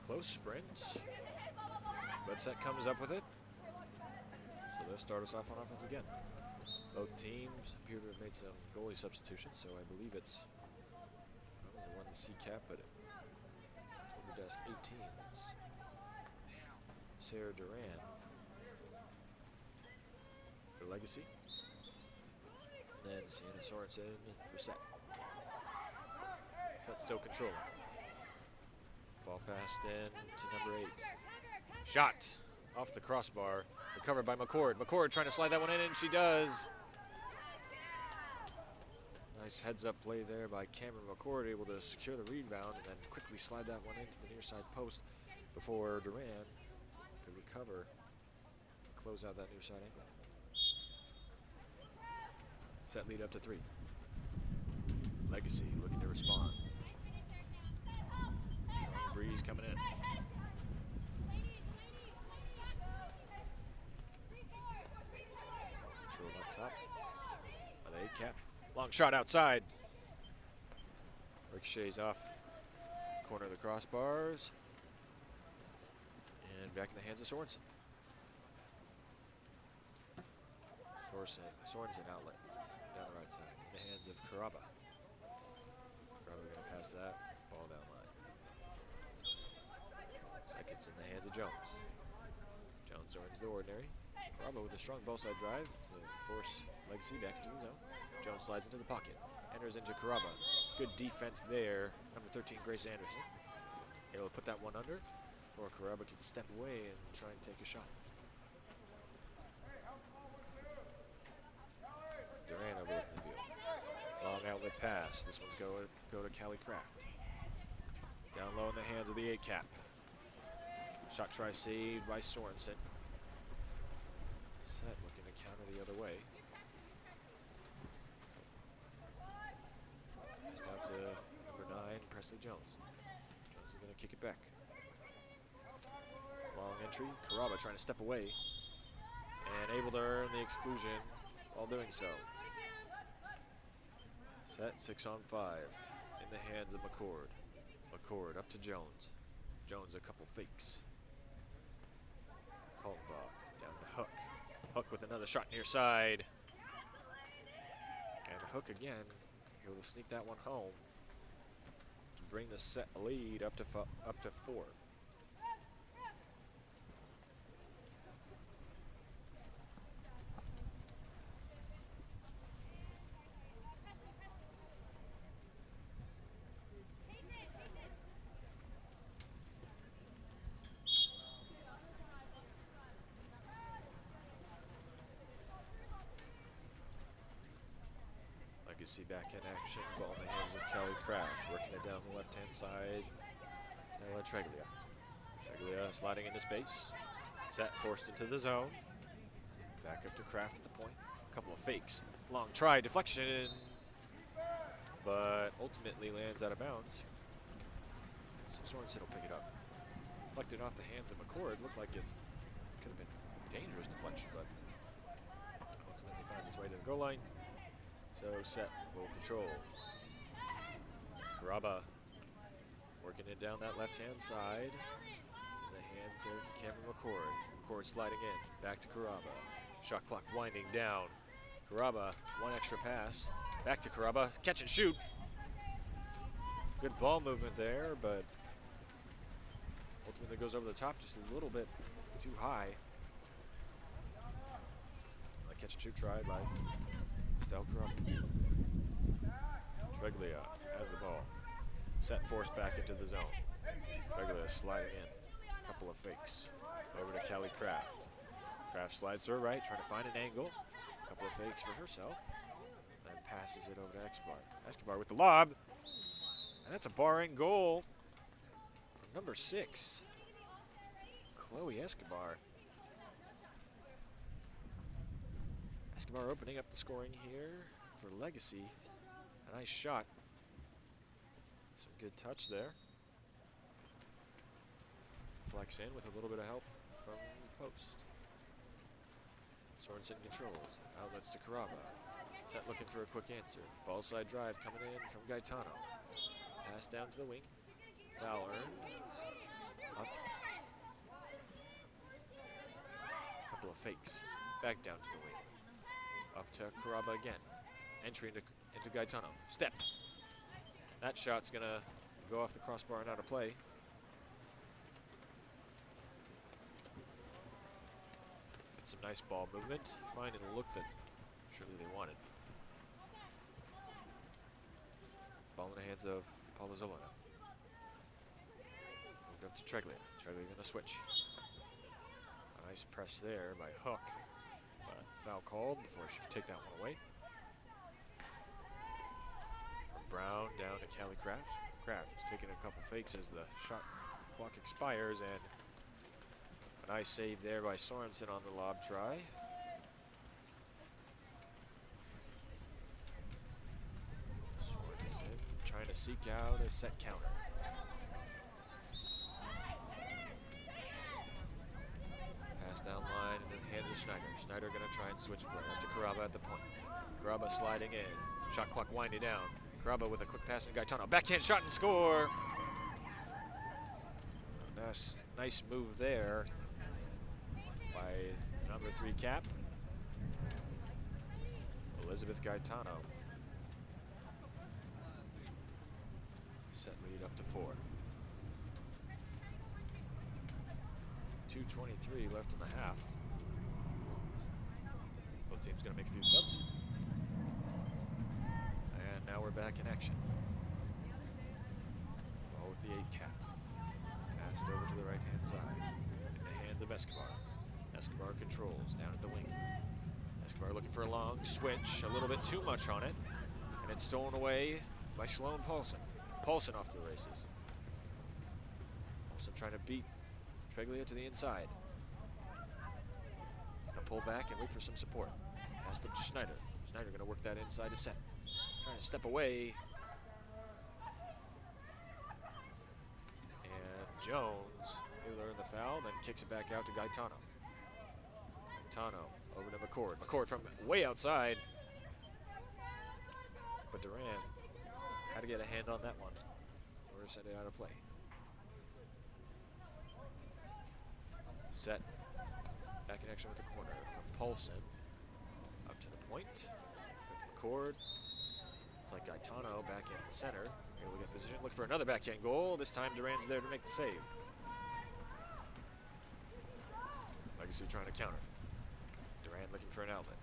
Close sprint, but Set comes up with it. So they'll start us off on offense again. Both teams appear to have made some goalie substitutions, so I believe it's probably the one C cap, but over desk 18. That's Sarah Duran for Legacy. And then Sienna Sorensen for Set. Set still controlling. Ball passed in to number 8. Shot off the crossbar. Recovered by McCord. McCord trying to slide that one in, and she does. Nice heads-up play there by Cameron McCord, able to secure the rebound and then quickly slide that one into the near side post before Duran could recover, close out that near side angle. Set lead up to 3. Legacy looking to respond. Strong breeze coming in. Control up top by the 8 cap. Long shot outside. Ricochets off corner of the crossbars. And back in the hands of Sorensen. Sorensen outlet down the right side. In the hands of Caraba. Caraba gonna pass that ball down line. Seconds in the hands of Jones. Jones earns the ordinary. Caraba with a strong ball side drive to force Legacy back into the zone. Jones slides into the pocket. Enters into Caraba. Good defense there. Number 13, Grace Anderson. Able to put that one under before Caraba could step away and try and take a shot. Duran overlooking the field. Long outlet pass. This one's go to Callie Kraft. Down low in the hands of the 8 cap. Shot try saved by Sorensen. Set looking to counter the other way. Passed out to number 9, Presley Jones. Jones is going to kick it back. Long entry. Caraba trying to step away and able to earn the exclusion while doing so. Set 6 on 5 in the hands of McCord. McCord up to Jones. Jones a couple fakes. Kaltenbach down to Hook. Hook with another shot near side. And Hook again. He'll sneak that one home to bring the set lead up to 4. Legacy back in action. Ball in the hands of Kelly Kraft. Working it down the left-hand side. Treglia. Treglia sliding into space. Set forced into the zone. Back up to Kraft at the point. A couple of fakes. Long try, deflection. But ultimately lands out of bounds. So Sorensen will pick it up. Deflected off the hands of McCord. Looked like it could have been a dangerous deflection, but ultimately finds its way to the goal line. So set will control. Caraba working it down that left-hand side in the hands of Cameron McCord. McCord sliding in, back to Caraba. Shot clock winding down. Caraba, one extra pass. Back to Caraba, catch and shoot. Good ball movement there, but ultimately goes over the top just a little bit too high. A catch and shoot try by Stel Caraba. Treglia has the ball. Set forced back into the zone. Treglia sliding in. A couple of fakes. Over to Kelly Kraft. Kraft slides to her right, trying to find an angle. A couple of fakes for herself. Then passes it over to Escobar. Escobar with the lob. And that's a bar-in goal from number 6, Chloe Escobar. Escobar opening up the scoring here for Legacy. A nice shot. Some good touch there. Flex in with a little bit of help from the post. Sorensen controls. Outlets to Caraba. Set looking for a quick answer. Ball side drive coming in from Gaetano. Pass down to the wing. Foul earned. Up. Couple of fakes. Back down to the wing. Up to Caraba again. Entry into Gaetano. Step. That shot's gonna go off the crossbar and out of play. But some nice ball movement. Finding a look that surely they wanted. Ball in the hands of Palazzolona. Moved up to Treglia. Treglia gonna switch. A nice press there by Hook. But foul called before she could take that one away. From Brown down to Kelly Kraft. Kraft taking a couple fakes as the shot clock expires, and a nice save there by Sorensen on the lob try. Sorensen trying to seek out a set counter. Pass down line into the hands of Schneider. Schneider gonna try and switch play up to Caraba at the point. Caraba sliding in. Shot clock winding down. Caraba with a quick pass to Gaetano. Backhand shot and score. Nice move there by number 3 cap, Elizabeth Gaetano. Set lead up to 4. 2:23 left in the half. Both teams gonna make a few subs. And now we're back in action. Ball with the 8 cap. Passed over to the right-hand side. In the hands of Escobar. Escobar controls down at the wing. Escobar looking for a long switch. A little bit too much on it. And it's stolen away by Sloan Paulson. Paulson off to the races. Paulson trying to beat Treglia to the inside. Gonna pull back and wait for some support. Passed up to Schneider. Schneider gonna work that inside to Set. Trying to step away. And Jones, he'll learn the foul, then kicks it back out to Gaetano. Gaetano over to McCord. McCord from way outside. but Duran had to get a hand on that one or send it out of play. Set. Back in action with the corner from Paulson. Up to the point. With McCord. It's like Gaetano back in the center. Able to get position. Look for another backhand goal. This time Duran's there to make the save. Legacy trying to counter. Duran looking for an outlet.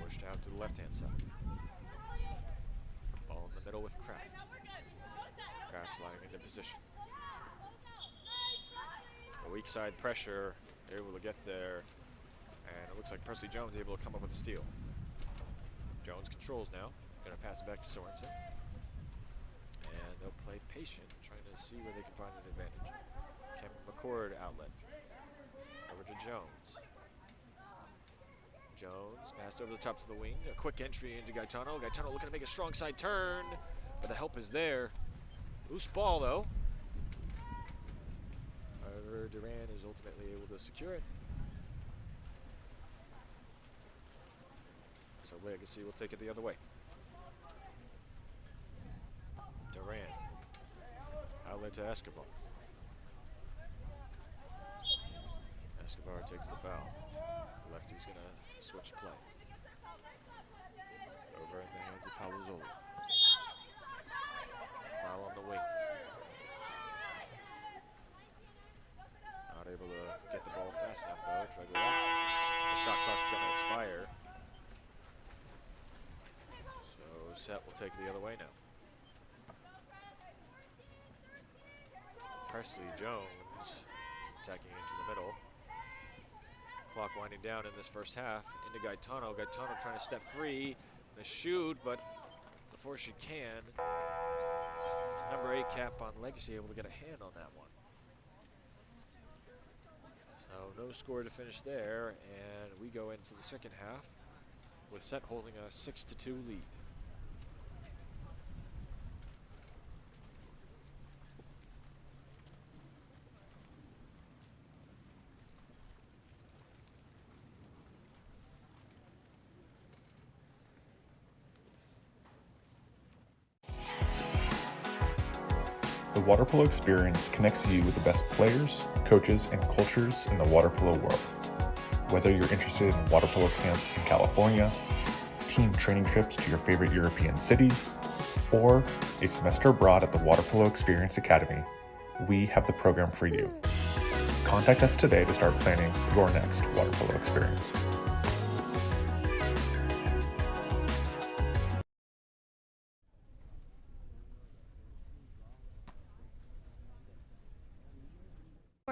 Pushed out to the left-hand side. Ball in the middle with Kraft. Kraft sliding into position. The weak side pressure, they're able to get there. And it looks like Presley Jones able to come up with a steal. Jones controls now. Gonna pass it back to Sorensen. And they'll play patient, trying to see where they can find an advantage. Kevin McCord outlet. Over to Jones. Jones passed over the top of the wing. A quick entry into Gaetano. Gaetano looking to make a strong side turn, but the help is there. Loose ball though. However, Duran is ultimately able to secure it. So Legacy will take it the other way. Duran. Outlet to Escobar. Escobar takes the foul. Lefty's gonna switch play. Over in the hands of Palazzoli. Foul on the wing. Not able to get the ball fast enough though. Try to go up. The shot clock gonna expire. So Set will take it the other way now. Presley Jones attacking into the middle. Clock winding down in this first half. Into Gaetano. Gaetano trying to step free. The shoot, but before she can, it's the number 8 cap on Legacy able to get a hand on that one. So no score to finish there, and we go into the second half with Set holding a 6-2 lead. The water polo experience connects you with the best players, coaches, and cultures in the water polo world. Whether you're interested in water polo camps in California, team training trips to your favorite European cities, or a semester abroad at the Water Polo Experience Academy, we have the program for you. Contact us today to start planning your next water polo experience.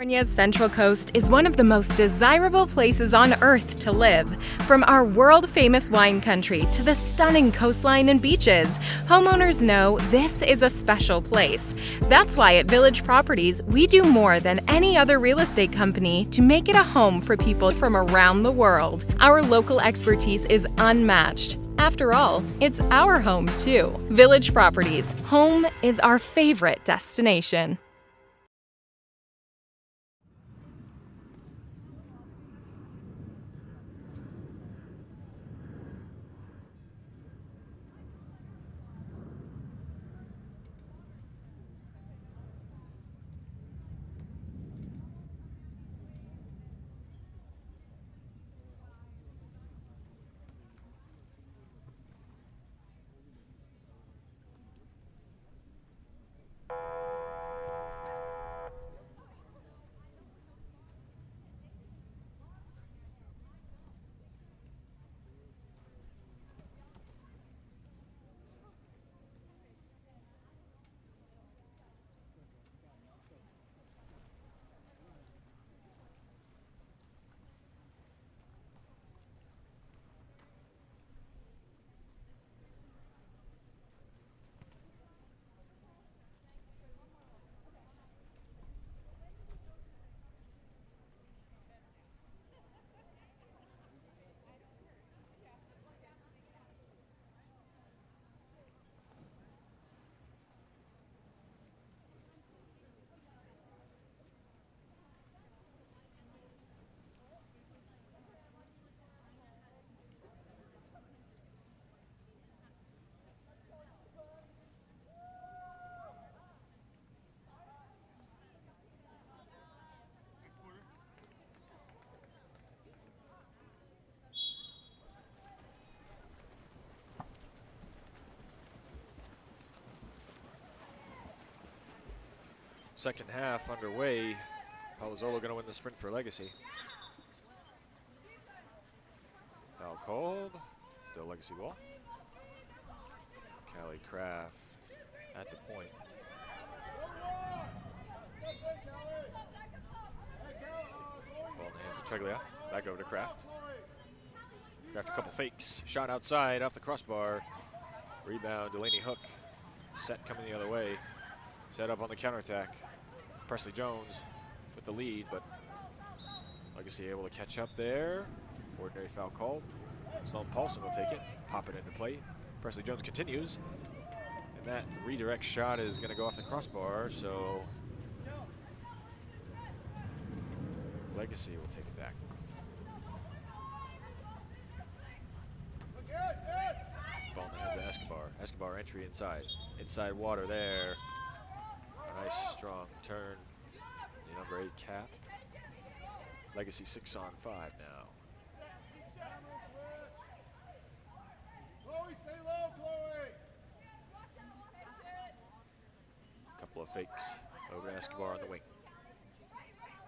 California's Central Coast is one of the most desirable places on Earth to live. From our world-famous wine country to the stunning coastline and beaches, homeowners know this is a special place. That's why at Village Properties, we do more than any other real estate company to make it a home for people from around the world. Our local expertise is unmatched. After all, it's our home too. Village Properties, home is our favorite destination. Second half underway. Palazzolo going to win the sprint for Legacy. Foul called. Still Legacy ball. Callie Kraft at the point. Ball in the hands of Treglia. Back over to Kraft. Kraft a couple fakes. Shot outside off the crossbar. Rebound, Delaney Hook. Set coming the other way. Set up on the counterattack. Presley Jones with the lead, but Legacy able to catch up there. Ordinary foul called. Sloan Paulson will take it, pop it into play. Presley Jones continues, and that redirect shot is going to go off the crossbar, so Legacy will take it back. Ball in the hands of Escobar. Escobar entry inside. Inside water there. A nice strong turn. The number 8 cap. Legacy 6 on 5 now. Chloe, stay low, Chloe. Couple of fakes over to Escobar on the wing.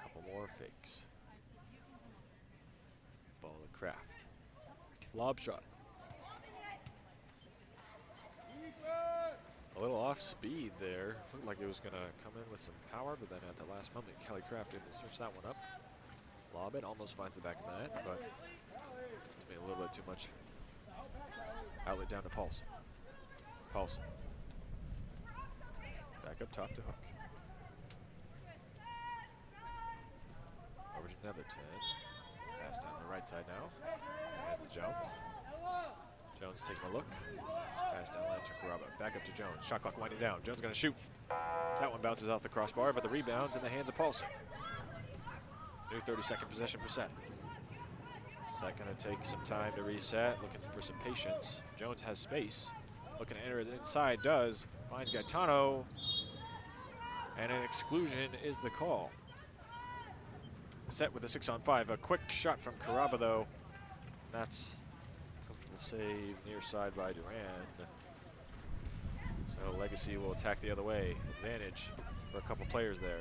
Couple more fakes. Ball to Kraft. Lob shot. A little off speed there. Looked like it was going to come in with some power, but then at the last moment, Kelly Kraft didn't switch that one up. Lob it, almost finds the back of the net, but it's made a little bit too much. Outlet down to Paulson. Paulson. Back up top to Hook. Over to Netherton. Pass down the right side now. Hands to Jones. Jones taking a look. Pass down line to Caraba. Back up to Jones. Shot clock winding down. Jones going to shoot. That one bounces off the crossbar, but the rebound's in the hands of Paulson. New 30-second possession for Set. Set going to take some time to reset. Looking for some patience. Jones has space. Looking to enter it inside. Does. Finds Gaetano. And an exclusion is the call. Set with a 6 on 5. A quick shot from Caraba, though. That's save near side by Durand. So Legacy will attack the other way. Advantage for a couple players there.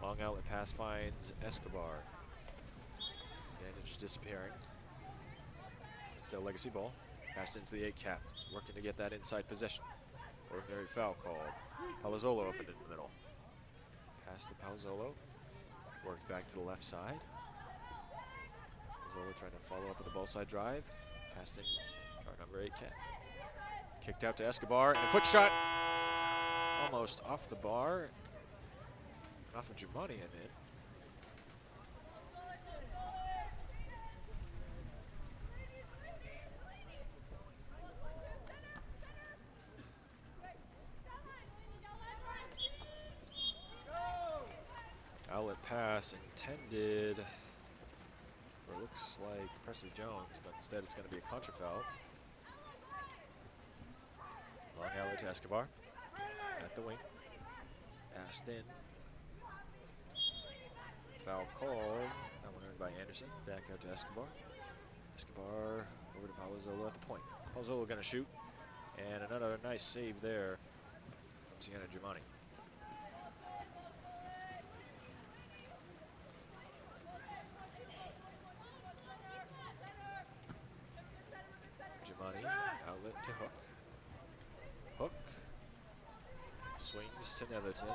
Long outlet pass finds Escobar. Advantage disappearing. Still Legacy ball. Passed into the 8 cap. Working to get that inside possession. Ordinary foul called. Palazzolo opened in the middle. Pass to Palazzolo. Worked back to the left side. Palazzolo trying to follow up with a ball side drive. Passed in, our number 8 cap. Kicked out to Escobar, and a quick shot. Almost off the bar. Off of Jumani and in. Outlet pass intended for, looks like, Presley Jones, but instead it's going to be a contra foul. Long outlet to Escobar at the wing. Passed in. Foul called. That one earned by Anderson. Back out to Escobar. Escobar over to Palazzolo at the point. Palazzolo going to shoot. And another nice save there from Sienna Jumani. Outlet to Hook. Hook swings to Netherton.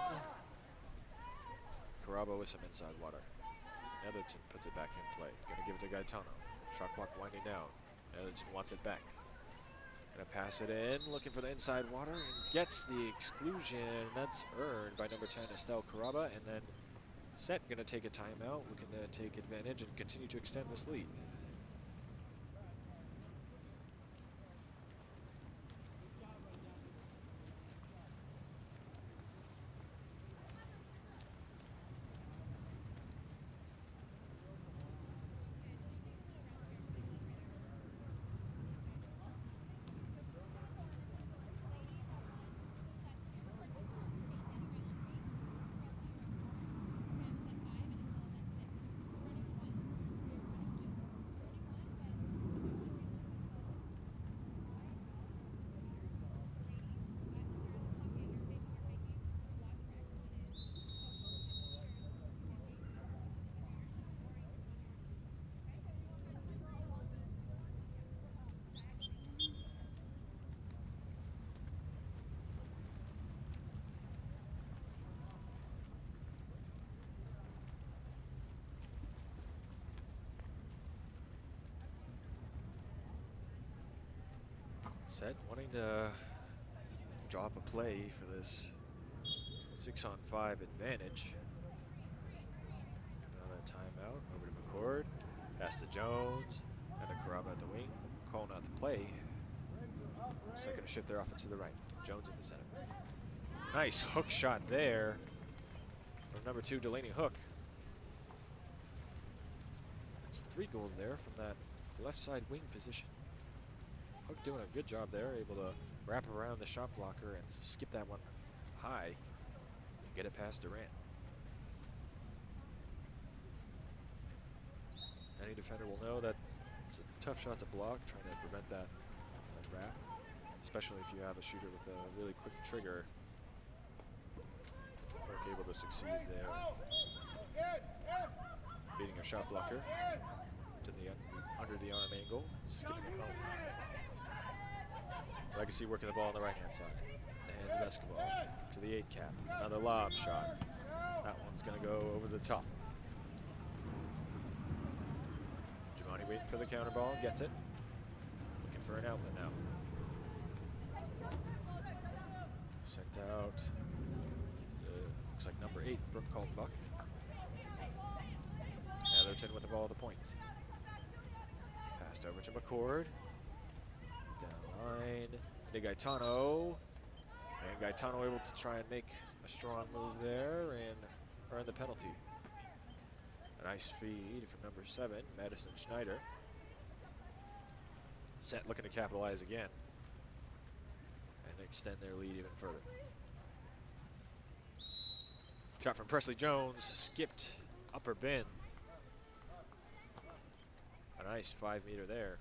Caraba with some inside water. Netherton puts it back in play. Gonna give it to Gaetano. Shot clock winding down. Netherton wants it back. Gonna pass it in, looking for the inside water, and gets the exclusion. That's earned by number 10, Estelle Caraba, and then Set gonna take a timeout, looking to take advantage and continue to extend this lead. Set wanting to drop a play for this 6-on-5 advantage. Another timeout over to McCord. Pass to Jones. And a Caraba at the wing. Calling out the play. Second to shift their offense to the right. Jones in the center. Nice hook shot there from number 2, Delaney Hook. That's 3 goals there from that left side wing position. Hook doing a good job there, able to wrap around the shot blocker and skip that one high and get it past Durant. Any defender will know that it's a tough shot to block, trying to prevent that wrap, especially if you have a shooter with a really quick trigger. Hook able to succeed there, beating a shot blocker to the under the arm angle, skipping it home. Legacy working the ball on the right-hand side. In the hands of Escobar to the 8 cap. Another lob shot. That one's going to go over the top. Giamatti waiting for the counter ball, gets it. Looking for an outlet now. Sent out, looks like number 8, Brooke Kaltenbach. Atherton with the ball at the point. Passed over to McCord. Down line to Gaetano. And Gaetano able to try and make a strong move there and earn the penalty. A nice feed from number 7, Madison Schneider. Set looking to capitalize again and extend their lead even further. Shot from Presley Jones, skipped upper bin. A nice 5-meter there.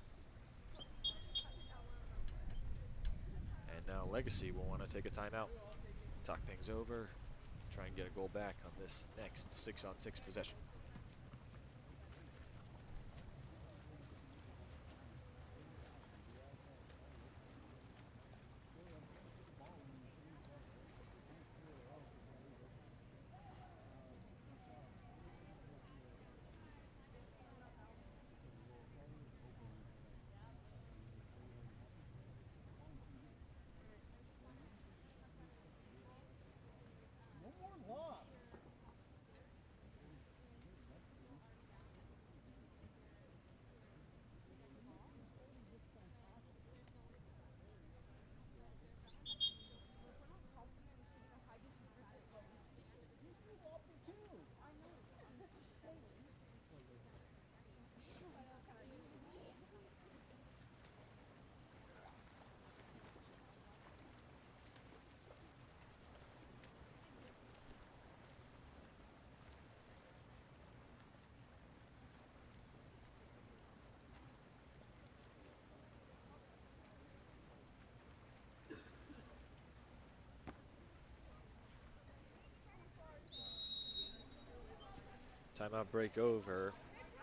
And now Legacy will want to take a timeout, talk things over, try and get a goal back on this next 6-on-6 possession. Timeout break over.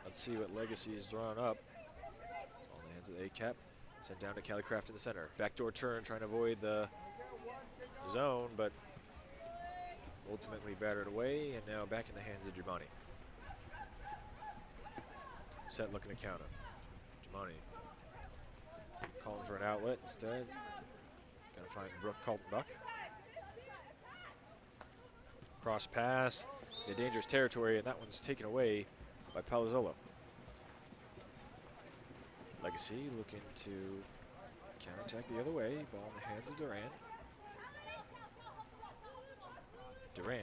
Let's see what Legacy is drawn up. On the hands of the 8 cap. Sent down to Callicraft in the center. Backdoor turn, trying to avoid the zone, but ultimately battered away, and now back in the hands of Giamatti. Set looking to counter. Giamatti calling for an outlet instead. Gotta find Brooke Kaltenbach. Cross pass. In dangerous territory, and that one's taken away by Palazzolo. Legacy looking to counterattack the other way. Ball in the hands of Duran. Duran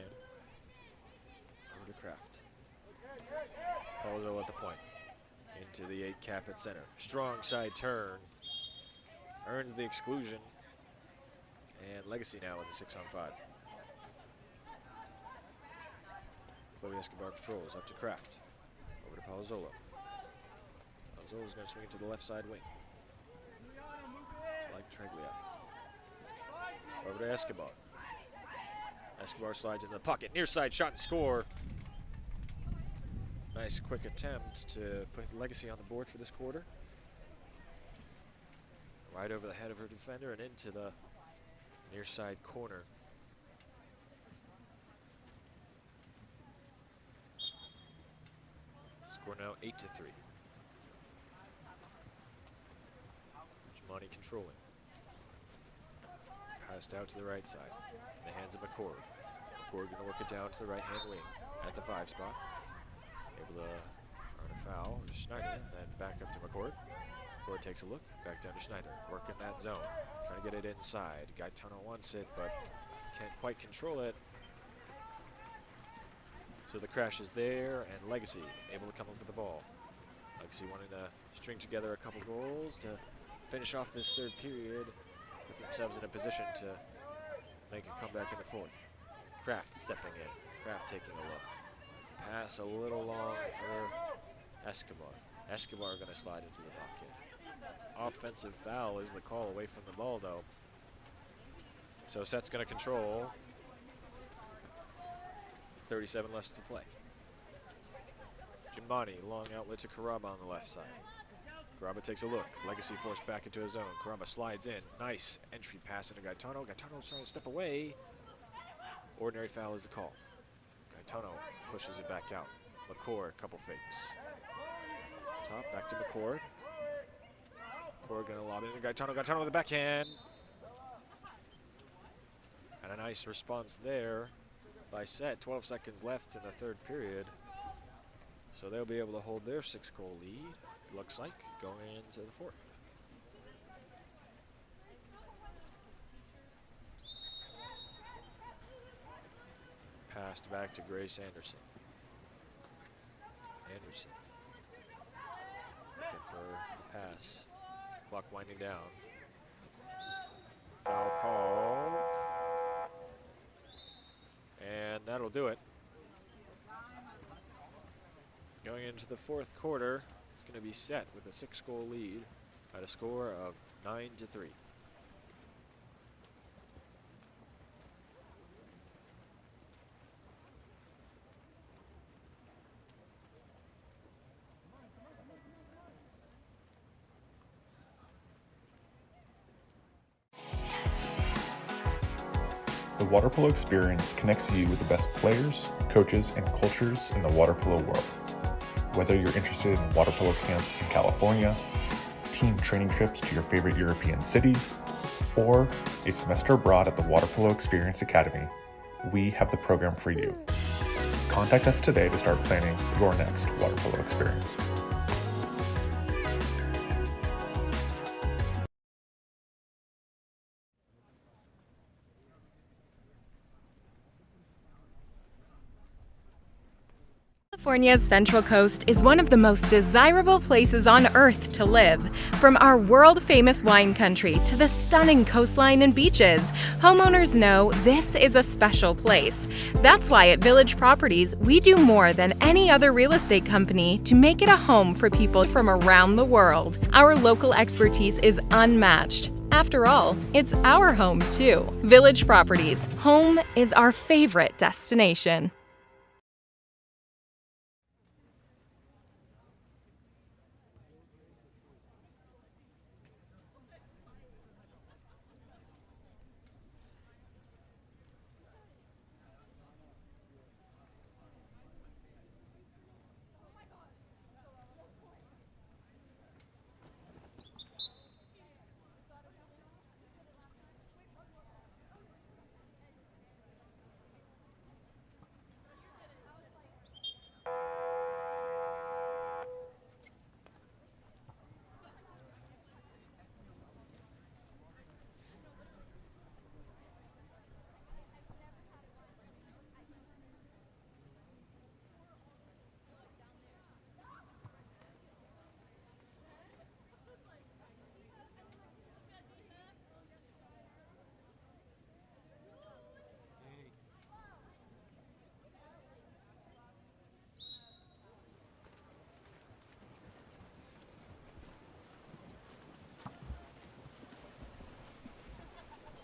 over to Kraft. Palazzolo at the point. Into the 8 cap at center. Strong side turn. Earns the exclusion. And Legacy now with a 6-on-5. Chloe Escobar controls up to Kraft. Over to Palazzolo. Palazzolo's going to swing to the left side wing. It's like Treglia. Over to Escobar. Escobar slides into the pocket. Near side shot and score. Nice quick attempt to put Legacy on the board for this quarter. Right over the head of her defender and into the near side corner. Score now 8-3. Giamatti controlling. Passed out to the right side. In the hands of McCord. McCord going to work it down to the right-hand wing at the 5 spot. Able to earn a foul to Schneider, then back up to McCord. McCord takes a look, back down to Schneider. Working that zone, trying to get it inside. Gaetano wants it, but can't quite control it. So the crash is there, and Legacy able to come up with the ball. Legacy wanting to string together a couple goals to finish off this third period, put themselves in a position to make a comeback in the fourth. Kraft stepping in, Kraft taking a look. Pass a little long for Escobar. Escobar going to slide into the bucket. Offensive foul is the call away from the ball, though. So Set's going to control. 37 left to play. Giamatti, long outlet to Caraba on the left side. Caraba takes a look. Legacy forced back into his zone. Caraba slides in. Nice entry pass into Gaetano. Gaetano's trying to step away. Ordinary foul is the call. Gaetano pushes it back out. McCord, couple fakes. Top, back to McCord. McCord gonna lob it into Gaetano. Gaetano with the backhand. And a nice response there by Set. 12 seconds left in the third period. So they'll be able to hold their 6-goal lead, looks like, going into the fourth. Passed back to Grace Anderson. Anderson looking for the pass. Clock winding down. Foul call. And that'll do it. Going into the fourth quarter, it's going to be Set with a 6-goal lead at a score of 9-3. The water polo experience connects you with the best players, coaches, and cultures in the water polo world. Whether you're interested in water polo camps in California, team training trips to your favorite European cities, or a semester abroad at the Water Polo Experience Academy, we have the program for you. Contact us today to start planning your next water polo experience. California's Central Coast is one of the most desirable places on Earth to live. From our world-famous wine country to the stunning coastline and beaches, homeowners know this is a special place. That's why at Village Properties, we do more than any other real estate company to make it a home for people from around the world. Our local expertise is unmatched. After all, it's our home too. Village Properties, home is our favorite destination.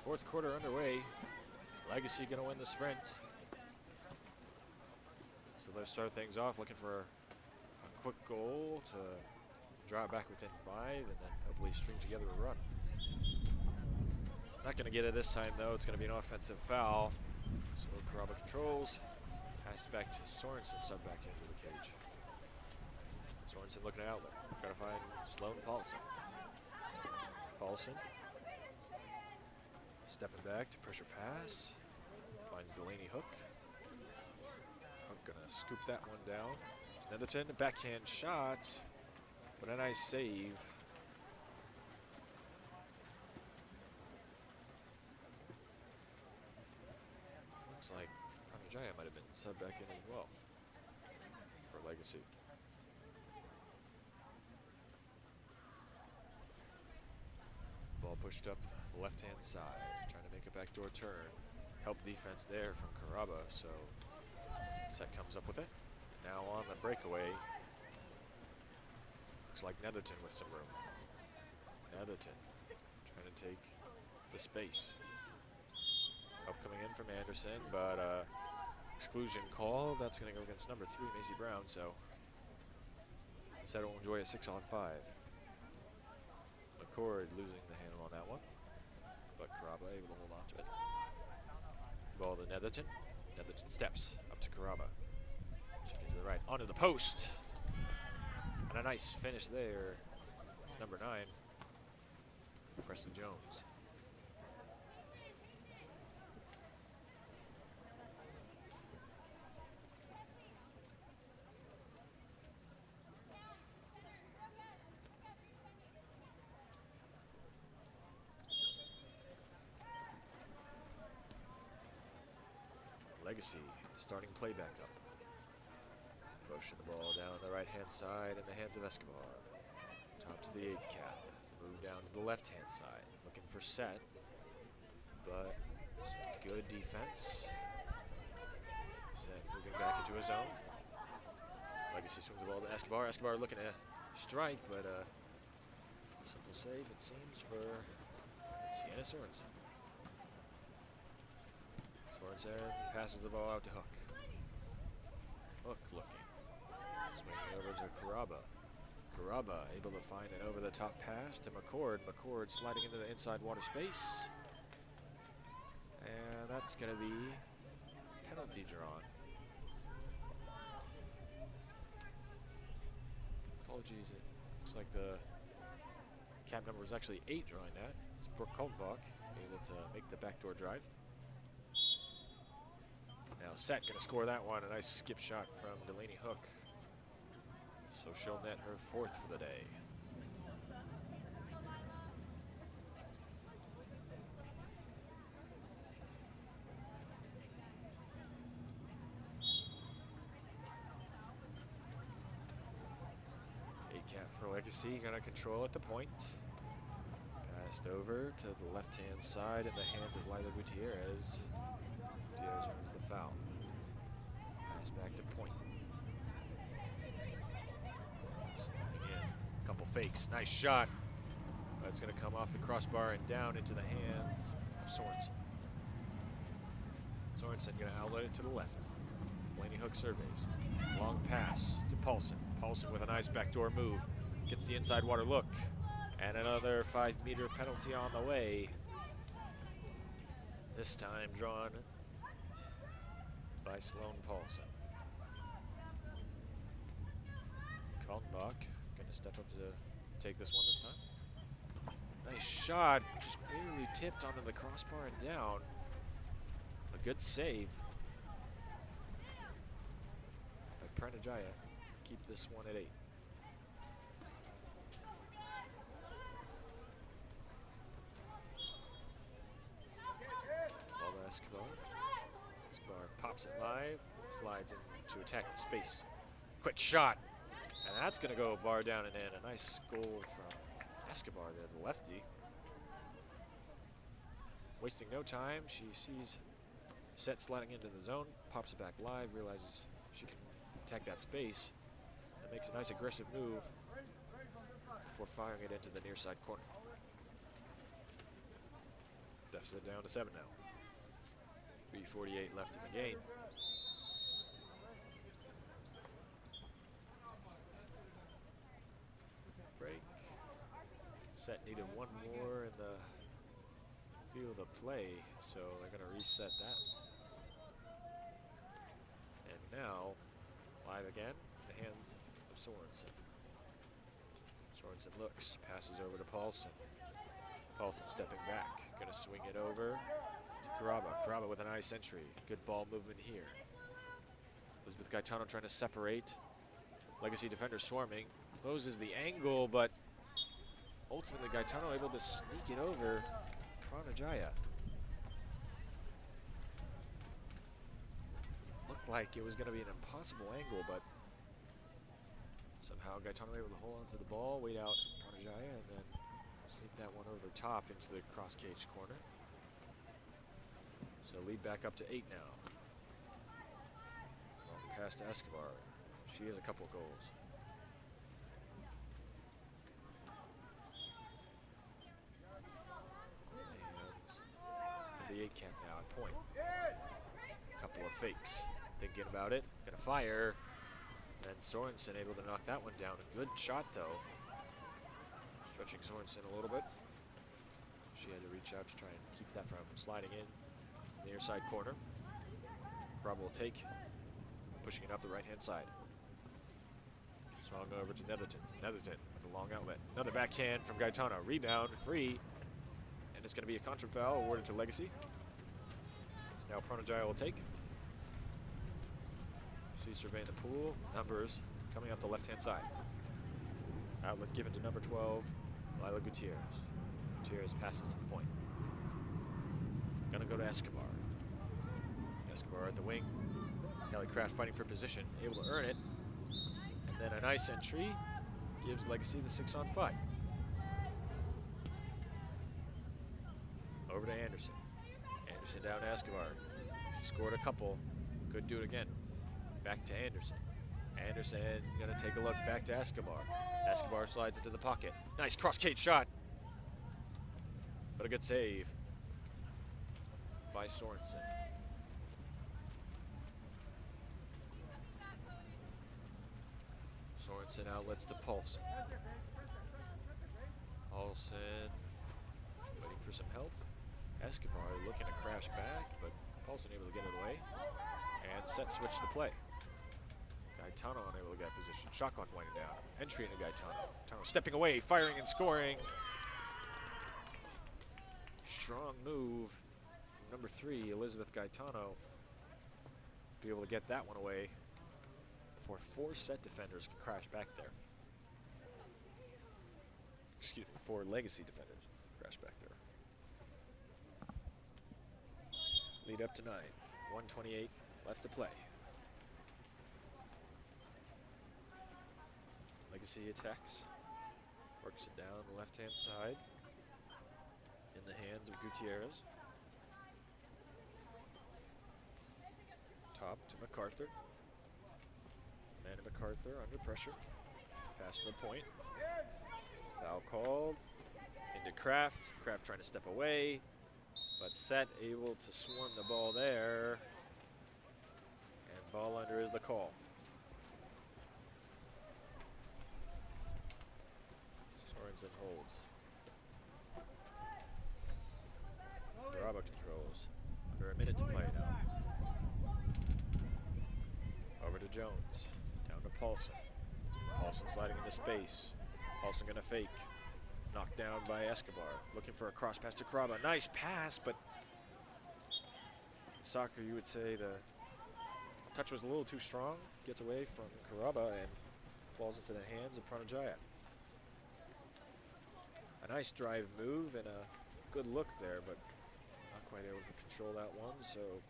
Fourth quarter underway. Legacy going to win the sprint. So they'll start things off looking for a quick goal to draw it back within 5 and then hopefully string together a run. Not going to get it this time though. It's going to be an offensive foul. So Caraba controls. Pass back to Sorensen, sub back into the cage. Sorensen looking at outlet. Got to find Sloan Paulson. Paulson Stepping back to pressure pass. Finds Delaney Hook. Hook gonna scoop that one down. Netherton, a backhand shot, but a nice save. Looks like Pranajaya might have been subbed back in as well for Legacy. Ball pushed up the left-hand side, trying to make a backdoor turn. Help defense there from Caraba, so Set comes up with it. Now on the breakaway, looks like Netherton with some room. Netherton trying to take the space. Help coming in from Anderson, but exclusion call. That's going to go against number 3, Maisie Brown, so Set will enjoy a 6-on-5. McCord losing the handle on that one, but Caraba able to hold on to it. Ball to Netherton. Netherton steps up to Caraba. Shifting to the right, onto the post. And a nice finish there. It's number 9, Preston Jones. Legacy starting play back up. Pushing the ball down the right-hand side in the hands of Escobar. Top to the 8 cap. Move down to the left-hand side. Looking for Set, but some good defense. Set moving back into his zone. Legacy swings the ball to Escobar. Escobar looking to strike, but simple save, it seems, for Sienna Sorensen. Sorensen passes the ball out to Hook. Hook looking. Swinging over to Caraba. Caraba able to find an over-the-top pass to McCord. McCord sliding into the inside water space. And that's going to be penalty drawn. Apologies, it looks like the cap number was actually 8 drawing that. It's Brooke Kaltenbach able to make the backdoor drive. Now Set going to score that one. A nice skip shot from Delaney Hook. So she'll net her 4th for the day. Cap for Legacy, gonna control at the point. Passed over to the left-hand side in the hands of Lila Gutierrez. Gutierrez wins the foul. Pass back to point. Sliding in, couple fakes, nice shot. But it's gonna come off the crossbar and down into the hands of Sorensen. Sorensen gonna outlet it to the left. Delaney Hook surveys. Long pass to Paulson. Paulson with a nice backdoor move. Gets the inside water look. And another 5-meter penalty on the way. This time drawn by Sloan Paulson. Kaltenbach gonna step up to take this one this time. Nice shot, just barely tipped onto the crossbar and down. A good save by Pranajaya. Keep this one at 8. Ball to Escobar. Escobar pops it live, slides in to attack the space. Quick shot, and that's going to go bar down and in. A nice goal from Escobar there, the lefty. Wasting no time, she sees Set sliding into the zone, pops it back live, realizes she can attack that space. And makes a nice aggressive move before firing it into the near side corner. Deficit down to 7 now. 3:48 left in the game. Break. Set needed one more in the field of play, so they're going to reset that. And now, live again, the hands Sorensen. Sorensen looks, passes over to Paulson. Paulson stepping back, gonna swing it over to Caraba. Caraba with a nice entry. Good ball movement here. Elizabeth Gaetano trying to separate. Legacy defender swarming. Closes the angle, but ultimately Gaetano able to sneak it over Pranajaya. Looked like it was gonna be an impossible angle, but somehow Gaetano able to hold onto the ball, wait out Pranajaya, and then sneak that one over the top into the cross cage corner. So lead back up to 8 now. Long pass to Escobar. She has a couple goals. And the 8 camp now at point. Couple of fakes. Thinking about it. Gonna fire. And Sorensen able to knock that one down. A good shot though. Stretching Sorensen a little bit. She had to reach out to try and keep that from sliding in the near side corner. Rob will take, pushing it up the right-hand side. Swung over to Netherton. Netherton with a long outlet. Another backhand from Gaetano. Rebound, free. And it's going to be a contra foul awarded to Legacy. So now Pranajaya will take. She's surveying the pool. Numbers coming up the left-hand side. Outlet given to number 12, Lila Gutierrez. Gutierrez passes to the point. Gonna go to Escobar. Escobar at the wing. Kelly Kraft fighting for position, able to earn it. And then a nice entry gives Legacy the 6-on-5. Over to Anderson. Anderson down to Escobar. She scored a couple. Could do it again. Back to Anderson. Anderson gonna take a look back to Escobar. Escobar slides into the pocket. Nice cross cage shot. But a good save by Sorensen. Sorensen outlets to Paulson. Paulson waiting for some help. Escobar looking to crash back, but Paulson able to get it away. And set switch the play. Gaetano unable to get position. Shot clock winding down. Entry into Gaetano. Gaetano stepping away, firing and scoring. Strong move from number 3, Elizabeth Gaetano. Be able to get that one away before 4 set defenders can crash back there. Excuse me, 4 Legacy defenders crash back there. Lead up to 9. 1:28 left to play. Legacy attacks. Works it down the left-hand side. In the hands of Gutierrez. Top to MacArthur. Amanda MacArthur under pressure. Pass to the point. Foul called. Into Kraft. Kraft trying to step away. But Set able to swarm the ball there. And ball under is the call. Sorensen holds. Caraba controls. Under a minute to play now. Over to Jones. Down to Paulson. Paulson sliding into space. Paulson gonna fake. Knocked down by Escobar. Looking for a cross pass to Caraba. Nice pass, but soccer, you would say the touch was a little too strong. Gets away from Caraba and falls into the hands of Pranajaya. A nice drive move and a good look there, but not quite able to control that one, so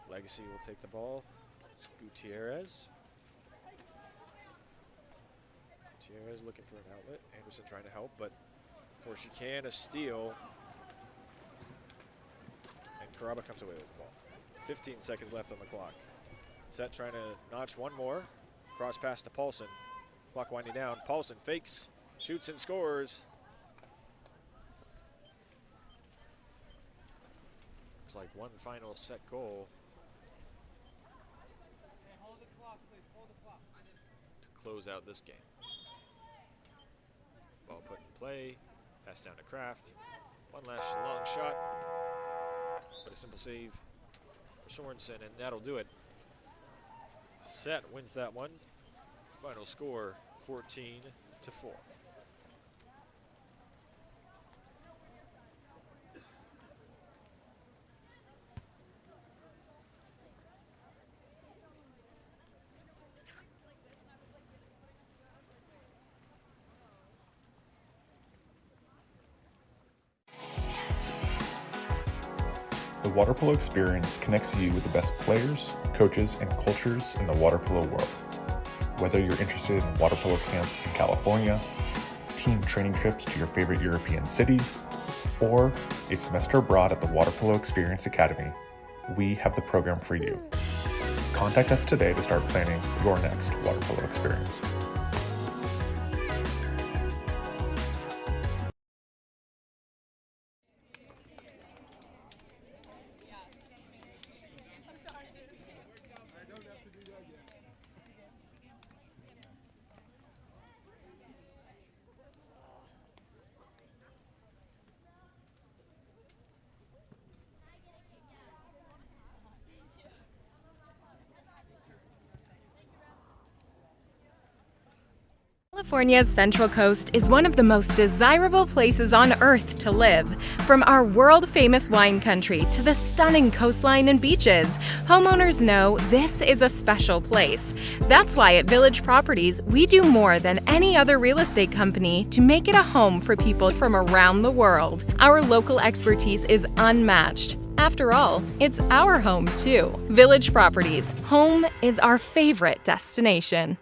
Legacy will take the ball. It's Gutierrez. Gutierrez looking for an outlet. Anderson trying to help, but before she can, a steal. And Caraba comes away with the ball. 15 seconds left on the clock. Set trying to notch one more. Cross pass to Paulson. Clock winding down. Paulson fakes, shoots and scores. Looks like one final set goal. Hey, hold the clock, please. Hold the clock. To close out this game. Ball put in play. Pass down to Kraft. One last long shot. But a simple save for Sorensen, and that'll do it. Set wins that one. Final score 14-4. The water polo experience connects you with the best players, coaches, and cultures in the water polo world. Whether you're interested in water polo camps in California, team training trips to your favorite European cities, or a semester abroad at the Water Polo Experience Academy, we have the program for you. Contact us today to start planning your next water polo experience. California's Central Coast is one of the most desirable places on Earth to live. From our world-famous wine country to the stunning coastline and beaches, homeowners know this is a special place. That's why at Village Properties, we do more than any other real estate company to make it a home for people from around the world. Our local expertise is unmatched. After all, it's our home too. Village Properties, home is our favorite destination.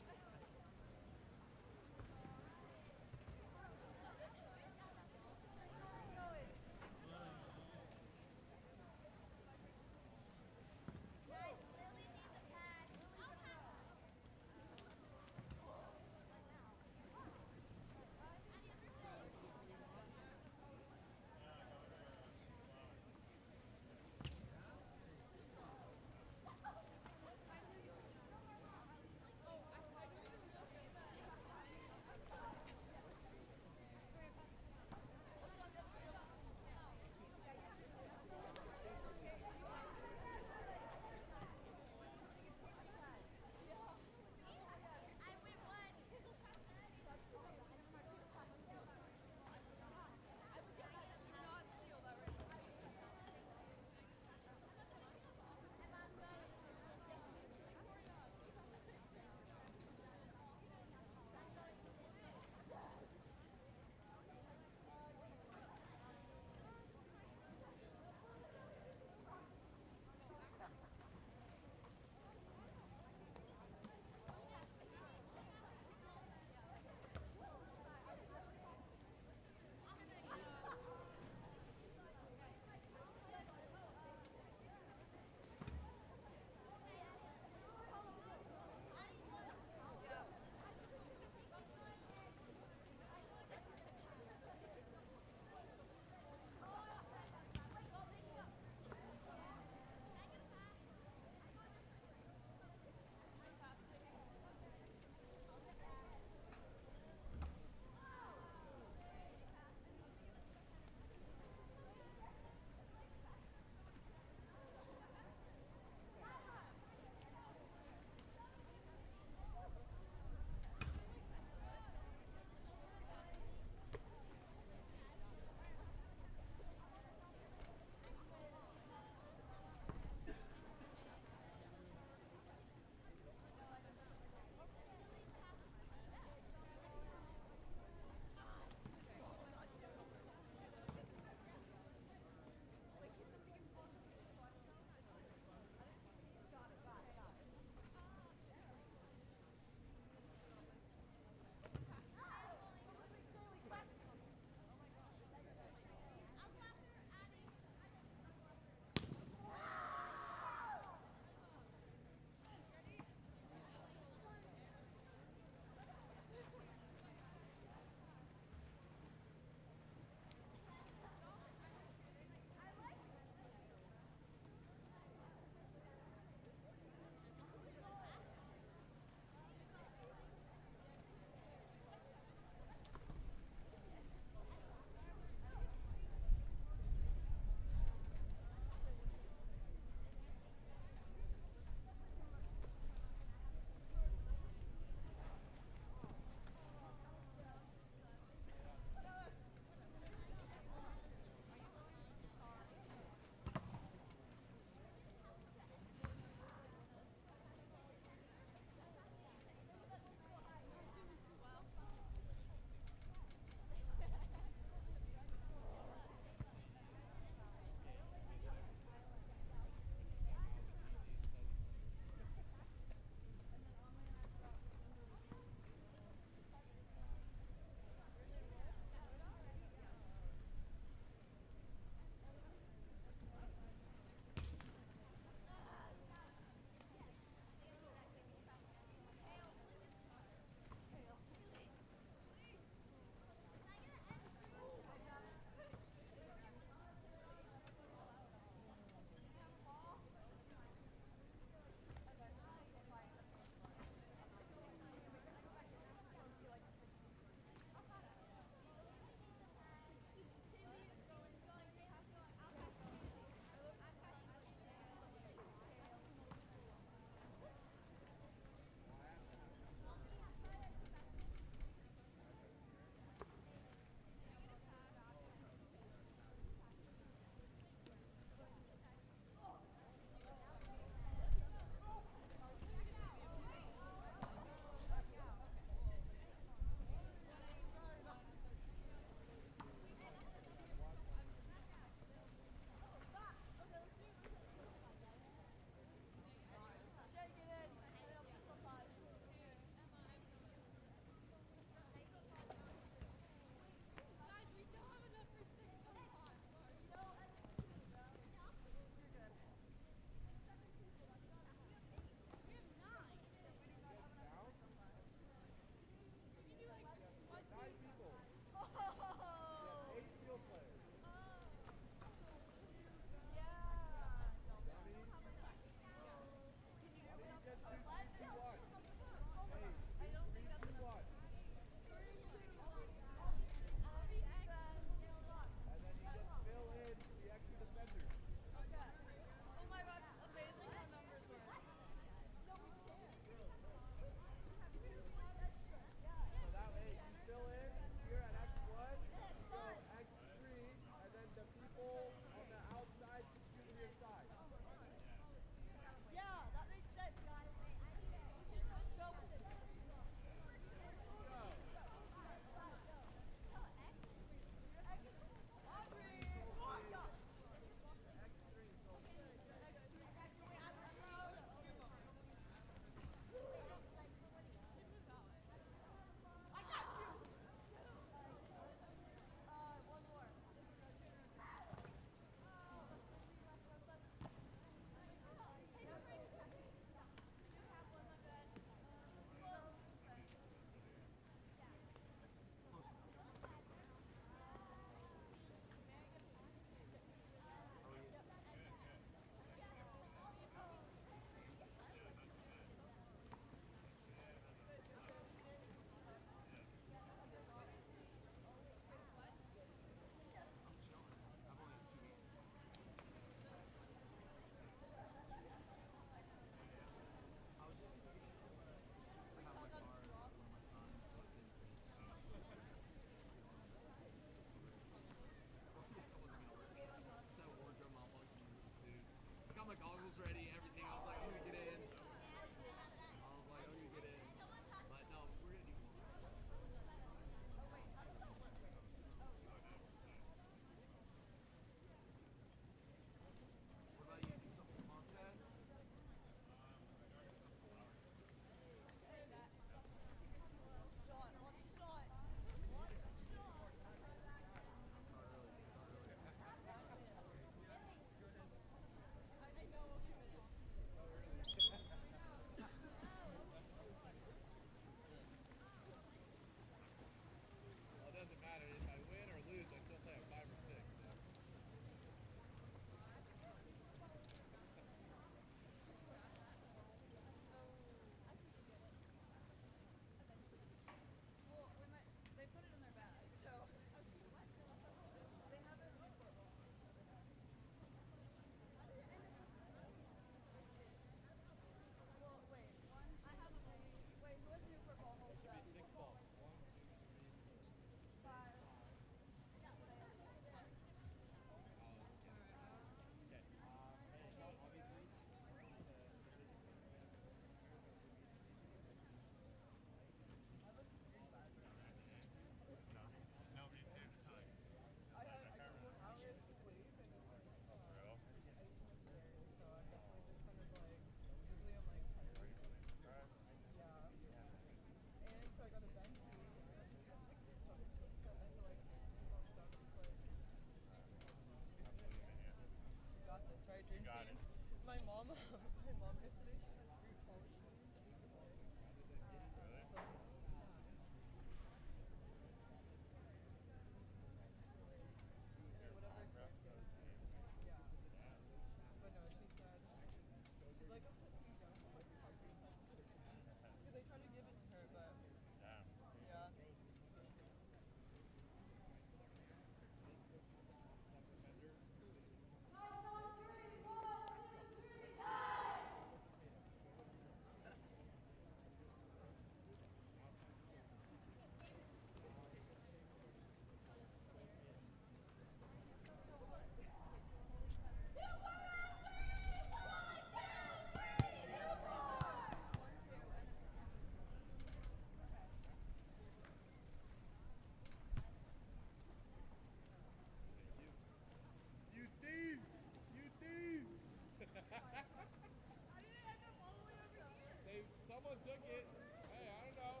Someone took it. Hey, I don't know.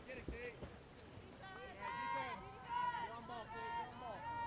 Get it, Kate. All right, defense. You're on ball, Kate. You're on ball.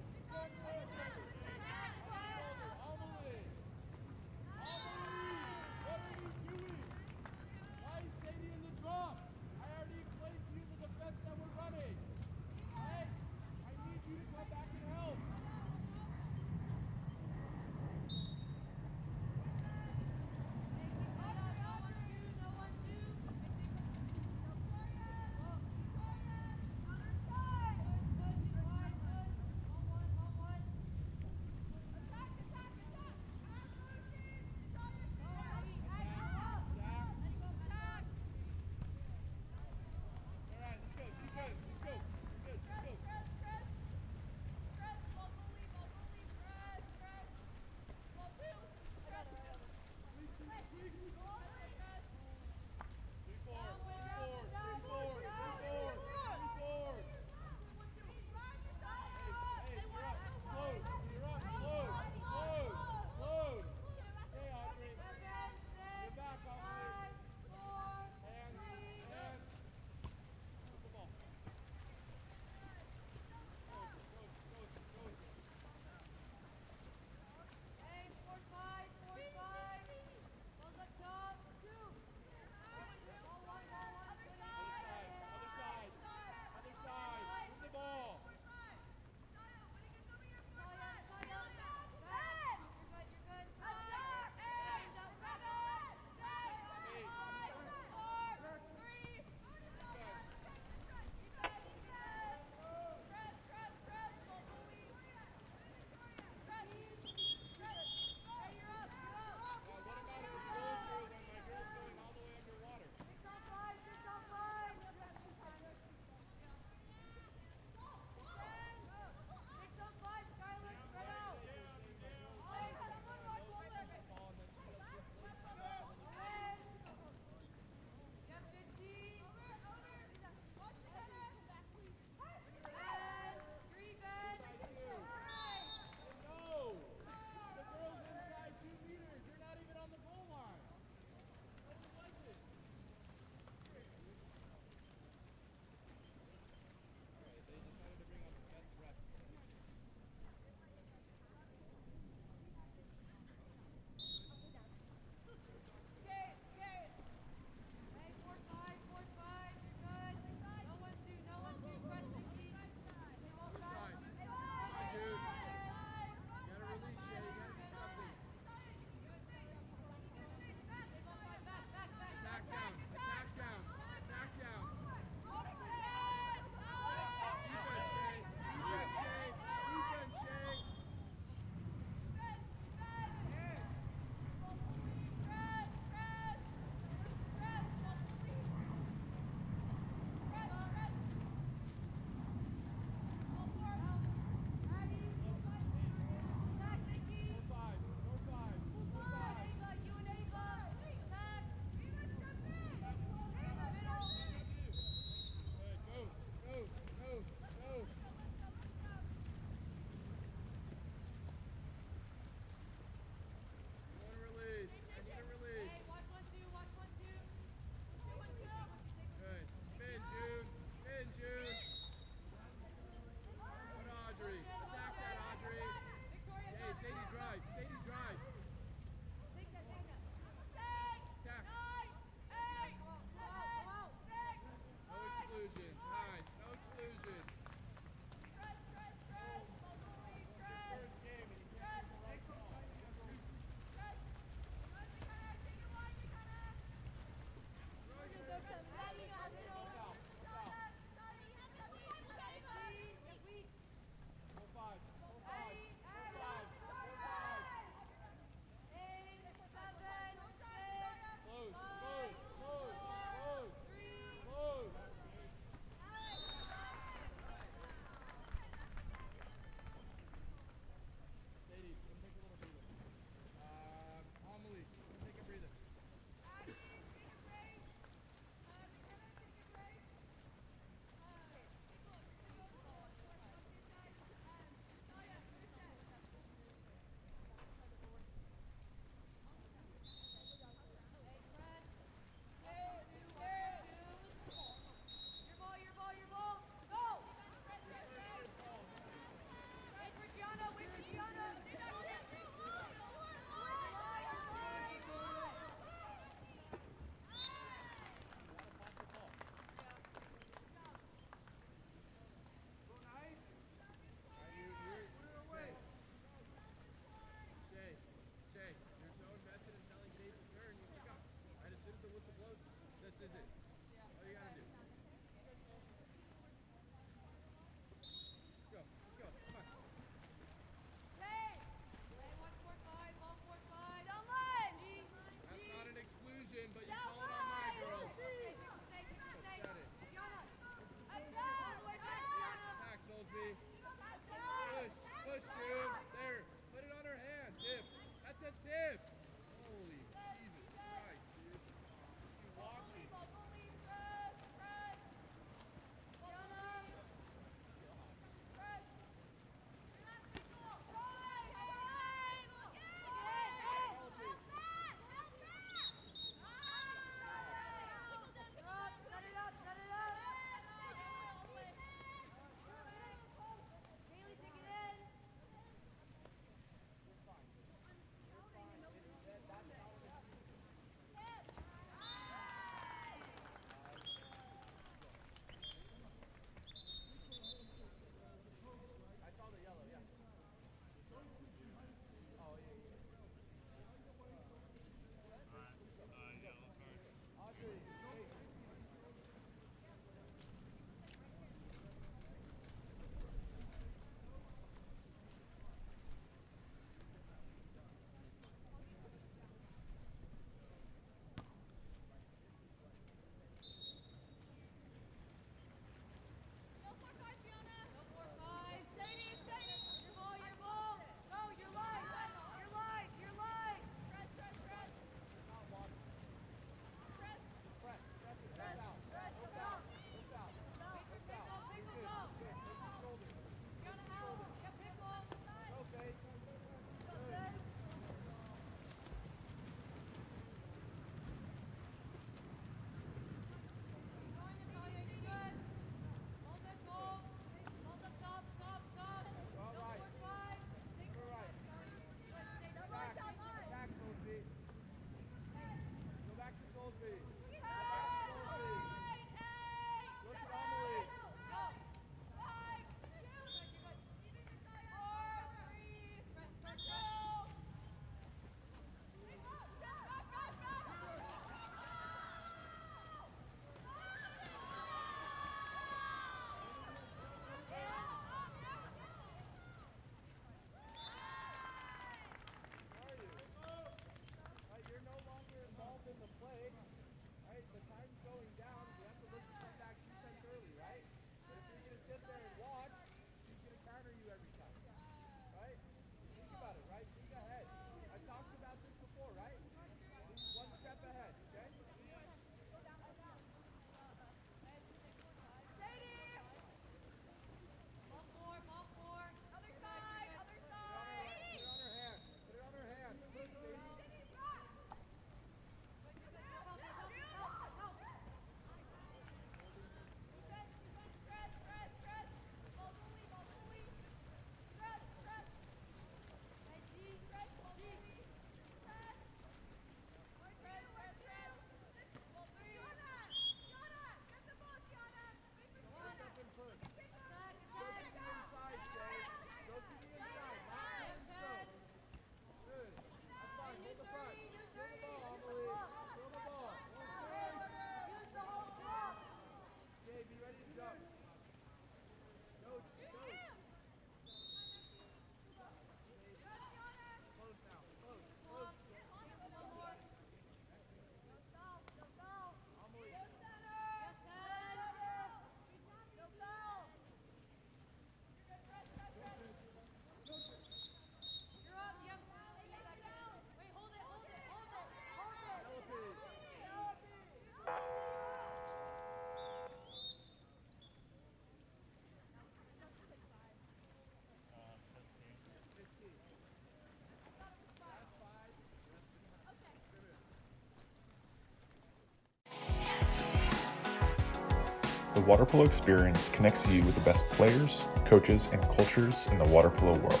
The water polo experience connects you with the best players, coaches, and cultures in the water polo world.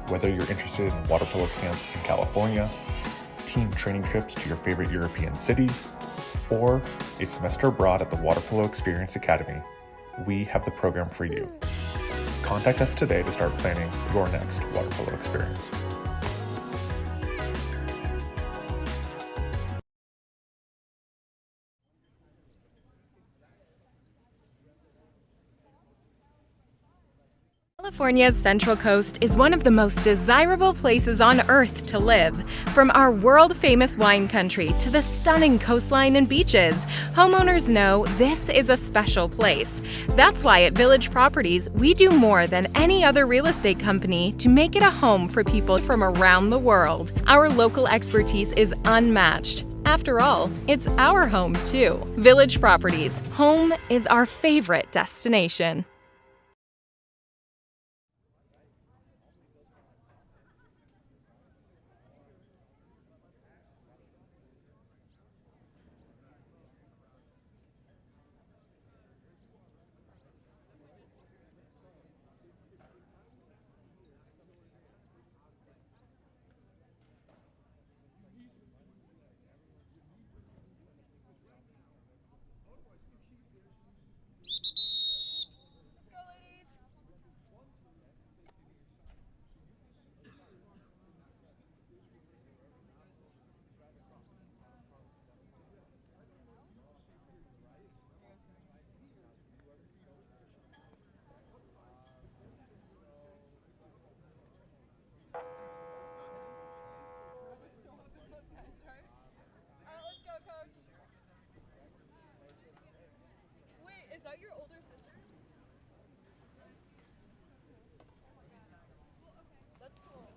Whether you're interested in water polo camps in California, team training trips to your favorite European cities, or a semester abroad at the Water Polo Experience Academy, we have the program for you. Contact us today to start planning your next water polo experience. California's Central Coast is one of the most desirable places on Earth to live. From our world-famous wine country to the stunning coastline and beaches, homeowners know this is a special place. That's why at Village Properties, we do more than any other real estate company to make it a home for people from around the world. Our local expertise is unmatched. After all, it's our home too. Village Properties, home is our favorite destination. Is that your older sister? That's cool.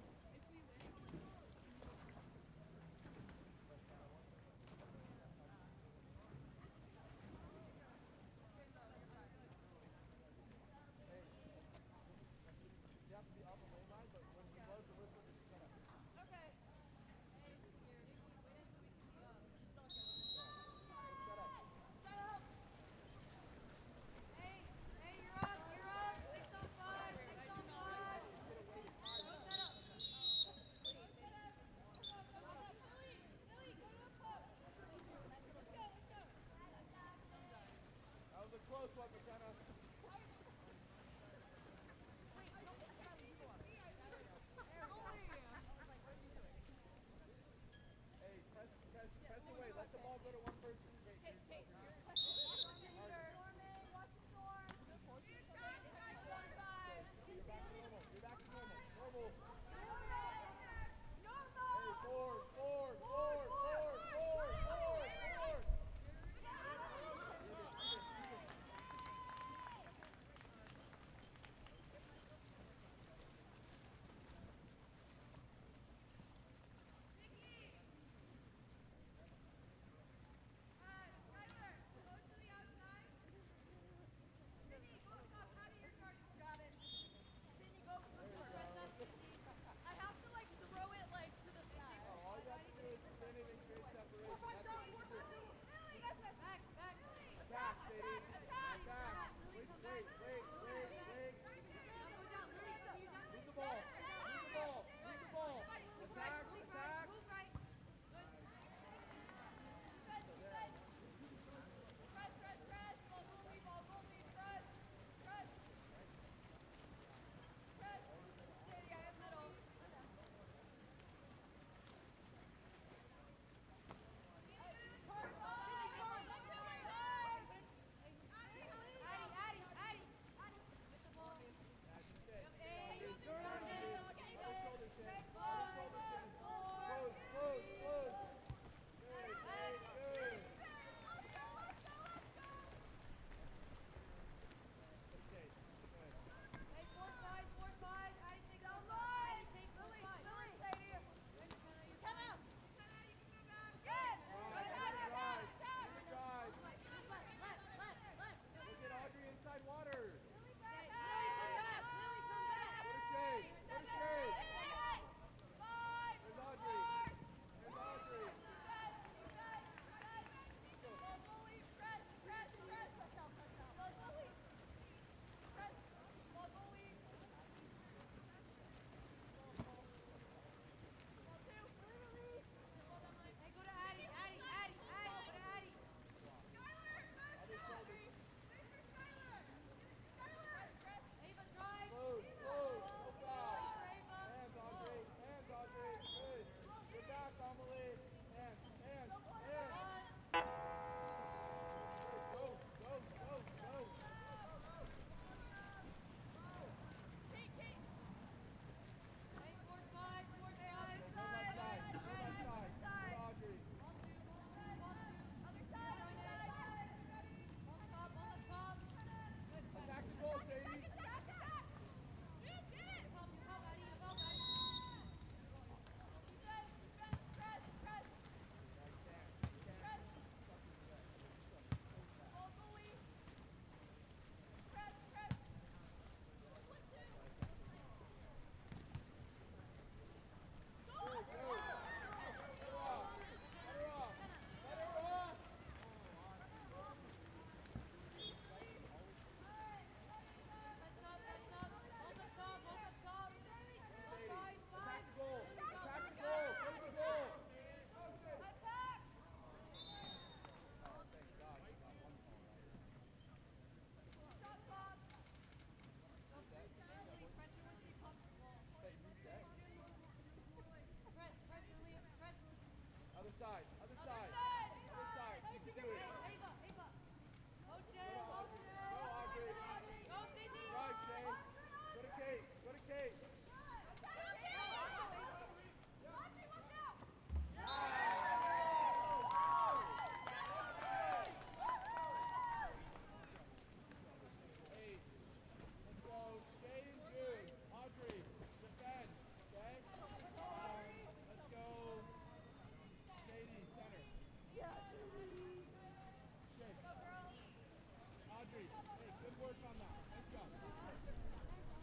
push on that. Nice job.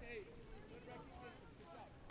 Hey, good recognition. Good job.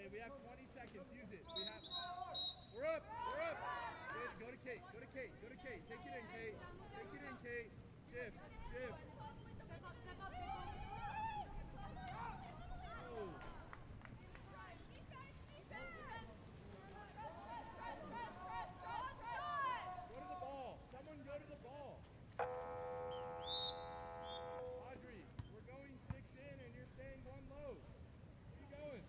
Okay, we have 20 seconds. Use it. We're up. We're up. Good. Go to Kate. Go to Kate. Go to Kate. Take it in, Kate. Take it in, Kate. Shift. Shift. Oh. Go to the ball. Someone go to the ball. Audrey, we're going 6 in and you're staying 1 low. Keep going.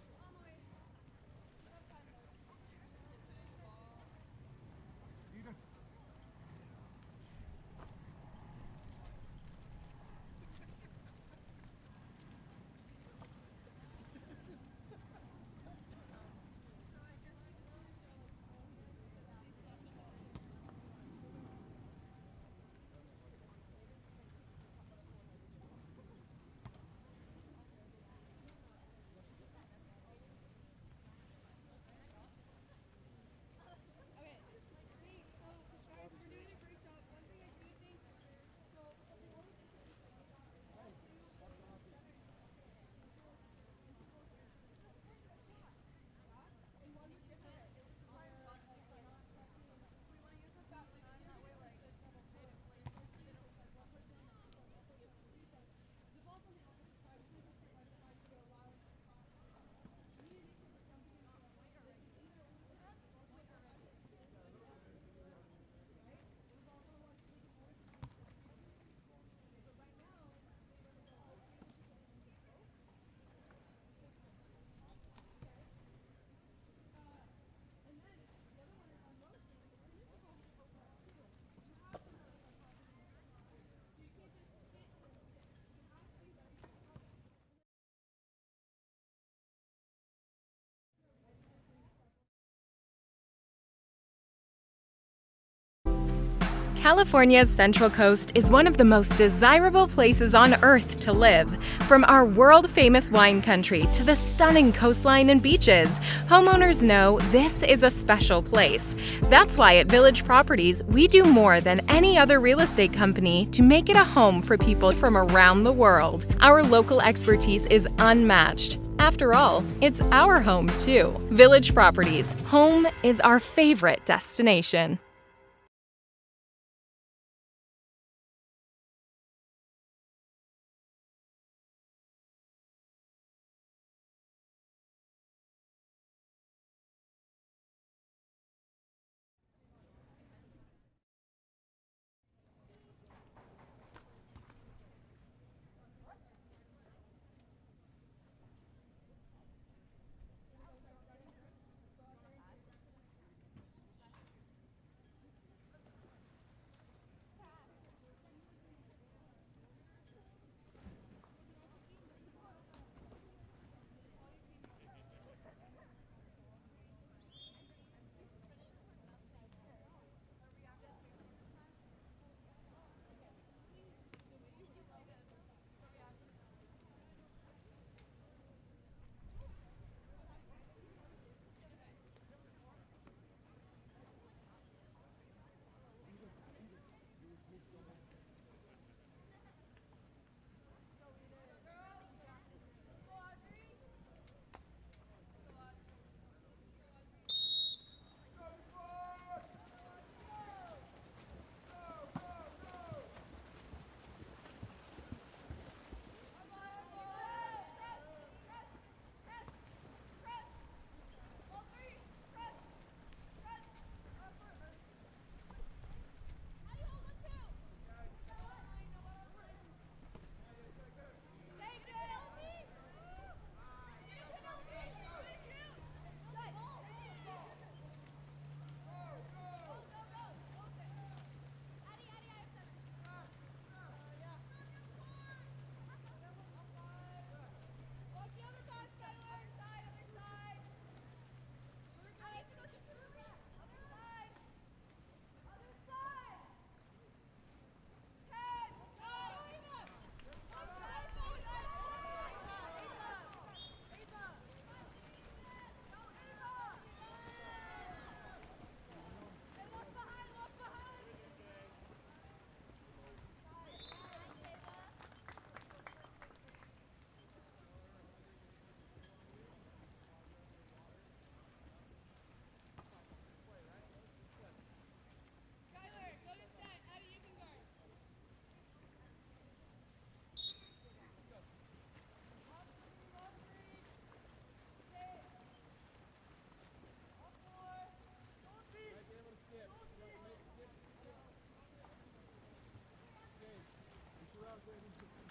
California's Central Coast is one of the most desirable places on Earth to live. From our world-famous wine country to the stunning coastline and beaches, homeowners know this is a special place. That's why at Village Properties, we do more than any other real estate company to make it a home for people from around the world. Our local expertise is unmatched. After all, it's our home too. Village Properties, home is our favorite destination.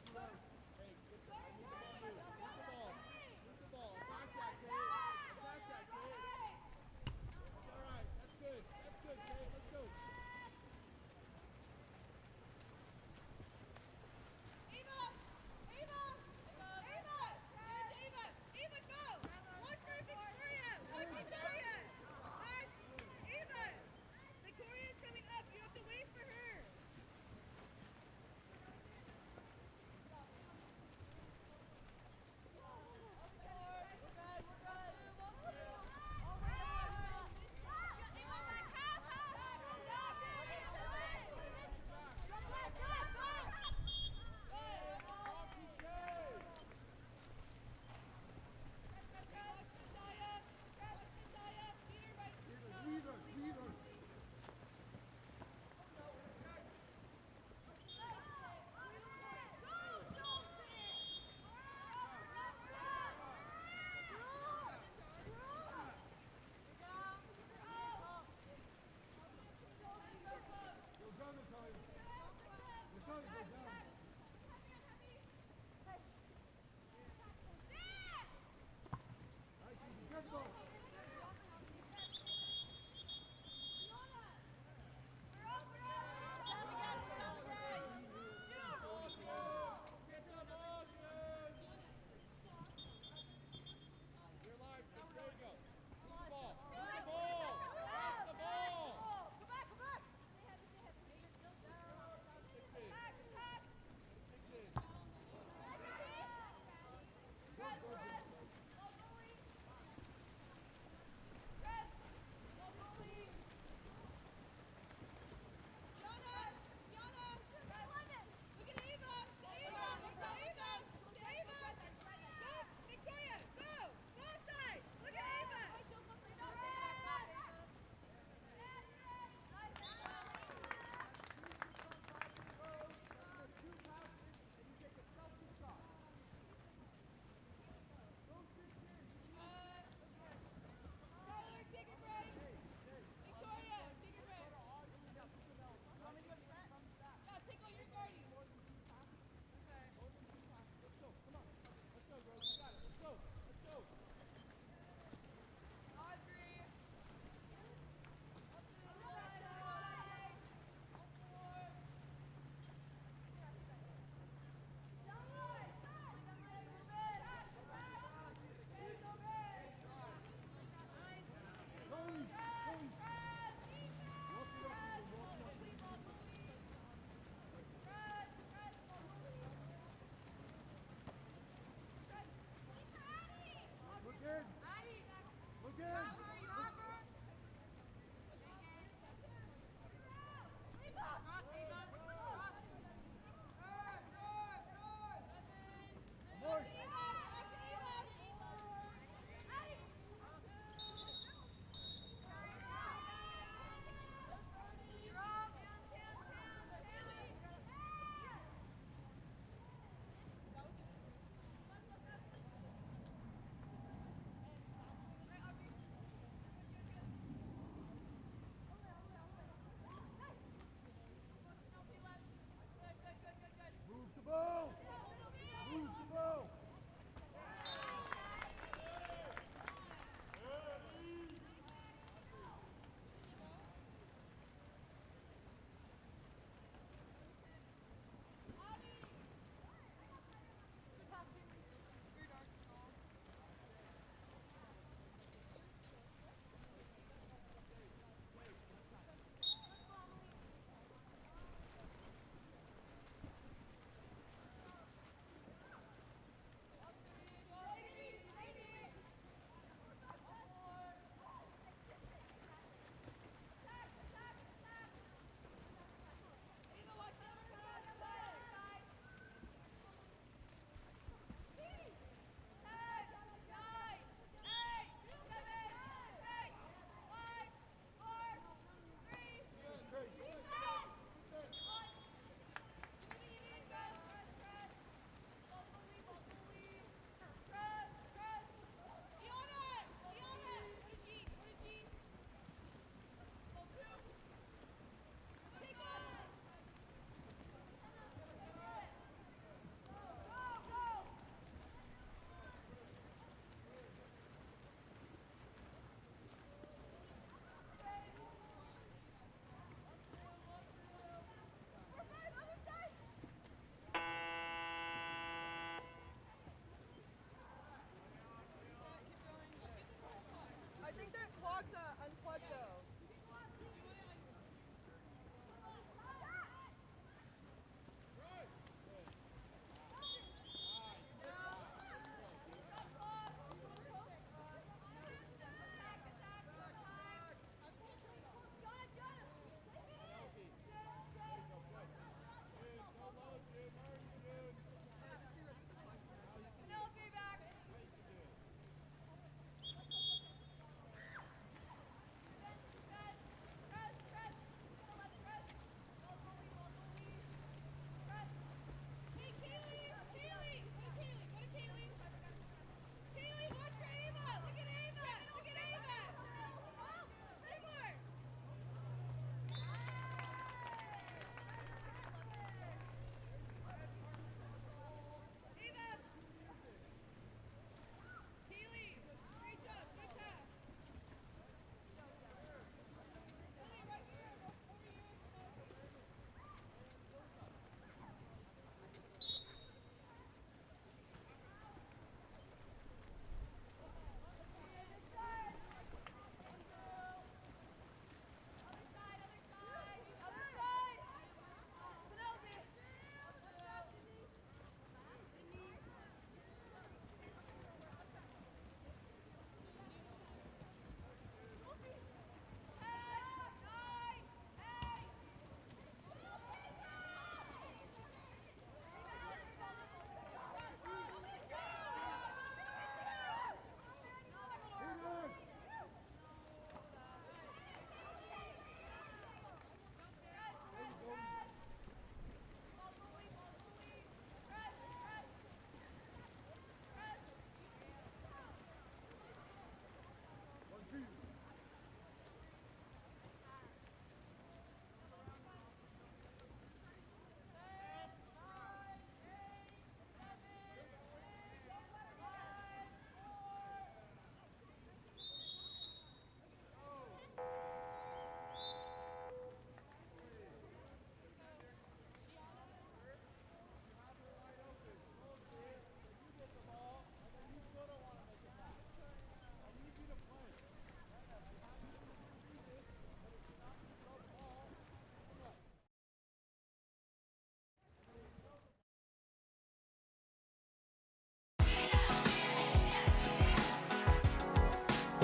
Hey, get the ball moved. Move the ball. Move the ball. Attack that, Kate. Attack that, Kate. That's all right. That's good. That's good, Kate. Let's go.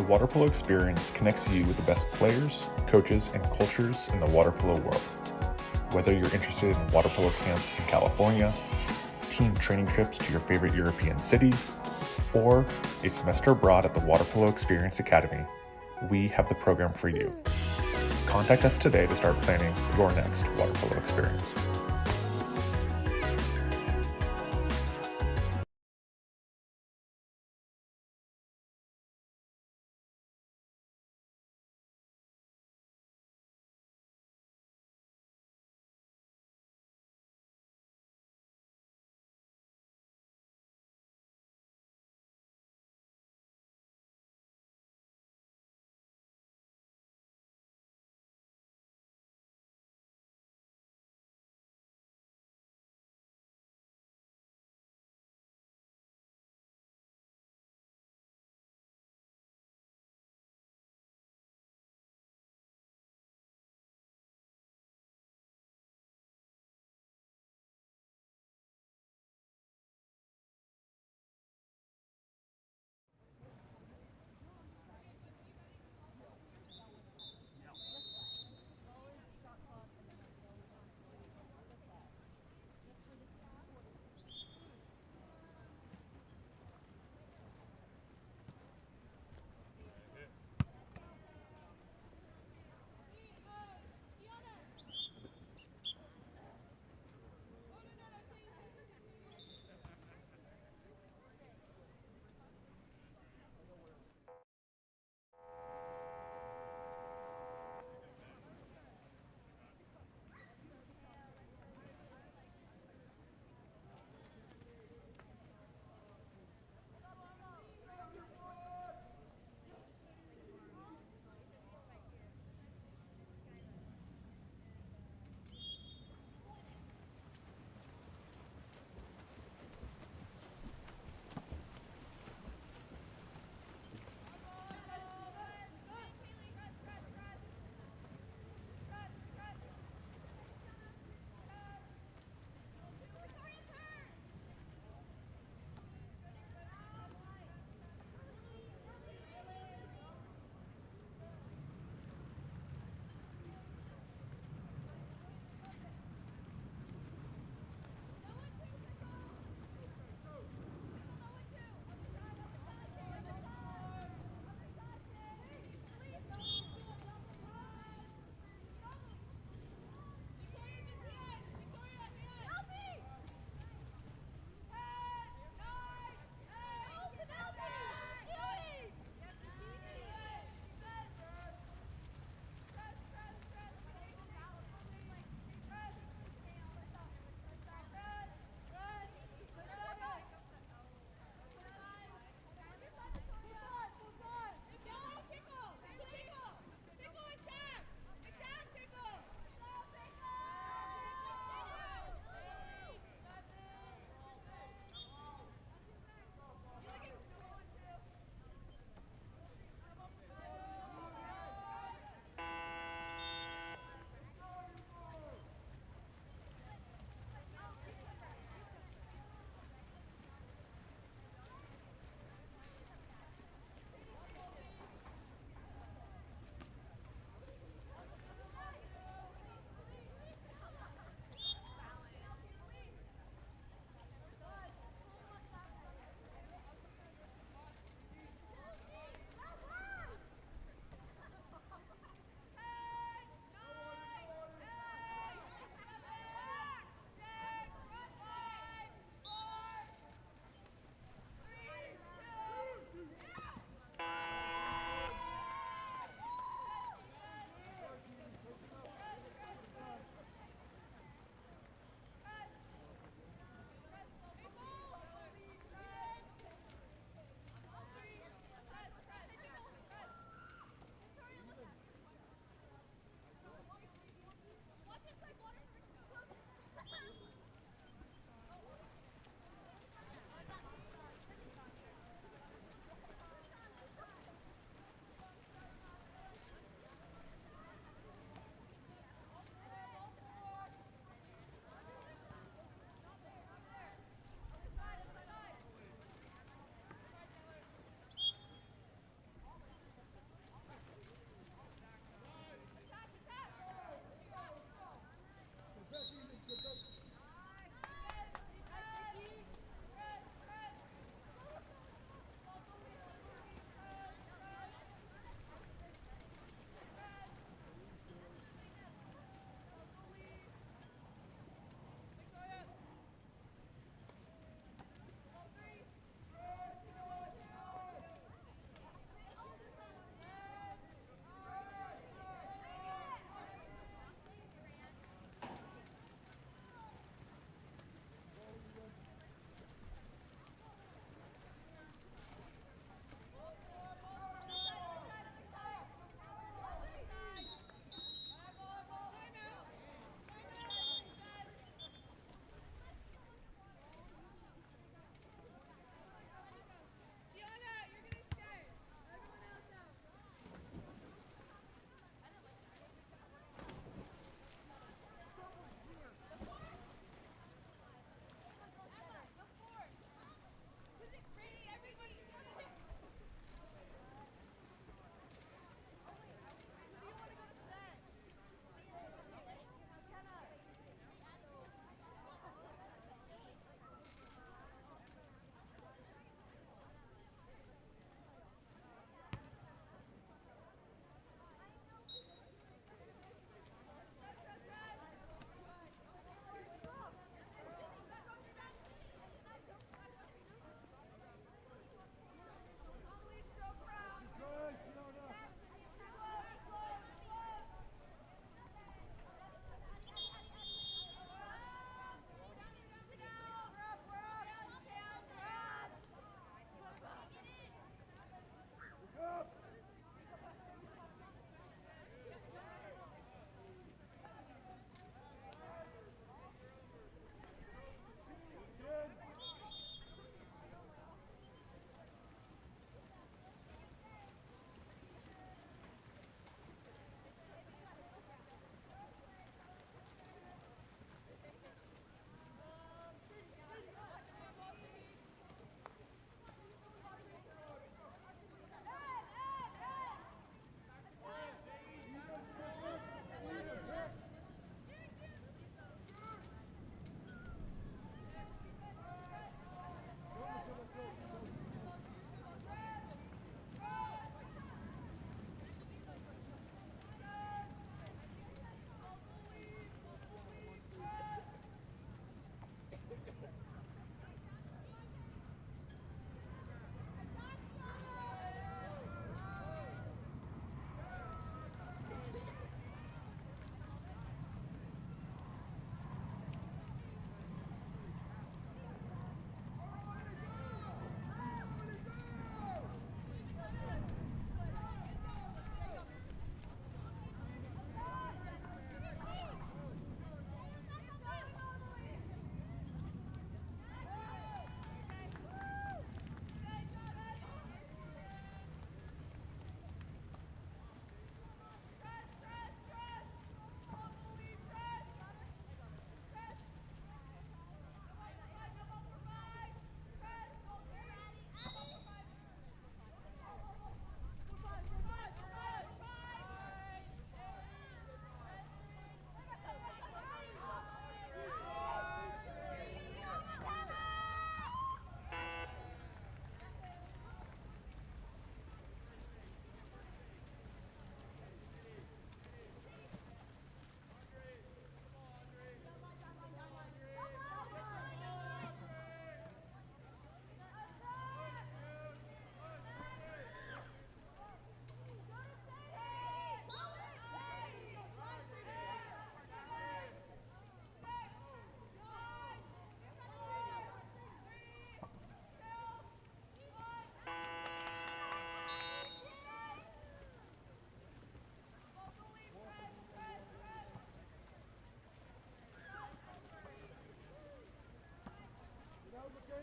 water polo experience connects you with the best players, coaches, and cultures in the water polo world. Whether you're interested in water polo camps in California, team training trips to your favorite European cities, or a semester abroad at the Water Polo Experience Academy, we have the program for you. Contact us today to start planning your next water polo experience.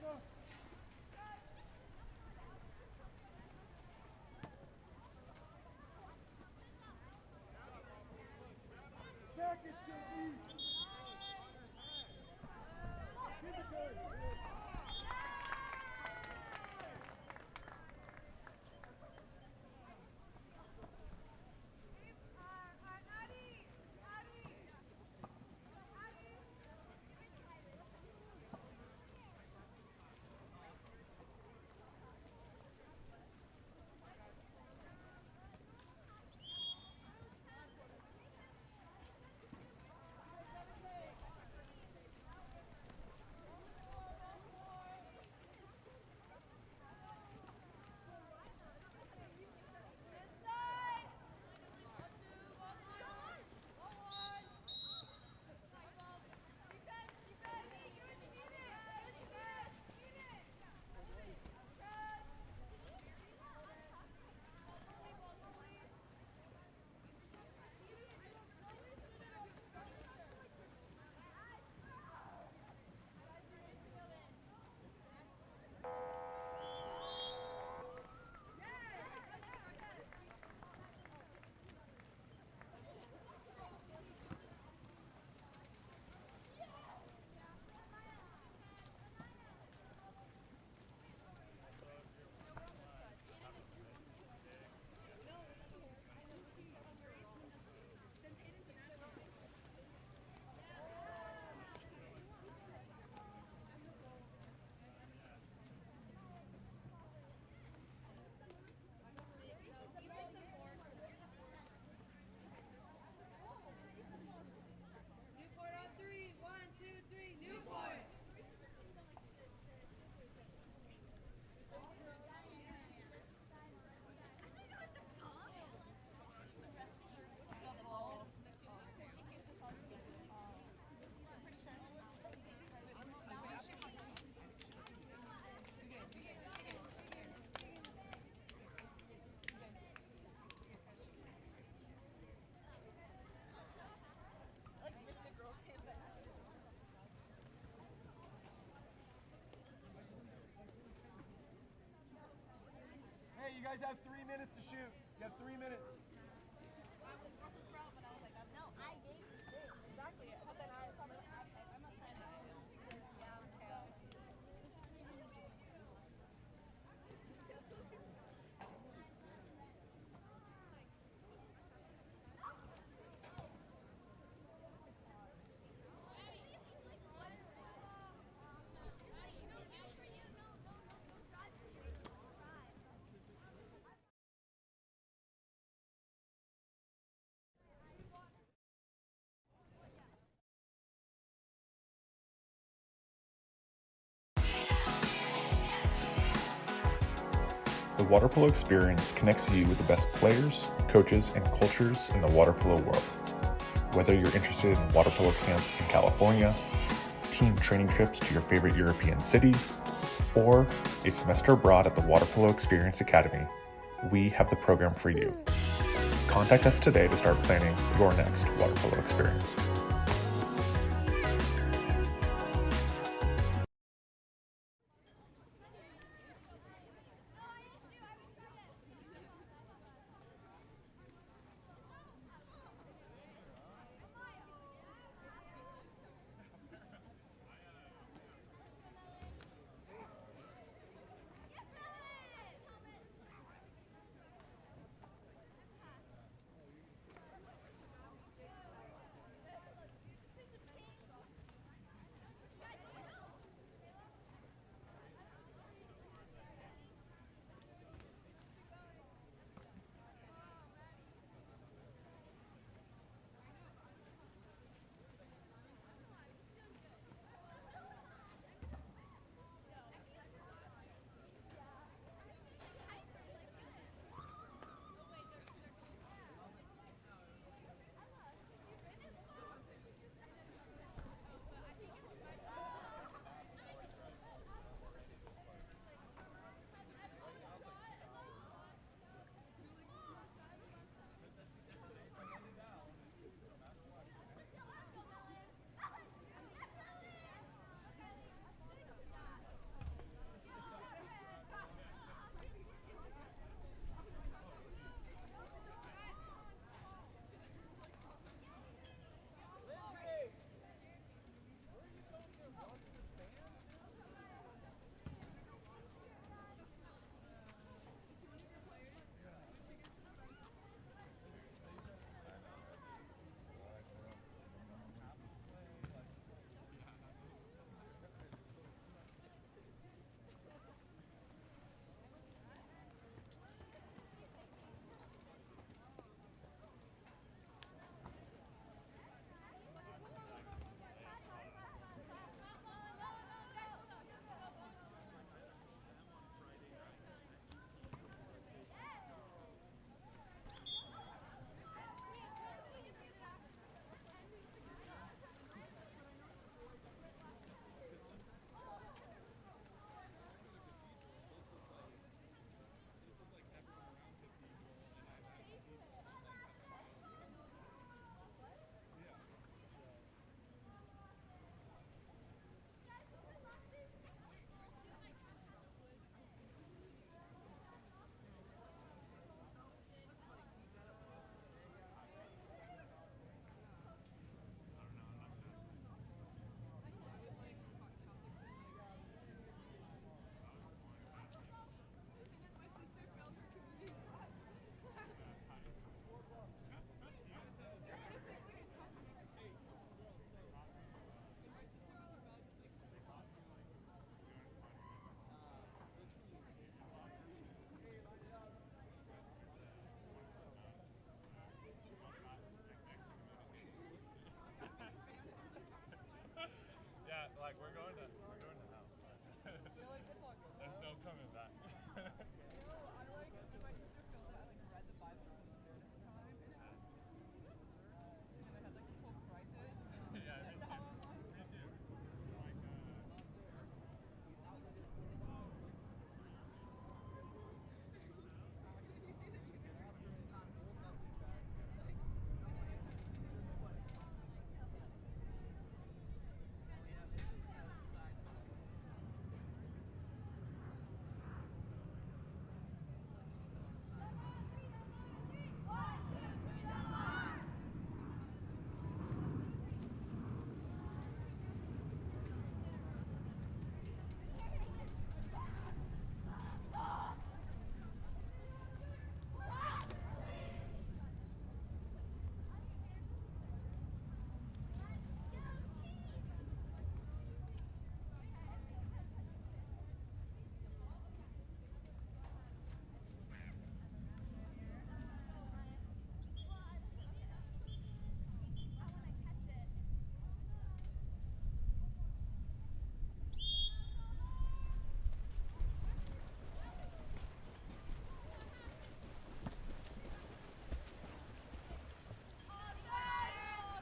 Attack it, Sydney! Give it to her! Newport on three. 1, 2, 3. Newport. Hey, you guys have 3 minutes to shoot. You have 3 minutes. No, I gave you this. Exactly. But then I must sign it. The water polo experience connects you with the best players, coaches, and cultures in the water polo world. Whether you're interested in water polo camps in California, team training trips to your favorite European cities, or a semester abroad at the Water Polo Experience Academy, we have the program for you. Contact us today to start planning your next water polo experience.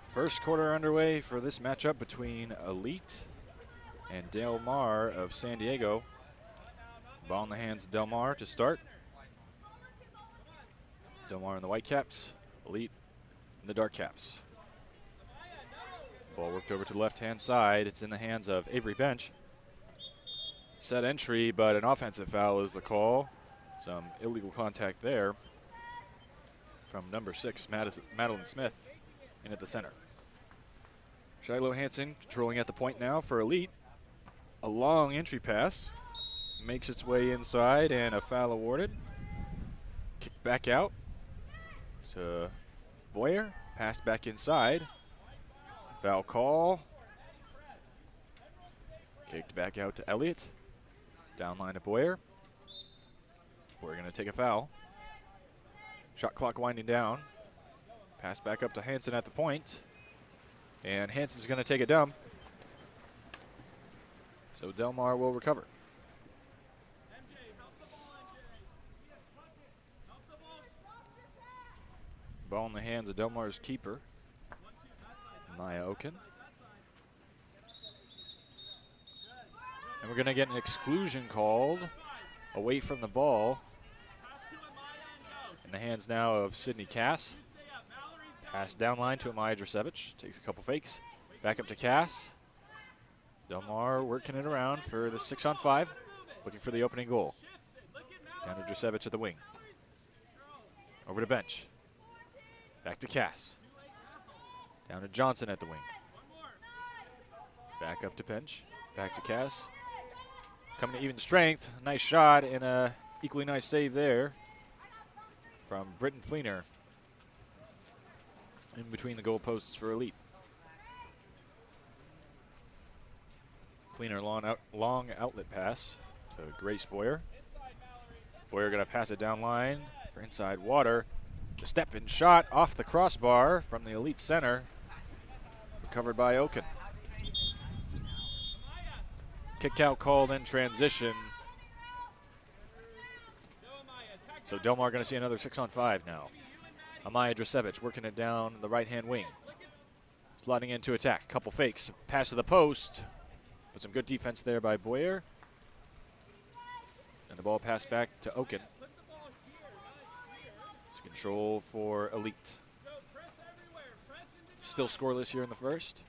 First quarter underway for this matchup between Elite and Del Mar of San Diego. Ball in the hands of Del Mar to start. Del Mar in the white caps, Elite in the dark caps. Ball worked over to the left-hand side. It's in the hands of Avery Bench. Set entry, but an offensive foul is the call. Some illegal contact there from number 6, Madeline Smith, in at the center. Shiloh Hansen controlling at the point now for Elite. A long entry pass. Makes its way inside and a foul awarded. Kicked back out to Boyer. Passed back inside. Foul call. Kicked back out to Elliott. Downline to Boyer. Boyer going to take a foul. Shot clock winding down. Pass back up to Hansen at the point. And Hansen's going to take a dump. So Del Mar will recover. Ball in the hands of Del Mar's keeper, Maya Oken. And we're going to get an exclusion called away from the ball. In the hands now of Sydney Cass. Pass down line to Amaya Drasevich. Takes a couple fakes. Back up to Cass. Del Mar working it around for the 6-on-5. Looking for the opening goal. Down to Drasevich at the wing. Over to Bench. Back to Cass. Down to Johnson at the wing. Back up to Bench. Back to Cass. Coming to even strength. Nice shot and a equally nice save there from Britton Fleener. In between the goalposts for Elite. Fleener long outlet pass to Grace Boyer. Boyer going to pass it down line for inside Water. The step and shot off the crossbar from the Elite center. Recovered by Oken. Kick out called in transition. So Del Mar going to see another 6-on-5 now. Amaya Drasevich working it down the right-hand wing. Sliding into attack. Couple fakes. Pass to the post. But some good defense there by Boyer. And the ball passed back to Oken. Control for Elite. Still scoreless here in the first.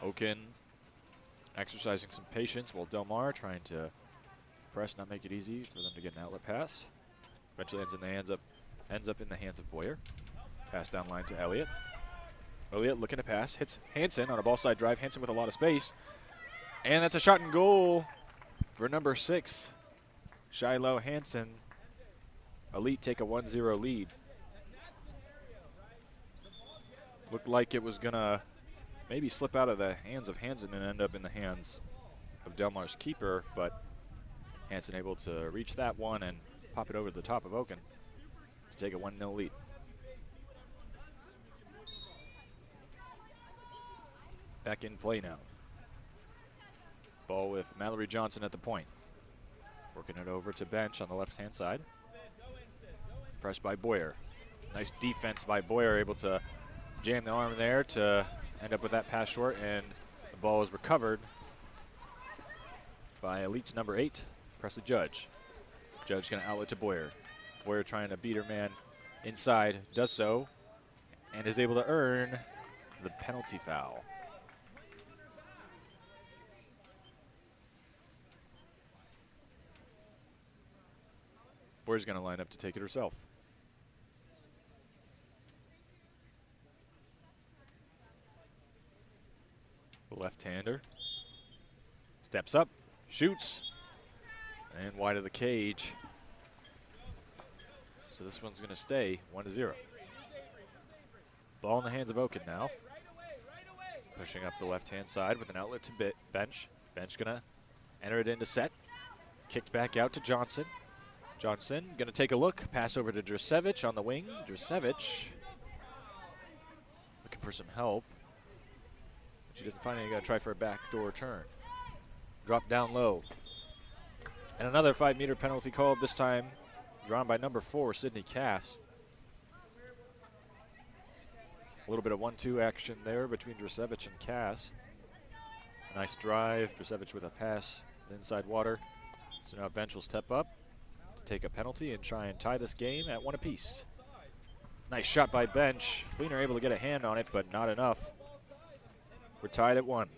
Oken exercising some patience while Del Mar trying to press, not make it easy for them to get an outlet pass. Eventually ends up in the hands of Boyer. Pass down line to Elliott. Elliott looking to pass, hits Hansen on a ball side drive. Hansen with a lot of space. And that's a shot and goal for number 6, Shiloh Hansen. Elite take a 1-0 lead. Looked like it was going to maybe slip out of the hands of Hansen and end up in the hands of Del Mar's keeper, but Hansen able to reach that one and pop it over the top of Oken to take a 1-0 lead. Back in play now. Ball with Mallory Johnson at the point. Working it over to Bench on the left-hand side. Pressed by Boyer. Nice defense by Boyer, able to jam the arm there to end up with that pass short, and the ball is recovered by Elite's number 8, Presley Judge. Judge going to outlet to Boyer. Boyer trying to beat her man inside, does so, and is able to earn the penalty foul. Boyer's going to line up to take it herself. Left-hander steps up, shoots, and wide of the cage. So this one's going to stay 1-0. Ball in the hands of Oken now. Pushing up the left-hand side with an outlet to Bench. Bench going to enter it into set. Kicked back out to Johnson. Johnson going to take a look. Pass over to Drasevich on the wing. Drasevich looking for some help. She doesn't find it. You got to try for a backdoor turn. Drop down low. And another 5-meter penalty called, this time drawn by number 4, Sydney Cass. A little bit of 1-2 action there between Drasevich and Cass. Nice drive. Drasevich with a pass inside water. So now Bench will step up to take a penalty and try and tie this game at 1 apiece. Nice shot by Bench. Fleener able to get a hand on it, but not enough. We're tied at 1.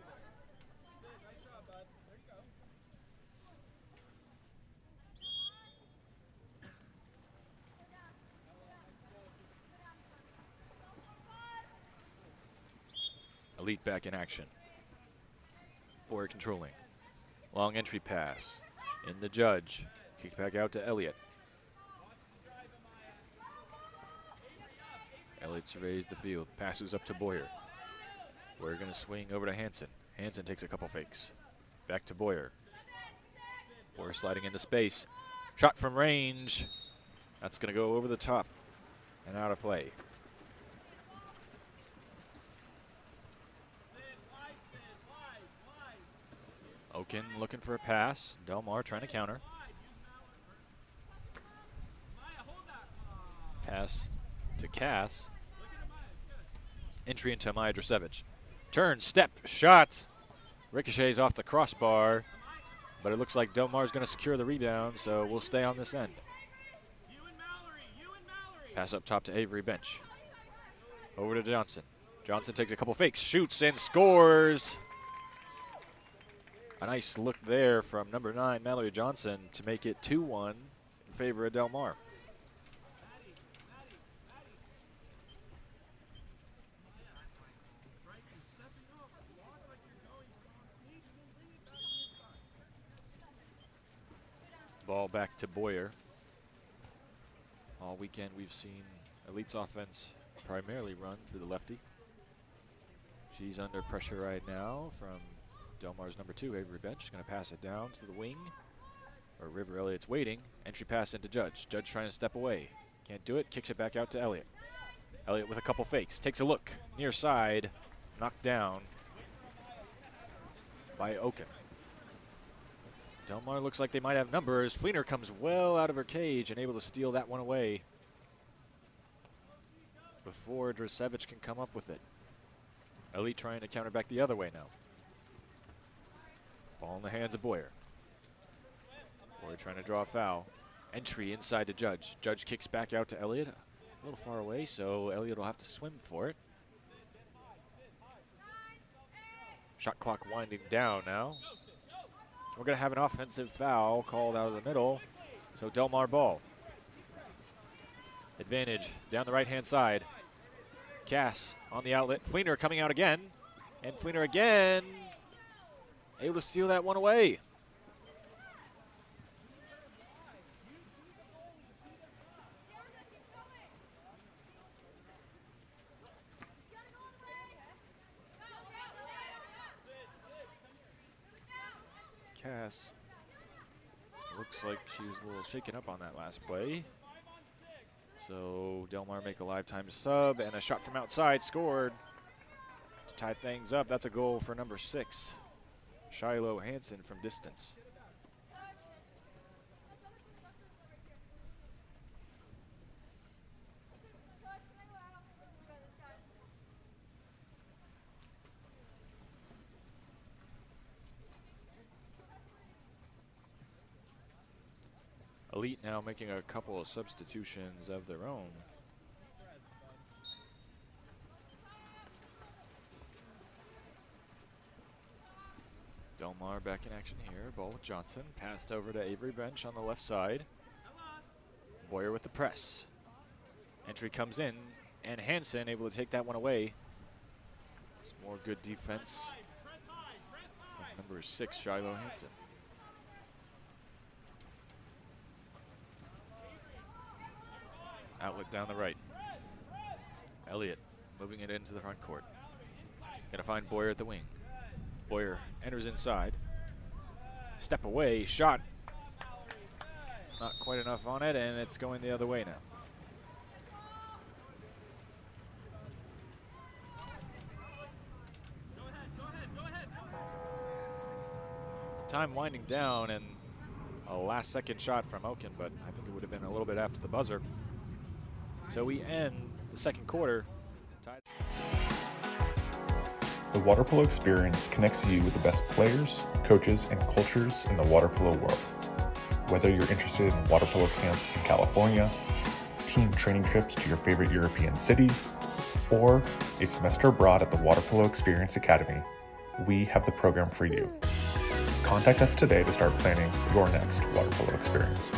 Elite back in action. Boyer controlling. Long entry pass. In the Judge. Kicked back out to Elliott. Elliott surveys the field. Passes up to Boyer. Boyer going to swing over to Hansen. Hansen takes a couple fakes. Back to Boyer. Boyer sliding into space. Shot from range. That's going to go over the top and out of play. Oken looking for a pass. Delmar trying to counter. Pass to Cass. Entry into Maya Drasevich. Turn, step, shot. Ricochets off the crossbar, but it looks like Delmar's going to secure the rebound, so we'll stay on this end. Pass up top to Avery Bench. Over to Johnson. Johnson takes a couple fakes, shoots and scores. A nice look there from number 9, Mallory Johnson, to make it 2-1 in favor of Delmar. Ball back to Boyer. All weekend we've seen Elite's offense primarily run through the lefty. She's under pressure right now from Delmar's number 2, Avery Bench. Going to pass it down to the wing. Or River Elliott's waiting. Entry pass into Judge. Judge trying to step away. Can't do it. Kicks it back out to Elliott. Elliott with a couple fakes. Takes a look. Near side. Knocked down by Oken. Delmar looks like they might have numbers. Fleener comes well out of her cage and able to steal that one away before Drasevich can come up with it. Elite trying to counter back the other way now. Ball in the hands of Boyer. Boyer trying to draw a foul. Entry inside to Judge. Judge kicks back out to Elliott. A little far away, so Elliott will have to swim for it. Shot clock winding down now. We're going to have an offensive foul called out of the middle, so Delmar ball. Advantage down the right-hand side. Cass on the outlet. Fleener coming out again, and Fleener again able to steal that one away. Cass looks like she was a little shaken up on that last play. So Delmar make a lifetime sub, and a shot from outside scored to tie things up. That's a goal for number 6, Shiloh Hansen from distance. Elite now making a couple of substitutions of their own. Delmar back in action here. Ball with Johnson. Passed over to Avery Bench on the left side. Boyer with the press. Entry comes in, and Hansen able to take that one away. Some more good defense from number 6, Shiloh Hansen. Outlet down the right. Elliott moving it into the front court. Gonna find Boyer at the wing. Boyer enters inside. Step away, shot. Not quite enough on it, and it's going the other way now. Time winding down, and a last-second shot from Oken, but I think it would have been a little bit after the buzzer. So we end the second quarter tied. The water polo experience connects you with the best players, coaches, and cultures in the water polo world. Whether you're interested in water polo camps in California, team training trips to your favorite European cities, or a semester abroad at the Water Polo Experience Academy, we have the program for you. Contact us today to start planning your next water polo experience.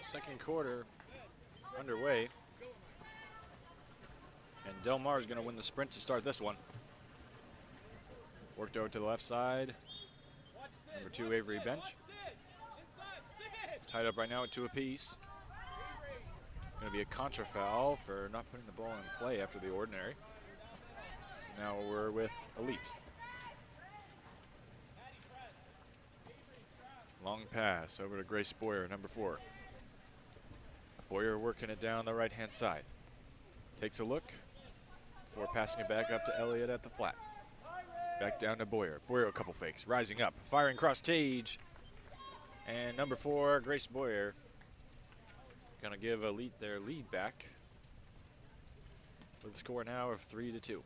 Second quarter underway, and Del Mar is going to win the sprint to start this one. Worked over to the left side. Number 2, Avery Bench. Tied up right now at 2 apiece. Going to be a contra foul for not putting the ball in play after the ordinary. So now we're with Elite. Long pass over to Grace Boyer, number 4. Boyer working it down the right-hand side. Takes a look before passing it back up to Elliott at the flat. Back down to Boyer. Boyer a couple fakes, rising up, firing cross cage. And number 4, Grace Boyer, gonna give Elite their lead back with a score now of 3-2.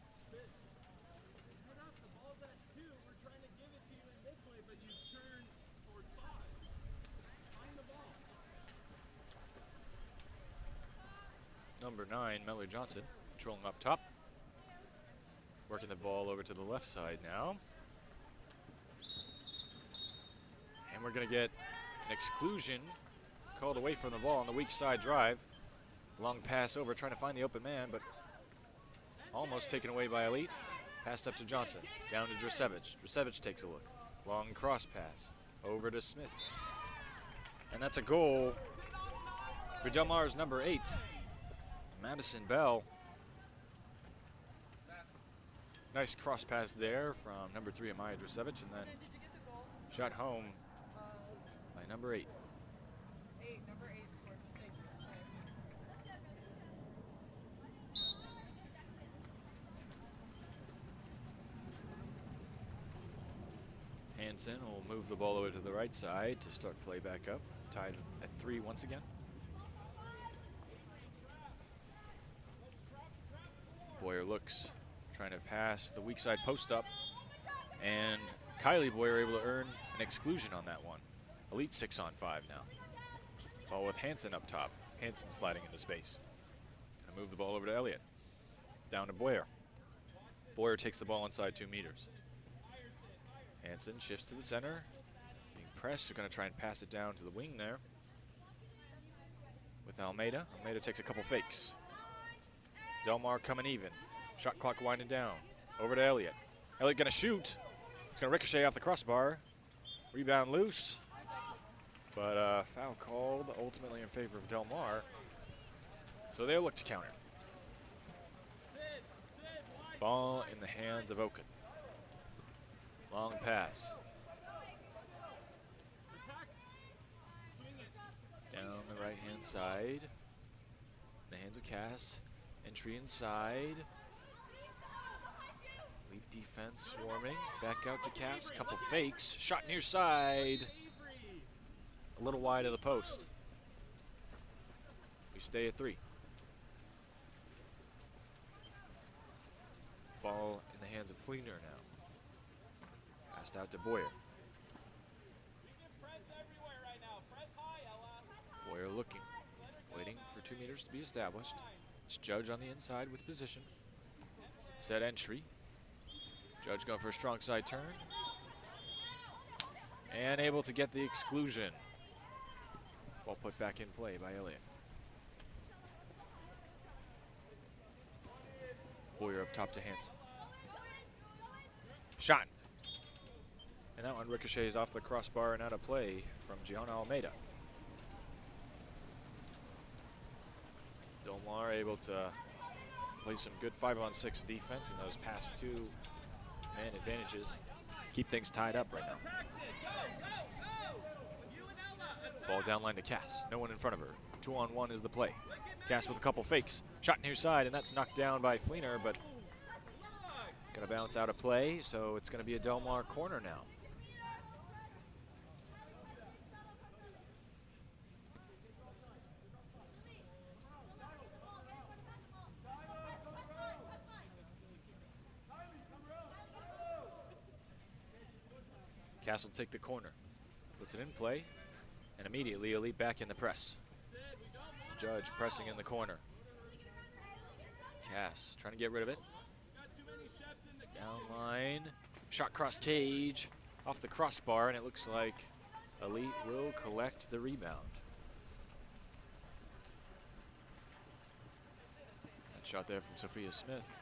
Number 9, Melody Johnson, controlling up top. Working the ball over to the left side now. And we're going to get an exclusion called away from the ball on the weak side drive. Long pass over, trying to find the open man, but almost taken away by Elite. Passed up to Johnson, down to Drasevich. Drasevich takes a look. Long cross pass over to Smith. And that's a goal for Del Mar's number 8. Madison Bell. Nice cross pass there from number 3, Amaya Drasevich, and then shot home by number 8. Number 8 scored. Thank you. Hansen will move the ball over to the right side to start play back up. Tied at 3 once again. Boyer looks, trying to pass the weak side post up, and Kylie Boyer able to earn an exclusion on that one. Elite 6 on 5 now. Ball with Hansen up top. Hansen sliding into space. Gonna move the ball over to Elliott. Down to Boyer. Boyer takes the ball inside 2 meters. Hansen shifts to the center. Being pressed, they're gonna try and pass it down to the wing there with Almeida. Almeida takes a couple fakes. Del Mar coming even. Shot clock winding down. Over to Elliott. Elliott gonna shoot. It's gonna ricochet off the crossbar. Rebound loose. But foul called ultimately in favor of Del Mar. So they'll look to counter. Ball in the hands of Oken. Long pass. Down the right-hand side. In the hands of Cass. Entry inside. Lead defense swarming. Back out to Cass. Couple fakes. Shot near side. A little wide of the post. We stay at 3. Ball in the hands of Fleener now. Passed out to Boyer. Boyer looking, waiting for 2 meters to be established. It's Judge on the inside with position. Set entry. Judge going for a strong side turn. And able to get the exclusion. Ball put back in play by Elliott. Boyer up top to Hansen. Shot. And that one ricochets off the crossbar and out of play from Gianna Almeida. Del Mar able to play some good 5-on-6 defense in those past 2 man advantages. Keep things tied up right now. Ball downline to Cass. No one in front of her. 2-on-1 is the play. Cass with a couple fakes. Shot near side, and that's knocked down by Fleener, but gonna bounce out of play, so it's gonna be a Del Mar corner now. Cass will take the corner. Puts it in play, and immediately Elite back in the press. Judge pressing in the corner. Cass trying to get rid of it. It's down line. Shot cross cage off the crossbar, and it looks like Elite will collect the rebound. That shot there from Sophia Smith.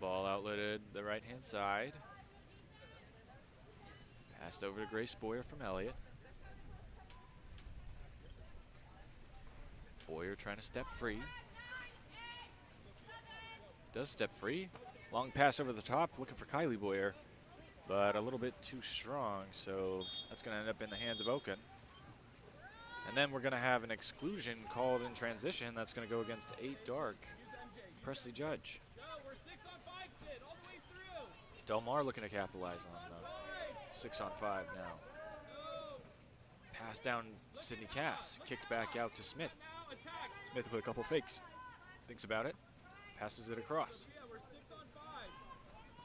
Ball outletted the right-hand side. Passed over to Grace Boyer from Elliott. Boyer trying to step free. Does step free. Long pass over the top, looking for Kylie Boyer, but a little bit too strong, so that's going to end up in the hands of Oken. And then we're going to have an exclusion called in transition. That's going to go against 8 Dark. Presley Judge. Del Mar looking to capitalize on the 6-on-5 now. Pass down to Sydney Cass. Kicked back out to Smith. Smith with a couple fakes. Thinks about it. Passes it across.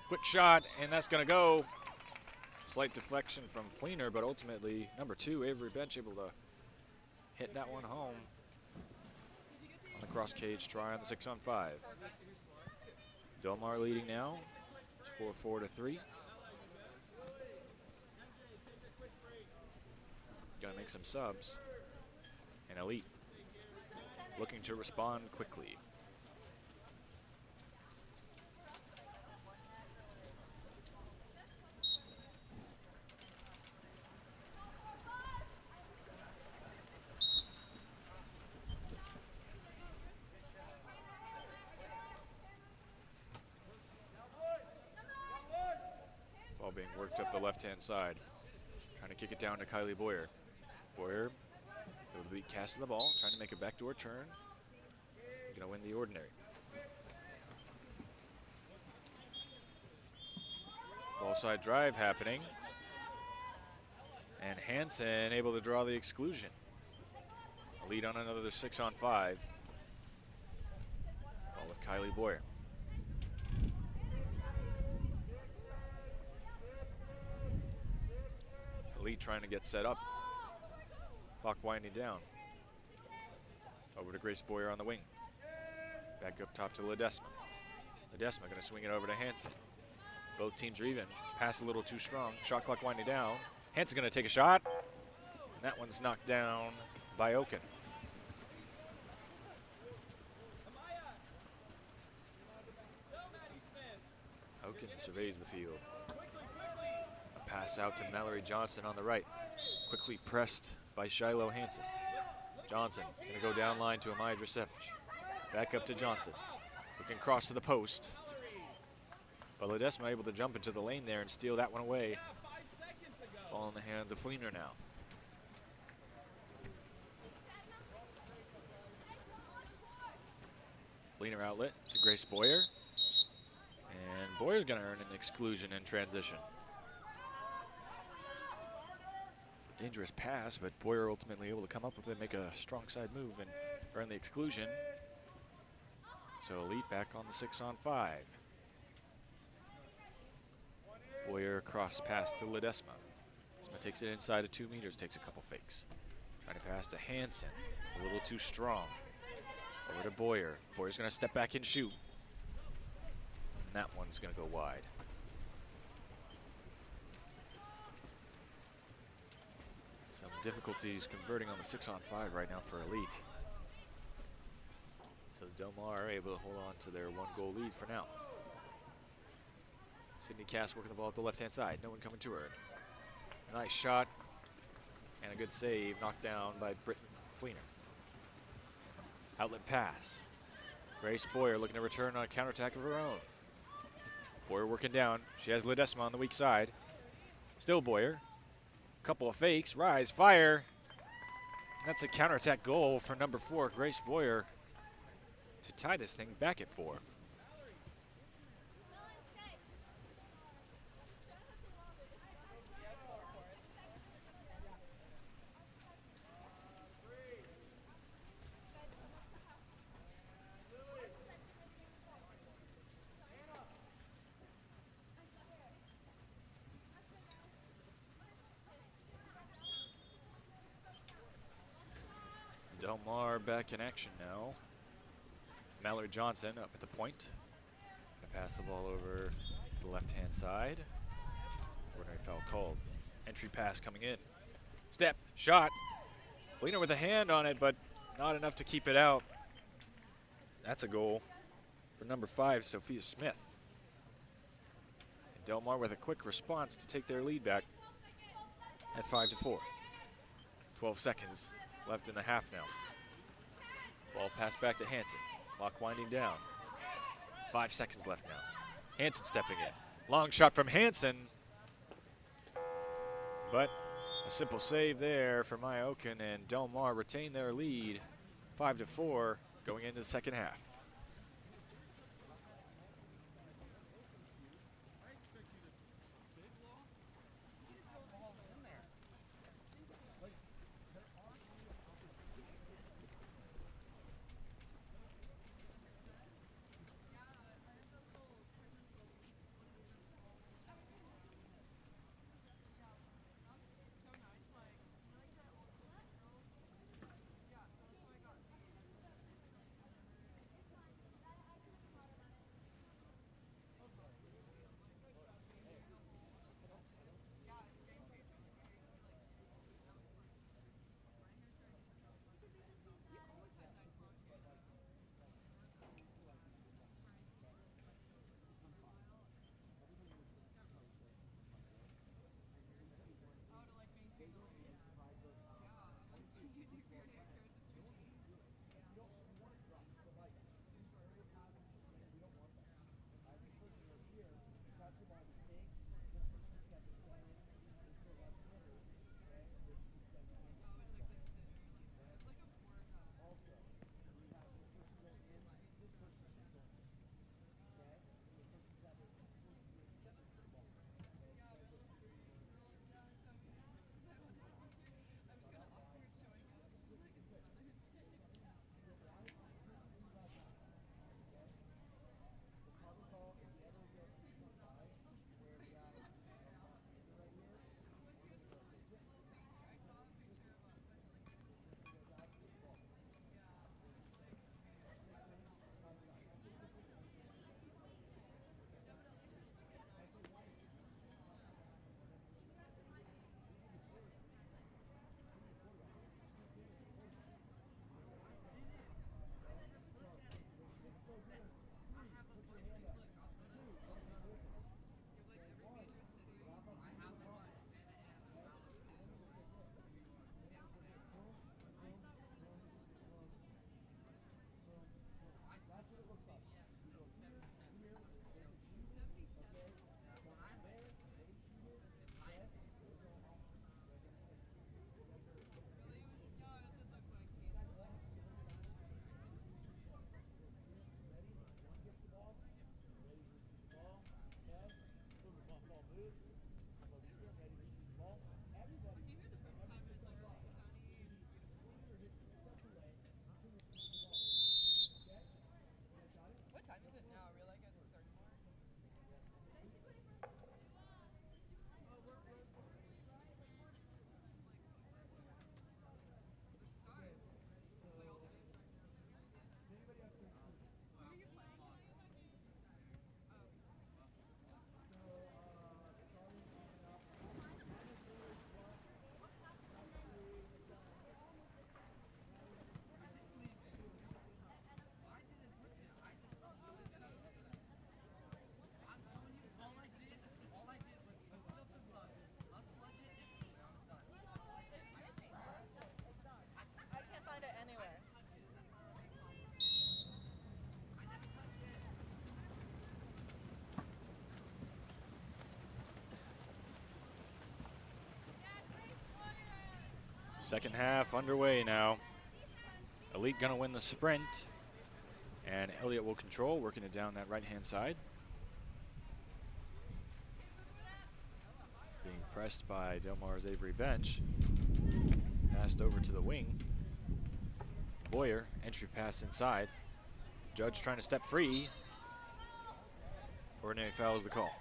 Quick shot, and that's going to go. Slight deflection from Fleener, but ultimately, number 2, Avery Bench, able to hit that one home on the cross cage try on the 6-on-5. Del Mar leading now. Score 4-3. Gonna make some subs. And Elite looking to respond quickly. Ball being worked up the left-hand side. Trying to kick it down to Kylie Boyer. Boyer able to beat Cass to the ball, trying to make a backdoor turn. Gonna win the ordinary. Ball side drive happening. And Hansen able to draw the exclusion. A lead on another 6-on-5. Ball with Kylie Boyer. Elite trying to get set up. Clock winding down. Over to Grace Boyer on the wing. Back up top to Ledesma. Ledesma going to swing it over to Hansen. Both teams are even. Pass a little too strong. Shot clock winding down. Hansen going to take a shot. And that one's knocked down by Oken. and surveys the field. A pass out to Mallory Johnson on the right. Quickly pressed by Shiloh Hansen. Johnson gonna go down line to Amaya Drasevich. Back up to Johnson. Looking cross to the post. But Ledesma able to jump into the lane there and steal that one away. Ball in the hands of Fleener now. Fleener outlet to Grace Boyer. And Boyer's gonna earn an exclusion in transition. Dangerous pass, but Boyer ultimately able to come up with it, make a strong side move and earn the exclusion. So Elite back on the 6-on-5. Boyer cross pass to Ledesma. Ledesma takes it inside of 2 meters, takes a couple fakes. Trying to pass to Hansen, a little too strong. Over to Boyer. Boyer's gonna step back and shoot. And that one's gonna go wide. Some difficulties converting on the 6-on-5 right now for Elite. So Del Mar are able to hold on to their 1-goal lead for now. Sydney Cass working the ball at the left-hand side. No one coming to her. A nice shot and a good save knocked down by Britton Fleener. Outlet pass. Grace Boyer looking to return on a counterattack of her own. Boyer working down. She has Ledesma on the weak side. Still Boyer. Couple of fakes. Rise, fire. That's a counterattack goal for number 4, Grace Boyer, to tie this thing back at 4. Del Mar back in action now. Mallory Johnson up at the point. Gonna pass the ball over to the left-hand side. Ordinary foul called. Entry pass coming in. Step, shot. Fleener with a hand on it, but not enough to keep it out. That's a goal for number 5, Sophia Smith. And Del Mar with a quick response to take their lead back at 5-4. 12 seconds left in the half now. Ball passed back to Hansen. Clock winding down. 5 seconds left now. Hansen stepping in. Long shot from Hansen. But a simple save there for Maya Oken, and Del Mar retain their lead 5-4 going into the second half. Second half underway now. Elite gonna win the sprint. And Elliott will control, working it down that right-hand side. Being pressed by Del Mar's Avery bench. Passed over to the wing. Boyer, entry pass inside. Judge trying to step free. Ordinary foul is the call.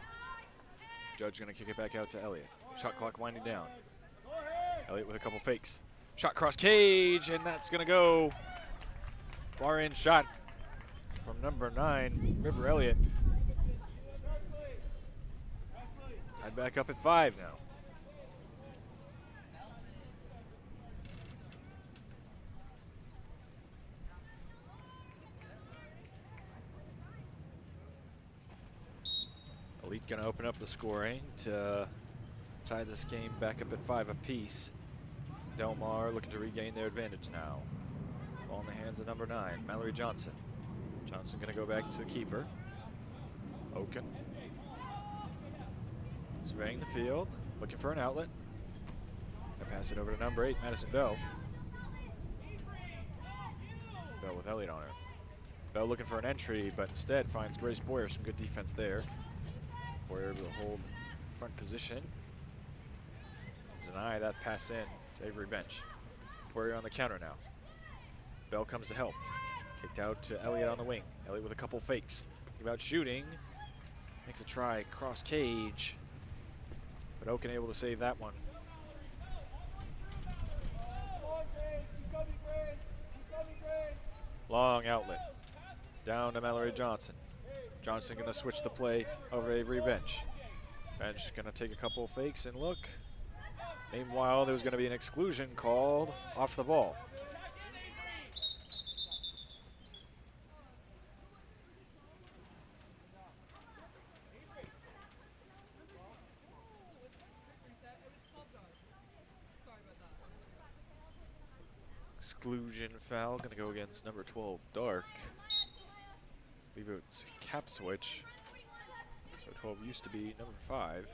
Judge gonna kick it back out to Elliott. Shot clock winding down. Elliott with a couple fakes. Shot cross cage, and that's gonna go. Far in shot from number 9, River Elliott. Tied back up at 5 now. Elite gonna open up the scoring to tie this game back up at 5 apiece. Del Mar looking to regain their advantage now. Ball in the hands of number 9, Mallory Johnson. Johnson gonna go back to the keeper. Oken. Surveying the field, looking for an outlet. I pass it over to number 8, Madison Bell. Bell with Elliott on her. Bell looking for an entry, but instead finds Grace Boyer. Some good defense there. Boyer able to hold front position. Deny that pass in to Avery bench. Boyer on the counter now. Bell comes to help. Kicked out to Elliott on the wing. Elliott with a couple fakes. Thinking about shooting. Makes a try, cross cage. But Oken able to save that one. Long outlet. Down to Mallory Johnson. Johnson gonna switch the play over Avery bench. Bench gonna take a couple fakes and look. Meanwhile, there's gonna be an exclusion called off the ball. Exclusion foul, gonna go against number 12, Dark. I believe it's cap switch. So 12 used to be number 5,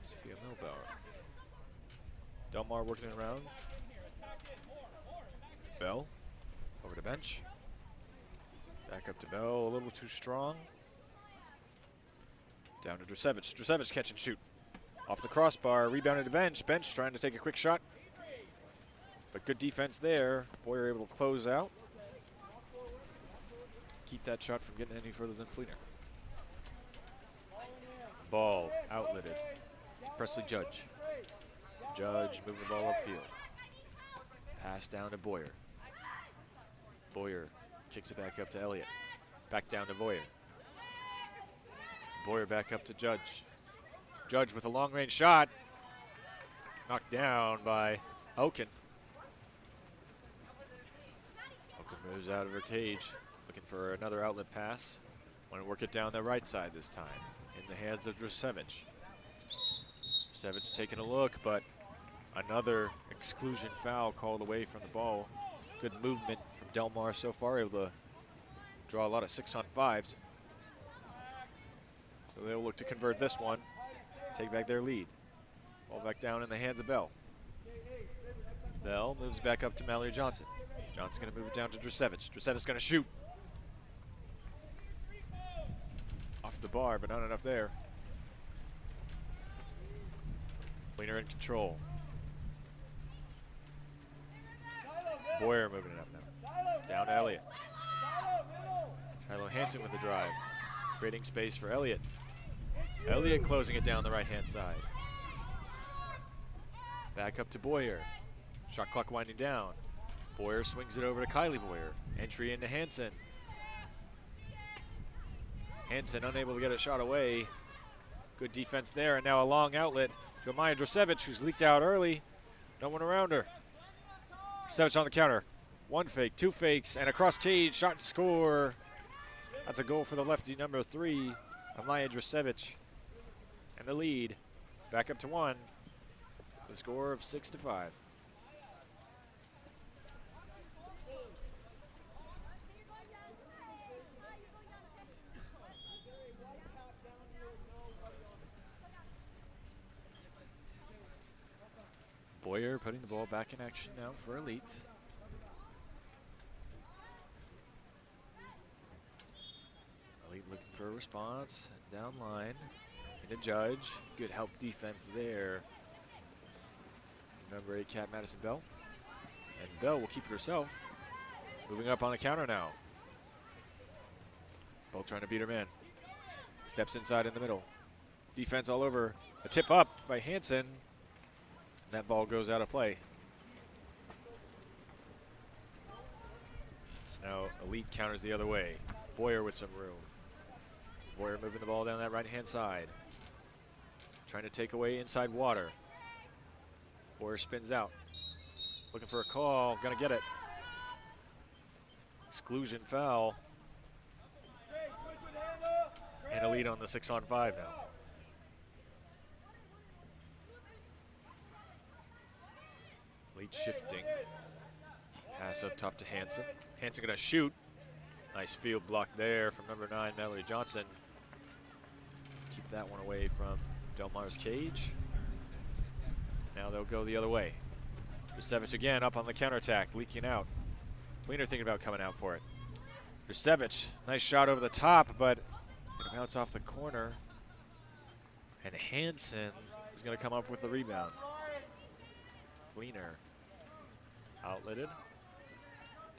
Sophia Milbauer. Del Mar working it around. Bell, over to bench. Back up to Bell, a little too strong. Down to Drusevich. Drusevich catch and shoot. Off the crossbar, rebounded to bench. Bench trying to take a quick shot. But good defense there. Boyer able to close out. Keep that shot from getting any further than Fleener. Ball outletted. Presley Judge. Judge moving the ball upfield. Pass down to Boyer. Boyer kicks it back up to Elliott. Back down to Boyer. Boyer back up to Judge. Judge with a long range shot. Knocked down by Oken. Oken moves out of her cage. Looking for another outlet pass. Want to work it down the right side this time. In the hands of Drusevich. Drusevich taking a look, but another exclusion foul called away from the ball. Good movement from Del Mar so far, able to draw a lot of 6-on-5s. So they'll look to convert this one, take back their lead. Ball back down in the hands of Bell. Bell moves back up to Mallory Johnson. Johnson gonna move it down to Drusevich. Drusevich's gonna shoot. Off the bar, but not enough there. Fleener in control. Boyer moving it up now. Down to Elliott. Shiloh Hansen with the drive. Creating space for Elliott. Elliott closing it down the right-hand side. Back up to Boyer. Shot clock winding down. Boyer swings it over to Kylie Boyer. Entry into Hansen. Hansen unable to get a shot away. Good defense there, and now a long outlet to Amaya Drusevich, who's leaked out early. No one around her. Drusevich on the counter. One fake, two fakes, and a cross cage shot and score. That's a goal for the lefty, number 3, Amaya Drusevich. And the lead back up to 1. The score of 6-5. Boyer putting the ball back in action now for Elite. Elite looking for a response. Down line. Into Judge. Good help defense there. Number 8 Cat Madison Bell. And Bell will keep it herself. Moving up on the counter now. Bell trying to beat her man. Steps inside in the middle. Defense all over. A tip up by Hansen. And that ball goes out of play. So now Elite counters the other way. Boyer with some room. Boyer moving the ball down that right-hand side. Trying to take away inside Water. Boyer spins out. Looking for a call. Gonna get it. Exclusion foul. And Elite on the 6-on-5 now. Elite shifting. Pass up top to Hansen. Hansen gonna shoot. Nice field block there from number 9, Mallory Johnson. Keep that one away from Del Mar's cage. Now they'll go the other way. Rusevich again up on the counterattack, leaking out. Wiener thinking about coming out for it. Rusevich, nice shot over the top, but gonna bounce off the corner. And Hansen is gonna come up with the rebound. Wiener outletted.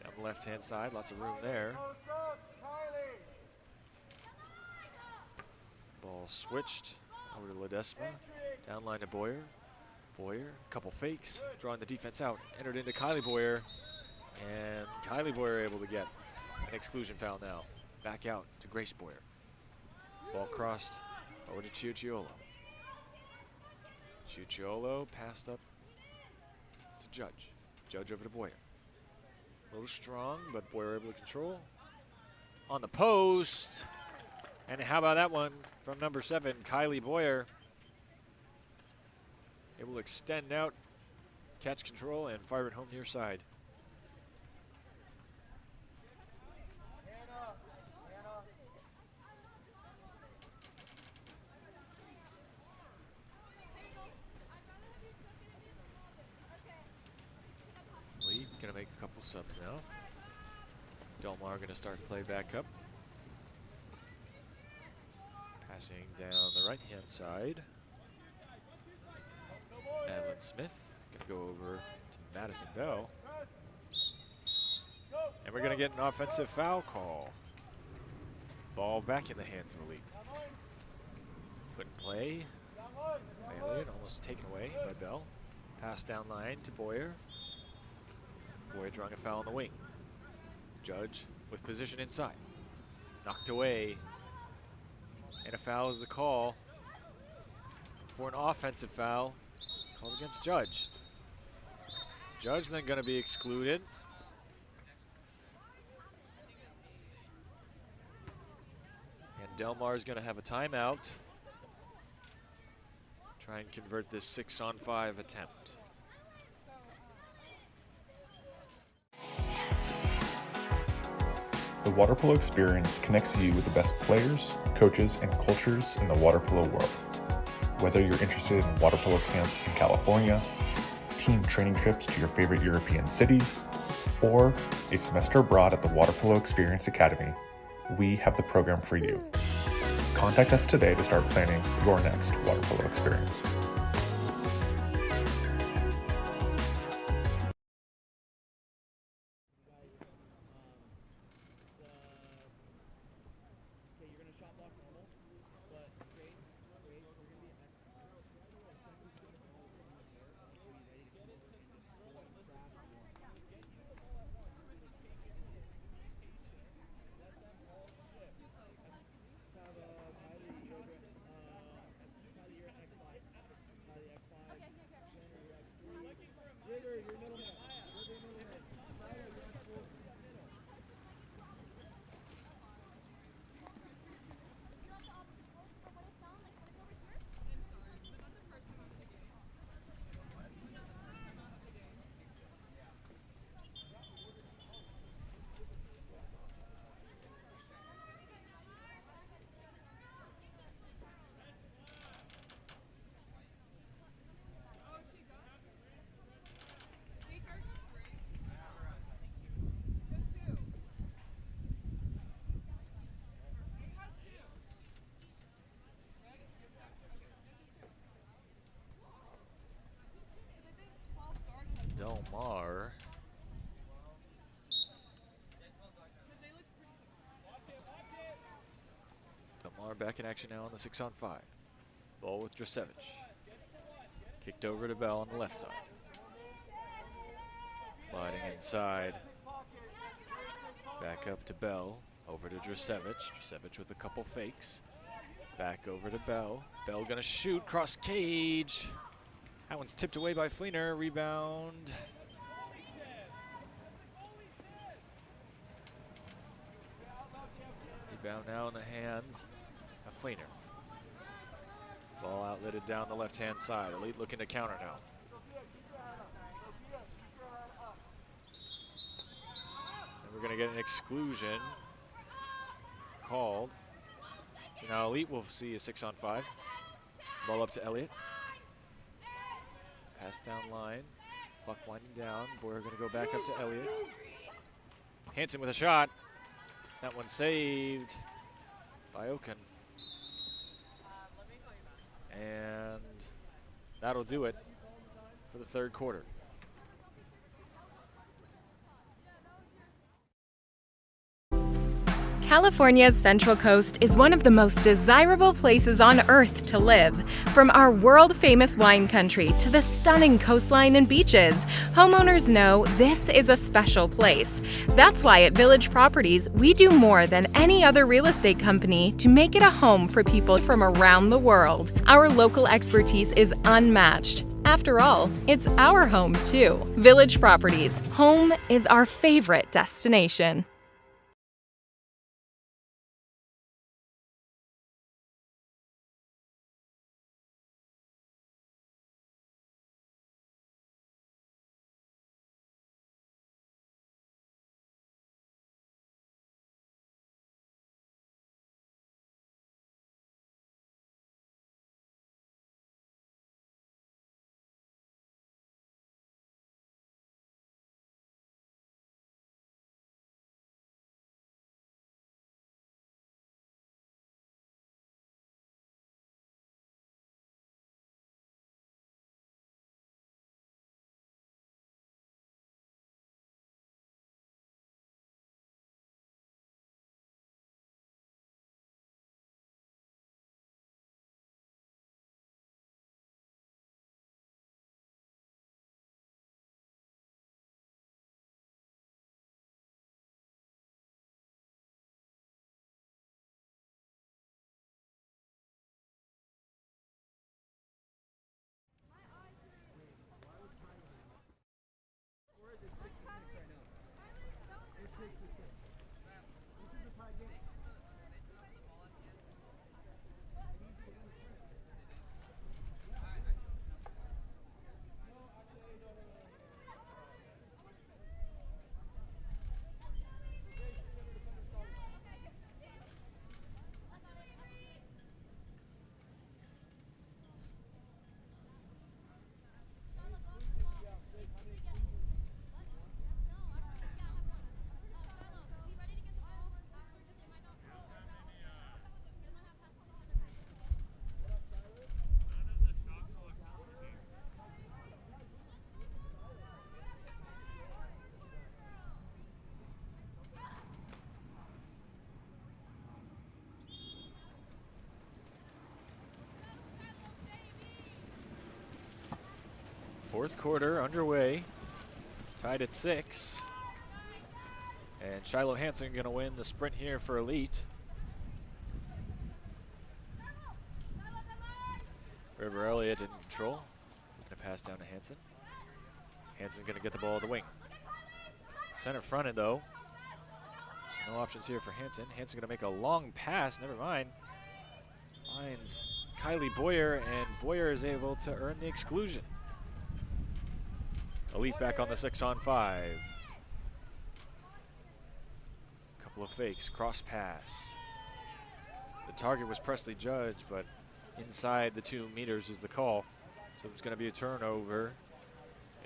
Down the left-hand side, lots of room there. Ball switched over to Ledesma. Down line to Boyer. Boyer, couple fakes, drawing the defense out. Entered into Kylie Boyer. And Kylie Boyer able to get an exclusion foul now. Back out to Grace Boyer. Ball crossed over to Ciucciolo. Ciucciolo passed up to Judge. Judge over to Boyer. A little strong, but Boyer able to control. On the post. And how about that one from number 7, Kylie Boyer. Able to extend out, catch control, and fire it home near side. Lee gonna make a couple subs now. Del Mar gonna start play back up. Passing down the right-hand side. Adeline Smith gonna go over to Madison Bell. And we're gonna get an offensive foul call. Ball back in the hands of Elite. Put in play. Bailey almost taken away by Bell. Pass down line to Boyer. Boyer drawing a foul on the wing. Judge with position inside. Knocked away. And a foul is the call for an offensive foul called against Judge. Judge then going to be excluded. And Del Mar is going to have a timeout. Try and convert this 6-on-5 attempt. The water polo experience connects you with the best players, coaches, and cultures in the water polo world. Whether you're interested in water polo camps in California, team training trips to your favorite European cities, or a semester abroad at the Water Polo Experience Academy, we have the program for you. Contact us today to start planning your next water polo experience. Del Mar back in action now on the 6-on-5. Ball with Drasevich. Kicked over to Bell on the left side. Sliding inside. Back up to Bell. Over to Drasevich. Drasevich with a couple fakes. Back over to Bell. Bell gonna shoot. Cross cage. That one's tipped away by Fleener. Rebound. Rebound now in the hands of Fleener. Ball outletted down the left-hand side. Elite looking to counter now. And we're going to get an exclusion called. So now Elite will see a 6-on-5. Ball up to Elliott. Pass down line. Clock winding down. Boyer going to go back up to Elliott. Hansen with a shot. That one saved by Oken. And that'll do it for the third quarter. California's Central Coast is one of the most desirable places on Earth to live. From our world-famous wine country to the stunning coastline and beaches, homeowners know this is a special place. That's why at Village Properties, we do more than any other real estate company to make it a home for people from around the world. Our local expertise is unmatched. After all, it's our home too. Village Properties, home is our favorite destination. Fourth quarter underway, tied at 6. And Shiloh Hansen going to win the sprint here for Elite. River Elliott in control. Going to pass down to Hansen. Hansen going to get the ball at the wing. Center fronted though. No options here for Hansen. Hansen going to make a long pass. Never mind. Finds Kylie Boyer, and Boyer is able to earn the exclusion. Elite back on the 6-on-5. Couple of fakes, cross pass. The target was Presley Judge, but inside the 2 meters is the call. So it's going to be a turnover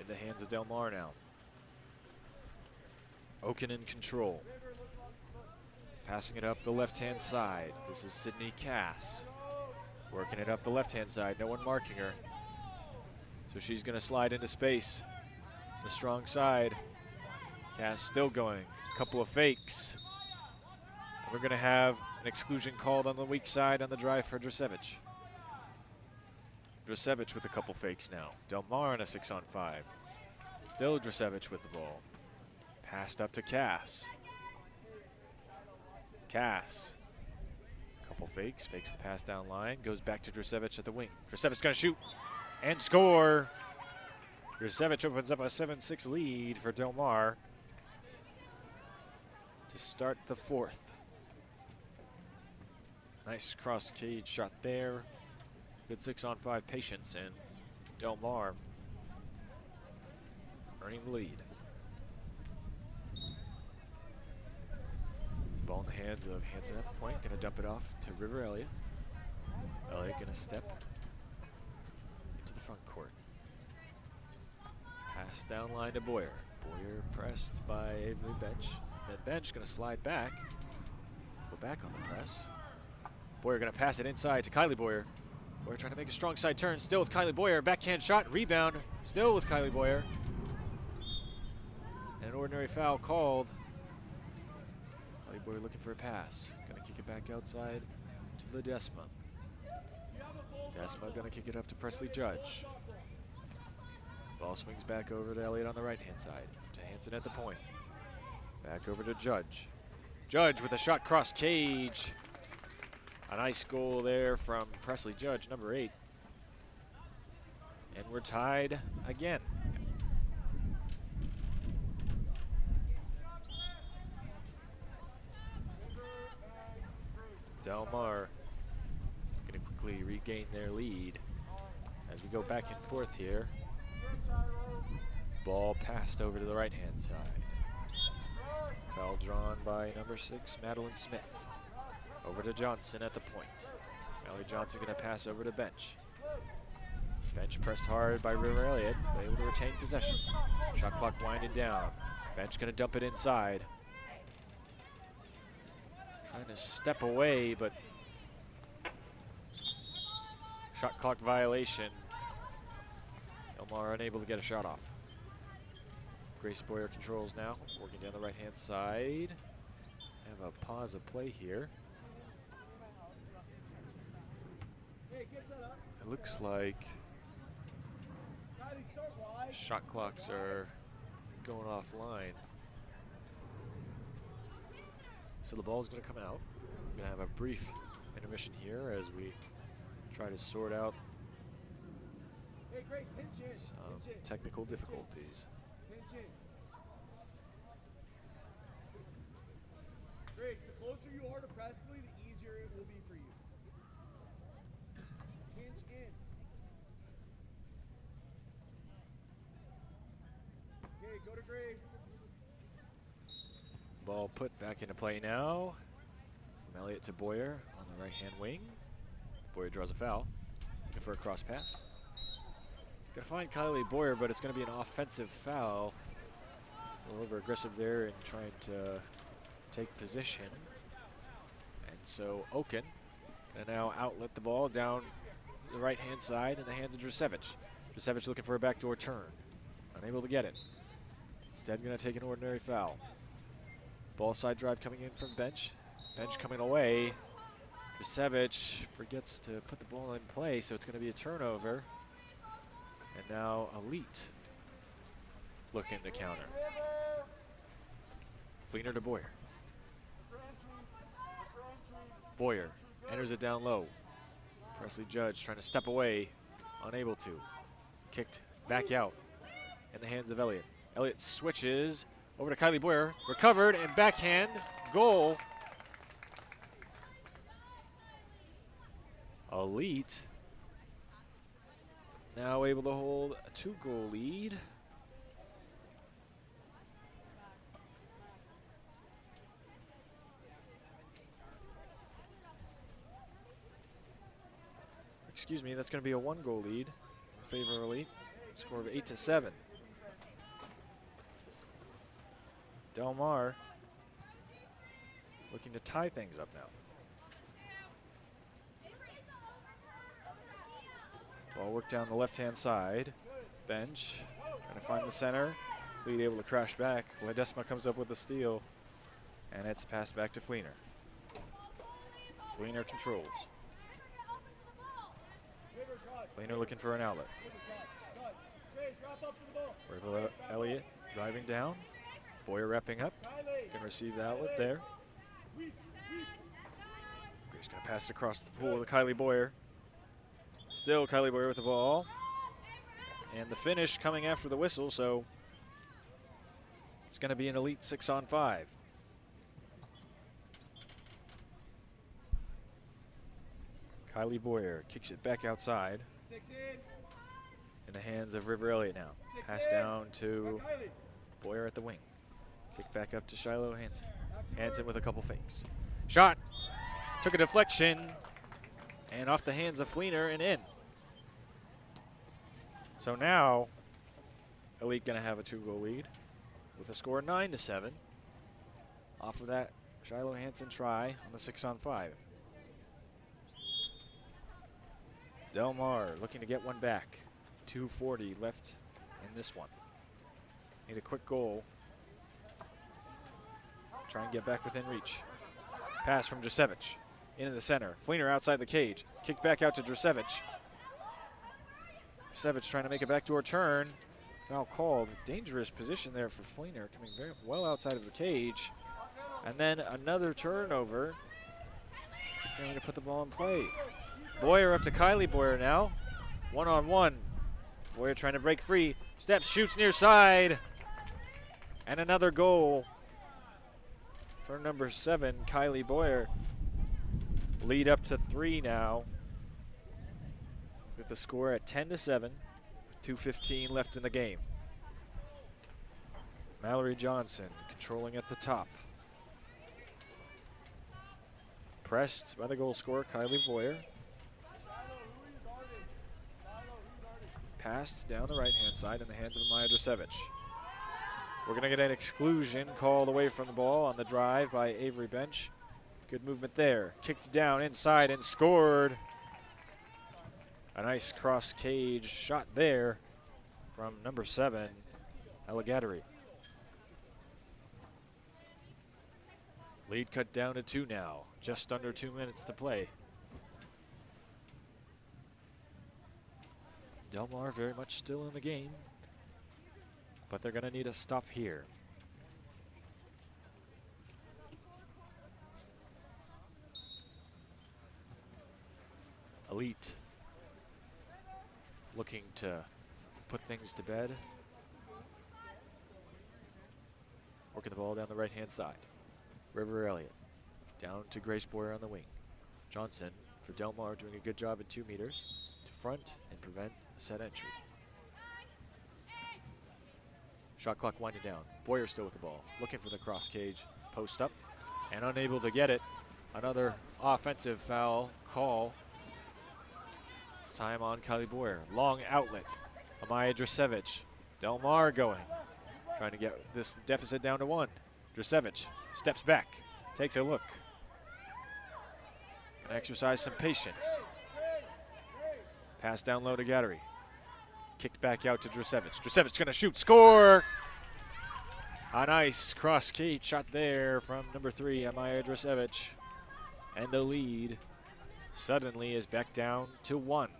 in the hands of Del Mar now. Oken in control. Passing it up the left-hand side. This is Sydney Cass. Working it up the left-hand side. No one marking her. So she's going to slide into space. The strong side. Cass still going. Couple of fakes. We're going to have an exclusion called on the weak side on the drive for Drasevich. Drasevich with a couple fakes now. Del Mar on a 6-on-5. Still Drasevich with the ball. Passed up to Cass. Cass. Couple fakes. Fakes the pass down line. Goes back to Drasevich at the wing. Drasevich going to shoot and score. Drasevich opens up a 7-6 lead for Del Mar to start the fourth. Nice cross cage shot there. Good 6-on-5 patience, and Del Mar earning the lead. Ball in the hands of Hansen at the point. Gonna dump it off to River Elliott. Elliott gonna step into the front court. Pass down line to Boyer. Boyer pressed by Avery Bench. Then Bench gonna slide back. Go back on the press. Boyer gonna pass it inside to Kylie Boyer. Boyer trying to make a strong side turn. Still with Kylie Boyer. Backhand shot, rebound. Still with Kylie Boyer. And an ordinary foul called. Kylie Boyer looking for a pass. Gonna kick it back outside to Ledesma. Ledesma gonna kick it up to Presley Judge. Ball swings back over to Elliott on the right-hand side. To Hansen at the point. Back over to Judge. Judge with a shot cross cage. A nice goal there from Presley Judge, number 8. And we're tied again. Del Mar going to quickly regain their lead as we go back and forth here. Ball passed over to the right-hand side. Foul drawn by number 6, Madeline Smith. Over to Johnson at the point. Mallory Johnson going to pass over to Bench. Bench pressed hard by River Elliott, but able to retain possession. Shot clock winding down. Bench going to dump it inside. Trying to step away, but shot clock violation. Del Mar unable to get a shot off. Grace Boyer controls now, working down the right-hand side. Have a pause of play here. It looks like shot clocks are going offline. So the ball's going to come out. We're going to have a brief intermission here as we try to sort out some technical difficulties. Grace, the closer you are to Presley, the easier it will be for you. Hinge in. Okay, go to Grace. Ball put back into play now. From Elliott to Boyer on the right-hand wing. Boyer draws a foul. Looking for a cross pass. Gonna find Kylie Boyer, but it's gonna be an offensive foul. A little over aggressive there in trying to take position. And so Oken gonna now outlet the ball down the right-hand side in the hands of Drasevich. Drasevich looking for a backdoor turn. Unable to get it. Instead gonna take an ordinary foul. Ball side drive coming in from Bench. Bench coming away. Drasevich forgets to put the ball in play, so it's gonna be a turnover. And now Elite looking to counter. Fleener to Boyer. Boyer enters it down low. Presley Judge trying to step away, unable to. Kicked back out in the hands of Elliott. Elliott switches over to Kylie Boyer. Recovered and backhand goal. Elite now able to hold a 2-goal lead. Excuse me, that's going to be a 1-goal lead in favor of Elite. Score of 8-7. Del Mar looking to tie things up now. Ball worked down the left-hand side. Bench trying to find the center. Elite able to crash back. Ledesma comes up with the steal, and it's passed back to Fleener. Fleener controls. Fleener looking for an outlet. River Elliott driving down. Boyer wrapping up. Can receive the outlet there. Grace going to pass it across the pool to Kylie Boyer. Still Kylie Boyer with the ball. And the finish coming after the whistle, so it's going to be an elite 6-on-5. Kylie Boyer kicks it back outside. In the hands of River Elliott now. Pass down to Boyer at the wing. Kick back up to Shiloh Hansen. Hansen with a couple fakes. Shot. Took a deflection. And off the hands of Fleener and in. So now, Elite going to have a 2-goal lead with a score of 9-7. Off of that Shiloh Hansen try on the 6-on-5. Del Mar looking to get one back. 2:40 left in this one. Need a quick goal. Try and get back within reach. Pass from Drasevich into the center. Fleener outside the cage. Kick back out to Drasevich. Drasevich trying to make a backdoor turn. Foul called. Dangerous position there for Fleener, coming very well outside of the cage. And then another turnover. Failing to put the ball in play. Boyer up to Kylie Boyer now. 1-on-1. Boyer trying to break free. Steps, shoots near side. And another goal for number 7, Kylie Boyer. Lead up to 3 now. With the score at 10-7. 2:15 left in the game. Mallory Johnson controlling at the top. Pressed by the goal scorer, Kylie Boyer. Passed down the right-hand side in the hands of Maya Drasevich. We're going to get an exclusion called away from the ball on the drive by Avery Bench. Good movement there. Kicked down inside and scored. A nice cross cage shot there from number 7, Alligatore. Lead cut down to 2 now. Just under 2 minutes to play. Del Mar very much still in the game, but they're going to need a stop here. Elite looking to put things to bed. Working the ball down the right-hand side. River Elliott down to Grace Boyer on the wing. Johnson for Del Mar doing a good job at 2 meters to front and prevent a set entry. Shot clock winding down. Boyer still with the ball. Looking for the cross cage. Post up and unable to get it. Another offensive foul call. This time on Kylie Boyer. Long outlet. Amaya Drasevich. Del Mar going. Trying to get this deficit down to 1. Drasevich steps back. Takes a look. Gonna exercise some patience. Pass down low to Gattery. Kicked back out to Drasevich. Drasevich gonna shoot, score! A nice cross cage shot there from number 3, Amaya Drasevich. And the lead suddenly is back down to 1.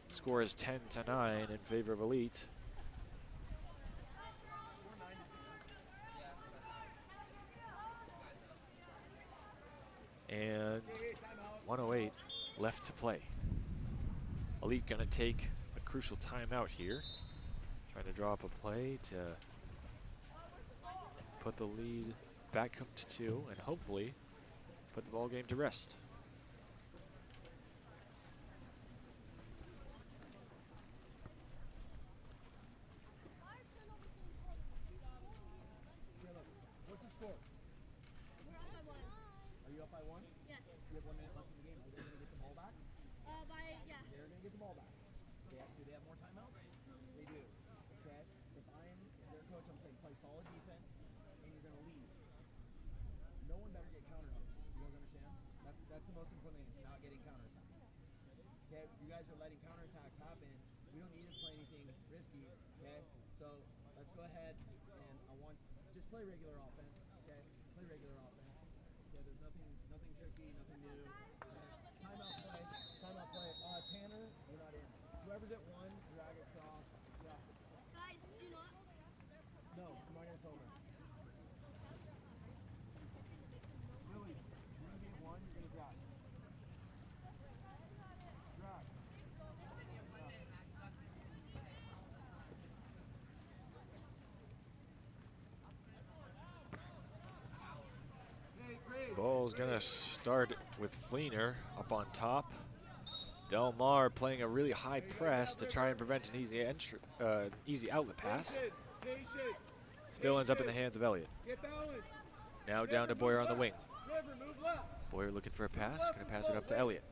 Score is 10-9 in favor of Elite. And 1:08 left to play. Elite gonna take a crucial timeout here. Trying to draw up a play to put the lead back up to 2 and hopefully put the ball game to rest. What's the score? We're up by 1. Are you up by 1? Yes. You have 1 minute left in the game. Are they going to get the ball back? Yeah. They're going to get the ball back. Do they have more timeouts? They do. Okay. If I'm their coach, I'm saying play solid defense, and you're going to leave. No one better get counterattacks. You guys understand? That's the most important thing, is not getting counterattacks. Okay. You guys are letting counterattacks happen. We don't need to play anything risky. Okay. So let's go ahead, and I want just play regular offense. Okay. Play regular offense. Okay. There's nothing tricky. Whoever's at 1, drag it across. Yeah. Guys, do not. No, I'm not gonna tell her. Lily, you're gonna be at 1, you're gonna drag. Drag. Ball's gonna start with Fleener up on top. Del Mar playing a really high press to try and prevent an easy outlet pass. Still ends up in the hands of Elliott. Now down to Boyer on the wing. Boyer looking for a pass, gonna pass it up to Elliott.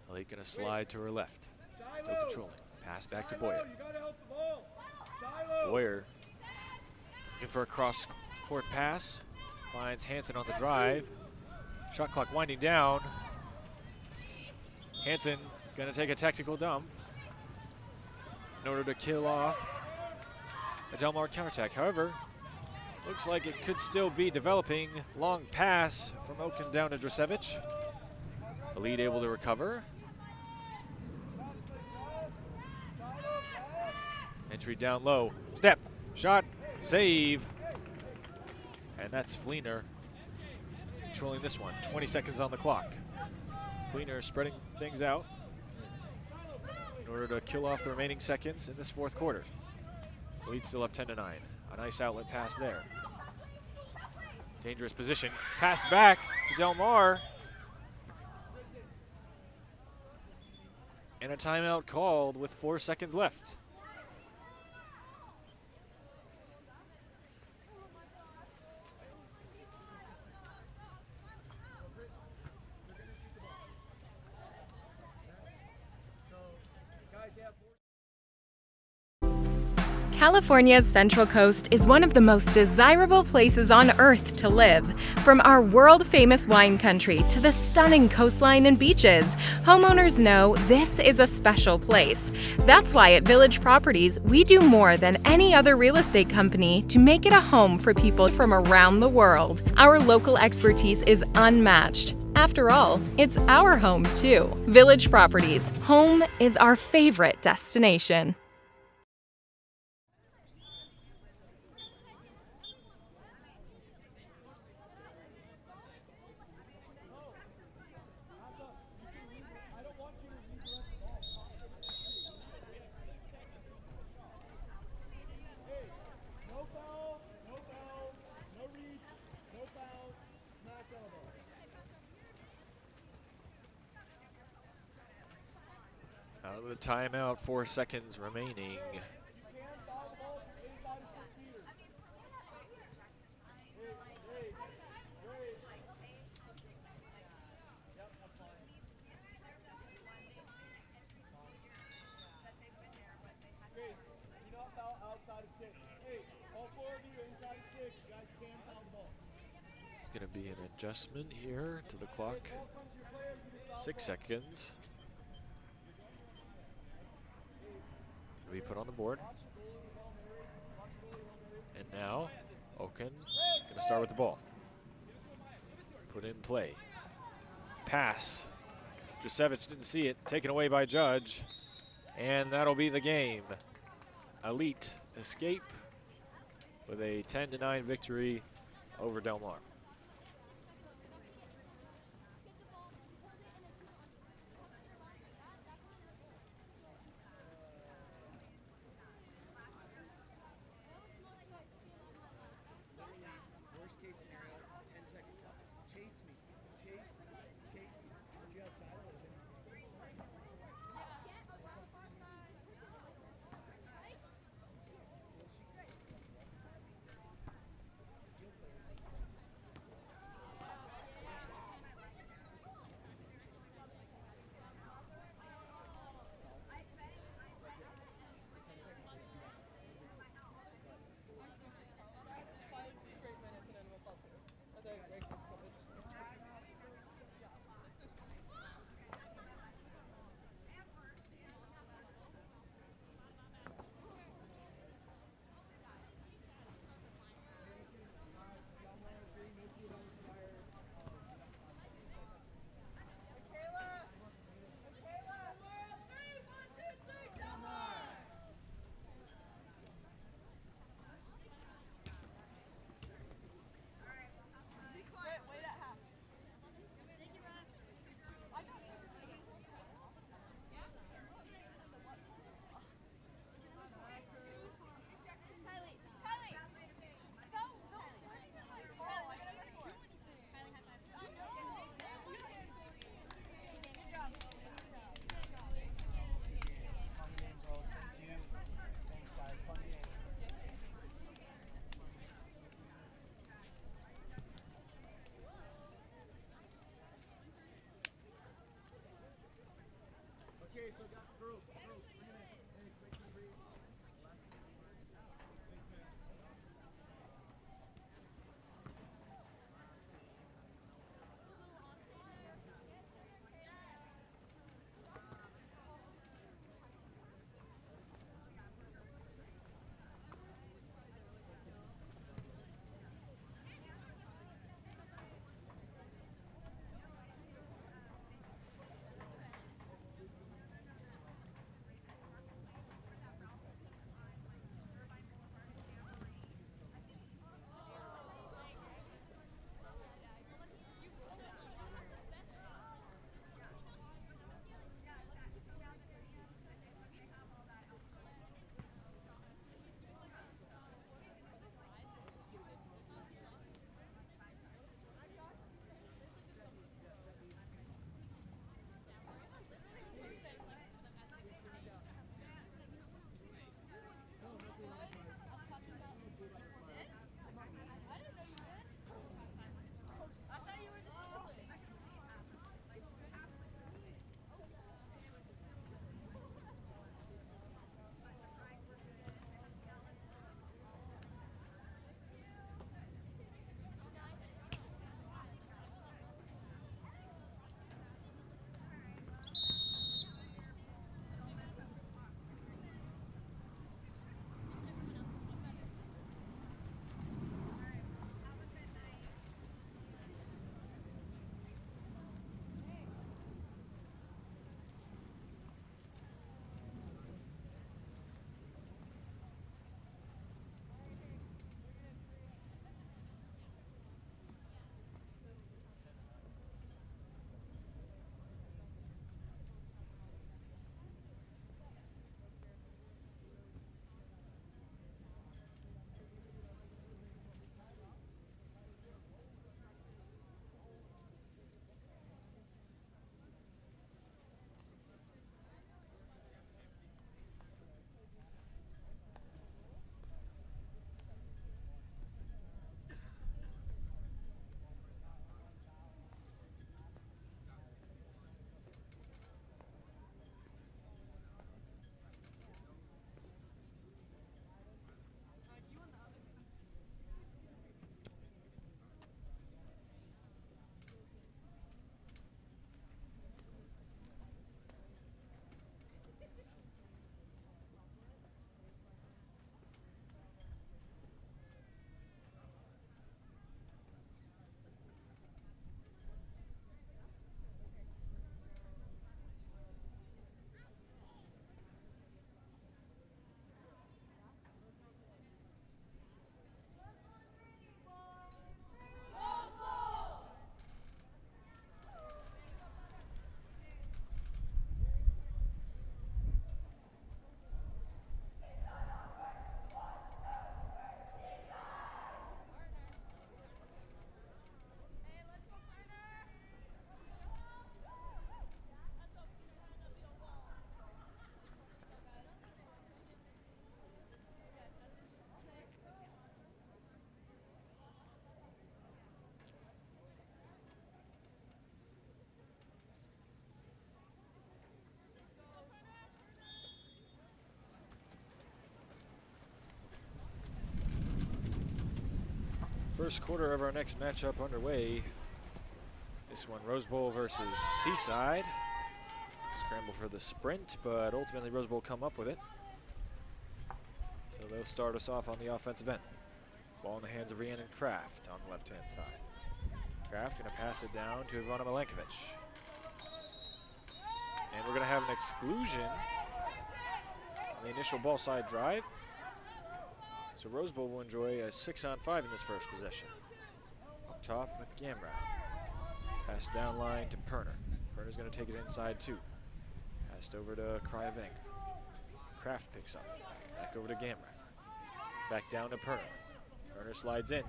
Elliott gonna slide to her left. Still controlling. Pass back to Boyer. Boyer looking for a cross-court pass. Finds Hansen on the drive. Shot clock winding down. Hansen gonna take a tactical dump in order to kill off a Del Mar counterattack. However, looks like it could still be developing. Long pass from Oken down to Drasevich. Elite able to recover. Entry down low. Step, shot, save. And that's Fleener controlling this one. 20 seconds on the clock. Fleener spreading things out in order to kill off the remaining seconds in this fourth quarter. Lead still up 10-9. A nice outlet pass there. Dangerous position. Pass back to Del Mar. And a timeout called with 4 seconds left. California's Central Coast is one of the most desirable places on Earth to live. From our world-famous wine country to the stunning coastline and beaches, homeowners know this is a special place. That's why at Village Properties, we do more than any other real estate company to make it a home for people from around the world. Our local expertise is unmatched. After all, it's our home too. Village Properties, home is our favorite destination. Out of the timeout, 4 seconds remaining. It's going to be an adjustment here to the clock. 6 seconds. We put on the board. And now, Oken gonna start with the ball. Put in play. Pass. Drasevich didn't see it, taken away by Judge. And that'll be the game. Elite escape with a 10-9 victory over Del Mar. Okay, so got girls, bring it in. Hey, quick and breathe. First quarter of our next matchup underway. This one, Rose Bowl versus Seaside. Scramble for the sprint, but ultimately Rose Bowl come up with it. So they'll start us off on the offensive end. Ball in the hands of Rhiannon Kraft on the left-hand side. Kraft gonna pass it down to Ivana Milenkovic. And we're gonna have an exclusion on the initial ball side drive. So Rose Bowl will enjoy a 6-on-5 in this first possession. Up top with Gamrad. Pass down line to Perner. Perner's gonna take it inside too. Passed over to Kryaveng. Kraft picks up. Back over to Gamrad. Back down to Perner. Perner slides in.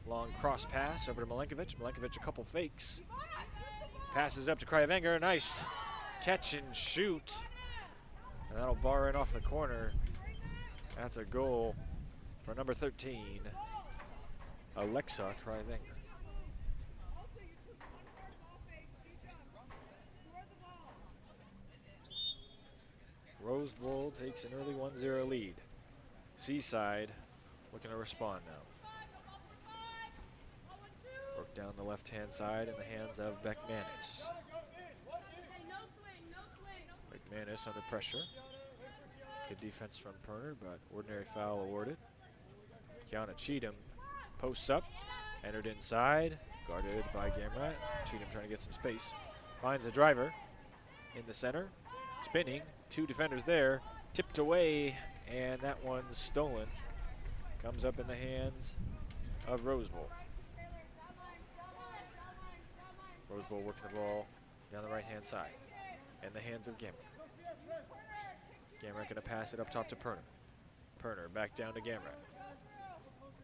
Long cross pass over to Milenkovic. Milenkovic a couple fakes. Passes up to Kryavenger. Nice catch and shoot. And that'll bar in off the corner. That's a goal for number 13, Alexa Kryavenger. Rose Bowl takes an early 1-0 lead. Seaside looking to respond now. Work down the left-hand side in the hands of McManus. McManus under pressure. Good defense from Perner, but ordinary foul awarded. Kiana Cheatham posts up, entered inside, guarded by Gamrat. Cheatham trying to get some space. Finds a driver in the center, spinning, 2 defenders there, tipped away, and that one's stolen. Comes up in the hands of Rose Bowl. Rose Bowl working the ball down the right-hand side, in the hands of Gamrat. Gamrat gonna pass it up top to Perner. Perner back down to Gamrat.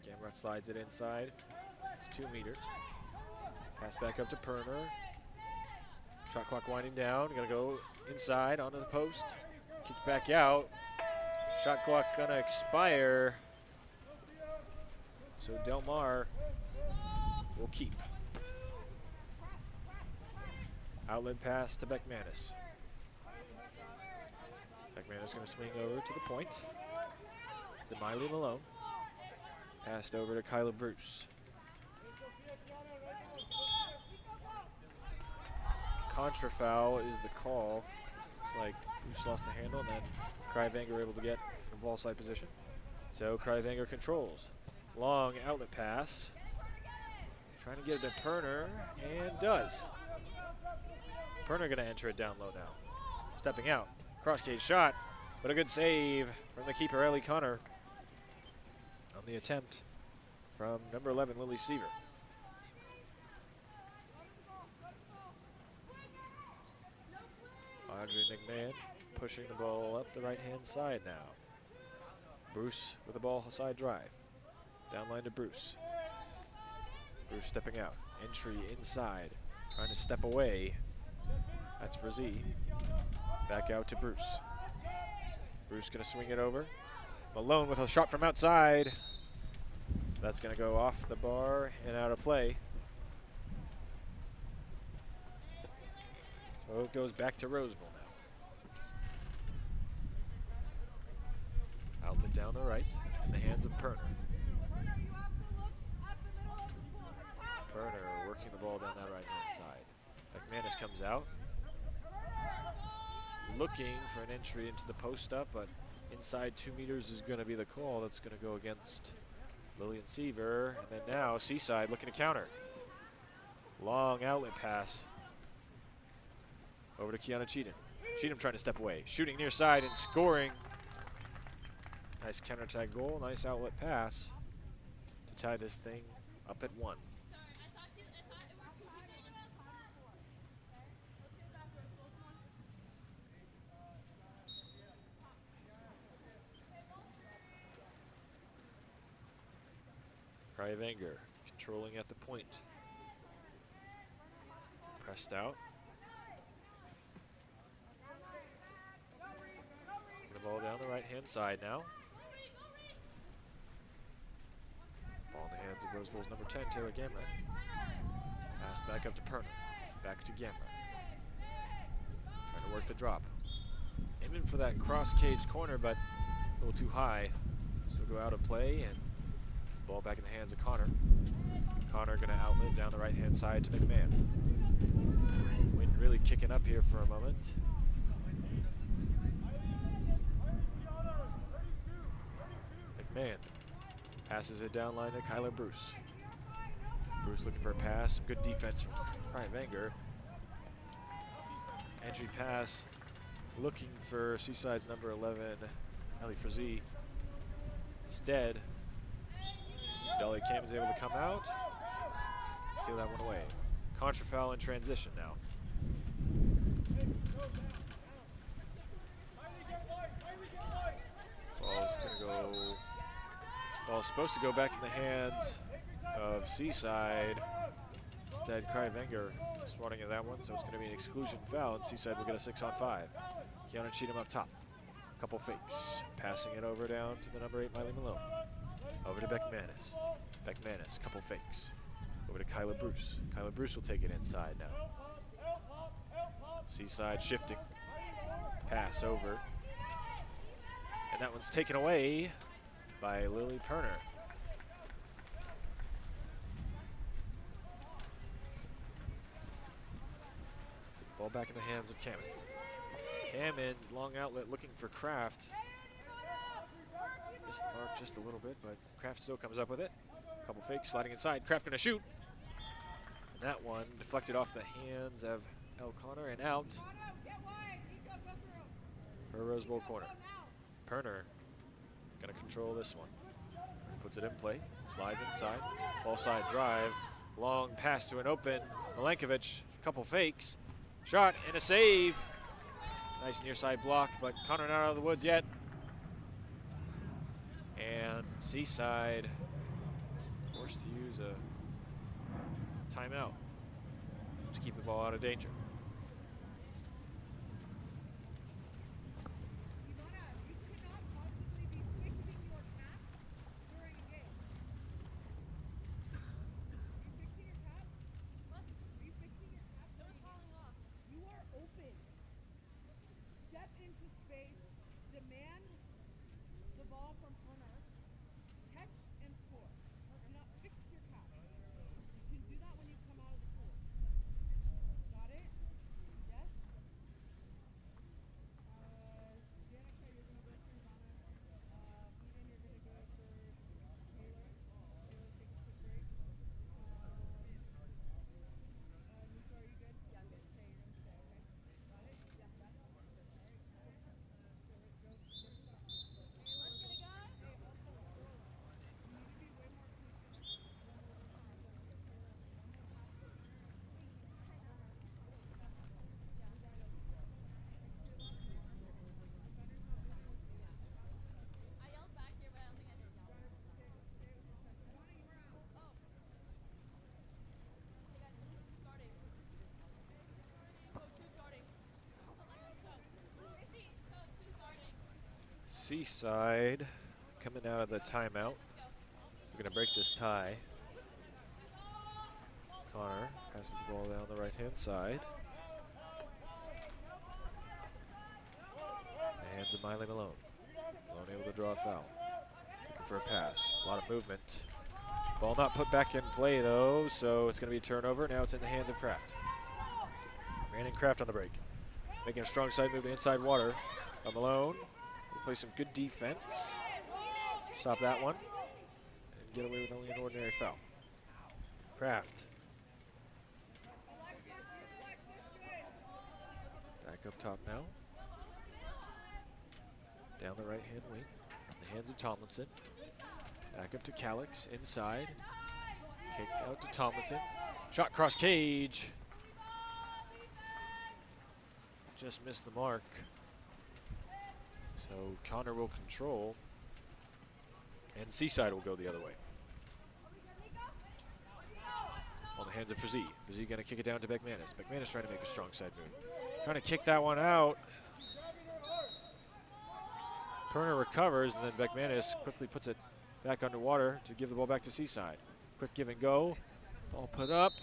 Gamrat slides it inside to 2 meters. Pass back up to Perner. Shot clock winding down, gonna go inside onto the post. Kick back out. Shot clock gonna expire. So Del Mar will keep. Outlet pass to McManus. McManus gonna swing over to the point. It's a Miley Malone. Passed over to Kyla Bruce. Contra foul is the call. Looks like Bruce lost the handle, and then Cryvanger able to get in ball side position. So Cryvanger controls. Long outlet pass. Trying to get it to Perner, and does. Perner gonna enter it down low now. Stepping out, cross cage shot, but a good save from the keeper, Ellie Connor, on the attempt from number 11, Lily Seaver. Audrey McMahon pushing the ball up the right-hand side now. Bruce with the ball side drive. Down line to Bruce. Bruce stepping out. Entry inside. Trying to step away. That's for Z. Back out to Bruce. Bruce gonna swing it over. Malone with a shot from outside. That's gonna go off the bar and out of play. So it goes back to Rose Bowl now. Outlet down the right in the hands of Perner. Perner working the ball down that right-hand side. McManus comes out. Looking for an entry into the post up, but inside 2 meters is going to be the call. That's going to go against Lillian Seaver. And then now Seaside looking to counter. Long outlet pass over to Kiana Cheatham. Cheatham trying to step away. Shooting near side and scoring. Nice counterattack goal. Nice outlet pass to tie this thing up at 1. Cryvanger controlling at the point. Pressed out. The ball down the right-hand side now. Ball in the hands of Rose Bowl's number 10, Taylor Gamrat. Pass back up to Perner. Back to Gamrat. Trying to work the drop. Aiming for that cross-cage corner, but a little too high. So we'll go out of play, and ball back in the hands of Connor. Connor gonna outlet down the right-hand side to McMahon. Wind really kicking up here for a moment. McMahon passes it down line to Kyla Bruce. Bruce looking for a pass. Good defense from Cryvanger. Entry pass looking for Seaside's number 11, Ellie Frazee. Instead, Dolly Cam is able to come out, steal that one away. Contra foul in transition now. Ball's gonna go. Ball's supposed to go back in the hands of Seaside. Instead, Cryvanger swatting at that one, so it's gonna be an exclusion foul, and Seaside will get a 6-on-5. Kiana Cheatham up top. Couple fakes. Passing it over down to the number 8, Miley Malone. Over to McManus. McManus, couple fakes. Over to Kyla Bruce. Kyla Bruce will take it inside now. Seaside shifting. Pass over And that one's taken away by Lily Perner. Ball back in the hands of Kamens. Kamens, long outlet looking for Kraft. Missed the mark just a little bit, but Kraft still comes up with it. Couple fakes, sliding inside. Kraft gonna shoot. And that one deflected off the hands of O'Connor and out for a Rose Bowl corner. Perner gonna control this one. Puts it in play, slides inside. Ball side drive, long pass to an open Milenkovic. Couple fakes, shot and a save. Nice near side block, but Connor not out of the woods yet. And Seaside forced to use a timeout to keep the ball out of danger. Seaside coming out of the timeout. We're going to break this tie. Connor passes the ball down the right-hand side. The hands of Miley Malone. Malone able to draw a foul. Looking for a pass. A lot of movement. Ball not put back in play, though, so it's going to be a turnover. Now it's in the hands of Kraft. Brandon Kraft on the break. Making a strong side move to inside water. Malone. Play some good defense. Stop that one. And get away with only an ordinary foul. Kraft. Back up top now. Down the right-hand wing. In the hands of Tomlinson. Back up to Calix. Inside. Kicked out to Tomlinson. Shot cross cage. Just missed the mark. So Connor will control, and Seaside will go the other way. On the hands of Frizzy. Frizzy going to kick it down to Beckmanis. Beckmanis trying to make a strong side move. Trying to kick that one out. Perner recovers, and then Beckmanis quickly puts it back underwater to give the ball back to Seaside. Quick give and go. Ball put up,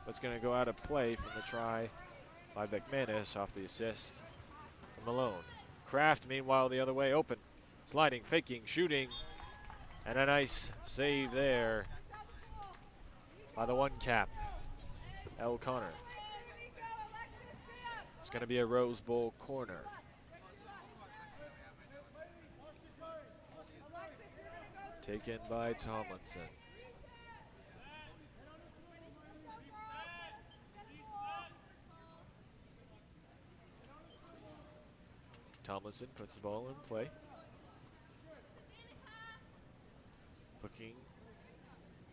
but it's going to go out of play from the try by Beckmanis off the assist from Malone. Kraft, meanwhile, the other way open. Sliding, faking, shooting, and a nice save there by the one cap, L. Connor. It's going to be a Rose Bowl corner. Taken by Tomlinson. Tomlinson puts the ball in play. Looking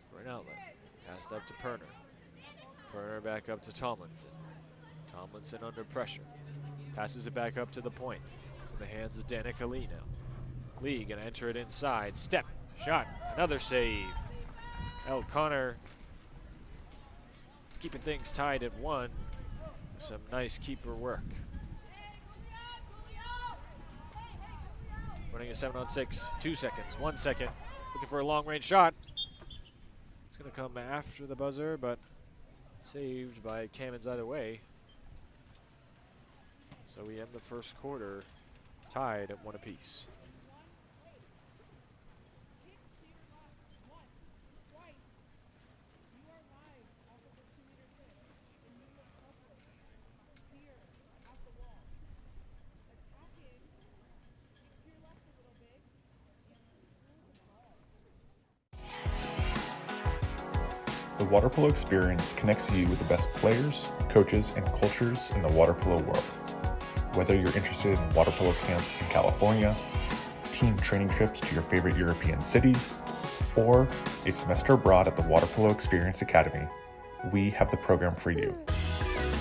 for an outlet. Passed up to Perner. Perner back up to Tomlinson. Tomlinson under pressure. Passes it back up to the point. It's in the hands of Danica Lee now. Lee gonna enter it inside. Step, shot, another save. L. Connor keeping things tied at one. Some nice keeper work. Running a 7-on-6, 2 seconds, 1 second. Looking for a long-range shot. It's going to come after the buzzer, but saved by Kamens either way. So we end the first quarter tied at 1 apiece. The water polo experience connects you with the best players, coaches, and cultures in the water polo world. Whether you're interested in water polo camps in California, team training trips to your favorite European cities, or a semester abroad at the Water Polo Experience Academy, we have the program for you.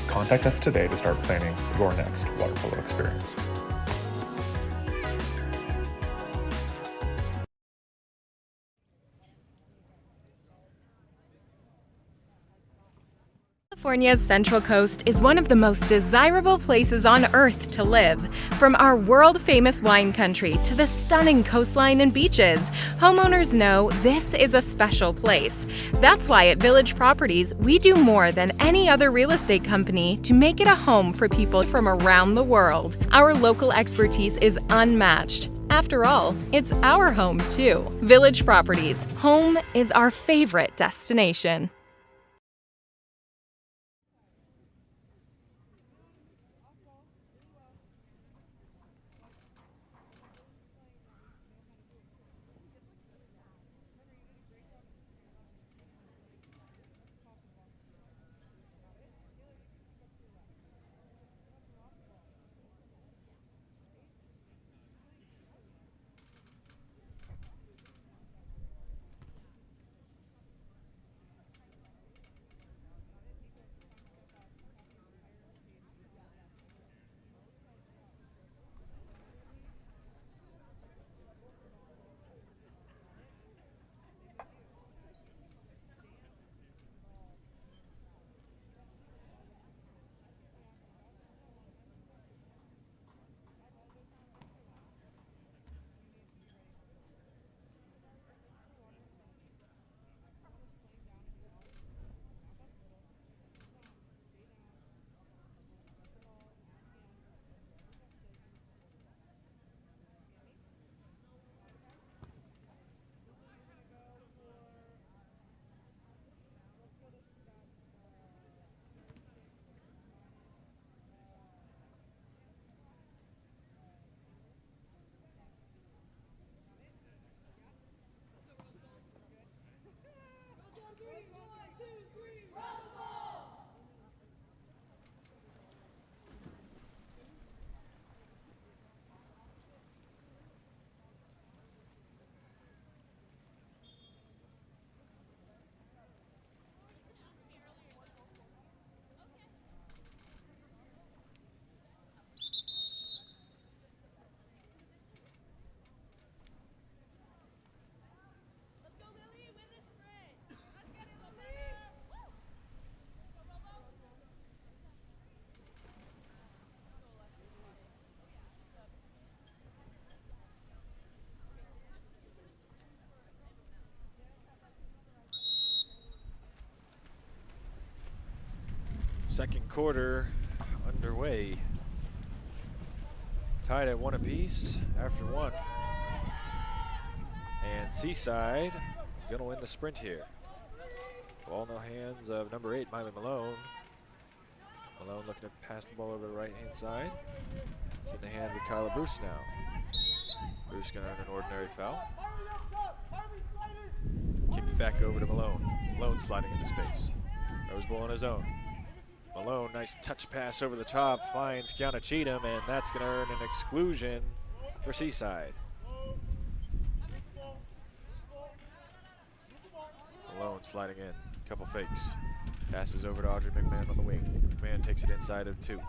Contact us today to start planning your next water polo experience. California's Central Coast is one of the most desirable places on Earth to live. From our world-famous wine country to the stunning coastline and beaches, homeowners know this is a special place. That's why at Village Properties, we do more than any other real estate company to make it a home for people from around the world. Our local expertise is unmatched. After all, it's our home too. Village Properties, home is our favorite destination. Second quarter underway. Tied at 1 apiece after 1. And Seaside gonna win the sprint here. Ball in the hands of number 8, Miley Malone. Malone looking to pass the ball over the right-hand side. It's in the hands of Kyla Bruce now. Bruce gonna earn an ordinary foul. Kick it back over to Malone. Malone sliding into space. Rose ball on his own. Malone, nice touch pass over the top, finds Kiana Cheatham, and that's going to earn an exclusion for Seaside. Malone sliding in, couple fakes. Passes over to Audrey McMahon on the wing. McMahon takes it inside of 2.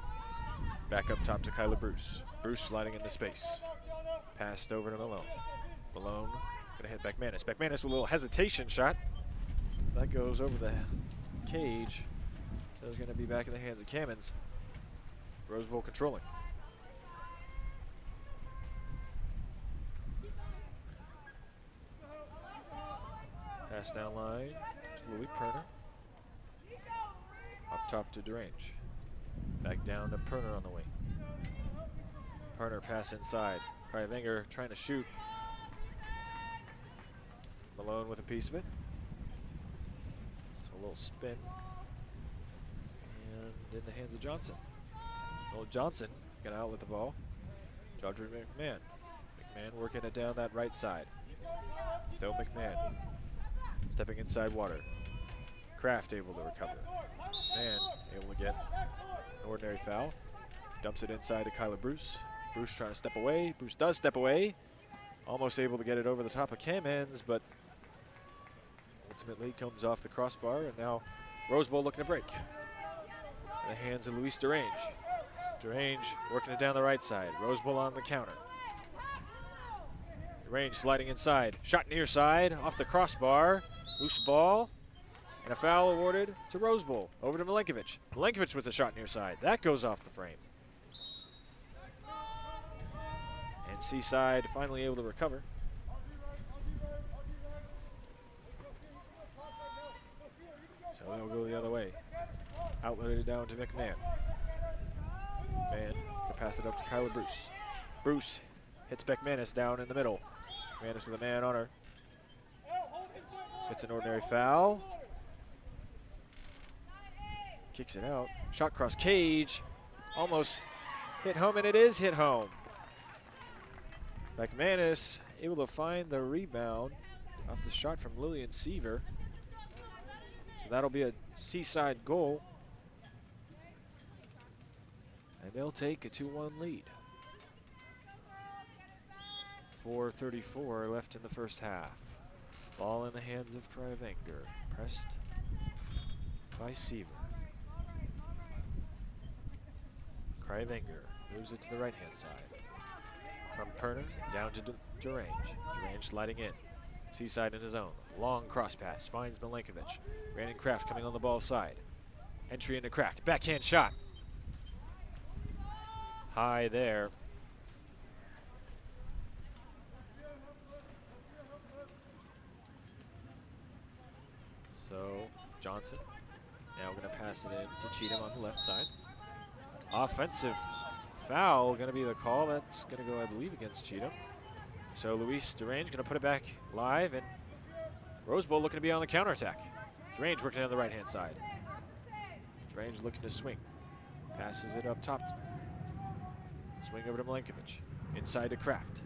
Back up top to Kyla Bruce. Bruce sliding into space. Passed over to Malone. Malone going to hit McManus. McManus with a little hesitation shot. That goes over the cage. So it's going to be back in the hands of Kamens. Rose Bowl controlling. Pass down line to Louis Perner. Up top to Derange. Back down to Perner on the wing. Perner pass inside. All right, Wenger trying to shoot. Malone with a piece of it. So a little spin. In the hands of Johnson. Old Johnson got out with the ball. Audrey McMahon. McMahon working it down that right side. Still McMahon. Stepping inside water. Kraft able to recover. Man able to get an ordinary foul. Dumps it inside to Kyla Bruce. Bruce trying to step away. Bruce does step away. Almost able to get it over the top of Kamens, but ultimately comes off the crossbar, and now Rose Bowl looking to break. In the hands of Luis Derange. Derange working it down the right side. Rose Bowl on the counter. Derange sliding inside. Shot near side, off the crossbar. Loose ball, and a foul awarded to Rose Bowl. Over to Milenkovic. Milenkovic with a shot near side. That goes off the frame. And Seaside finally able to recover. So they'll go the other way. Outletted down to McMahon. Man will pass it up to Kyla Bruce. Bruce hits Beckmanis down in the middle. McManus with a man on her. It's an ordinary foul. Kicks it out. Shot cross cage. Almost hit home, and it is hit home. McManus able to find the rebound off the shot from Lillian Seaver. So that'll be a Seaside goal. And they'll take a 2-1 lead. 4:34 left in the first half. Ball in the hands of Trivanger. Pressed by Seaver. Trivanger moves it to the right-hand side. From Perner down to Derange. Derange sliding in. Seaside in his own. Long cross pass. Finds Milenkovic. Brandon Kraft coming on the ball side. Entry into Kraft. Backhand shot. High there. So Johnson now going to pass it in to Cheatham on the left side. Offensive foul going to be the call. That's going to go, I believe, against Cheatham. So Luis Derange going to put it back live, and Rose Bowl looking to be on the counterattack. Derange working on the right-hand side. Derange looking to swing. Passes it up top. Swing over to Milenkovic. Inside to Kraft.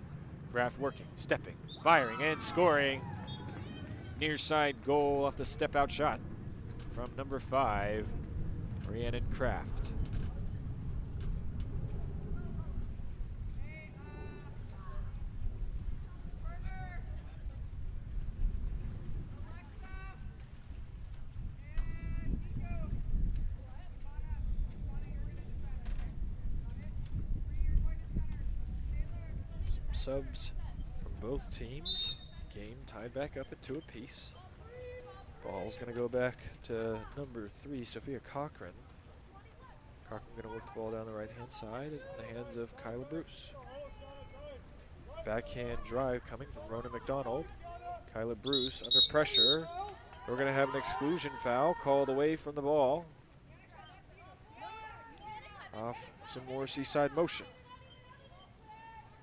Kraft working, stepping, firing, and scoring. Near side goal off the step-out shot from number 5, Rhiannon Kraft. Subs from both teams. Game tied back up at 2 apiece. Ball's going to go back to number 3, Sophia Cochran. Cochran going to work the ball down the right-hand side in the hands of Kyla Bruce. Backhand drive coming from Rona McDonald. Kyla Bruce under pressure. We're going to have an exclusion foul called away from the ball. Off some more Seaside motion.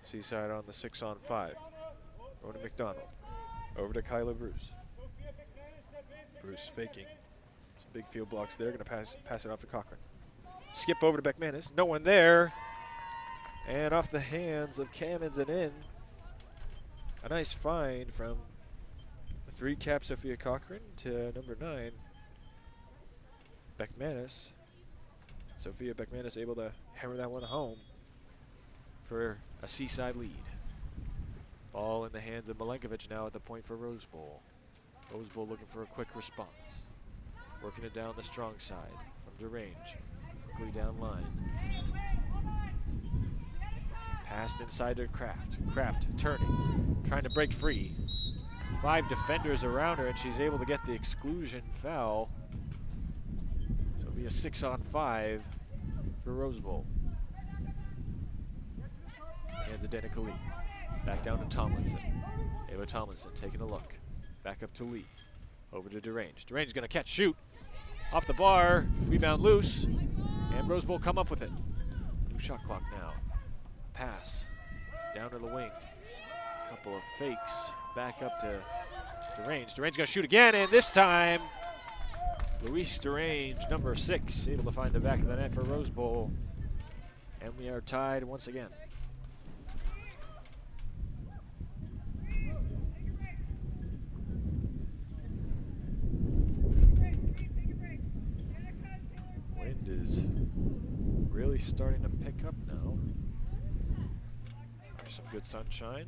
Seaside on the 6-on-5. Rona McDonald. Over to Kyla Bruce. Bruce faking. Some big field blocks there. Going to pass it off to Cochran. Skip over to Beckmanis. No one there. And off the hands of Kamens and in. A nice find from the 3-cap Sophia Cochran to number 9, Beckmanis. Sophia Beckmanis able to hammer that one home for a Seaside lead. Ball in the hands of Milenkovic now at the point for Rose Bowl. Rose Bowl looking for a quick response. Working it down the strong side from Derange. Quickly down line. Passed inside to Kraft. Kraft turning, trying to break free. 5 defenders around her, and she's able to get the exclusion foul. So it'll be a 6-on-5 for Rose Bowl. Hands of Danica Lee. Back down to Tomlinson. Ava Tomlinson taking a look. Back up to Lee. Over to Derange. Derange going to catch, shoot. Off the bar. Rebound loose. And Rose Bowl come up with it. New shot clock now. Pass. Down to the wing. Couple of fakes. Back up to Derange. Derange going to shoot again, and this time Luis Derange, number 6, able to find the back of the net for Rose Bowl. And we are tied once again. really starting to pick up now. There's some good sunshine.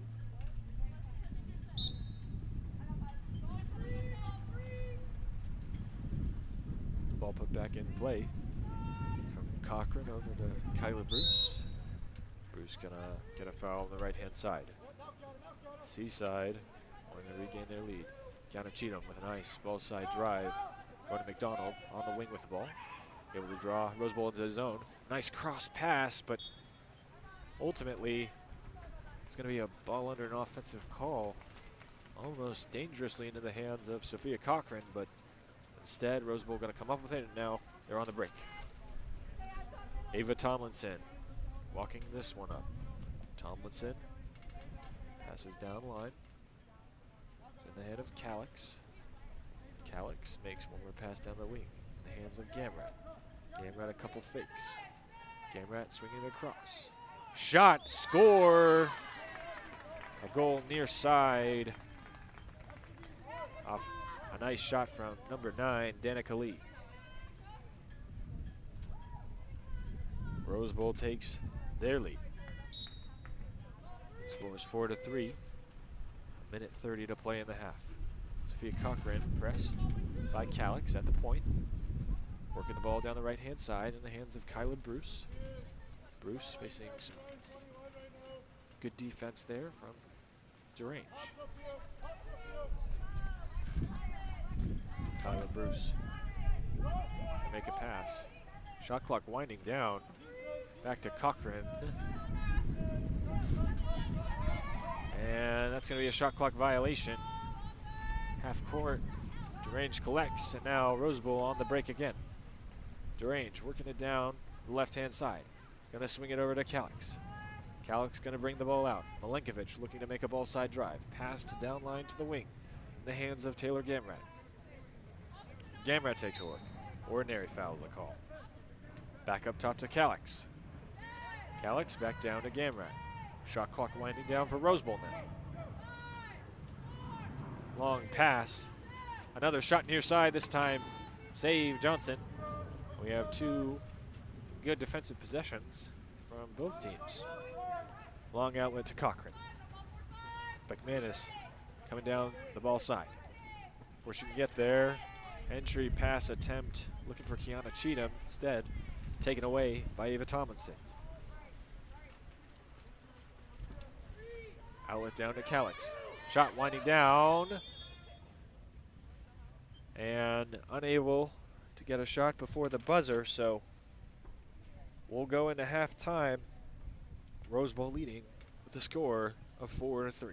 Ball put back in play from Cochran over to Kyla Bruce. Bruce gonna get a foul on the right-hand side. Seaside wanting to regain their lead. Kiana Cheatham with a nice ball side drive. Gordon McDonald on the wing with the ball. Able to draw Rose Bowl into his zone. Nice cross pass, but ultimately it's going to be a ball under an offensive call. Almost dangerously into the hands of Sophia Cochran, but instead Rose Bowl going to come up with it, and now they're on the break. Ava Tomlinson walking this one up. Tomlinson passes down line. It's in the head of Calix. Calix makes one more pass down the wing in the hands of Gamrat. Gamrat a couple fakes. Gamrat swinging across. Shot, score! A goal near side. Off a nice shot from number 9, Danica Lee. Rose Bowl takes their lead. Score is 4-3. 1:30 to play in the half. Sophia Cochran pressed by Calix at the point. Working the ball down the right-hand side in the hands of Kyla Bruce. Bruce facing some good defense there from DeRange. Kyla Bruce make a pass. Shot clock winding down. Back to Cochran. And that's going to be a shot clock violation. Half court. DeRange collects, and now Rose Bowl on the break again. DeRange working it down the left-hand side. Going to swing it over to Calix. Calix going to bring the ball out. Milenkovic looking to make a ball side drive. Passed down line to the wing in the hands of Taylor Gamrat. Gamrat takes a look. Ordinary foul's a call. Back up top to Calix. Calix back down to Gamrat. Shot clock winding down for Rose Bowl now. Long pass. Another shot near side, this time save Johnson. We have two good defensive possessions from both teams. Long outlet to Cochran. McManus coming down the ball side. Before she can get there, entry pass attempt looking for Kiana Cheatham. Instead, taken away by Ava Tomlinson. Outlet down to Calix. Shot winding down. And unable to get a shot before the buzzer, so we'll go into halftime. Rose Bowl leading with a score of 4-3.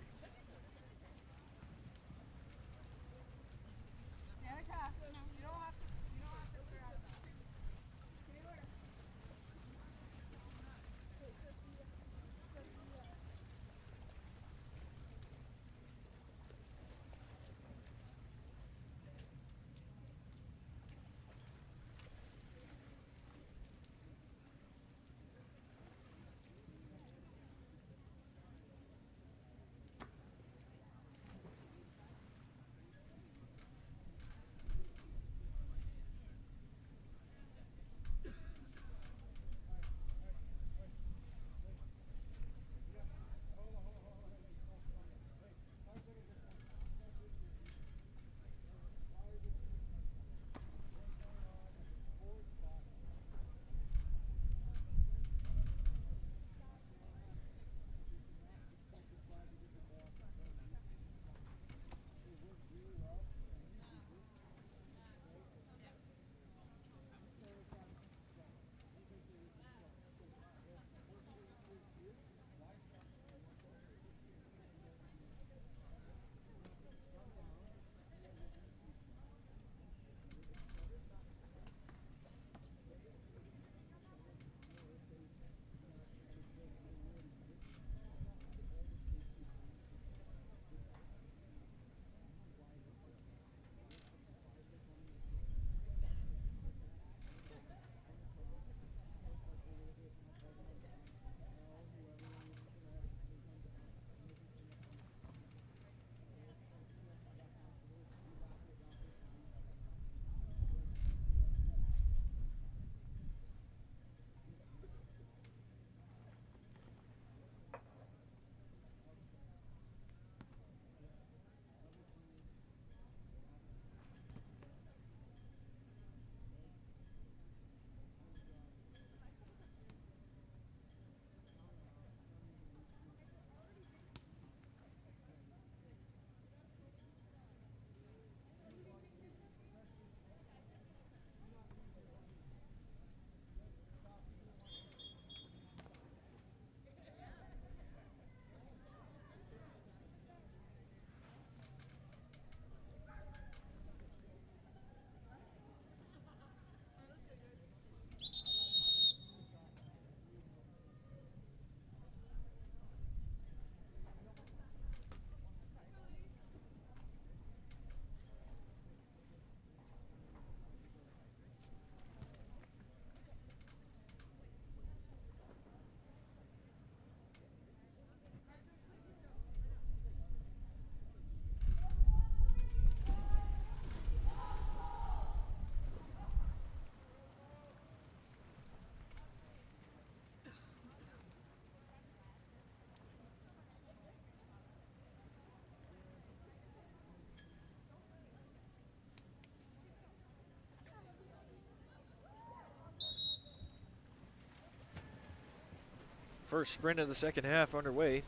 First sprint of the second half underway.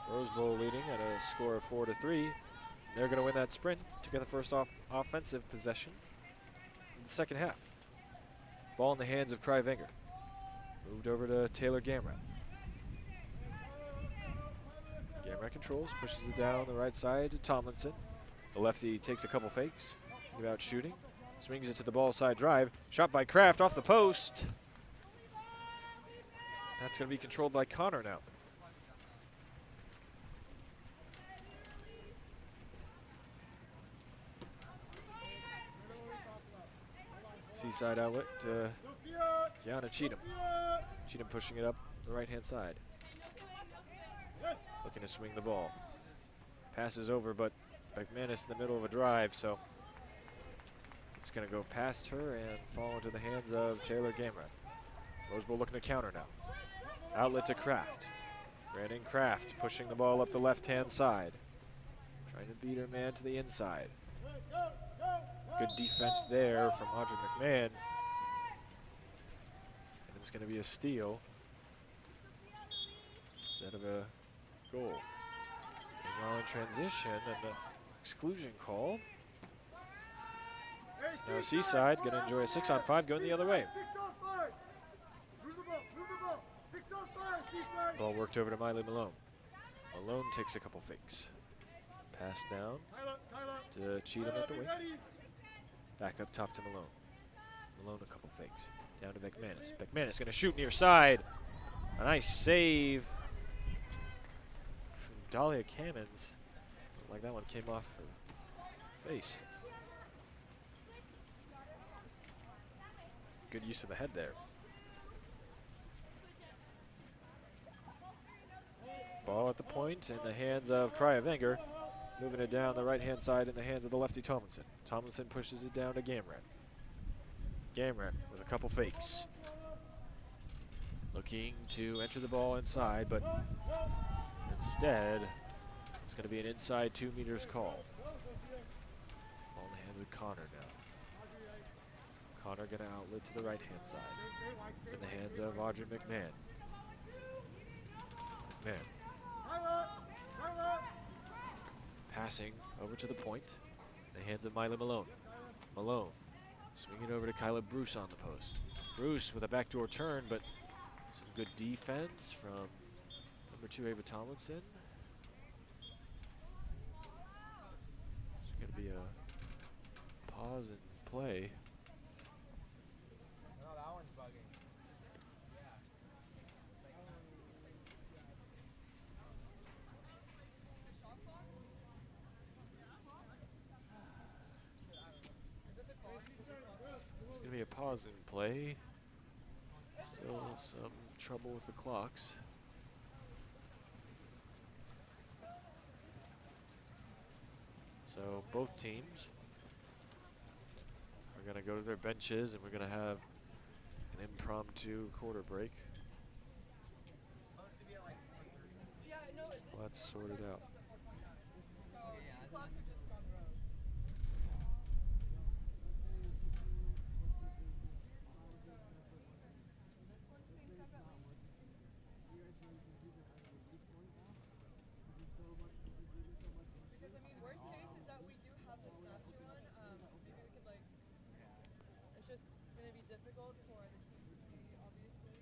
Rose Bowl leading at a score of 4-3. They're going to win that sprint to get the first offensive possession in the second half. Ball in the hands of Cry Wenger. Moved over to Taylor Gamrat. Gamrat controls, pushes it down the right side to Tomlinson. The lefty takes a couple fakes, about shooting. Swings it to the ball side drive. Shot by Kraft off the post. That's going to be controlled by Connor now. Seaside outlet to Gianna Cheatham. Cheatham pushing it up the right-hand side. Looking to swing the ball. Passes over, but McManus in the middle of a drive, so it's going to go past her and fall into the hands of Taylor Gamrat. Rose Bowl looking to counter now. Outlet to Kraft. Brandon Kraft pushing the ball up the left-hand side. Trying to beat her man to the inside. Good defense there from Audrey McMahon. And it's going to be a steal instead of a goal. Meanwhile, in transition, and the exclusion call. So now Seaside going to enjoy a 6-on-5 going the other way. Ball worked over to Miley Malone. Malone takes a couple fakes. Pass down to Cheatham at the wing. Back up top to Malone. Malone a couple fakes. Down to McManus. McManus going to shoot near side. A nice save from Dahlia Cannons. Looked like that one came off her face. Good use of the head there. Ball at the point in the hands of Cry Wenger. Moving it down the right-hand side in the hands of the lefty Tomlinson. Tomlinson pushes it down to Gamrat. Gamrat with a couple fakes. Looking to enter the ball inside, but instead it's going to be an inside 2 meters call. Ball in the hands of Connor now. Connor going to outlet to the right-hand side. It's in the hands of Audrey McMahon. McMahon. Passing over to the point. In the hands of Miley Malone. Malone swinging over to Kyla Bruce on the post. Bruce with a backdoor turn, but some good defense from number 2 Ava Tomlinson. It's going to be a pause and play. Oh, that one's bugging. It's going to be a pause and play. Still some trouble with the clocks. So both teams are going to go to their benches, and we're going to have an impromptu quarter break. Well, that's sorted out. Because I mean, worst case is that we do have this master run. Maybe we could like. It's just gonna be difficult for the team to see, obviously.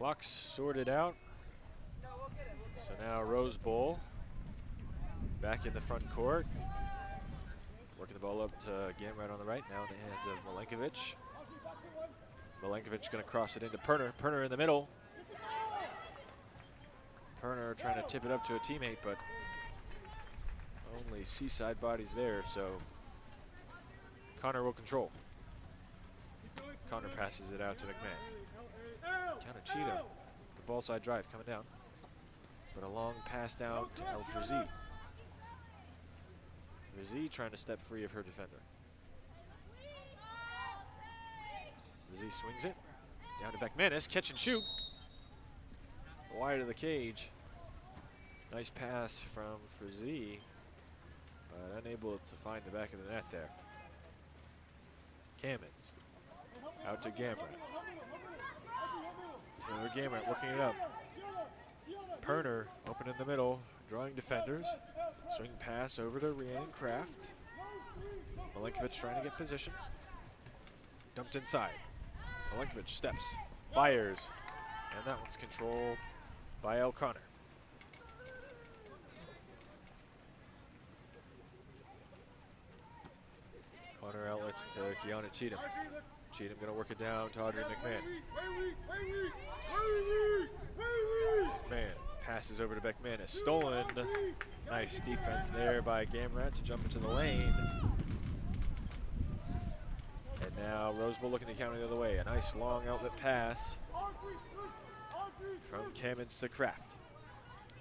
Mucks sorted out. So now Rose Bowl back in the front court. Working the ball up to Gamrat on the right, now in the hands of Milenkovic. Milenkovic going to cross it into Perner. Perner in the middle. Perner trying to tip it up to a teammate, but only Seaside bodies there, so Connor will control. Connor passes it out to McMahon. Down to Cheetah. The ball side drive coming down. But a long pass down to El Frizzy. Frizzy trying to step free of her defender. Frizzy swings it. Down to Beckmanis. Catch and shoot. Wide of the cage. Nice pass from Frizzy, but unable to find the back of the net there. Kamens out to Gamrat. Taylor Gamrat working it up. Perner open in the middle, drawing defenders. Swing pass over to Rhiannon Kraft. Milenkovic trying to get position. Dumped inside. Milenkovic steps, fires, and that one's controlled by El Connor. Connor outlets to Kiana Cheatham. Cheatham gonna work it down to Audrey McMahon. McMahon passes over to Beckmanis. Stolen. Nice defense there by Gamrat to jump into the lane. And now Rose Bowl looking to counter the other way. A nice long outlet pass from Kamens to Kraft.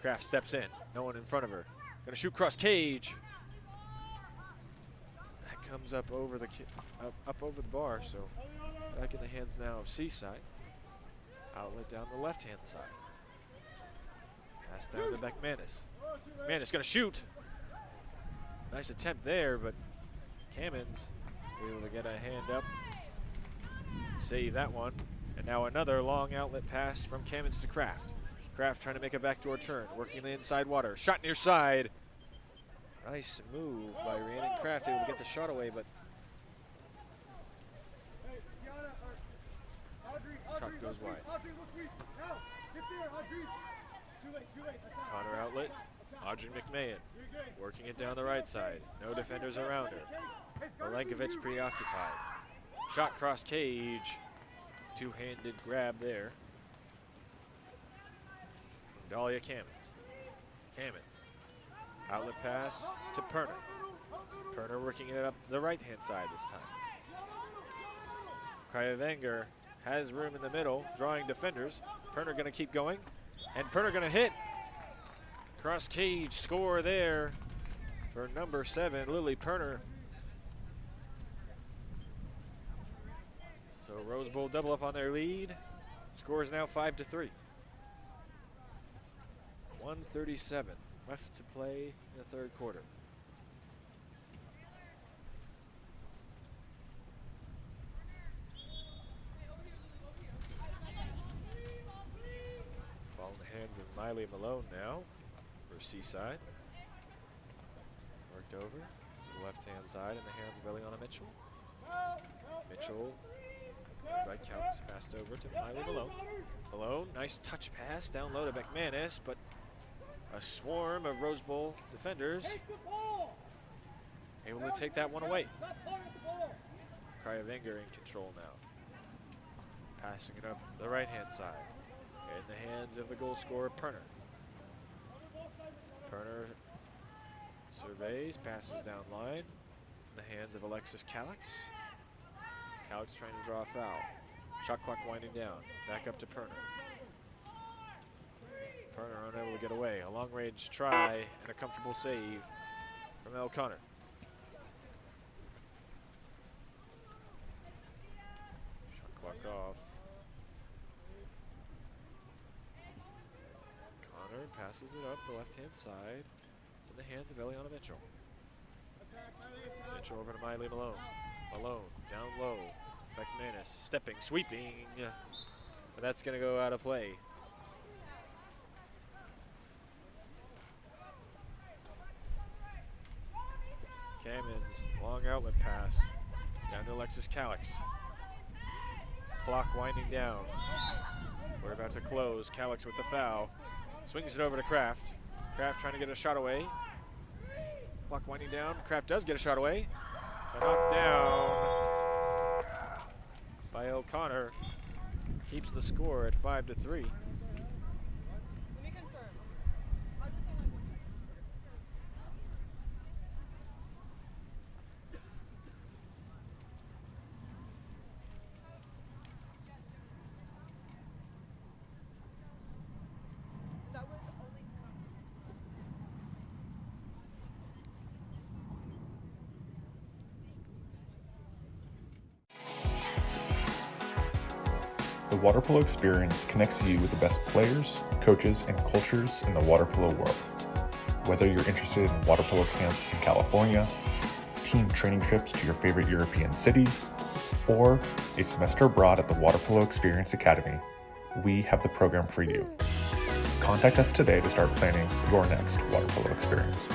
Kraft steps in. No one in front of her. Gonna shoot cross cage. That comes up over the up over the bar. So back in the hands now of Seaside. Outlet down the left-hand side. Pass down to Beckmanis. McMahon gonna shoot. Nice attempt there, but Kamens able to get a hand up. Save that one. And now another long outlet pass from Kamens to Kraft. Kraft trying to make a backdoor turn, working the inside water. Shot near side. Nice move by Rhiannon Kraft, able to get the shot away, but shot goes wide. Connor outlet. Audrey McMahon working it down the right side. No defenders around her. Milenkovic preoccupied. Shot cross cage. Two-handed grab there. From Dahlia Kamens. Kamens. Outlet pass to Perner. Perner working it up the right-hand side this time. Kryavenger has room in the middle, drawing defenders. Perner going to keep going, and Perner going to hit. Cross cage score there for number 7, Lily Perner. So Rose Bowl double up on their lead. Score is now 5-3. 1:37 left to play in the third quarter. Ball in the hands of Miley Malone now for Seaside. Worked over to the left-hand side in the hands of Eliana Mitchell. Mitchell, right counts, passed over to Miley Malone. Malone, nice touch pass down low to Beckmanis, but a swarm of Rose Bowl defenders able to take that one away. Kryavenger in control now. Passing it up the right-hand side in the hands of the goal scorer, Perner. Perner surveys, passes down line in the hands of Alexis Calix. Calix trying to draw a foul. Shot clock winding down. Back up to Perner. Perner unable to get away. A long-range try and a comfortable save from El Connor. Shot clock off. Connor passes it up the left-hand side. It's in the hands of Eliana Mitchell. Mitchell over to Miley Malone. Malone down low. Beckmanis stepping, sweeping. But that's going to go out of play. Kamens, long outlet pass. Down to Alexis Calix. Clock winding down. We're about to close. Calix with the foul. Swings it over to Kraft. Kraft trying to get a shot away. Clock winding down. Kraft does get a shot away. But knocked down by O'Connor. Keeps the score at 5-3. Let me confirm. I'll just say like that was only The water polo experience connects you with the best players, coaches, and cultures in the water polo world. Whether you're interested in water polo camps in California, team training trips to your favorite European cities, or a semester abroad at the Water Polo Experience Academy, we have the program for you. Contact us today to start planning your next water polo experience.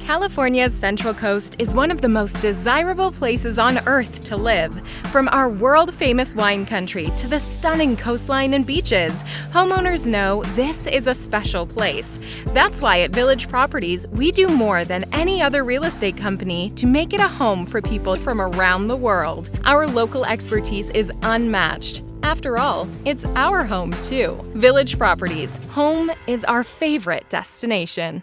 California's Central Coast is one of the most desirable places on Earth to live. From our world-famous wine country to the stunning coastline and beaches, homeowners know this is a special place. That's why at Village Properties, we do more than any other real estate company to make it a home for people from around the world. Our local expertise is unmatched. After all, it's our home too. Village Properties, home is our favorite destination.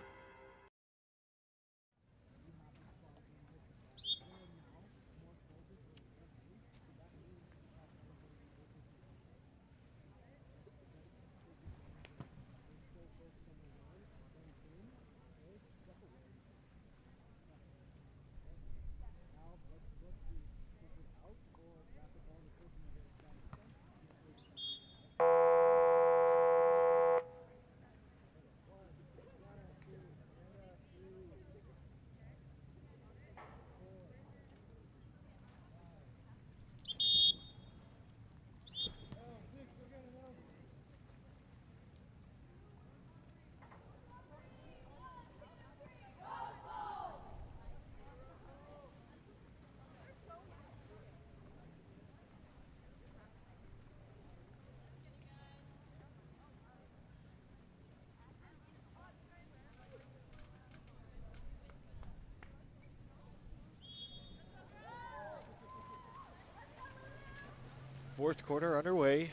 Fourth quarter underway.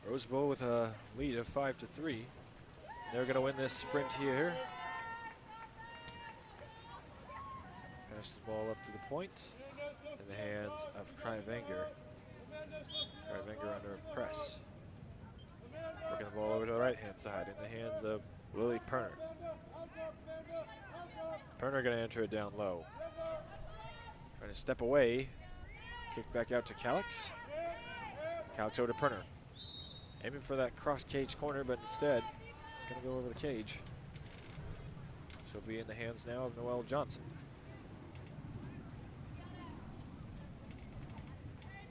Rose Bowl with a lead of 5-3. They're going to win this sprint here. Pass the ball up to the point in the hands of Kryvanger. Kryvanger under press. Working the ball over to the right-hand side in the hands of Willie Perner. Perner going to enter it down low. Trying to step away. Kick back out to Calix. Calix over to Perner. Aiming for that cross cage corner, but instead it's going to go over the cage. She'll be in the hands now of Noelle Johnson.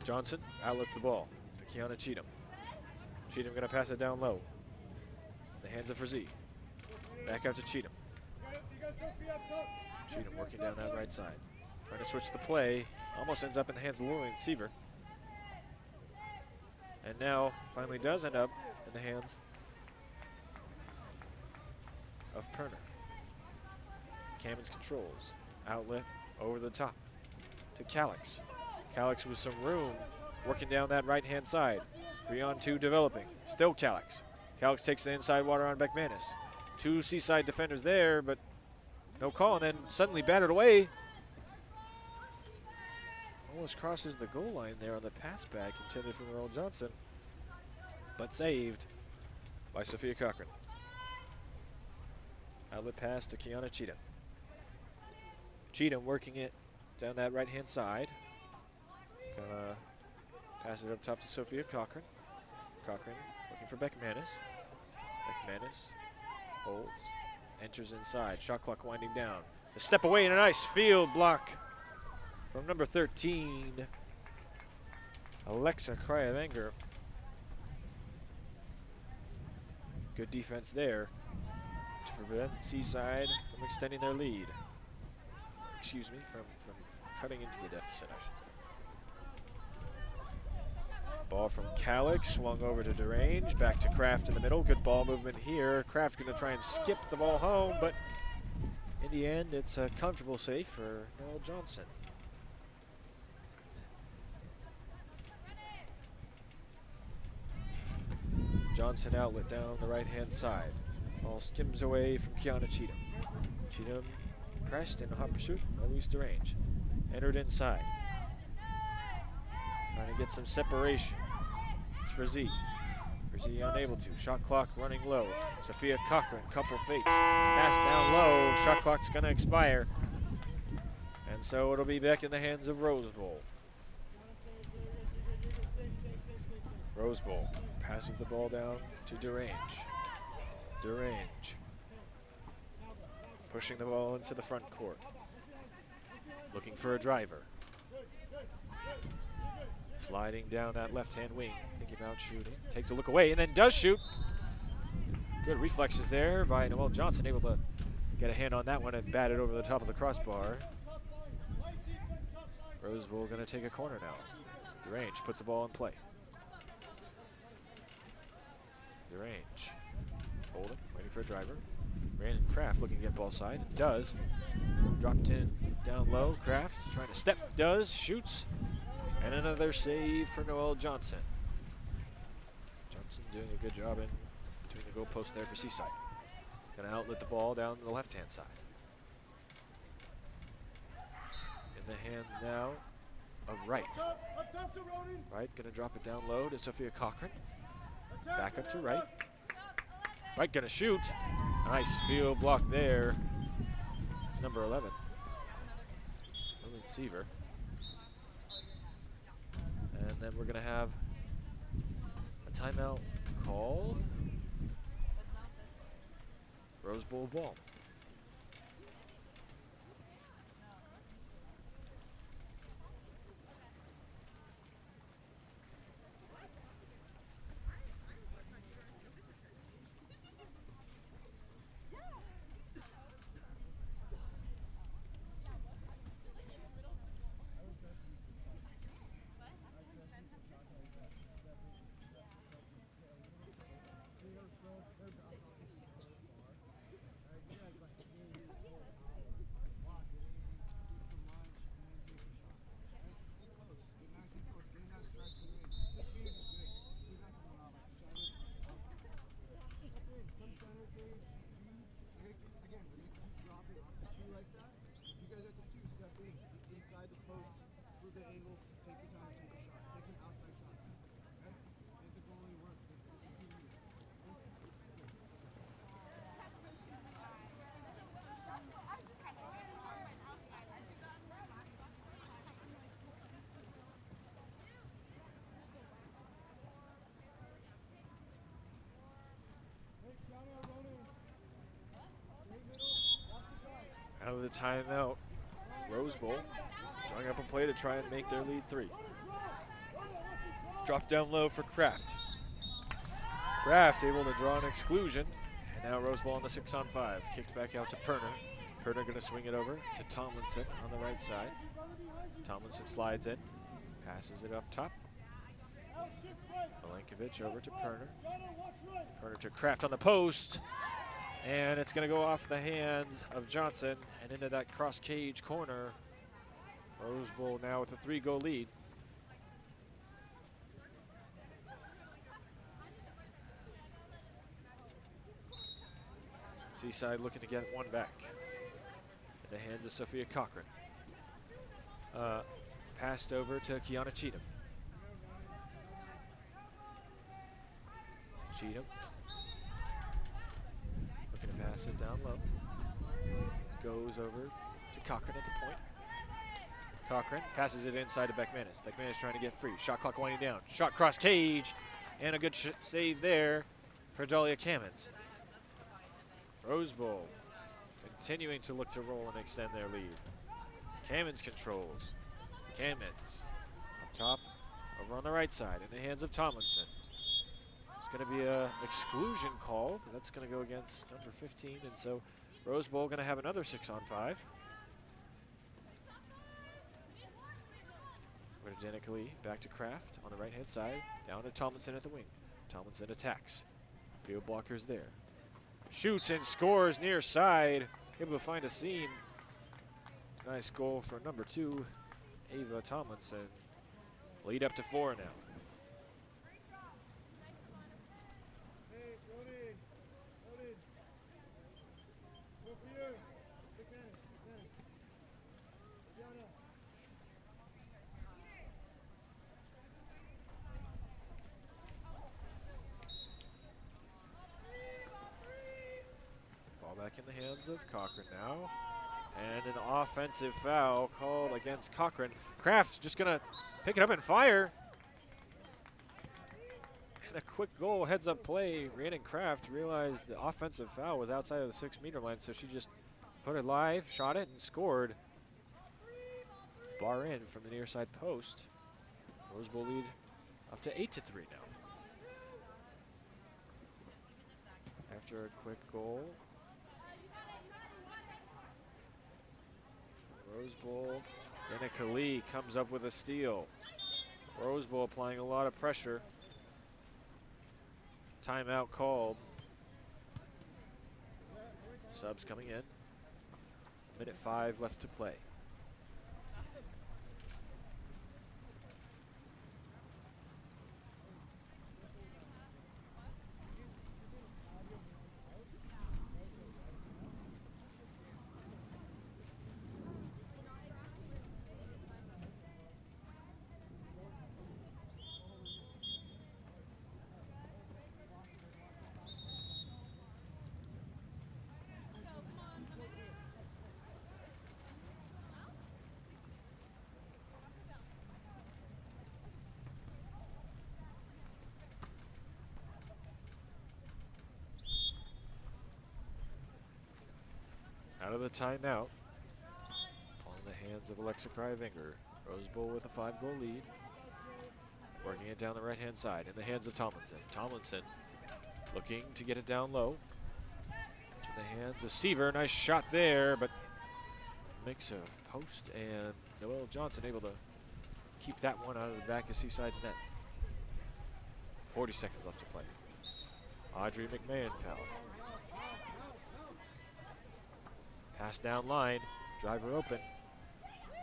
Johnson outlets the ball to Kiana Cheatham. Cheatham going to pass it down low. In the hands of Frazee. Back out to Cheatham. Cheatham working down that right side. Trying to switch the play. Almost ends up in the hands of Lillian Seaver. And now finally does end up in the hands of Perner. Cammons controls. Outlet over the top to Calix. Calix with some room working down that right-hand side. 3-on-2 developing. Still Calix. Calix takes the inside water on McManus. Two Seaside defenders there, but no call, and then suddenly battered away. Almost crosses the goal line there on the pass back intended for Noelle Johnson, but saved by Sophia Cochran. Outlet pass to Kiana Cheatham. Cheatham working it down that right-hand side. Gonna pass it up top to Sophia Cochran. Cochran looking for McManus. McManus holds, enters inside. Shot clock winding down. A step away and a nice field block from number 13, Alexa to prevent Seaside from extending their lead. Excuse me, from cutting into the deficit, I should say. Ball from Calic, swung over to DeRange, back to Kraft in the middle. Good ball movement here. Kraft going to try and skip the ball home, but in the end, it's a comfortable save for Noel Johnson. Johnson outlet down the right-hand side. Ball skims away from Kiana Cheatham. Cheatham pressed in hot pursuit by Luis DeRange. Entered inside. Trying to get some separation. It's Frizzy. Frizzy unable to. Shot clock running low. Sophia Cochran, couple fakes. Pass down low. Shot clock's going to expire. And so it'll be back in the hands of Rose Bowl. Rose Bowl passes the ball down to DeRange. DeRange pushing the ball into the front court. Looking for a driver. Sliding down that left-hand wing, thinking about shooting. Takes a look away and then does shoot. Good reflexes there by Noel Johnson, able to get a hand on that one and bat it over the top of the crossbar. Rose Bowl going to take a corner now. DeRange puts the ball in play. DeRange holding, waiting for a driver. Brandon Kraft looking to get ball side. Does. Dropped in down low. Kraft trying to step. Does. Shoots. And another save for Noel Johnson. Johnson doing a good job in between the goalposts there for Seaside. Going to outlet the ball down the left-hand side. In the hands now of Wright. Wright going to drop it down low to Sophia Cochran. Back up to Wright. Wright going to shoot. Nice field block there. It's number 11. Lily Seaver. And then we're going to have a timeout called. Rose Bowl ball. Out of the timeout, Rose Bowl drawing up a play to try and make their lead 3. Drop down low for Kraft. Kraft able to draw an exclusion, and now Rose Bowl on the 6-on-5. Kicked back out to Perner. Perner going to swing it over to Tomlinson on the right side. Tomlinson slides in, passes it up top. Milankovic over to Perner. Perner to Kraft on the post. And it's going to go off the hands of Johnson and into that cross cage corner. Rose Bowl now with a 3-goal lead. Seaside looking to get one back. In the hands of Sophia Cochran. Passed over to Kiana Cheatham. Cheatham. Looking to pass it down low. Goes over to Cochran at the point. Cochran passes it inside to Beckmanis. Beckmanis trying to get free. Shot clock winding down. Shot cross cage. And a good save there for Dahlia Kamens. Rose Bowl continuing to look to roll and extend their lead. Kamens controls. Kamens up top, over on the right side in the hands of Tomlinson. It's going to be an exclusion call. That's going to go against number 15, and so Rose Bowl going to have another 6-on-5. Identically back to Kraft on the right-hand side, down to Tomlinson at the wing. Tomlinson attacks. Field blockers there. Shoots and scores near side. Able to find a seam. Nice goal for number 2, Ava Tomlinson. Lead up to 4 now. Hey, Odin. Odin. Go for you. Big man. Big man. Diana. Ball back in the hands of Cochran now. And an offensive foul called against Cochran. Kraft just going to pick it up and fire. And a quick goal, heads-up play. Rhiannon Kraft realized the offensive foul was outside of the 6-meter line, so she just put it live, shot it, and scored. Bar in from the near side post. Rose Bowl lead up to 8-3 now. After a quick goal. Rose Bowl, Danica Lee comes up with a steal. Rose Bowl applying a lot of pressure. Timeout called. Subs coming in. 1:05 left to play. Out of the timeout, on the hands of Alexa Krievinger. Rose Bowl with a 5-goal lead. Working it down the right-hand side in the hands of Tomlinson. Tomlinson looking to get it down low. To the hands of Seaver. Nice shot there, but makes a post, and Noelle Johnson able to keep that one out of the back of Seaside's net. 40 seconds left to play. Audrey McMahon fouled. Pass down line, driver open,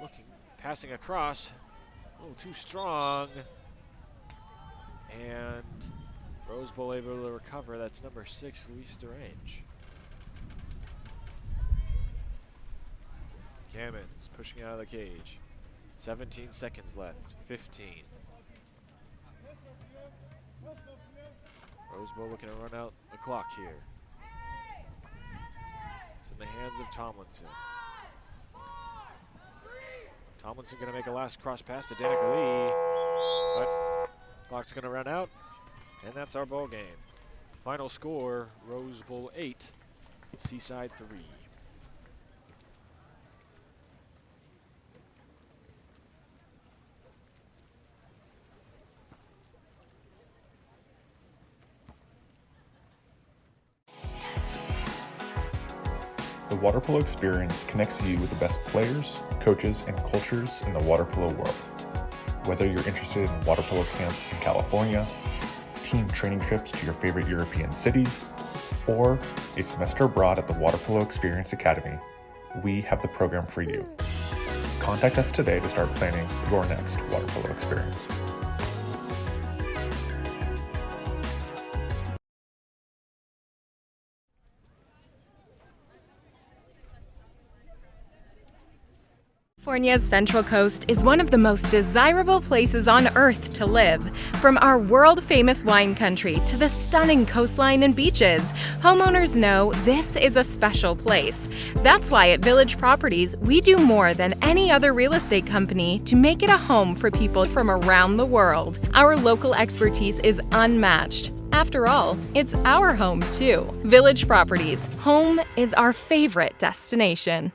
looking, passing across, a little too strong, and Rose Bowl able to recover. That's number 6, Luis Derange. Gammons pushing out of the cage. 17 seconds left, 15. Rose Bowl looking to run out the clock here. It's in the hands of Tomlinson. Tomlinson going to make a last cross pass to Danica Lee, but clock's going to run out, and that's our ball game. Final score, Rose Bowl 8, Seaside 3. The water polo experience connects you with the best players, coaches, and cultures in the water polo world. Whether you're interested in water polo camps in California, team training trips to your favorite European cities, or a semester abroad at the Water Polo Experience Academy, we have the program for you. Contact us today to start planning your next water polo experience. California's Central Coast is one of the most desirable places on Earth to live. From our world-famous wine country to the stunning coastline and beaches, homeowners know this is a special place. That's why at Village Properties, we do more than any other real estate company to make it a home for people from around the world. Our local expertise is unmatched. After all, it's our home too. Village Properties, home is our favorite destination.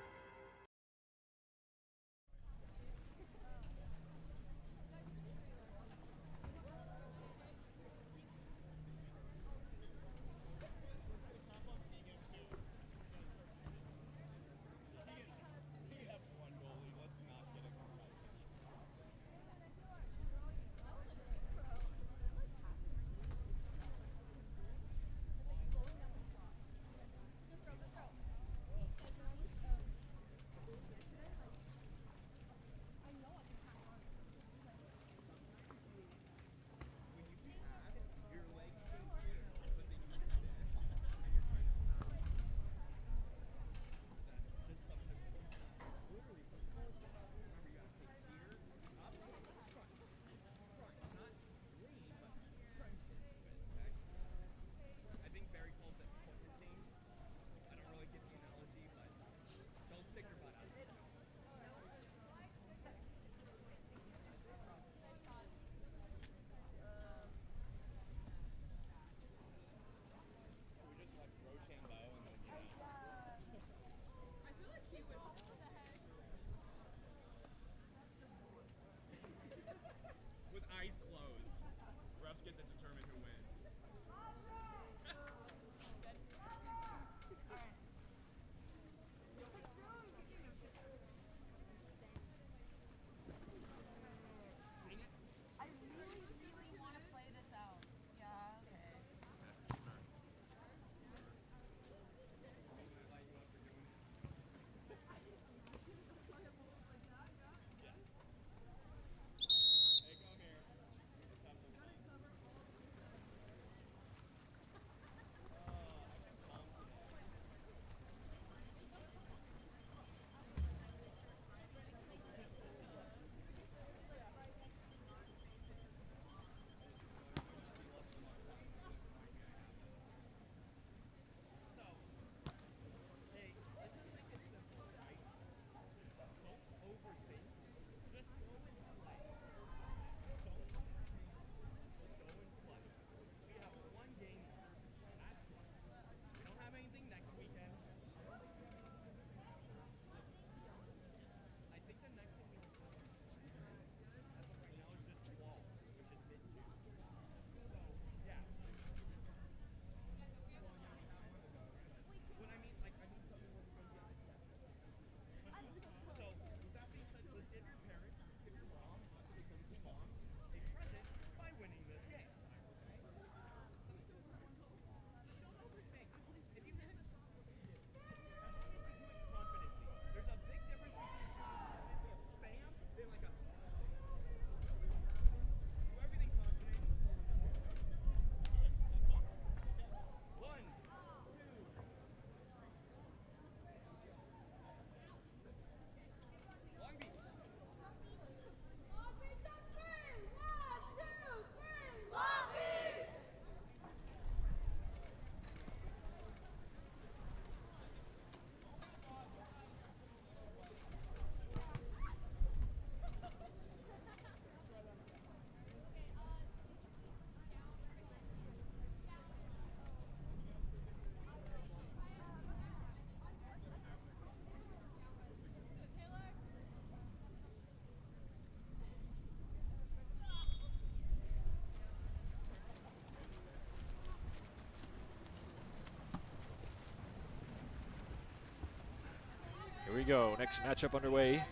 go. Next matchup underway.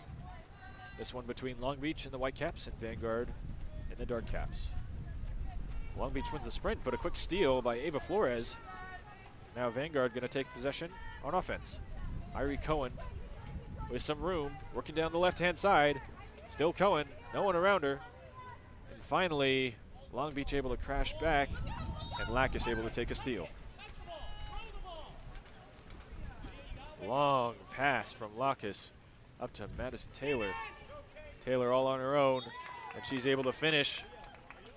This one between Long Beach and the Whitecaps and Vanguard in the Dark Caps. Long Beach wins the sprint, but a quick steal by Ava Flores. Now Vanguard going to take possession on offense. Irie Cohen with some room, working down the left-hand side. Still Cohen, no one around her. And finally, Long Beach able to crash back, and Lacus able to take a steal. Long pass from Lacus up to Madison Taylor. Taylor all on her own, and she's able to finish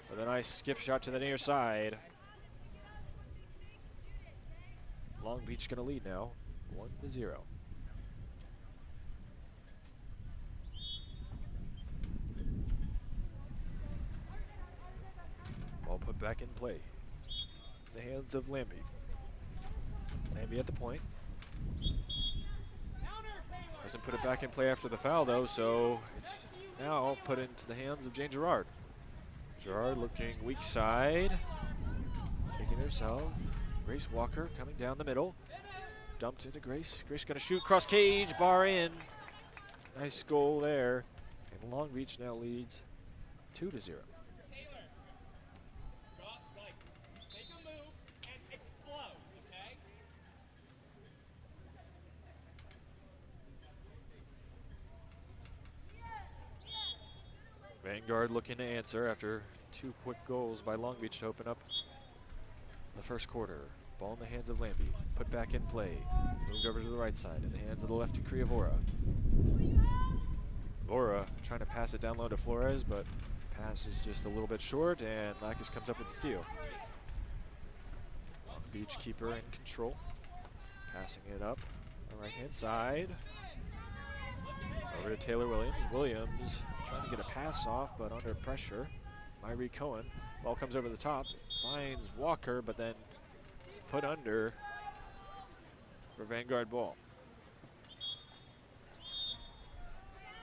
with a nice skip shot to the near side. Long Beach gonna lead now, 1-0. Ball put back in play. In the hands of Lambie. Lambie at the point. Doesn't put it back in play after the foul though, so it's now put into the hands of Jane Gerard. Gerard looking weak side. Taking it herself. Grace Walker coming down the middle. Dumped into Grace. Grace gonna shoot cross cage, bar in. Nice goal there. And Long Beach now leads 2-0. Vanguard looking to answer after 2 quick goals by Long Beach to open up the first quarter. Ball in the hands of Lambie. Put back in play. Moved over to the right side in the hands of the lefty Kriavora. Vora trying to pass it down low to Flores, but pass is just a little bit short, and Lacus comes up with the steal. Long Beach keeper in control. Passing it up on the right-hand side. Over to Taylor Williams. Williams trying to get a pass off, but under pressure. Myrie Cohen. Ball comes over the top. Finds Walker, but then put under for Vanguard ball.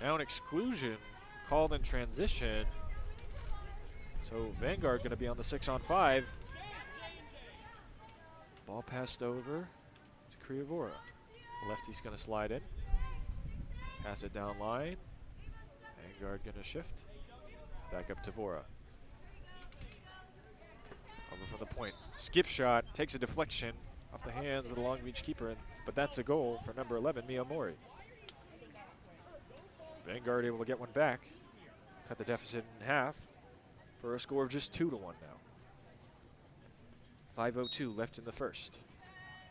Now an exclusion called in transition. So Vanguard going to be on the 6-on-5. Ball passed over to Kriavora. Lefty's going to slide in. Pass it down line. Vanguard going to shift. Back up to Vora. Over from the point. Skip shot. Takes a deflection off the hands of the Long Beach keeper. But that's a goal for number 11, Mia Mori. Vanguard able to get one back. Cut the deficit in half for a score of just 2-1 now. 5:02 left in the first.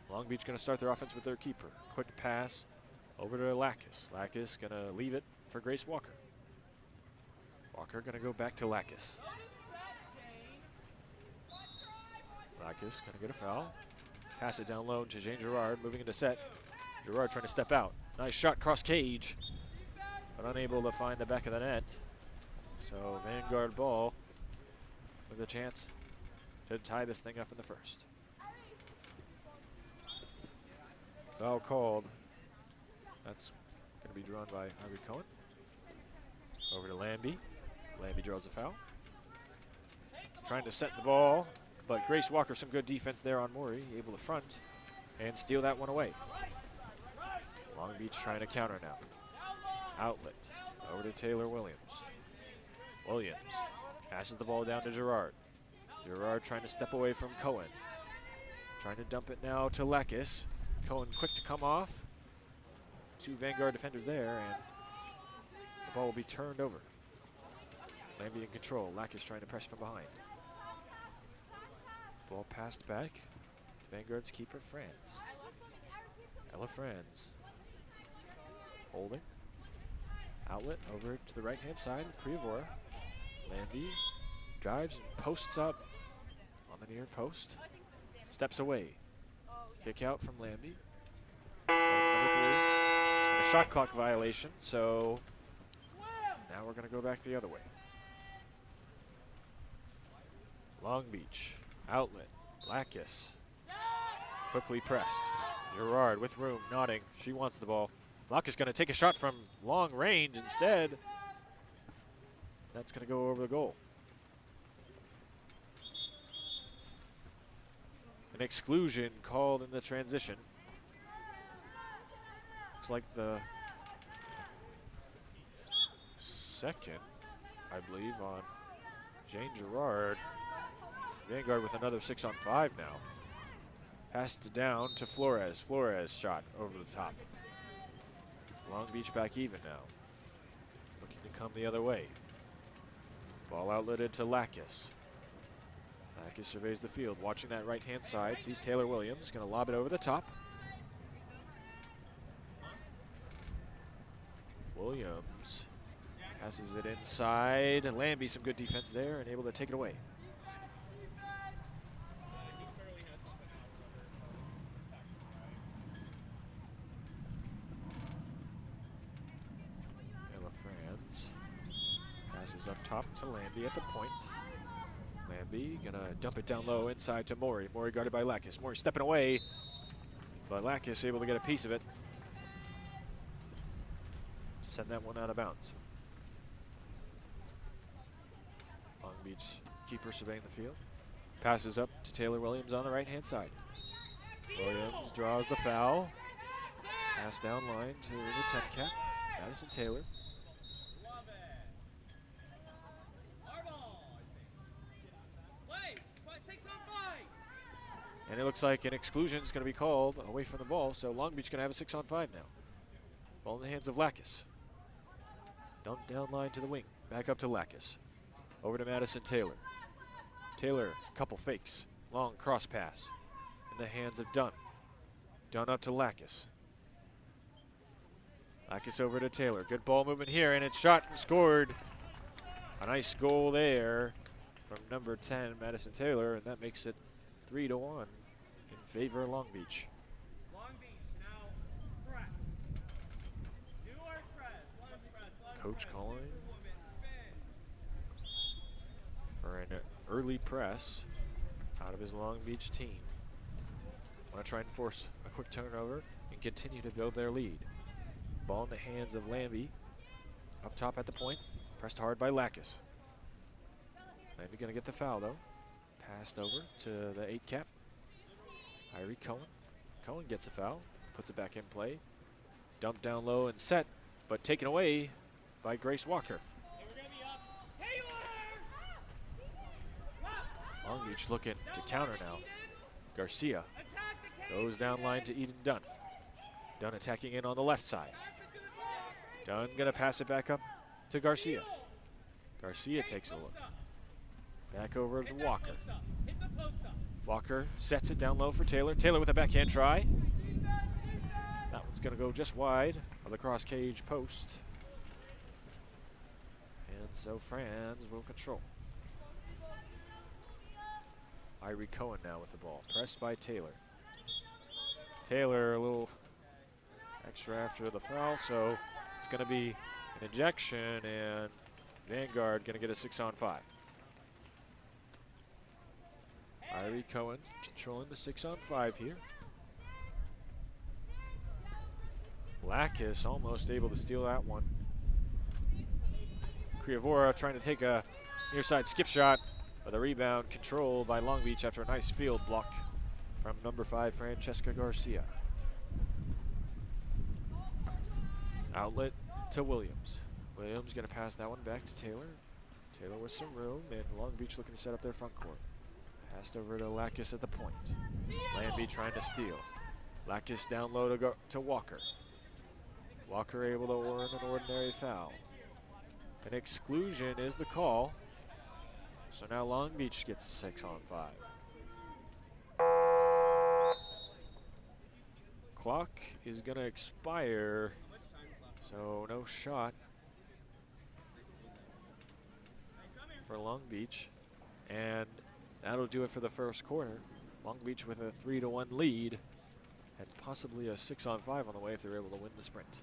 Long Beach going to start their offense with their keeper. Quick pass over to Lacus. Lacus going to leave it for Grace Walker. Walker going to go back to Lacus. Lacus going to get a foul. Pass it down low to Jane Gerard, moving into set. Gerard trying to step out. Nice shot cross cage, but unable to find the back of the net. So Vanguard ball with a chance to tie this thing up in the first. Foul called. That's going to be drawn by Irie Cohen. Over to Lambie. Lambie draws a foul. Trying to set the ball, but Grace Walker, some good defense there on Mori, able to front and steal that one away. Long Beach trying to counter now. Outlet over to Taylor Williams. Williams passes the ball down to Gerard. Gerard trying to step away from Cohen. Trying to dump it now to Lacus. Cohen quick to come off. 2 Vanguard defenders there, and the ball will be turned over. Lambie in control. Lacus trying to press from behind. Ball passed back to Vanguard's keeper, Franz. Ella Franz. Holding. Outlet over to the right-hand side with Kriavora. Lambie drives and posts up on the near post. Steps away. Kick out from Lambie. Number 3. And a shot clock violation, so now we're going to go back the other way. Long Beach. Outlet. Lacus. Quickly pressed. Gerard with room, nodding. She wants the ball. Lacus going to take a shot from long range instead. That's going to go over the goal. An exclusion called in the transition. Looks like the second, I believe, on Jane Gerard. Vanguard with another 6-on-5 now. Passed it down to Flores. Flores shot over the top. Long Beach back even now. Looking to come the other way. Ball outletted to Lacus. Lacus surveys the field, watching that right-hand side. Sees Taylor Williams, going to lob it over the top. Williams passes it inside. Lambie, some good defense there, and able to take it away. Franz passes up top to Lambie at the point. Lambie gonna dump it down low inside to Maury. Maury guarded by Lacus. Maury stepping away, but Lacus able to get a piece of it. Send that one out of bounds. Long Beach keeper surveying the field. Passes up to Taylor Williams on the right-hand side. Williams draws the foul. Pass down line to the 10 cap. Madison Taylor. And it looks like an exclusion is going to be called away from the ball, so Long Beach going to have a 6-on-5 now. Ball in the hands of Lacus. Dump down line to the wing. Back up to Lacus. Over to Madison Taylor. Taylor, couple fakes. Long cross pass in the hands of Dunn. Dunn up to Lacus. Lacus over to Taylor. Good ball movement here, and it's shot and scored. A nice goal there from number 10, Madison Taylor, and that makes it 3-1 in favor of Long Beach. Long Beach now press. Newark press. Coach calling for an early press out of his Long Beach team. Want to try and force a quick turnover and continue to build their lead. Ball in the hands of Lambie. Up top at the point. Pressed hard by Lacus. Lambie going to get the foul, though. Passed over to the 8 cap. Irie Cohen. Cohen gets a foul. Puts it back in play. Dumped down low and set, but taken away by Grace Walker. Long Beach looking to counter now. Garcia goes down line to Eden Dunn. Dunn attacking in on the left side. Dunn gonna pass it back up to Garcia. Garcia takes a look. Back over to Walker. Walker sets it down low for Taylor. Taylor with a backhand try. That one's gonna go just wide of the cross cage post. And so Franz will control. Irie Cohen now with the ball. Pressed by Taylor. Taylor a little extra after the foul, so it's going to be an ejection, and Vanguard going to get a 6-on-5. Irie Cohen controlling the 6-on-5 here. Lacus almost able to steal that one. Criavora trying to take a near side skip shot, but the rebound controlled by Long Beach after a nice field block from number 5, Francesca Garcia. Outlet to Williams. Williams going to pass that one back to Taylor. Taylor with some room, and Long Beach looking to set up their front court. Passed over to Lacus at the point. Lambie trying to steal. Lacus down low to go to Walker. Walker able to earn an ordinary foul. An exclusion is the call. So now Long Beach gets a 6-on-5. Clock is going to expire, so no shot for Long Beach. And that'll do it for the first quarter. Long Beach with a 3-1 lead and possibly a 6-on-5 on the way if they're able to win the sprint.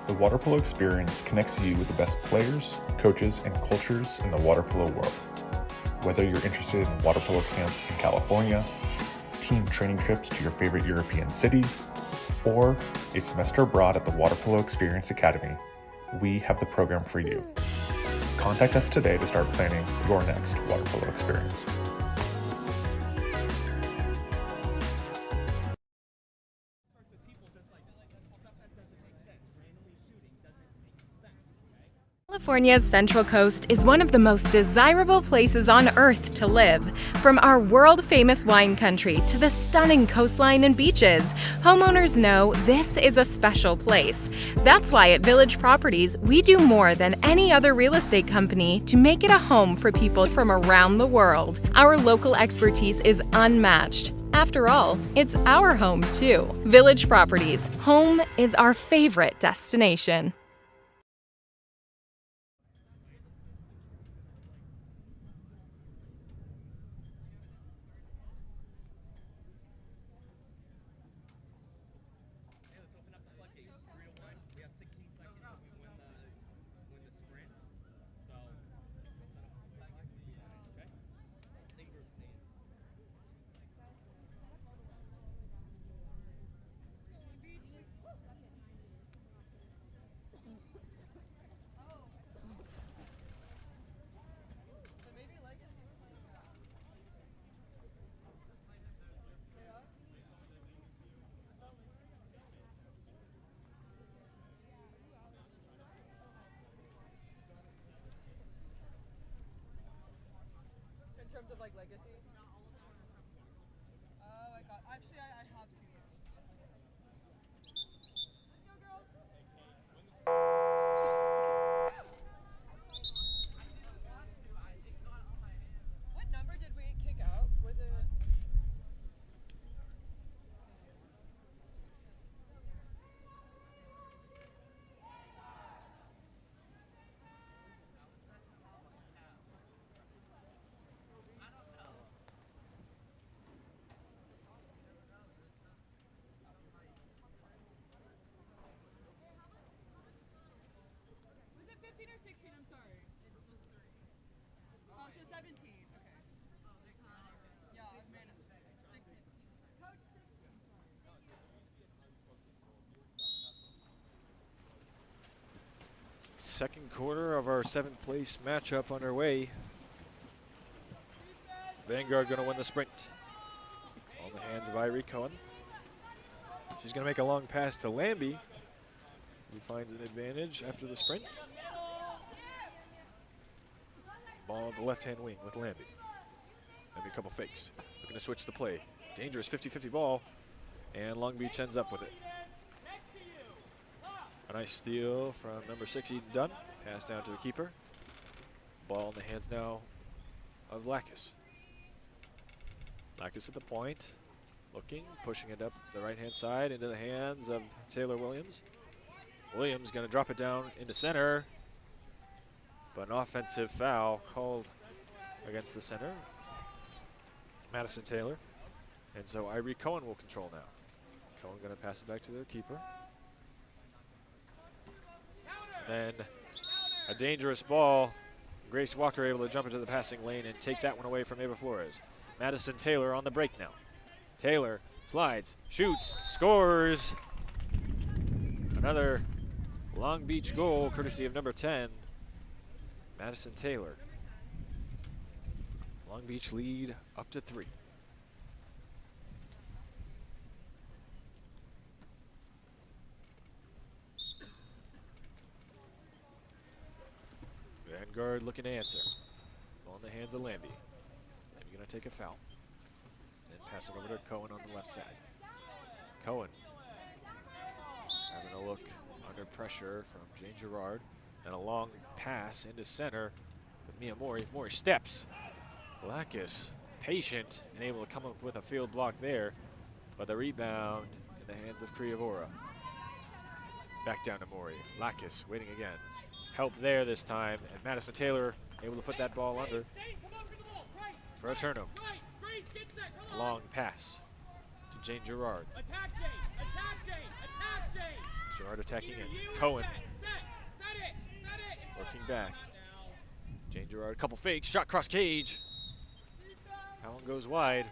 The water polo experience connects you with the best players, coaches, and cultures in the water polo world. Whether you're interested in water polo camps in California, team training trips to your favorite European cities, or a semester abroad at the Water Polo Experience Academy, we have the program for you. Contact us today to start planning your next water polo experience. California's Central Coast is one of the most desirable places on Earth to live. From our world-famous wine country to the stunning coastline and beaches, homeowners know this is a special place. That's why at Village Properties, we do more than any other real estate company to make it a home for people from around the world. Our local expertise is unmatched. After all, it's our home too. Village Properties, home is our favorite destination. In terms of like legacy? Oh, I got. Actually, I have seen it. Let's go, girls. What number did we kick out? Was it? Was it 15 or 16? I'm sorry. It was 3. Oh, so 17. Okay. Yeah, I made it. 16. Coach 16. Second quarter of our 7th place matchup underway. Vanguard going to win the sprint. On the hands of Irie Cohen. She's going to make a long pass to Lambie, who finds an advantage after the sprint. Ball on the left-hand wing with Lambie. Maybe a couple fakes. Looking to switch the play. Dangerous 50-50 ball, and Long Beach ends up with it. A nice steal from number 6, Eden Dunn. Pass down to the keeper. Ball in the hands now of Lacus. Lacus at the point. Looking, pushing it up the right-hand side into the hands of Taylor Williams. Williams going to drop it down into center. But an offensive foul called against the center, Madison Taylor. And so Irie Cohen will control now. Cohen going to pass it back to the keeper. Then a dangerous ball. Grace Walker able to jump into the passing lane and take that one away from Ava Flores. Madison Taylor on the break now. Taylor slides, shoots, scores. Another Long Beach goal courtesy of number 10, Madison Taylor. Long Beach lead up to 3. Vanguard looking to answer. Ball in the hands of Lambie. Lambie going to take a foul. Then pass it over to Cohen on the left side. Cohen having a look under pressure from Jane Girard. And a long pass into center with Mia Mori. Mori steps. Lacus patient and able to come up with a field block there. But the rebound in the hands of Kriavora. Back down to Mori. Lacus waiting again. Help there this time, and Madison Taylor able to put that ball under for a turnover. Long pass to Jane Girard. Girard attacking in. Cohen working back. Jane Girard, a couple fakes, shot cross cage. That one goes wide.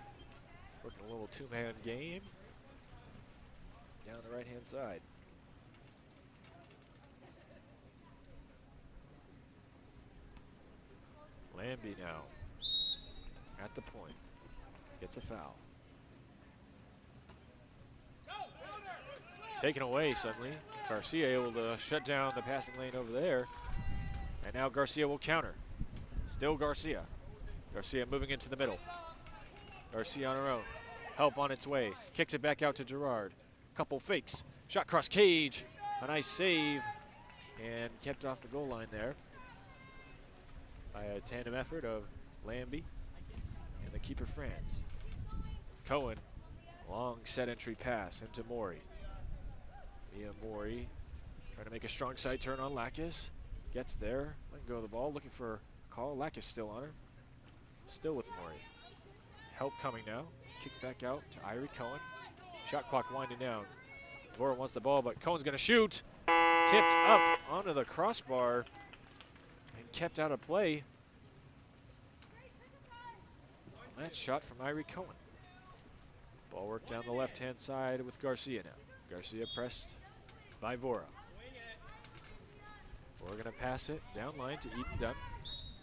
Working a little two-man game down the right-hand side. Lambie now at the point. Gets a foul. Taken away suddenly. Garcia able to shut down the passing lane over there. And now Garcia will counter. Still Garcia. Garcia moving into the middle. Garcia on her own. Help on its way. Kicks it back out to Gerard. Couple fakes. Shot cross cage. A nice save. And kept off the goal line there by a tandem effort of Lambie and the keeper Franz. Cohen, long set entry pass into Mori. Mia Mori trying to make a strong side turn on Lacus. Gets there, letting go of the ball, looking for a call. Lacus still on her. Still with Mori. Help coming now. Kick back out to Irie Cohen. Shot clock winding down. Vora wants the ball, but Cohen's gonna shoot. Tipped up onto the crossbar and kept out of play. That shot from Irie Cohen. Ball work down the left-hand side with Garcia now. Garcia pressed by Vora. We're gonna pass it down line to Eden Dunn.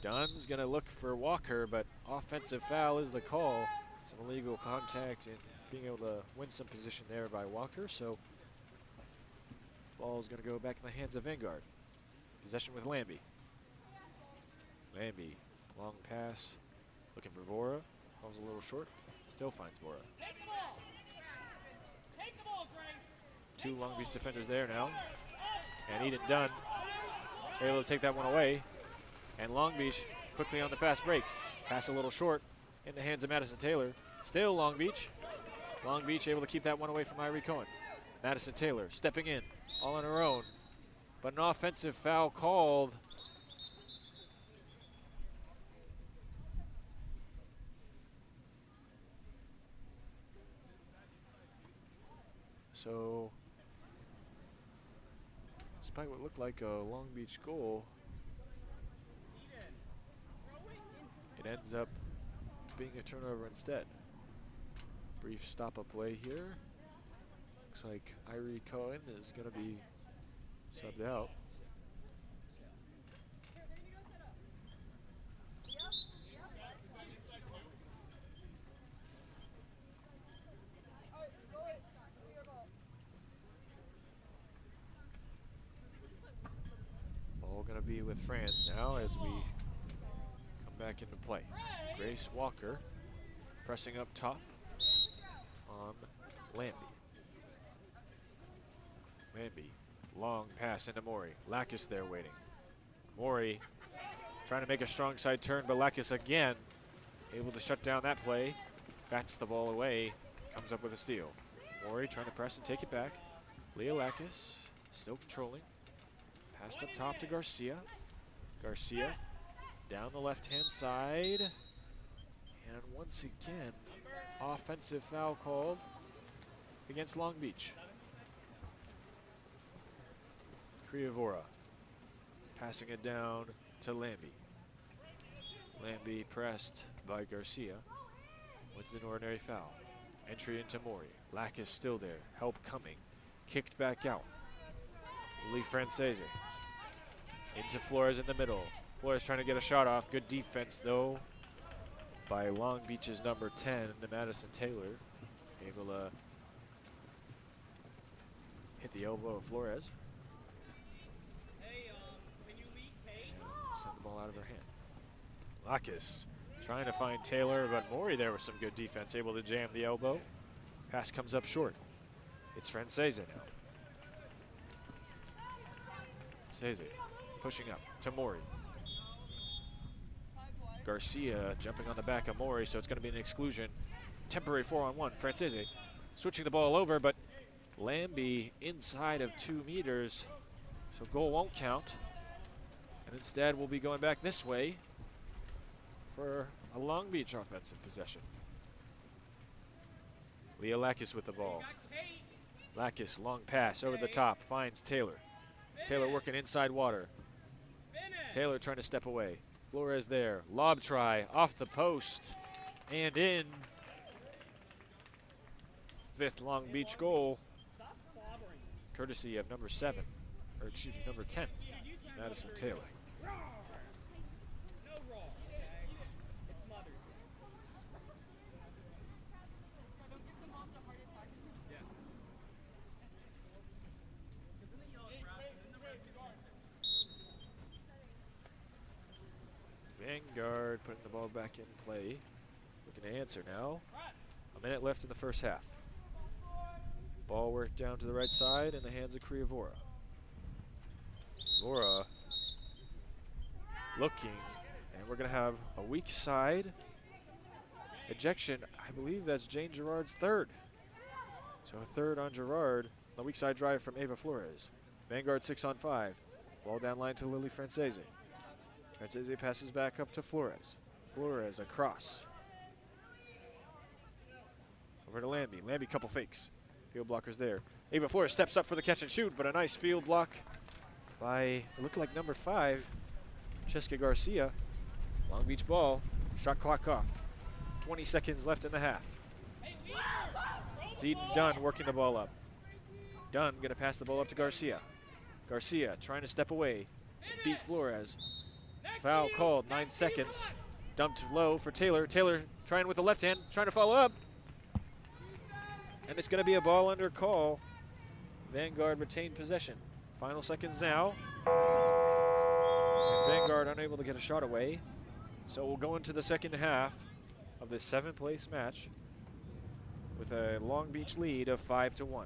Dunn's gonna look for Walker, but offensive foul is the call. Some illegal contact and being able to win some position there by Walker, so ball's gonna go back in the hands of Vanguard. Possession with Lambie. Lambie, long pass, looking for Vora. Falls a little short, still finds Vora. Two Long Beach defenders there now. And Eden Dunn able to take that one away. And Long Beach quickly on the fast break. Pass a little short in the hands of Madison Taylor. Still Long Beach. Long Beach able to keep that one away from Irie Cohen. Madison Taylor stepping in, all on her own. But an offensive foul called. So, despite what looked like a Long Beach goal, it ends up being a turnover instead. Brief stop of play here. Looks like Irie Cohen is going to be subbed out. Ball going to be with Franz now as we come back into play. Grace Walker pressing up top on Lambie. Lambie, long pass into Mori. Lacus there waiting. Mori trying to make a strong side turn, but Lacus again able to shut down that play. Bats the ball away, comes up with a steal. Mori trying to press and take it back. Leah Lacus still controlling. Passed up top to Garcia. Garcia down the left-hand side. And once again, offensive foul called against Long Beach. Kriavora passing it down to Lambie. Lambie pressed by Garcia. Wins an ordinary foul. Entry into Mori. Lacus still there. Help coming. Kicked back out. Lee Francese. Into Flores in the middle. Flores trying to get a shot off. Good defense though by Long Beach's number 10, Madison Taylor. Able to hit the elbow of Flores. And send the ball out of her hand. Lacus trying to find Taylor, but Mori there with some good defense, able to jam the elbow. Pass comes up short. It's Francese now. Francese pushing up to Mori. Garcia jumping on the back of Mori, so it's going to be an exclusion. Temporary 4-on-1. Francese switching the ball over, but Lambie inside of 2 meters, so goal won't count. And instead, we'll be going back this way for a Long Beach offensive possession. Leah Lacus with the ball. Lacus, long pass over the top, finds Taylor. Taylor working inside water. Taylor trying to step away. Flores there, lob try, off the post, and in. 5th Long Beach goal, courtesy of number 7, or excuse me, number 10, Madison Taylor. Vanguard putting the ball back in play. Looking to answer now. A minute left in the first half. Ball worked down to the right side in the hands of Kriavora. Vora looking, and we're going to have a weak side ejection. I believe that's Jane Gerard's third. So a third on Gerard. The weak side drive from Ava Flores. Vanguard 6-on-5. Ball down line to Lily Francese. Francese passes back up to Flores. Flores across. Over to Lambie. Lambie couple fakes. Field blockers there. Ava Flores steps up for the catch and shoot, but a nice field block by, it looked like number 5, Cheska Garcia. Long Beach ball. Shot clock off. 20 seconds left in the half. It's Eden Dunn working the ball up. Dunn going to pass the ball up to Garcia. Garcia trying to step away. Beat Flores. Foul called, 9 seconds. Dumped low for Taylor. Taylor trying with the left hand, trying to follow up. And it's going to be a ball under call. Vanguard retained possession. Final seconds now. And Vanguard unable to get a shot away. So we'll go into the second half of this 7th-place match with a Long Beach lead of 5-1.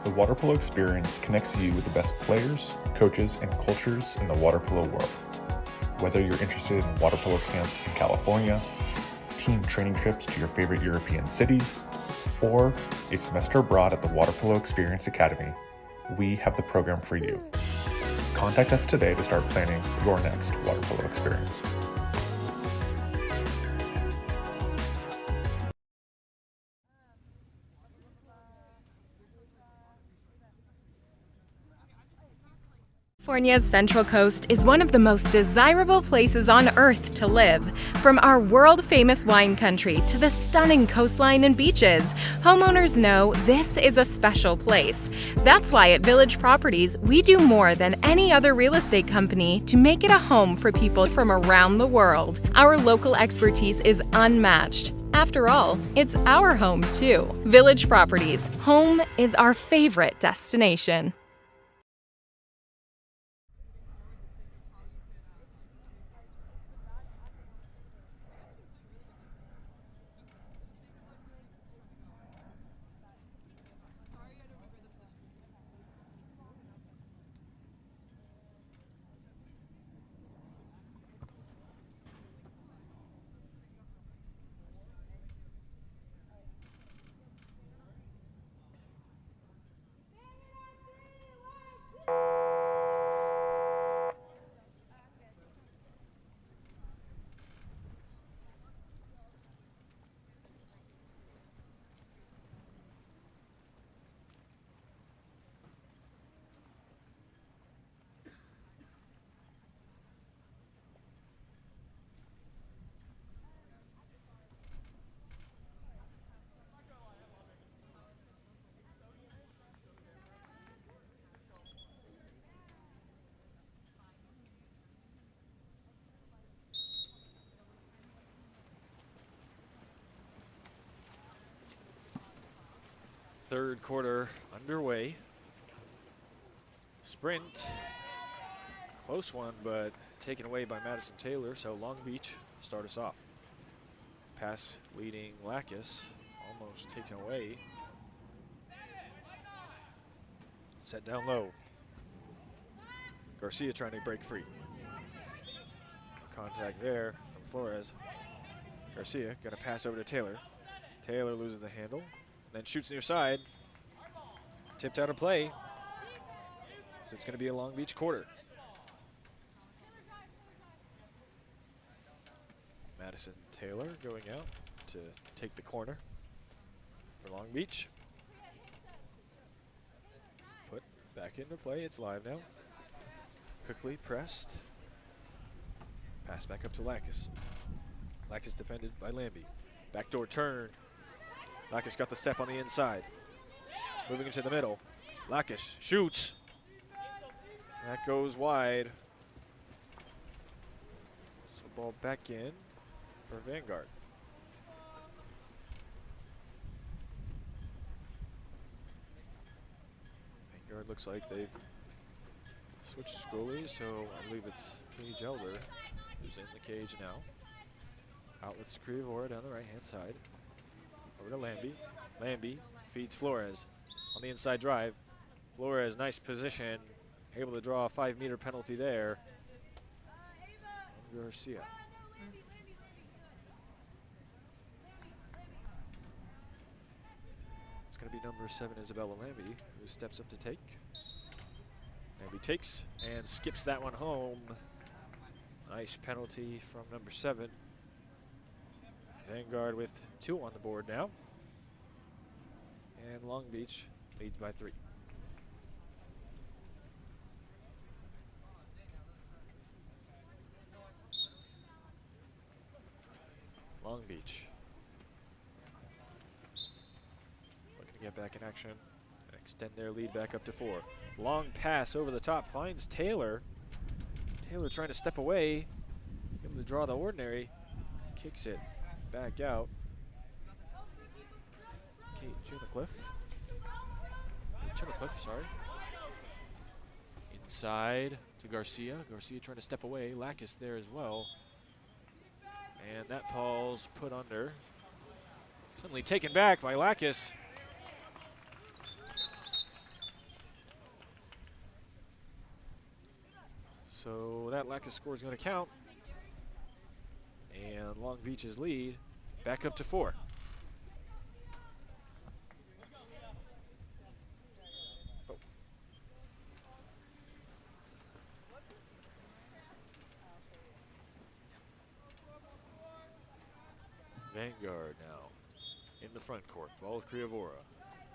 The water polo experience connects you with the best players, coaches, and cultures in the water polo world. Whether you're interested in water polo camps in California, team training trips to your favorite European cities, or a semester abroad at the Water Polo Experience Academy, we have the program for you. Contact us today to start planning your next water polo experience. California's Central Coast is one of the most desirable places on Earth to live. From our world-famous wine country to the stunning coastline and beaches, homeowners know this is a special place. That's why at Village Properties, we do more than any other real estate company to make it a home for people from around the world. Our local expertise is unmatched. After all, it's our home too. Village Properties, home is our favorite destination. Third quarter underway. Sprint, close one, but taken away by Madison Taylor, so Long Beach start us off. Pass leading Lacus, almost taken away. Set down low. Garcia trying to break free. Contact there from Flores. Garcia got to pass over to Taylor. Taylor loses the handle. Then shoots near side. Tipped out of play. So it's going to be a Long Beach quarter. Madison Taylor going out to take the corner for Long Beach. Put back into play. It's live now. Quickly pressed. Pass back up to Lacus. Lacus defended by Lambie. Backdoor turn. Lacus got the step on the inside. Moving into the middle. Lacus shoots. That goes wide. ball back in for Vanguard. Vanguard looks like they've switched goalies, so I believe it's Paige Elder who's in the cage now. Outlets to Criavora down the right-hand side. Over to Lambie. Lambie feeds Flores on the inside drive. Flores, nice position, able to draw a 5-meter penalty there. Garcia. It's going to be number 7, Isabella Lambie, who steps up to take. Lambie takes and skips that one home. Nice penalty from number 7. Vanguard with 2 on the board now. And Long Beach leads by 3. Long Beach looking to get back in action and extend their lead back up to 4. Long pass over the top, finds Taylor. Taylor trying to step away, able to draw the ordinary, kicks it back out. Kate Chunacliffe, sorry. Inside to Garcia. Garcia trying to step away. Lacus there as well. And that ball's put under. Suddenly taken back by Lacus. So that Lacus score is going to count. And Long Beach's lead back up to 4. Oh. Vanguard now in the front court. Ball with Criavora.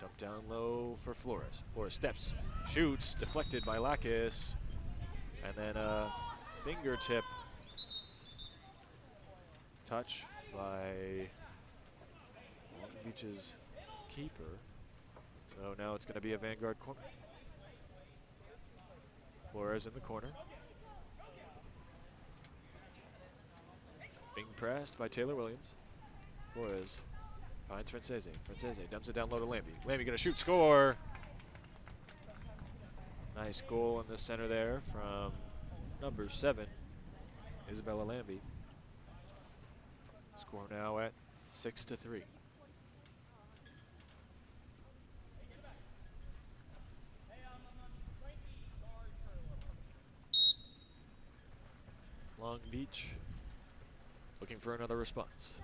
Dump down low for Flores. Flores steps, shoots, deflected by Lacus. And then a fingertip touch by Long Beach's keeper. So now it's going to be a Vanguard corner. Flores in the corner. Being pressed by Taylor Williams. Flores finds Francese. Francese dumps it down low to Lambie. Lambie going to shoot, score. Nice goal in the center there from number 7, Isabella Lambie. Score now at 6-3. Long Beach looking for another response.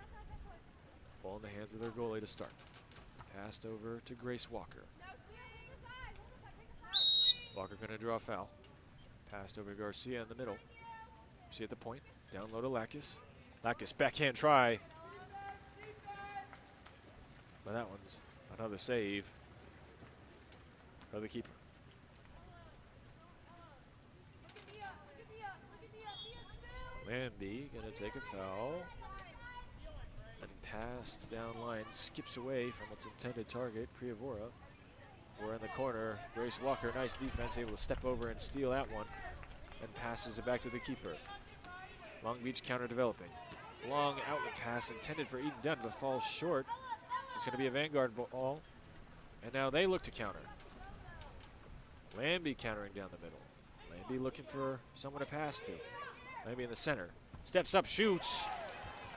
Ball in the hands of their goalie to start. Passed over to Grace Walker. Walker going to draw a foul. Passed over to Garcia in the middle. See at the point. Down low to Lacus. Lacus backhand try. But that one's another save for the keeper. Lambie going to take a foul. And passed down line. Skips away from its intended target, Criavora. We're in the corner. Grace Walker, nice defense, able to step over and steal that one. And passes it back to the keeper. Long Beach counter developing. Long outlet pass intended for Eden Dunn, but falls short. So it's going to be a Vanguard ball. And now they look to counter. Lambie countering down the middle. Lambie looking for someone to pass to. Lambie in the center. Steps up, shoots.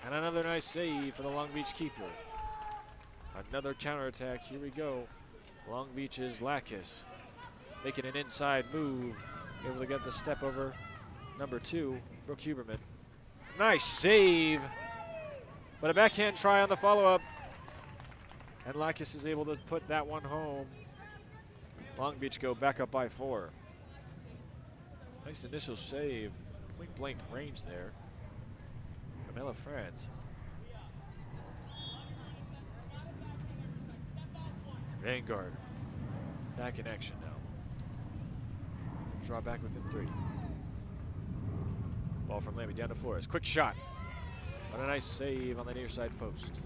And another nice save for the Long Beach keeper. Another counterattack. Here we go. Long Beach's Lacus making an inside move. Able to get the step over number 2, Brooke Huberman. Nice save. But a backhand try on the follow-up. And Lacus is able to put that one home. Long Beach go back up by 4. Nice initial save. Point blank range there. Camilla France. Vanguard back in action now. Draw back within 3. Ball from Lambie down to Flores. Quick shot. But a nice save on the near side post.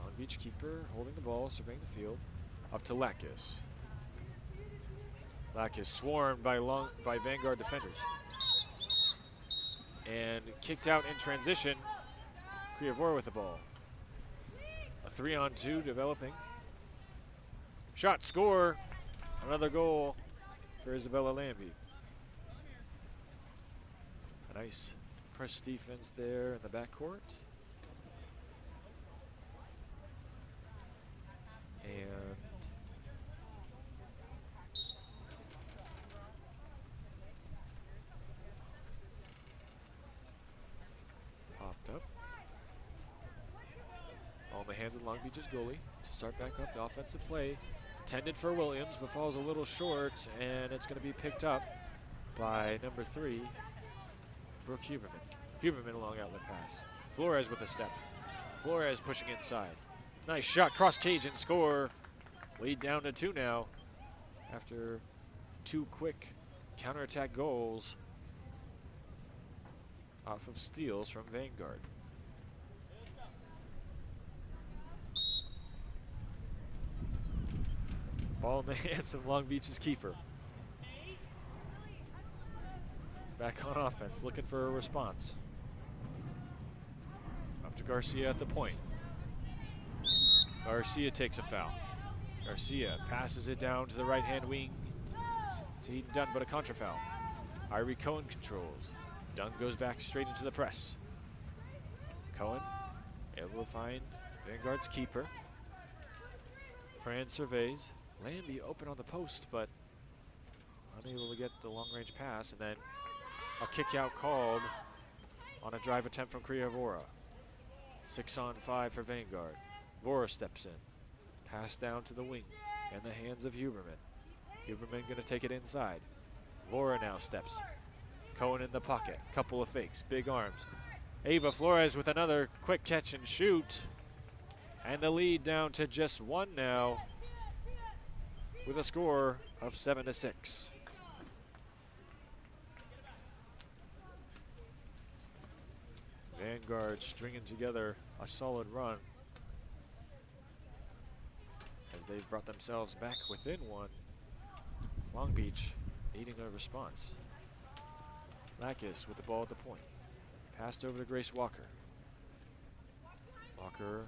Long Beach keeper holding the ball, surveying the field. Up to Lacus. Black is swarmed by Vanguard defenders. And kicked out in transition. Kriavora with the ball. A 3-on-2 developing. Shot, score. Another goal for Isabella Lambie. A nice press defense there in the backcourt. And popped up. All in the hands of Long Beach's goalie to start back up the offensive play. Intended for Williams, but falls a little short, and it's going to be picked up by number 3, Brooke Huberman. Huberman, a long outlet pass. Flores with a step. Flores pushing inside. Nice shot, cross cage and score. Lead down to 2 now after 2 quick counterattack goals off of steals from Vanguard. Ball in the hands of Long Beach's keeper. Back on offense, looking for a response. Up to Garcia at the point. Garcia takes a foul. Garcia passes it down to the right-hand wing to Eden Dunn, but a contra foul. Irie Cohen controls. Dunn goes back straight into the press. Cohen able to find Vanguard's keeper. Fran surveys. Lambie open on the post, but unable to get the long-range pass, and then a kick-out called on a drive attempt from Kriavora. 6-on-5 for Vanguard. Vora steps in. Pass down to the wing in the hands of Huberman. Huberman going to take it inside. Vora now steps. Cohen in the pocket. Couple of fakes. Big arms. Ava Flores with another quick catch and shoot. And the lead down to just 1 now, with a score of 7-6. Vanguard stringing together a solid run as they've brought themselves back within 1. Long Beach needing a response. Lakis with the ball at the point. Passed over to Grace Walker. Walker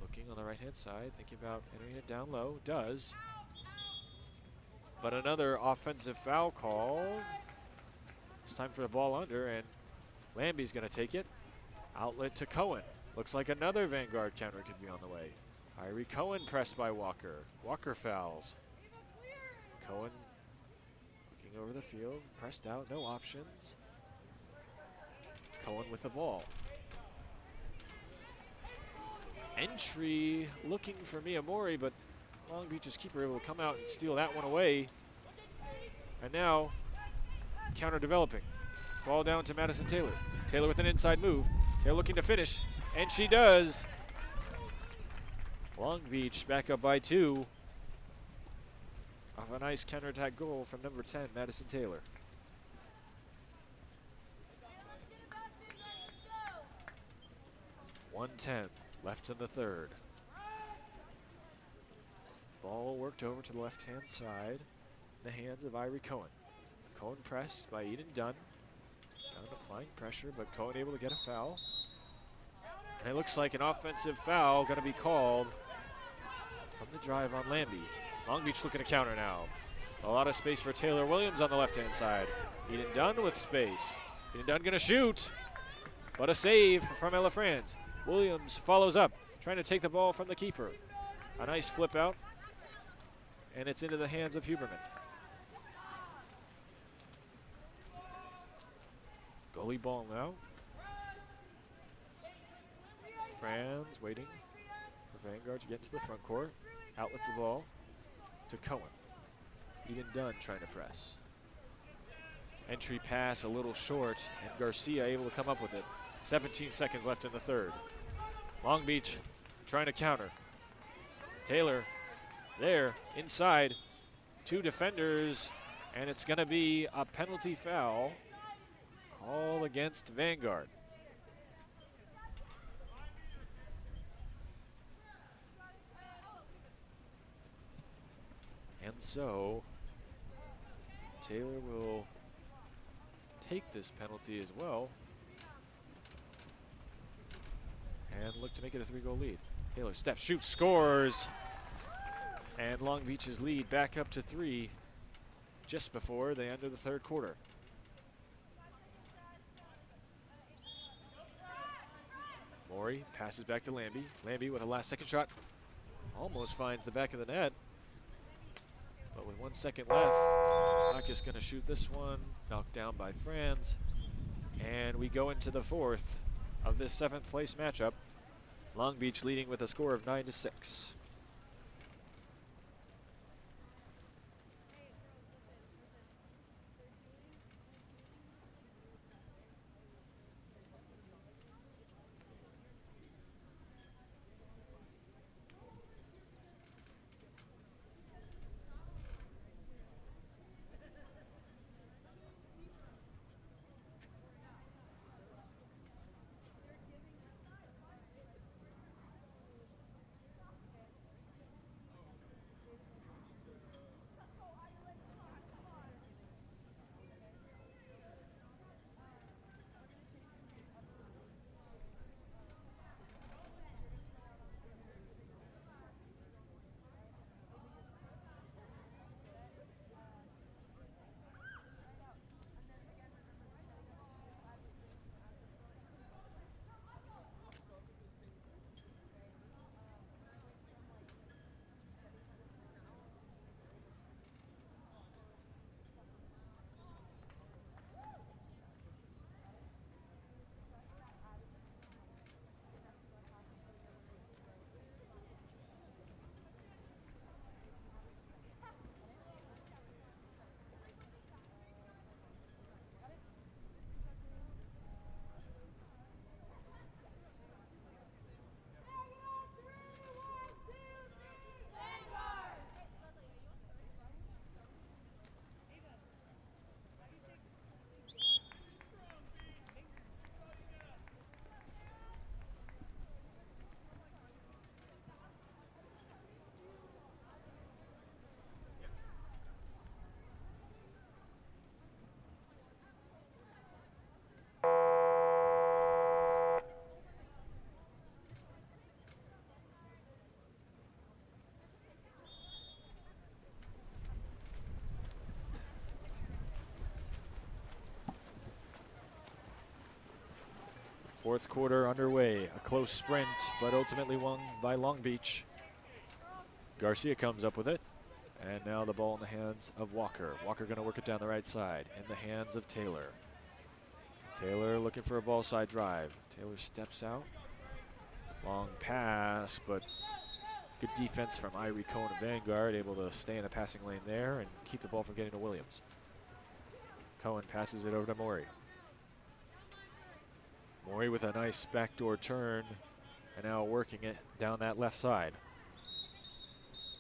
looking on the right-hand side, thinking about entering it down low. Does. But another offensive foul call. It's time for the ball under, and Lambie's going to take it. Outlet to Cohen. Looks like another Vanguard counter could be on the way. Irie Cohen pressed by Walker. Walker fouls. Cohen looking over the field, pressed out, no options. Cohen with the ball. Entry looking for Miyamori, but Long Beach's keeper able to come out and steal that one away. And now, counter developing. Ball down to Madison Taylor. Taylor with an inside move. Taylor looking to finish, and she does. Long Beach back up by 2. Off a nice counterattack goal from number 10, Madison Taylor. .110 left in the 3rd. Ball worked over to the left-hand side in the hands of Irie Cohen. Cohen pressed by Eden Dunn. Dunn applying pressure, but Cohen able to get a foul. And it looks like an offensive foul going to be called from the drive on Lambie. Long Beach looking to counter now. A lot of space for Taylor Williams on the left-hand side. Eden Dunn with space. Eden Dunn going to shoot, but a save from Ella Franz. Williams follows up, trying to take the ball from the keeper. A nice flip out, and it's into the hands of Huberman. Goalie ball now. Franz waiting for Vanguard to get into the front court. Outlets the ball to Cohen. Eden Dunn trying to press. Entry pass a little short, and Garcia able to come up with it. 17 seconds left in the 3rd. Long Beach trying to counter. Taylor there, inside. 2 defenders, and it's going to be a penalty foul called against Vanguard. And so Taylor will take this penalty as well and look to make it a 3-goal lead. Taylor steps, shoots, scores, and Long Beach's lead back up to 3 just before they enter the third quarter. Maury passes back to Lambie. Lambie with a last-second shot. Almost finds the back of the net. But with 1 second left, Marcus going to shoot this one. Knocked down by Franz. And we go into the fourth of this 7th place matchup. Long Beach leading with a score of 9-6. Fourth quarter underway, a close sprint, but ultimately won by Long Beach. Garcia comes up with it, and now the ball in the hands of Walker. Walker going to work it down the right side, in the hands of Taylor. Taylor looking for a ball side drive. Taylor steps out. Long pass, but good defense from Irie Cohen of Vanguard, able to stay in the passing lane there and keep the ball from getting to Williams. Cohen passes it over to Maury. Maury with a nice backdoor turn, and now working it down that left side.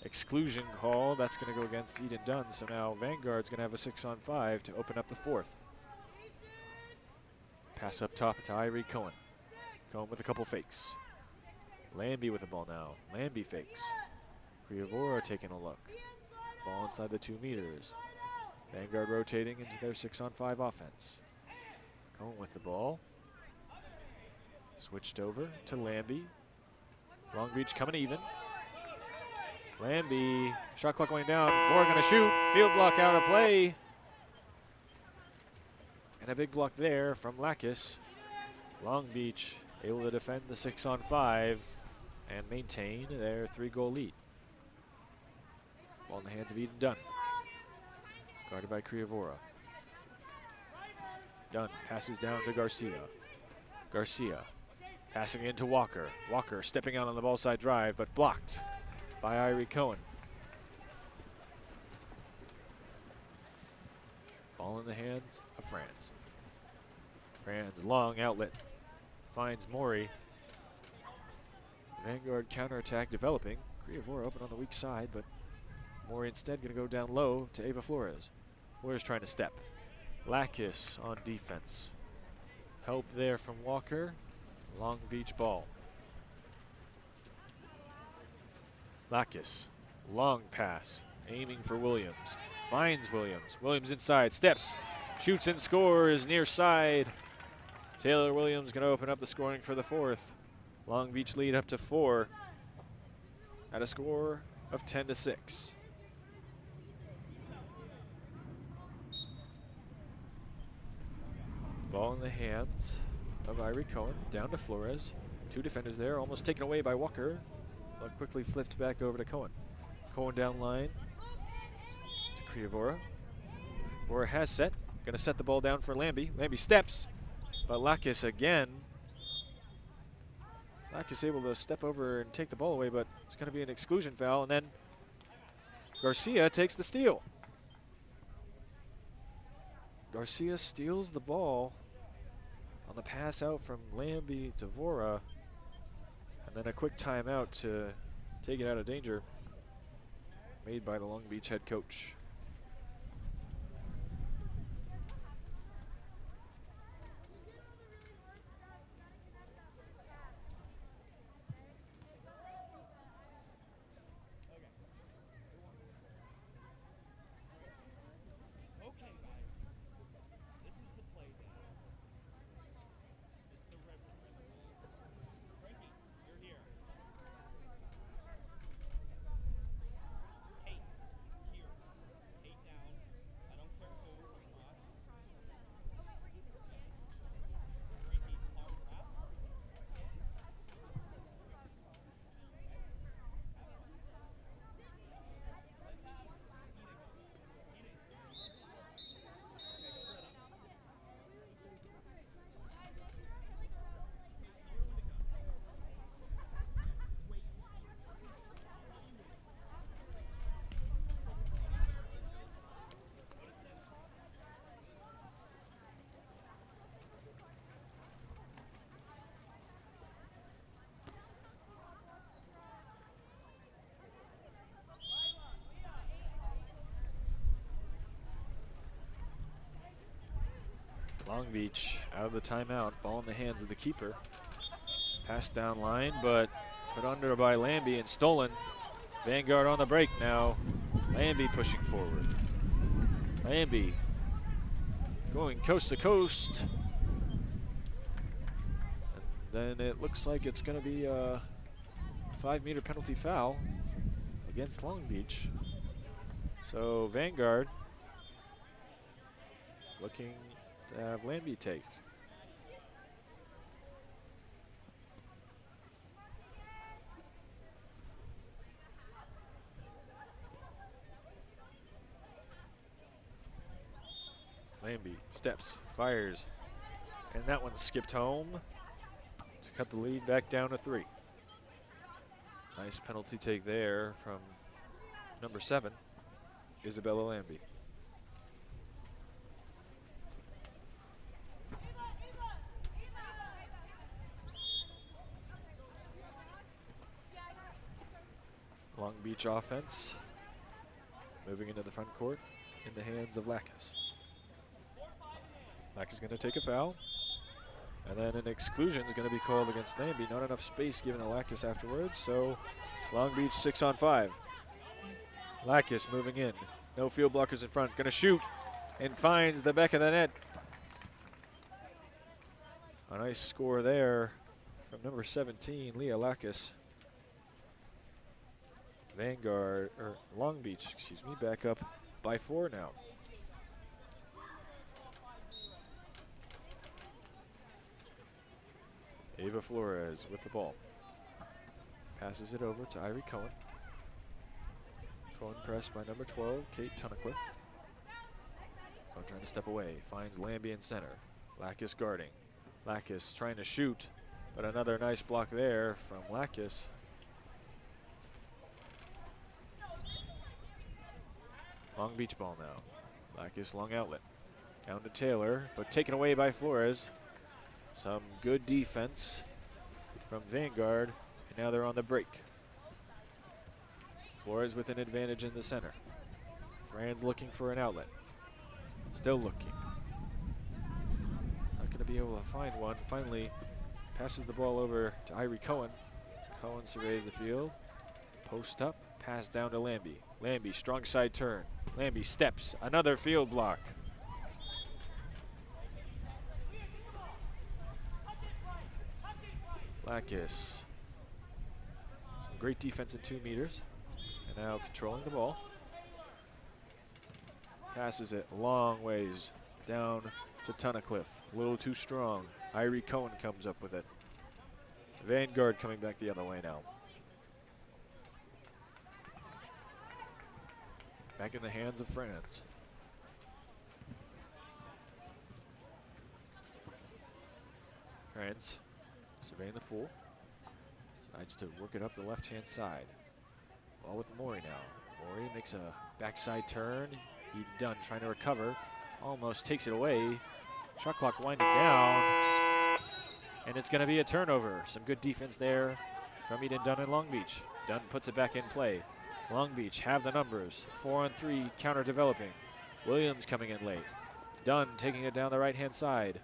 Exclusion call, that's going to go against Eden Dunn, so now Vanguard's going to have a 6-on-5 to open up the fourth. Pass up top to Irie Cohen. Cohen with a couple fakes. Lambie with the ball now. Lambie fakes. Criavora taking a look. Ball inside the 2 meters. Vanguard rotating into their 6-on-5 offense. Cohen with the ball. Switched over to Lambie. Long Beach coming even. Lambie, shot clock going down. Moore going to shoot. Field block out of play. And a big block there from Lakis. Long Beach able to defend the 6-on-5 and maintain their 3-goal lead. Ball in the hands of Eden Dunn. Guarded by Criavora. Dunn passes down to Garcia. Garcia passing into Walker. Walker stepping out on the ball side drive, but blocked by Irie Cohen. Ball in the hands of Franz. Franz, long outlet, finds Maury. Vanguard counterattack developing. Criavora open on the weak side, but Maury instead going to go down low to Ava Flores. Flores trying to step. Lakis on defense. Help there from Walker. Long Beach ball. Lakis, long pass, aiming for Williams. finds Williams. Williams inside, steps, shoots and scores near side. Taylor Williams going to open up the scoring for the fourth. Long Beach lead up to 4 at a score of 10-6. Ball in the hands of Irie Cohen, down to Flores. 2 defenders there, almost taken away by Walker, but quickly flipped back over to Cohen. Cohen down line to Kriavora. Vora has set, gonna set the ball down for Lambie. Lambie steps, but Lakis again. Lakis able to step over and take the ball away, but it's gonna be an exclusion foul, and then Garcia takes the steal. Garcia steals the ball on the pass out from Lambie to Vora, and then a quick timeout to take it out of danger made by the Long Beach head coach. Long Beach out of the timeout, ball in the hands of the keeper. Pass down line, but put under by Lambie and stolen. Vanguard on the break now. Lambie pushing forward. Lambie going coast to coast. And then it looks like it's going to be a 5-meter penalty foul against Long Beach. So Vanguard looking to have Lambie take. Lambie steps, fires, and that one skipped home to cut the lead back down to 3. Nice penalty take there from number 7, Isabella Lambie. Long Beach offense moving into the front court in the hands of Lakis. Lakis is going to take a foul, and then an exclusion is going to be called against Lambie. Not enough space given to Lakis afterwards, so Long Beach 6-on-5. Lakis moving in, no field blockers in front, going to shoot and finds the back of the net. A nice score there from number 17, Leah Lakis. Vanguard, or Long Beach, excuse me, back up by 4 now. Ava Flores with the ball. Passes it over to Irie Cohen. Cohen pressed by number 12, Kate Tunnicliffe. Cohen trying to step away, finds Lambie in center. Lakis guarding. Lakis trying to shoot, but another nice block there from Lakis. Long Beach ball now. Lakis long outlet. Down to Taylor, but taken away by Flores. Some good defense from Vanguard, and now they're on the break. Flores with an advantage in the center. Franz looking for an outlet. Still looking. Not going to be able to find one. Finally passes the ball over to Irie Cohen. Cohen surveys the field. Post up, pass down to Lambie. Lambie, strong side turn. Lambie steps, another field block. Lacus. Some great defense at 2 meters. And now controlling the ball. Passes it a long ways down to Tunnicliffe. A little too strong. Irie Cohen comes up with it. Vanguard coming back the other way now. Back in the hands of France. France surveying the pool. Decides to work it up the left-hand side. Ball with Maury now. Maury makes a backside turn. Eden Dunn trying to recover. Almost takes it away. Shot clock winding down. And it's going to be a turnover. Some good defense there from Eden Dunn and Long Beach. Dunn puts it back in play. Long Beach have the numbers. 4-on-3 counter developing. Williams coming in late. Dunn taking it down the right-hand side.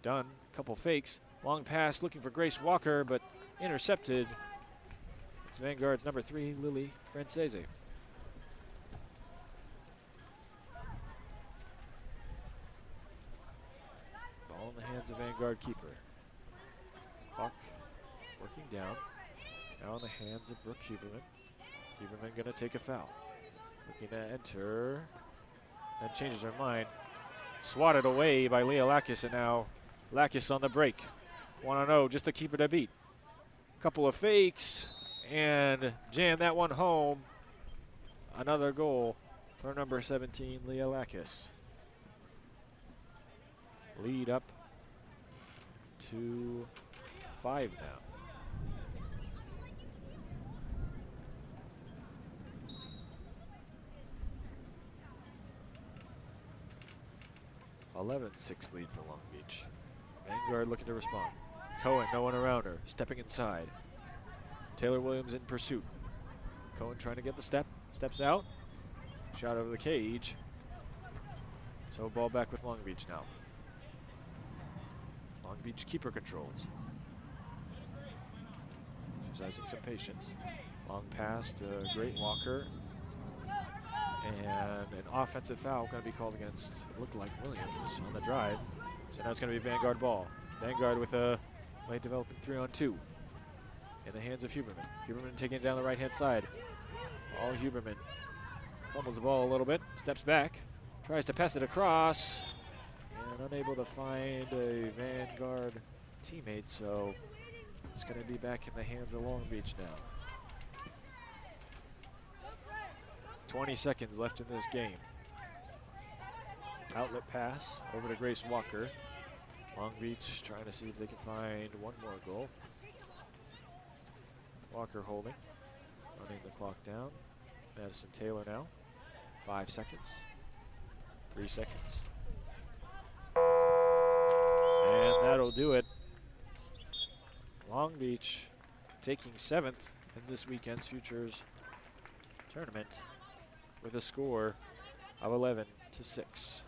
Dunn, couple fakes. Long pass looking for Grace Walker, but intercepted. It's Vanguard's number 3, Lily Francese. Ball in the hands of Vanguard keeper. Hawk working down. Now in the hands of Brooke Huberman. Huberman going to take a foul. Looking to enter. Then changes her mind. Swatted away by Leah Lacus, and now Lacus on the break. 1-0 just to keep her to beat. Couple of fakes and jam that one home. Another goal for number 17, Leah Lacus. Lead up to 5 now. (11-6) lead for Long Beach. Vanguard looking to respond. Cohen, no one around her, stepping inside. Taylor Williams in pursuit. Cohen trying to get the step, steps out. Shot over the cage. So ball back with Long Beach now. Long Beach keeper controls. Exercising some patience. Long pass to Great Walker. And an offensive foul going to be called against, it looked like Williams on the drive. So now it's going to be Vanguard ball. Vanguard with a late developing 3-on-2 in the hands of Huberman. Huberman taking it down the right-hand side. All Huberman fumbles the ball a little bit, steps back, tries to pass it across, and unable to find a Vanguard teammate, so it's going to be back in the hands of Long Beach now. 20 seconds left in this game. Outlet pass over to Grace Walker. Long Beach trying to see if they can find one more goal. Walker holding, running the clock down. Madison Taylor now. 5 seconds. 3 seconds. And that'll do it. Long Beach taking 7th in this weekend's Futures tournament with a score of 11-6.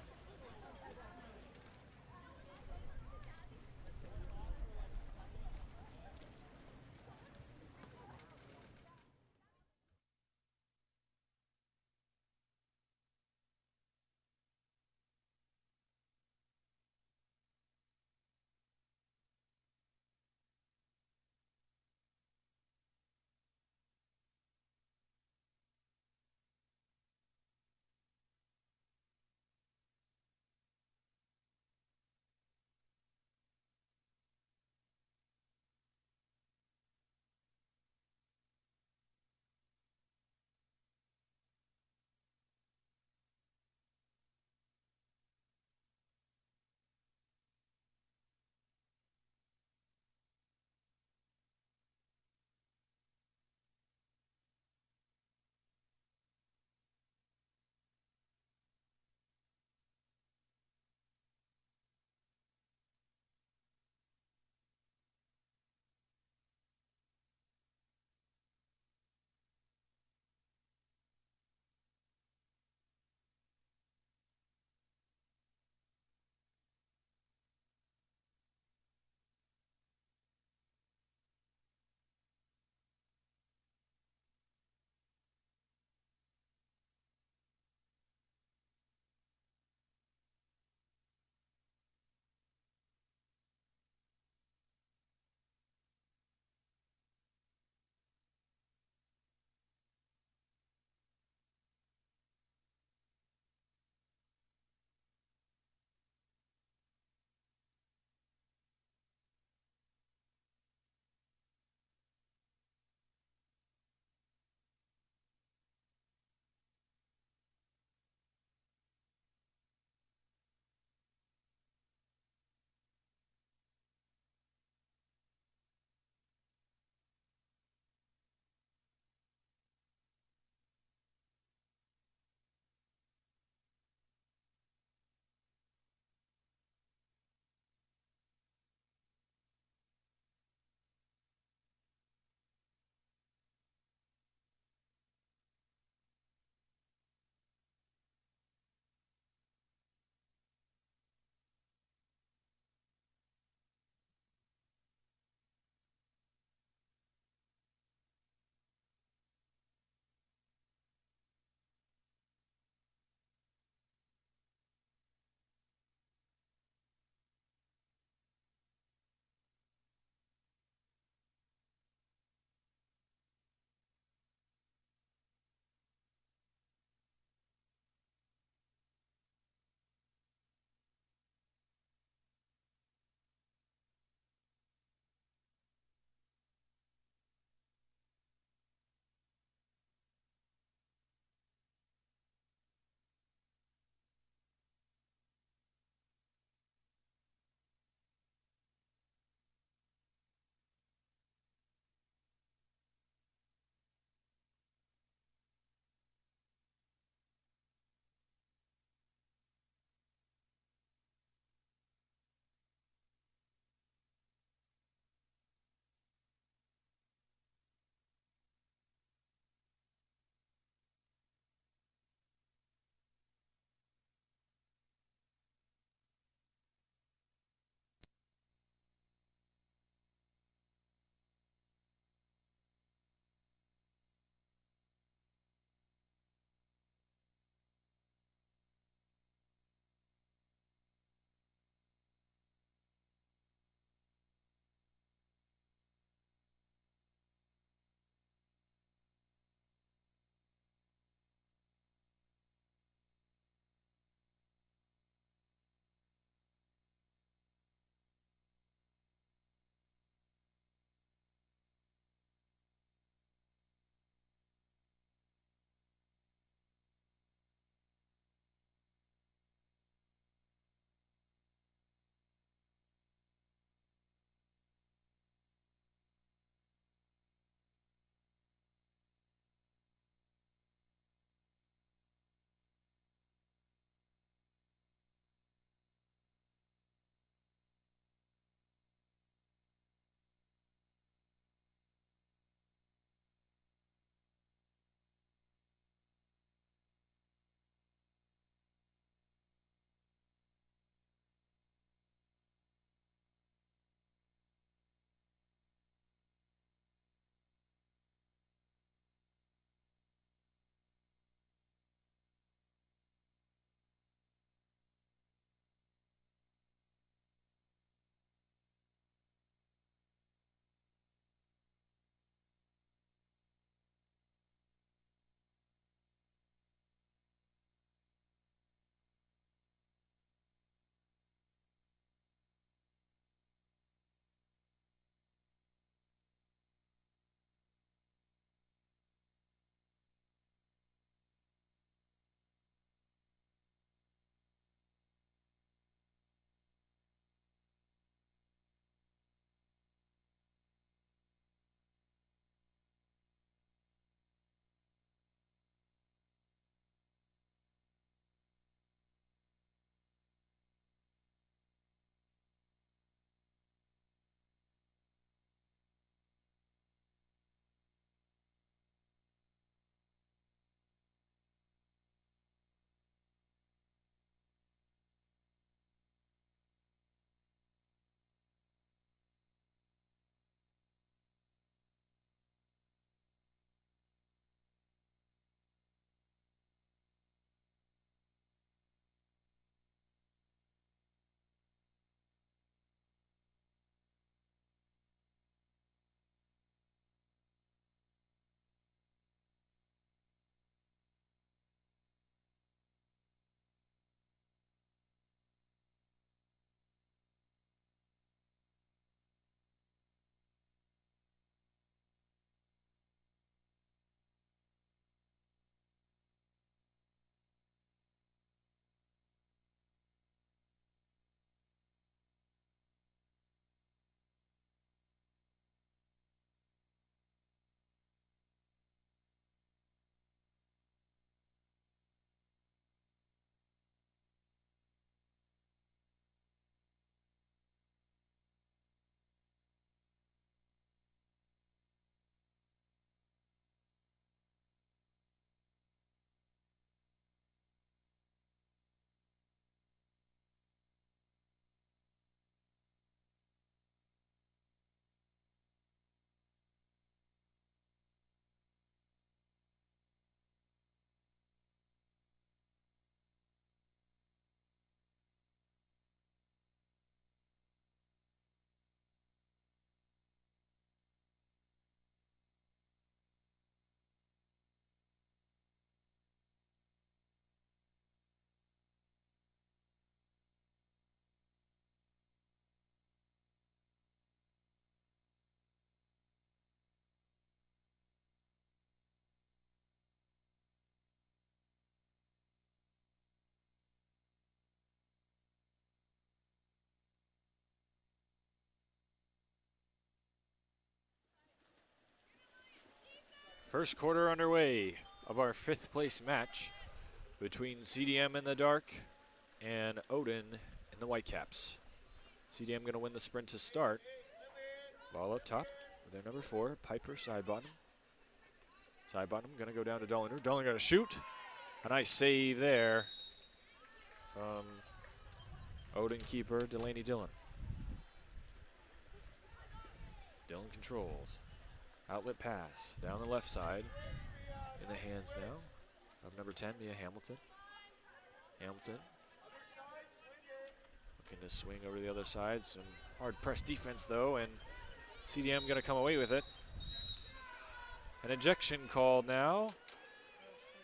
First quarter underway of our 5th place match between CDM in the dark and Odin in the Whitecaps. CDM going to win the sprint to start. Ball up top with their number 4, Piper, side bottom. Side bottom going to go down to Dollander. Dollander going to shoot. A nice save there from Odin keeper Delaney Dillon. Dillon controls. Outlet pass down the left side. In the hands now of number 10, Mia Hamilton. Hamilton looking to swing over the other side. Some hard press defense though, and CDM going to come away with it. An ejection called now.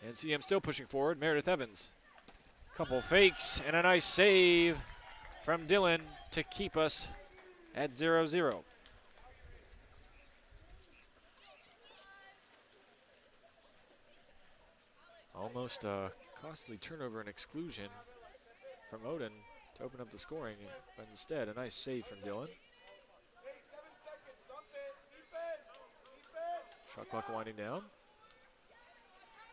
And CDM still pushing forward. Meredith Evans. Couple fakes and a nice save from Dillon to keep us at 0-0. Almost a costly turnover and exclusion from Odin to open up the scoring, but instead a nice save from Dillon. Shot clock winding down.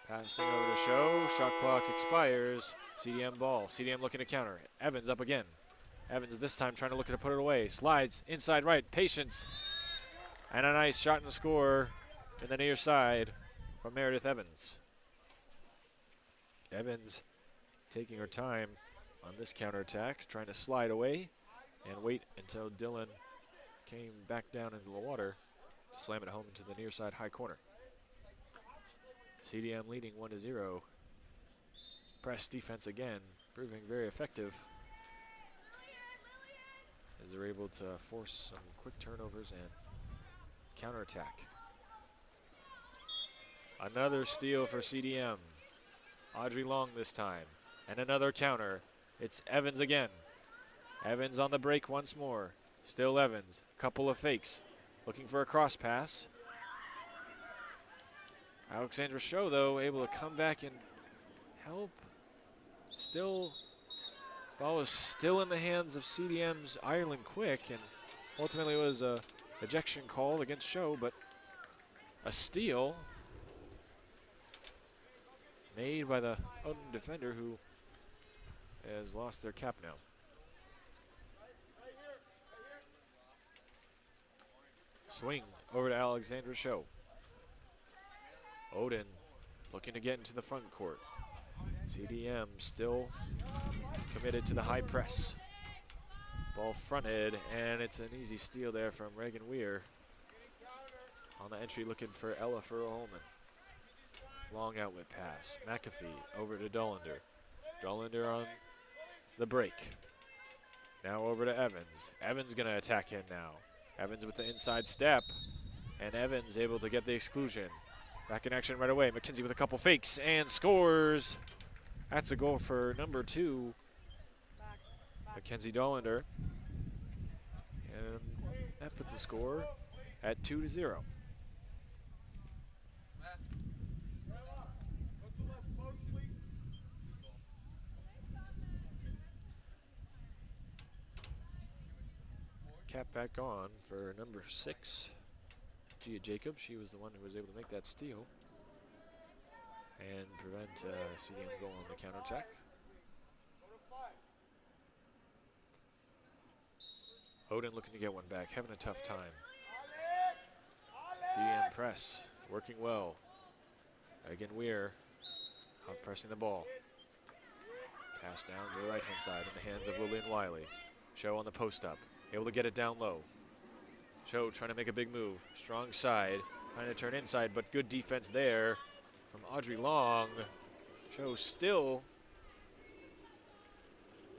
Passing over to Show. Shot clock expires. CDM ball. CDM looking to counter. Evans up again. Evans this time trying to look to put it away. Slides inside right. Patience. And a nice shot and score in the near side from Meredith Evans. Evans taking her time on this counterattack, trying to slide away and wait until Dillon came back down into the water to slam it home into the near side high corner. CDM leading 1-0. Press defense again, proving very effective as they're able to force some quick turnovers and counterattack. Another steal for CDM. Audrey Long this time, and another counter. It's Evans again. Evans on the break once more. Still Evans, couple of fakes. Looking for a cross pass. Alexandra Show, though, able to come back and help. Still, ball is still in the hands of CDM's Ireland Quick, and ultimately it was a ejection call against Show, but a steal made by the Odin defender, who has lost their cap now. Swing over to Alexandra Show. Odin looking to get into the front court. CDM still committed to the high press. Ball fronted, and it's an easy steal there from Reagan Weir. On the entry looking for Ella Furrow-Holman. Long outlet pass. McAfee over to Dollander. Dollander on the break. Now over to Evans. Evans gonna attack in now. Evans with the inside step. And Evans able to get the exclusion. Back in action right away. McKenzie with a couple fakes and scores. That's a goal for number 2. Mackenzie Dollander. And that puts the score at 2-0. Cap back on for number 6, Gia Jacobs. She was the one who was able to make that steal and prevent CDM goal on the counterattack. Odin looking to get one back, having a tough time. CDM press, working well. Again, Weir out pressing the ball. Pass down to the right-hand side in the hands of Lillian Wiley. Show on the post up. Able to get it down low. Show trying to make a big move. Strong side, trying to turn inside, but good defense there from Audrey Long. Show still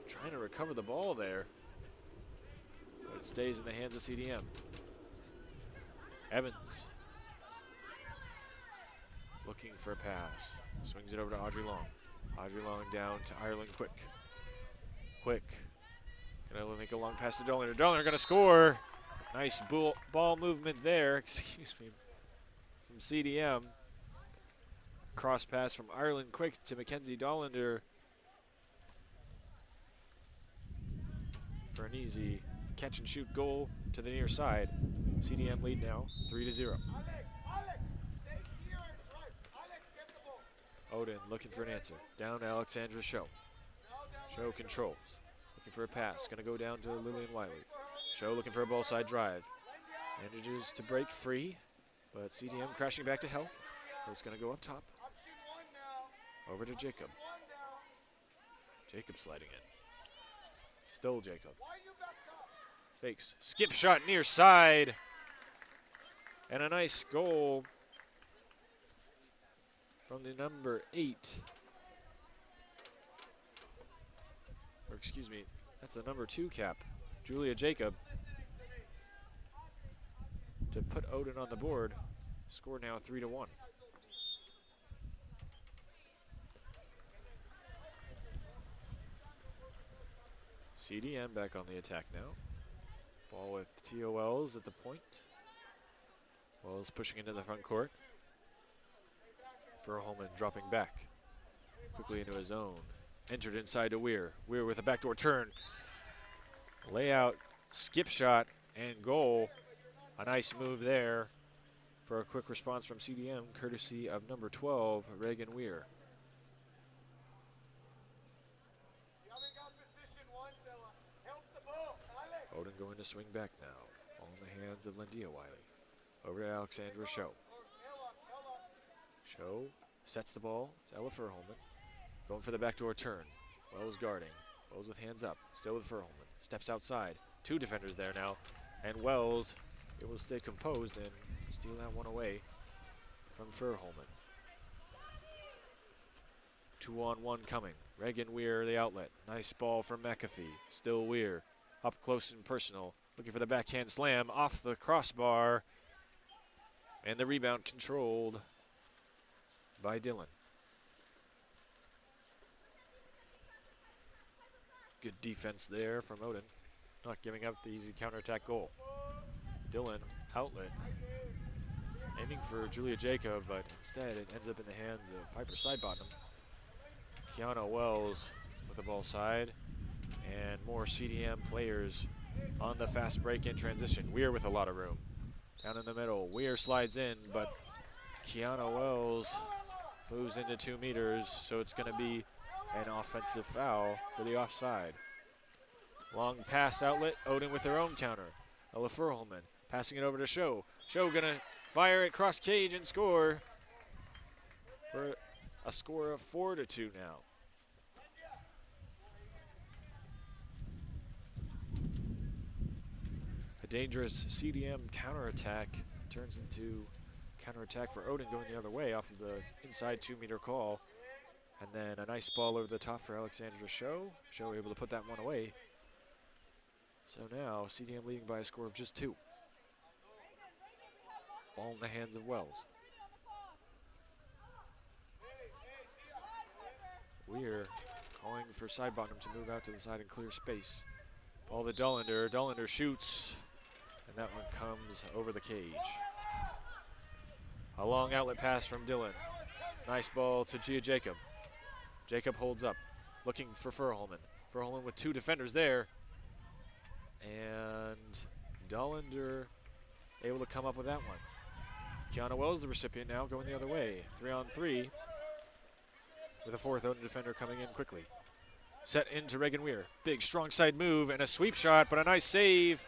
trying to recover the ball there, but it stays in the hands of CDM. Evans looking for a pass. Swings it over to Audrey Long. Audrey Long down to Ireland Quick. Quick. Gonna make a long pass to Dollander. Dollander gonna score. Nice ball movement there, excuse me, from CDM. Cross pass from Ireland Quick to Mackenzie Dollander for an easy catch and shoot goal to the near side. CDM lead now 3-0. Odin looking for an answer. Down to Alexandra Show. Show controls. Looking for a pass. Going to go down to Lillian Wiley. Show looking for a ball side drive. Manages to break free, but CDM crashing back to help. So it's going to go up top. Over to Jacob. Jacob sliding in. Still Jacob. Fakes. Skip shot near side. And a nice goal from the number 8. Or excuse me, that's the number 2 cap, Julia Jacob, to put Odin on the board. Score now 3-1. CDM back on the attack now. Ball with T.O. Wells at the point. Wells pushing into the front court. Verholman dropping back quickly into his own. Entered inside to Weir. Weir with a backdoor turn. Layout, skip shot, and goal. A nice move there for a quick response from CDM, courtesy of number 12, Reagan Weir. Odin going to swing back now. Ball in the hands of Lindia Wiley. Over to Alexandra Show. Show sets the ball to Ella Verholman. Going for the backdoor turn. Wells guarding. Wells with hands up. Still with Verholman. Steps outside. 2 defenders there now. And Wells able to stay composed and steal that one away from Verholman. 2-on-1 coming. Reagan Weir, the outlet. Nice ball from McAfee. Still Weir. Up close and personal. Looking for the backhand slam. Off the crossbar. And the rebound controlled by Dillon. Good defense there from Odin. Not giving up the easy counterattack goal. Dillon, outlet. Aiming for Julia Jacob, but instead it ends up in the hands of Piper Sidebottom. Kiana Wells with the ball side. And more CDM players on the fast break in transition. Weir with a lot of room. Down in the middle. Weir slides in, but Kiana Wells moves into 2 meters, so it's going to be an offensive foul for the offside. Long pass outlet. Odin with their own counter. Ella Verholman passing it over to Show. Show going to fire it cross cage and score for a score of 4-2 now. A dangerous CDM counterattack turns into counterattack for Odin going the other way off of the inside 2-meter call. And then a nice ball over the top for Alexandra Show. Show able to put that one away. So now CDM leading by a score of just 2. Ball in the hands of Wells. Weir calling for Sidebottom to move out to the side and clear space. Ball to Dullender. Dullender shoots. And that one comes over the cage. A long outlet pass from Dillon. Nice ball to Gia Jacob. Jacob holds up, looking for Verholman. Verholman with 2 defenders there. And Dullender able to come up with that one. Kiana Wells, the recipient now, going the other way. 3-on-3 with a 4th Odin defender coming in quickly. Set into Reagan Weir. Big, strong side move and a sweep shot, but a nice save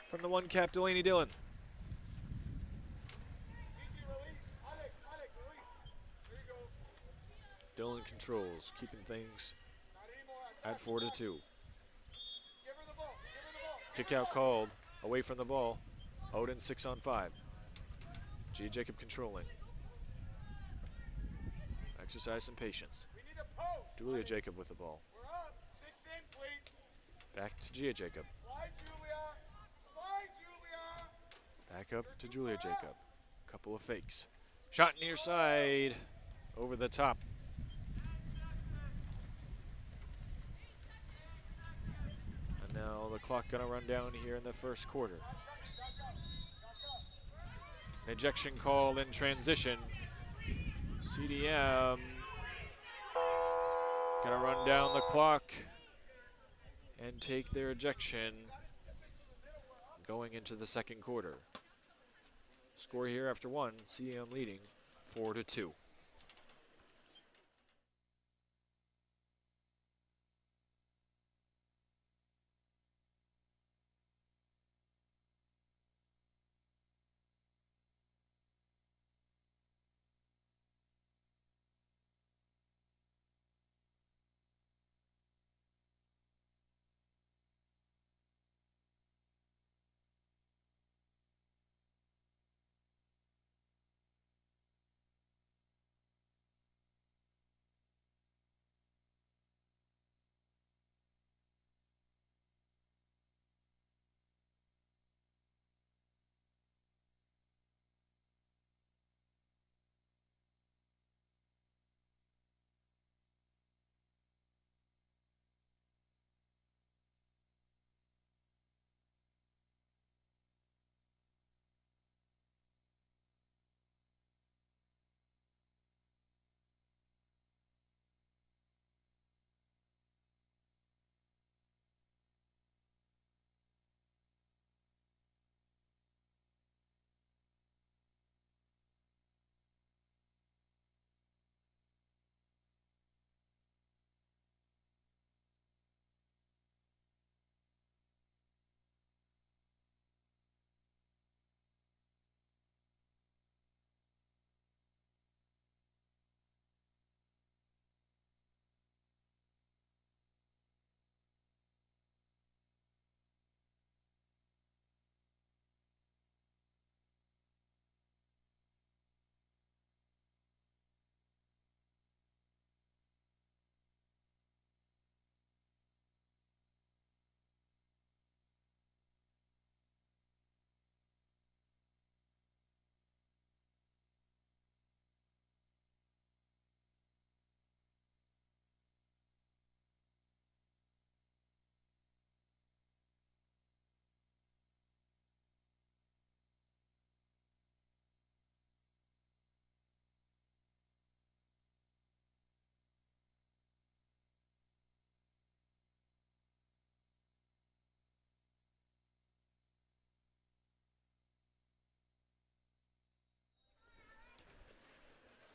from the 1 cap Delaney Dillon. Dillon controls, keeping things at 4-2. Kick out called, away from the ball. Odin 6-on-5. G. Jacob controlling. Exercise some patience. Julia Jacob with the ball. Back to Gia Jacob. Back up to Julia Jacob. Couple of fakes. Shot near side, over the top. And now the clock gonna run down here in the first quarter. An ejection call in transition. CDM gonna run down the clock and take their ejection going into the second quarter. Score here after 1, CDM leading 4-2.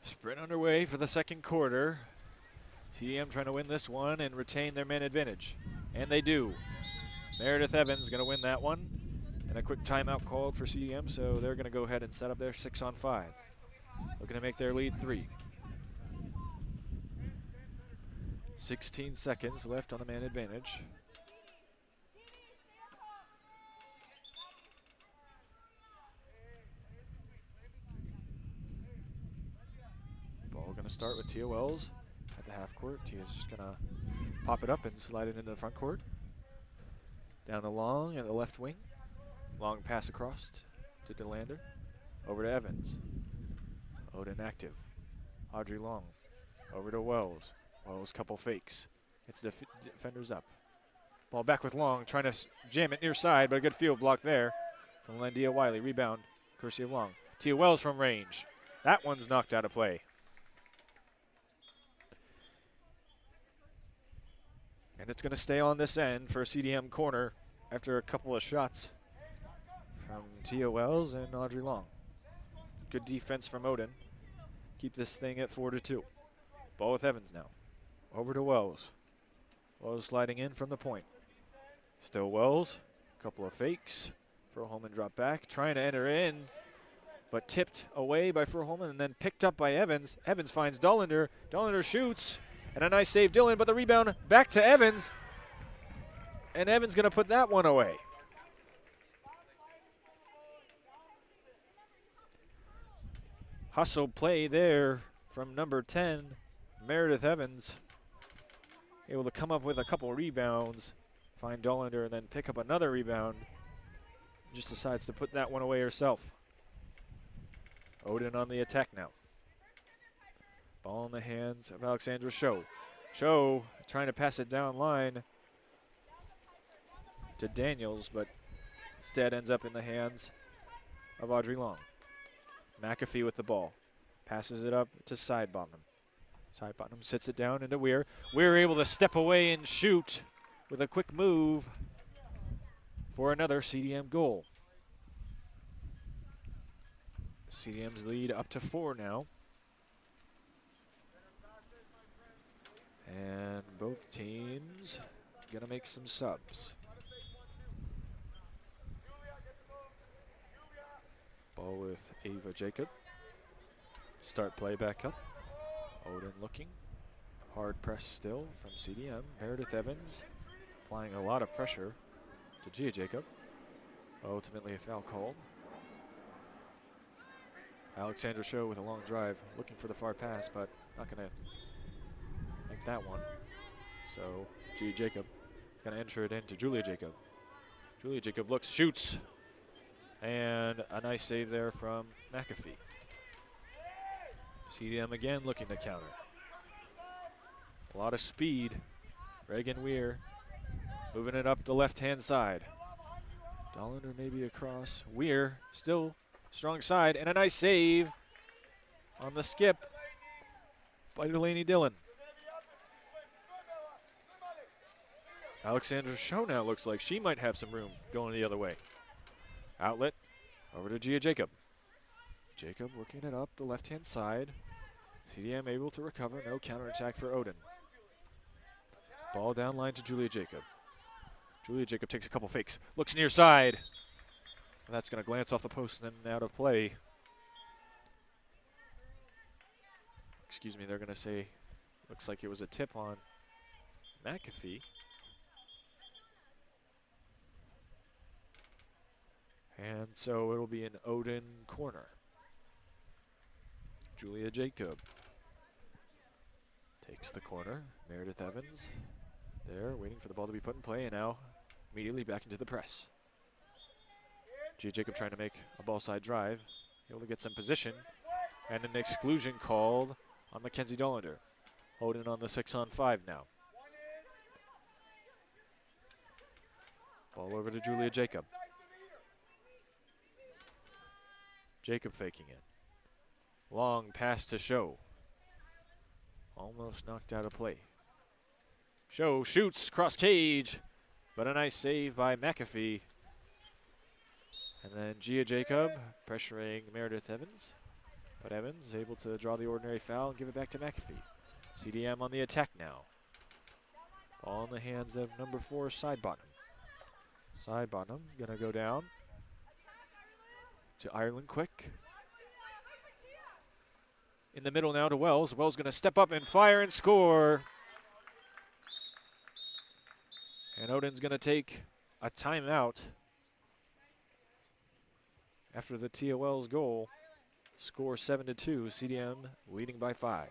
Sprint underway for the second quarter. CDM trying to win this one and retain their man advantage. And they do. Meredith Evans going to win that one. And a quick timeout called for CDM, so they're going to go ahead and set up their 6-on-5. Looking to make their lead 3. 16 seconds left on the man advantage. Ball going to start with Tia Wells at the half court. Tia's just going to pop it up and slide it into the front court. Down to Long at the left wing. Long pass across to DeLander. Over to Evans. Odin active. Audrey Long. Over to Wells. Wells couple fakes. Hits the defenders up. Ball back with Long. Trying to jam it near side, but a good field block there from Landia Wiley. Rebound courtesy of Long. Tia Wells from range. That one's knocked out of play. And it's going to stay on this end for a CDM corner after a couple of shots from Tia Wells and Audrey Long. Good defense from Odin. Keep this thing at 4-2. Ball with Evans now. Over to Wells. Wells sliding in from the point. Still Wells. Couple of fakes. Furholman drop back. Trying to enter in, but tipped away by Furholman and then picked up by Evans. Evans finds Dollander. Dollander shoots. And a nice save, Dylan, but the rebound back to Evans. And Evans going to put that one away. Hustle play there from number 10, Meredith Evans. Able to come up with a couple rebounds, find Dollander, and then pick up another rebound. Just decides to put that one away herself. Odin on the attack now. Ball in the hands of Alexandra Show. Show trying to pass it down line to Daniels, but instead ends up in the hands of Audrey Long. McAfee with the ball. Passes it up to Sidebottom. Sidebottom sits it down into Weir. Weir able to step away and shoot with a quick move for another CDM goal. CDM's lead up to 4 now. And both teams gonna make some subs. Ball with Ava Jacob. Start play back up. Odin looking. Hard press still from CDM. Meredith Evans applying a lot of pressure to Gia Jacob. Ultimately a foul called. Alexandra Show with a long drive, looking for the far pass, but not gonna make that one. So Gia Jacob gonna enter it into Julia Jacob. Julia Jacob looks, shoots. And a nice save there from McAfee. CDM again looking to counter. A lot of speed. Reagan Weir moving it up the left-hand side. Dollander maybe across. Weir still strong side, and a nice save on the skip by Delaney Dillon. Alexandra Show now looks like she might have some room going the other way. Outlet over to Gia Jacob. Jacob working it up the left-hand side. CDM able to recover. No counterattack for Odin. Ball down line to Julia Jacob. Julia Jacob takes a couple fakes. Looks near side. And that's going to glance off the post and then out of play. Excuse me, they're going to say, looks like it was a tip on McAfee. And so it'll be an Odin corner. Julia Jacob takes the corner. Meredith Evans there, waiting for the ball to be put in play, and now immediately back into the press. Gia Jacob trying to make a ball side drive, able to get some position, and an exclusion called on Mackenzie Dollander. Odin on the 6-on-5 now. Ball over to Julia Jacob. Jacob faking it. Long pass to Show. Almost knocked out of play. Show shoots cross cage, but a nice save by McAfee. And then Gia Jacob pressuring Meredith Evans. But Evans able to draw the ordinary foul and give it back to McAfee. CDM on the attack now. Ball in the hands of number 4, Sidebottom. Sidebottom gonna go down to Ireland quick. In the middle now to Wells. Wells gonna step up and fire and score. And Odin's gonna take a timeout after the Tia Wells goal. Score 7-2, CDM leading by 5.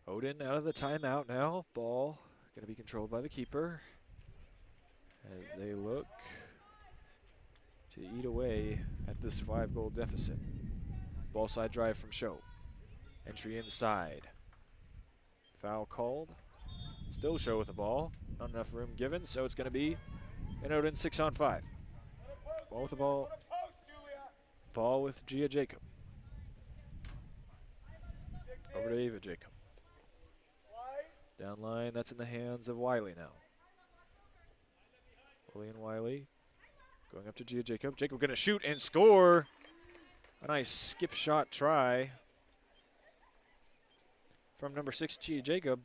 Odin out of the timeout now. Ball going to be controlled by the keeper as they look to eat away at this 5-goal deficit. Ball side drive from Show. Entry inside. Foul called. Still Show with the ball. Not enough room given, so it's going to be an Odin 6-on-5. Ball with the ball. Ball with Gia Jacob. Over to Ava Jacob. Down line, that's in the hands of Wiley now. Willie and Wiley going up to Gia Jacob. Jacob going to shoot and score. A nice skip shot try from number 6, Gia Jacob.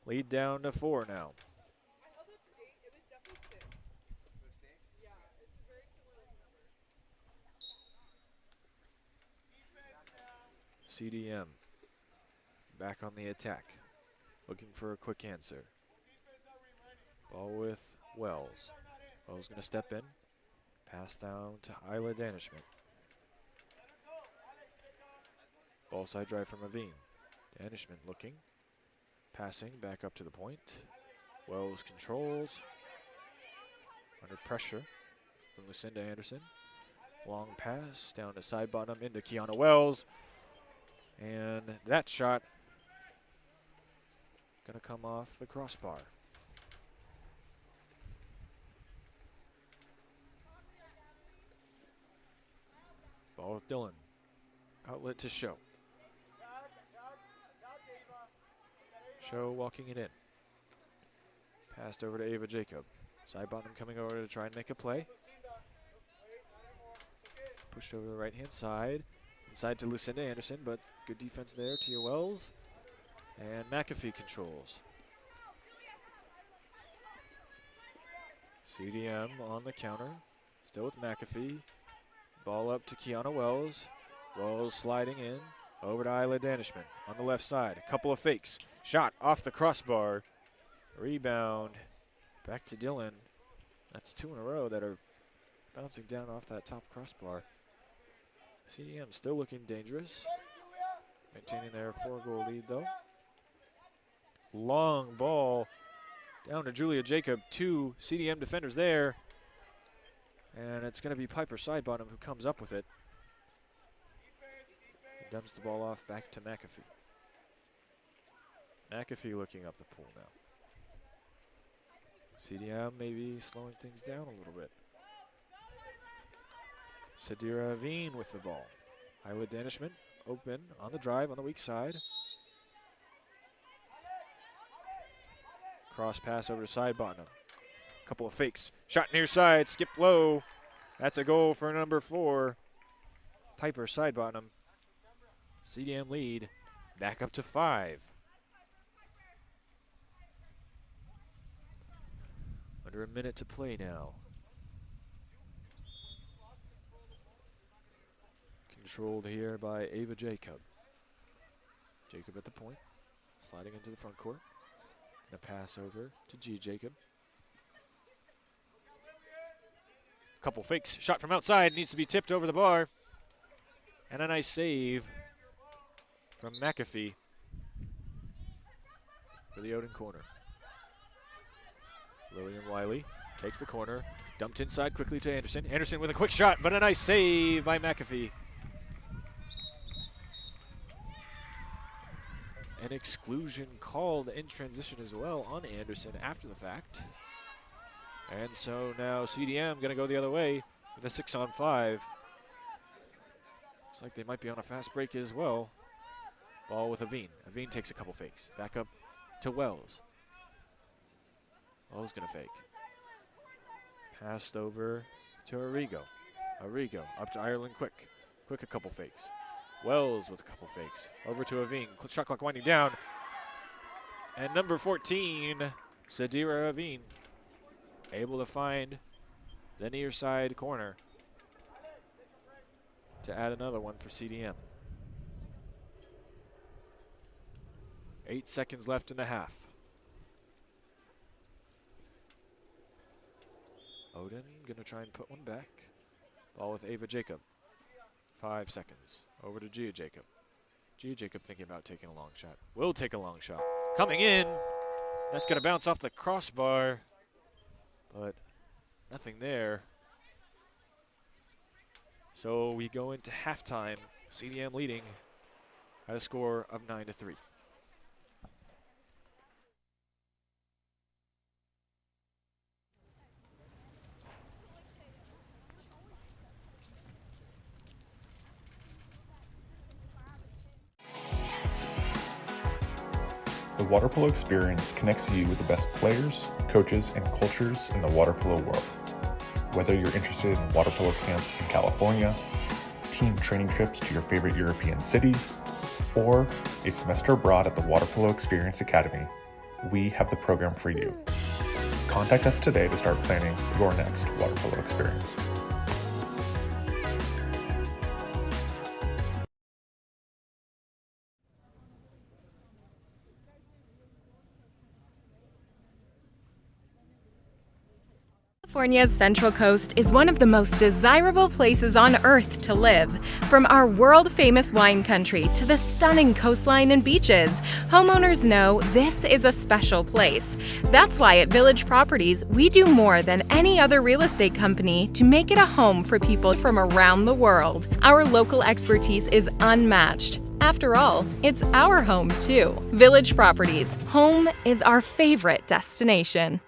Lead down to 4 now. I held it to 8. It was definitely 6. Yeah, it's very similar to numbers. CDM back on the attack. Looking for a quick answer. Ball with Wells. Wells going to step in. Pass down to Isla Danishment. Ball side drive from Aveen. Danishment looking. Passing back up to the point. Wells controls. Under pressure from Lucinda Anderson. Long pass down to Sidebottom into Kiana Wells. And that shot going to come off the crossbar. Ball with Dylan. Outlet to Show. Show walking it in. Passed over to Ava Jacob. Sidebottom coming over to try and make a play. Pushed over to the right-hand side. Inside to Lucinda Anderson, but good defense there. Tia Wells. And McAfee controls. CDM on the counter. Still with McAfee. Ball up to Kiana Wells. Wells sliding in. Over to Isla Danishment on the left side. A couple of fakes. Shot off the crossbar. Rebound. Back to Dylan. That's 2 in a row that are bouncing down off that top crossbar. CDM still looking dangerous. Maintaining their 4-goal lead though. Long ball down to Julia Jacob. 2 CDM defenders there. And it's going to be Piper Sidebottom who comes up with it. He dumps the ball off back to McAfee. McAfee looking up the pool now. CDM maybe slowing things down a little bit. Sadira Aveen with the ball. Isla Danishment open on the drive on the weak side. Cross pass over to Sidebottom. Couple of fakes. Shot near side, skip low. That's a goal for number 4. Piper Sidebottom. CDM lead back up to 5. Under a minute to play now. Controlled here by Ava Jacob. Jacob at the point, sliding into the front court. And a pass over to G. Jacob. Couple fakes, shot from outside, needs to be tipped over the bar. And a nice save from McAfee for the Odin corner. Lillian Wiley takes the corner, dumped inside quickly to Anderson. Anderson with a quick shot, but a nice save by McAfee. An exclusion called in transition as well on Anderson after the fact. And so now CDM going to go the other way with a 6-on-5. Looks like they might be on a fast break as well. Ball with Aveen. Aveen takes a couple fakes. Back up to Wells. Wells going to fake. Passed over to Arrigo. Arrigo up to Ireland Quick. Quick a couple fakes. Wells with a couple fakes. Over to Aveen. Shot clock winding down. And number 14, Sadira Aveen, able to find the near side corner to add another one for CDM. 8 seconds left in the half. Odin gonna try and put one back. Ball with Ava Jacob. 5 seconds. Over to Gia Jacob. Gia Jacob thinking about taking a long shot. Will take a long shot. Coming in. That's gonna bounce off the crossbar. But nothing there. So we go into halftime. CDM leading at a score of 9-3. The water polo experience connects you with the best players, coaches, and cultures in the water polo world. Whether you're interested in water polo camps in California, team training trips to your favorite European cities, or a semester abroad at the Water Polo Experience Academy, we have the program for you. Contact us today to start planning your next water polo experience. California's Central Coast is one of the most desirable places on Earth to live. From our world-famous wine country to the stunning coastline and beaches, homeowners know this is a special place. That's why at Village Properties, we do more than any other real estate company to make it a home for people from around the world. Our local expertise is unmatched. After all, it's our home too. Village Properties, home is our favorite destination.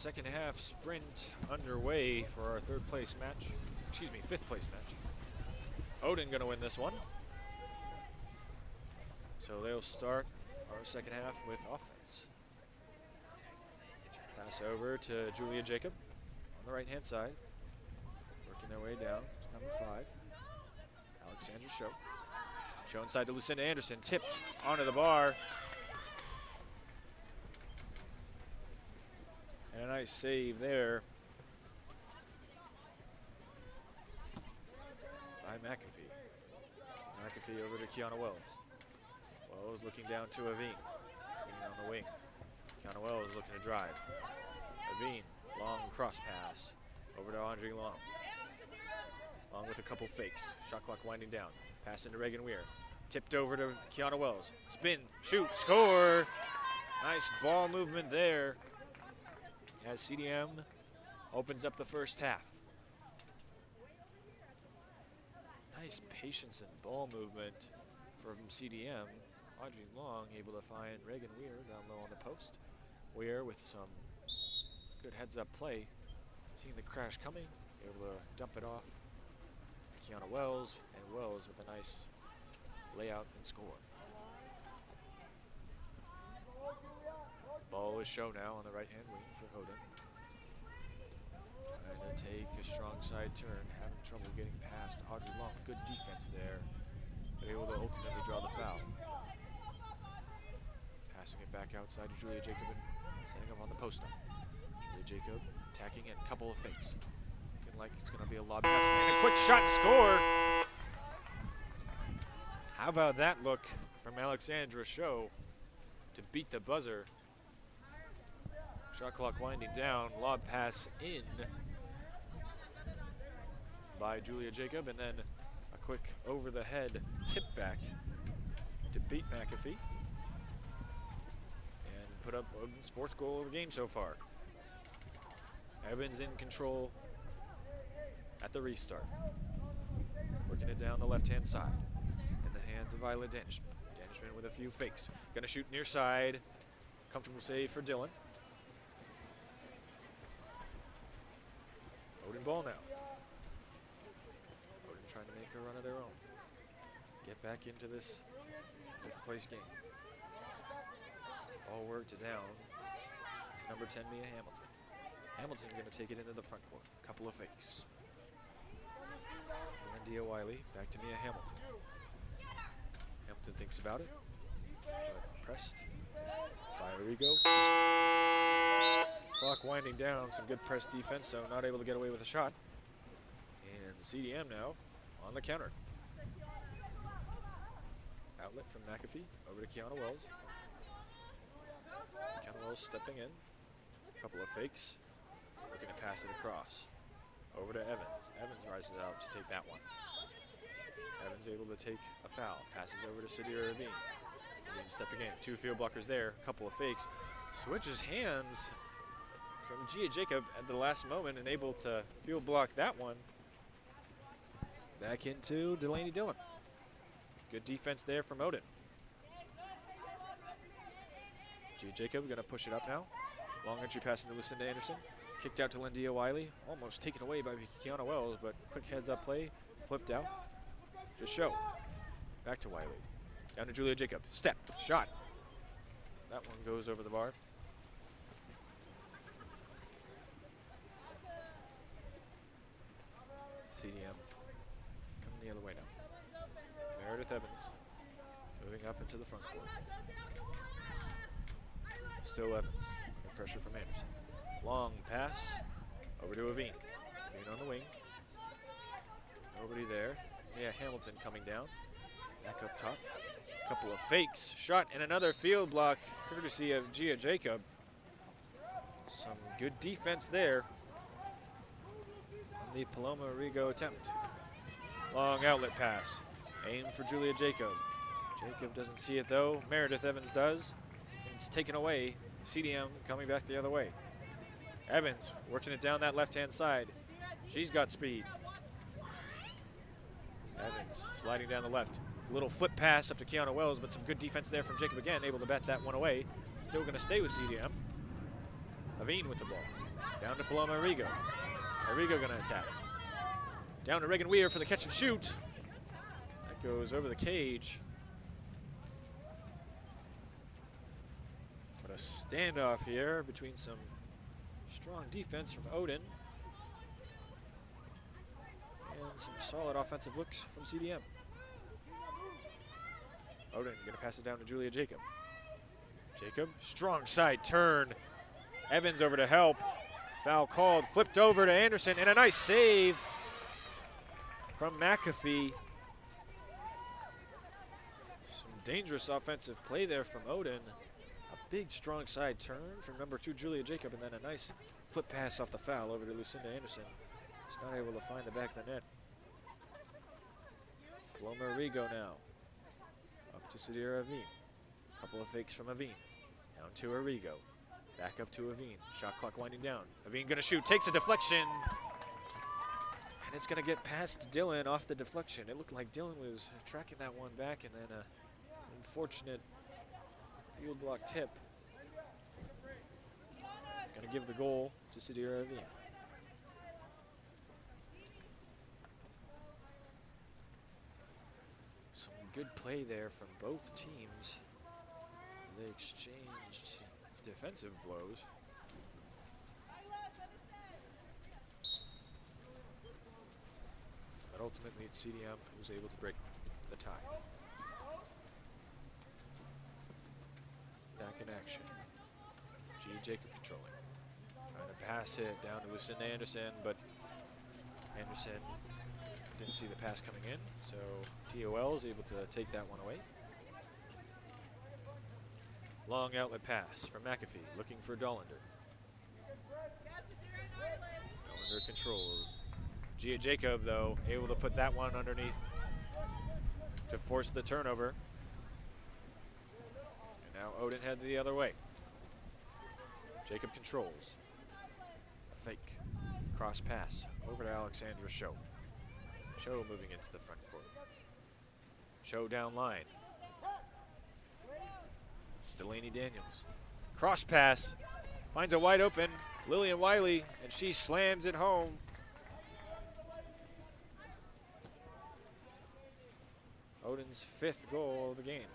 second half sprint underway for our third place match. Excuse me, fifth place match. Odin gonna win this one. So they'll start our second half with offense. Pass over to Julia Jacob on the right-hand side. Working their way down to number 5, Alexandra Show. Show inside to Lucinda Anderson, tipped onto the bar. And a nice save there by McAfee. McAfee over to Kiana Wells. Wells looking down to Aveen. Aveen on the wing. Kiana Wells looking to drive. Aveen, long cross pass over to Andre Long. Long with a couple fakes. Shot clock winding down. Pass into Reagan Weir. Tipped over to Kiana Wells. Spin, shoot, score! Nice ball movement there as CDM opens up the first half. Nice patience and ball movement from CDM. Audrey Long able to find Reagan Weir down low on the post. Weir with some good heads-up play. Seeing the crash coming, able to dump it off. Kiana Wells, and Wells with a nice layout and score. Ball is shown now on the right-hand wing for Odin. Trying to take a strong side turn, having trouble getting past Audrey Long. Good defense there, but able to ultimately draw the foul. Passing it back outside to Julia Jacob and setting up on the post up. Julia Jacob attacking in a couple of fakes. Looking like it's going to be a lob pass and a quick shot and score. How about that look from Alexandra Show to beat the buzzer? Shot clock winding down, lob pass in by Julia Jacob, and then a quick over-the-head tip back to beat McAfee and put up Odin's 4th goal of the game so far. Evans in control at the restart. Working it down the left-hand side in the hands of Isla Danishman. Danishman with a few fakes. Gonna shoot near side. Comfortable save for Dylan. Odin ball now. Odin trying to make a run of their own. Get back into this 5th place game. All worked down to number 10, Mia Hamilton. Hamilton going to take it into the front court. Couple of fakes. Lindia Wiley back to Mia Hamilton. Hamilton thinks about it, but pressed by Arrigo. Clock winding down, some good press defense, so not able to get away with a shot. And CDM now on the counter. Outlet from McAfee over to Kiana Wells. Kiana Wells stepping in. Couple of fakes. Looking to pass it across. Over to Evans. Evans rises out to take that one. Evans able to take a foul. Passes over to Sidira Ravine. Ravine stepping in. 2 field blockers there. Couple of fakes. Switches hands from Gia Jacob at the last moment and able to field block that one. Back into Delaney Dillon. Good defense there from Odin. Gia Jacob gonna push it up now. Long entry pass into Lucinda Anderson. Kicked out to Lindia Wiley. Almost taken away by Kiana Wells, but quick heads up play. Flipped out. Just show. Back to Wiley. Down to Julia Jacob. Step. Shot. That one goes over the bar. CDM coming the other way now. Meredith Evans moving up into the front court. Still Evans. No pressure from Anderson. Long pass over to Aveen. Aveen on the wing. Nobody there. Yeah, Hamilton coming down. Back up top. Couple of fakes. Shot and another field block courtesy of Gia Jacob. Some good defense there on the Paloma Rigo attempt. Long outlet pass. Aim for Julia Jacob. Jacob doesn't see it though. Meredith Evans does. It's taken away. CDM coming back the other way. Evans working it down that left-hand side. She's got speed. Evans sliding down the left. Little flip pass up to Kiana Wells, but some good defense there from Jacob again, able to bat that one away. Still going to stay with CDM. Aveen with the ball. Down to Paloma Arrigo. Arrigo gonna attack. Down to Reagan Weir for the catch and shoot. That goes over the cage. But a standoff here between some strong defense from Odin and some solid offensive looks from CDM. Odin gonna pass it down to Julia Jacob. Jacob, strong side turn. Evans over to help. Foul called, flipped over to Anderson, and a nice save from McAfee. Some dangerous offensive play there from Odin. A big, strong side turn from number 2, Julia Jacob, and then a nice flip pass off the foul over to Lucinda Anderson. She's not able to find the back of the net. Paloma Arrigo now. Up to Sadira Aveen. Couple of fakes from Aveen. Down to Arrigo. Back up to Aveen. Shot clock winding down. Aveen gonna shoot, takes a deflection. And it's gonna get past Dylan off the deflection. It looked like Dylan was tracking that one back, and then an unfortunate field block tip. Gonna give the goal to Sadira Aveen. Some good play there from both teams. They exchanged defensive blows. But ultimately it's CDM who was able to break the tie. Back in action. G. Jacob controlling. Trying to pass it down to Lucinda Anderson, but Anderson didn't see the pass coming in, so TOL is able to take that one away. Long outlet pass from McAfee, looking for Dollander. Dollander controls. Gia Jacob, though, able to put that one underneath to force the turnover. And now Odin head the other way. Jacob controls. A fake. Cross pass over to Alexandra Show. Show moving into the front court. Show down line. It's Delaney Daniels. Cross pass. Finds a wide open Lillian Wiley, and she slams it home. Odin's 5th goal of the game.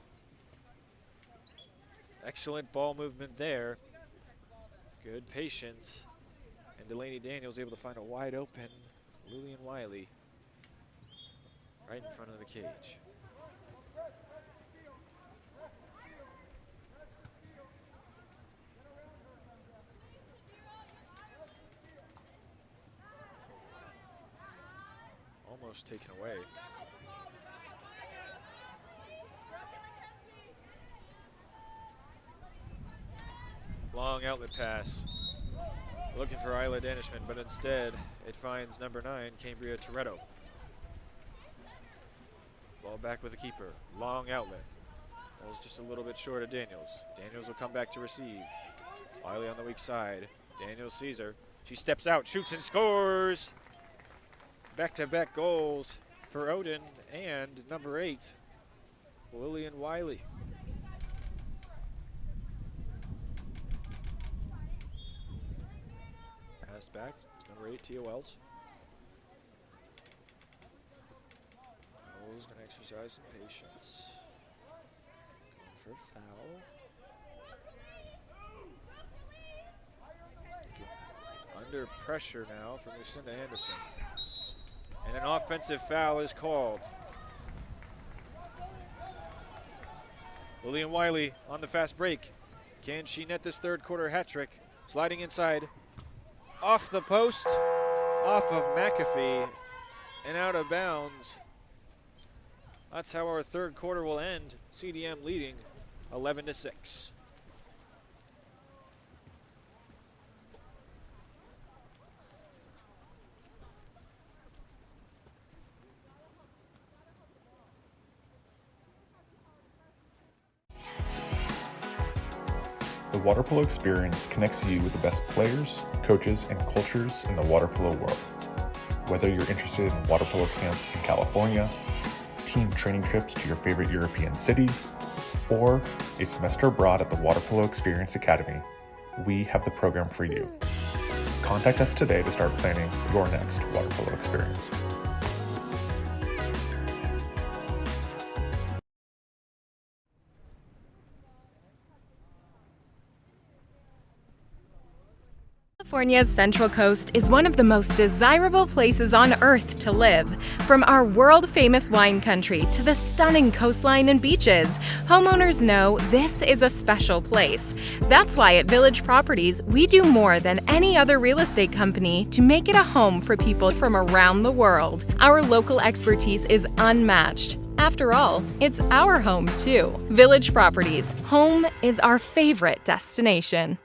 Excellent ball movement there. Good patience. And Delaney Daniels able to find a wide open Lillian Wiley right in front of the cage. Almost taken away. Long outlet pass. Looking for Isla Danishman, but instead it finds number 9, Cambria Toretto. Ball back with the keeper. Long outlet. Ball's just a little bit short of Daniels. Daniels will come back to receive. Wiley on the weak side. Daniels sees her. She steps out, shoots and scores! Back-to-back goals for Odin and number 8, Lillian Wiley. Pass back to number 8, TOLs. TOLs gonna exercise some patience. Going for a foul. Under pressure now from Lucinda Anderson. And an offensive foul is called. Lillian Wiley on the fast break. Can she net this 3rd quarter hat trick? Sliding inside. Off the post. Off of McAfee. And out of bounds. That's how our 3rd quarter will end. CDM leading 11-6. The water polo experience connects you with the best players, coaches, and cultures in the water polo world. Whether you're interested in water polo camps in California, team training trips to your favorite European cities, or a semester abroad at the Water Polo Experience Academy, we have the program for you. Contact us today to start planning your next water polo experience. California's Central Coast is one of the most desirable places on Earth to live. From our world-famous wine country to the stunning coastline and beaches, homeowners know this is a special place. That's why at Village Properties, we do more than any other real estate company to make it a home for people from around the world. Our local expertise is unmatched. After all, it's our home too. Village Properties, home is our favorite destination.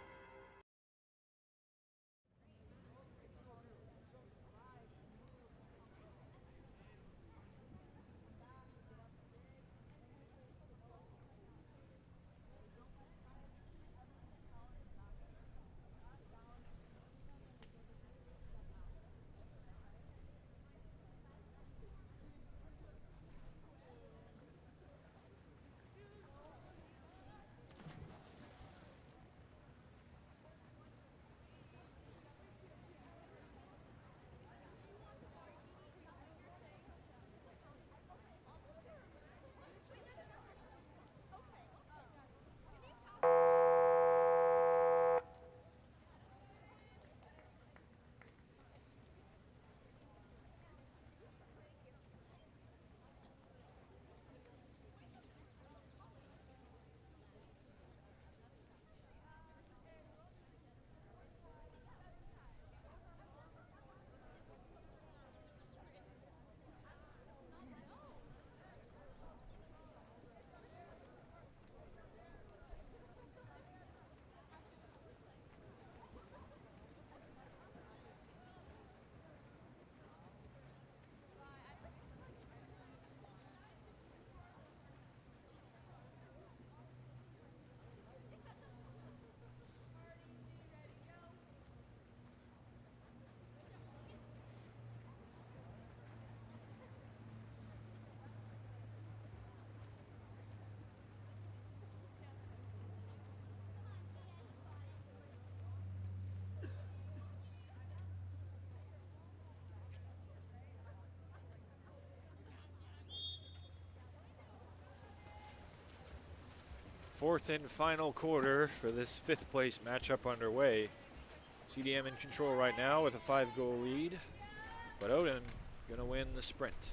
Fourth and final quarter for this fifth place matchup underway. CDM in control right now with a 5-goal lead, but Odin gonna win the sprint.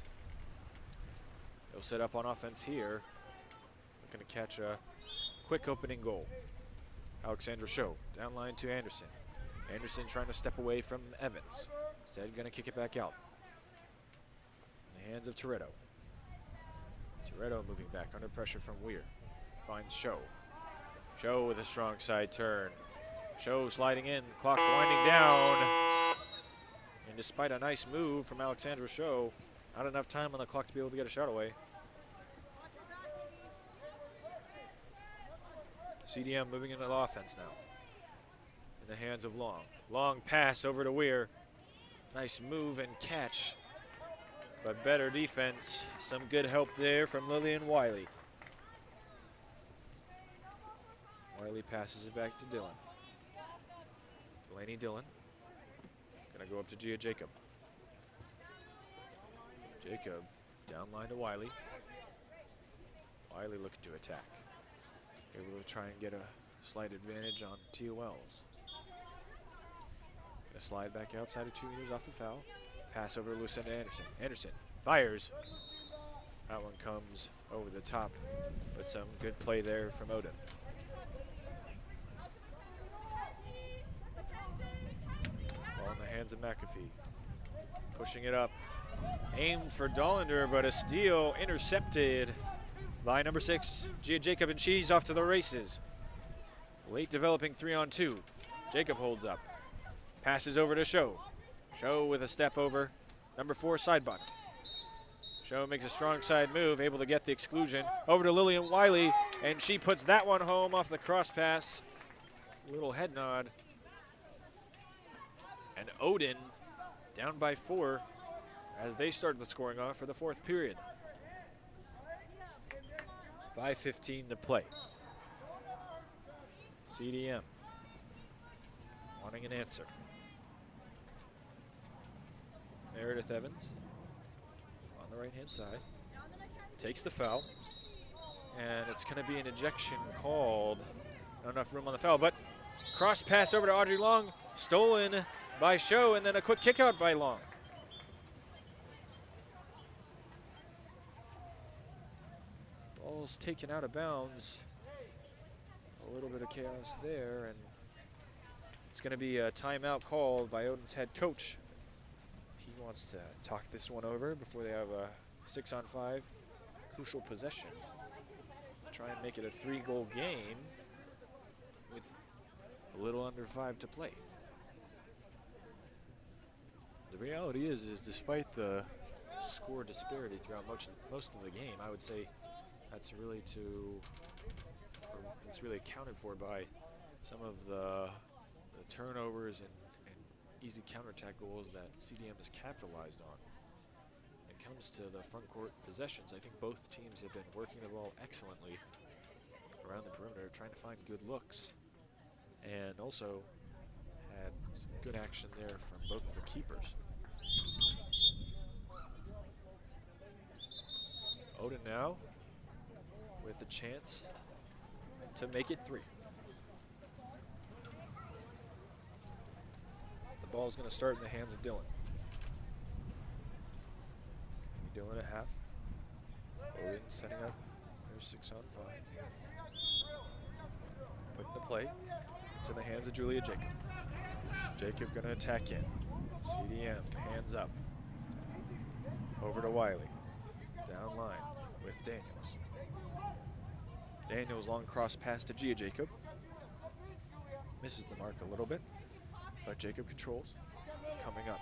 He'll set up on offense here. Looking to catch a quick opening goal. Alexandra Show down line to Anderson. Anderson trying to step away from Evans. Instead gonna kick it back out. In the hands of Toretto. Toretto moving back under pressure from Weir. Finds Show. Show with a strong side turn. Show sliding in, clock winding down. And despite a nice move from Alexandra Show, not enough time on the clock to be able to get a shot away. CDM moving into the offense now. In the hands of Long. Long pass over to Weir. Nice move and catch, but better defense. Some good help there from Lillian Wiley. Wiley passes it back to Dillon. Delaney Dillon. Gonna go up to Gia Jacob. Jacob down line to Wiley. Wiley looking to attack. Able to try and get a slight advantage on Tia Wells. Gonna slide back outside of 2 meters off the foul. Pass over to Lucinda Anderson. Anderson fires. That one comes over the top, but some good play there from Odin. Ball in the hands of McAfee. Pushing it up. Aimed for Dollander, but a steal intercepted by number 6, Gia Jacob, and she's off to the races. Late developing 3-on-2. Jacob holds up. Passes over to Show. Show with a step over. Number 4, Sidebot. Show makes a strong side move, able to get the exclusion. Over to Lillian Wiley, and she puts that one home off the cross pass. Little head nod. And Odin down by 4 as they start the scoring off for the 4th period. 5:15 to play. CDM wanting an answer. Meredith Evans on the right-hand side. Takes the foul. And it's going to be an ejection called. Not enough room on the foul, but cross pass over to Audrey Long. Stolen by Show, and then a quick kick out by Long. Ball's taken out of bounds. A little bit of chaos there, and it's going to be a timeout called by Odin's head coach. He wants to talk this one over before they have a 6-on-5 crucial possession. Try and make it a 3-goal game with a little under 5 to play. The reality is despite the score disparity throughout most of the game, I would say that's really it's really accounted for by some of the turnovers and easy counterattack goals that CDM has capitalized on. When it comes to the front court possessions, I think both teams have been working the ball excellently around the perimeter, trying to find good looks, and also had some good action there from both of the keepers. Odin now with a chance to make it 3. The ball's going to start in the hands of Dylan. Dylan at half. Odin setting up their 6-on-5. Putting the play to the hands of Julia Jacob. Jacob going to attack in. CDM, hands up. Over to Wiley. Down line with Daniels. Daniels long cross pass to Gia Jacob. Misses the mark a little bit, but Jacob controls. Coming up.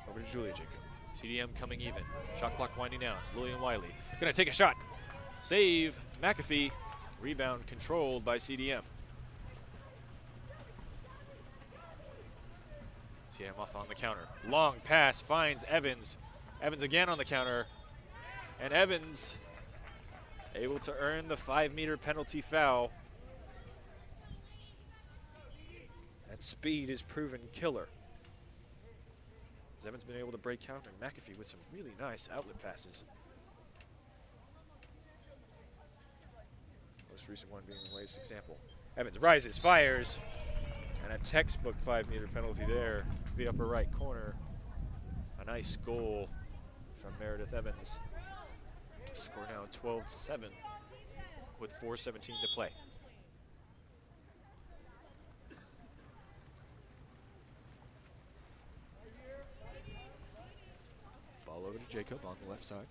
Over to Julia Jacob. CDM coming even. Shot clock winding down. Lillian Wiley going to take a shot. Save. McAfee. Rebound controlled by CDM. CDM off on the counter. Long pass finds Evans. Evans again on the counter. And Evans able to earn the 5-meter penalty foul. That speed is proven killer. As Evans been able to break counter, and McAfee with some really nice outlet passes. Most recent one being the latest example. Evans rises, fires, and a textbook 5-meter penalty there to the upper right corner. A nice goal from Meredith Evans. Score now 12-7 with 4:17 to play. Ball over to Jacob on the left side.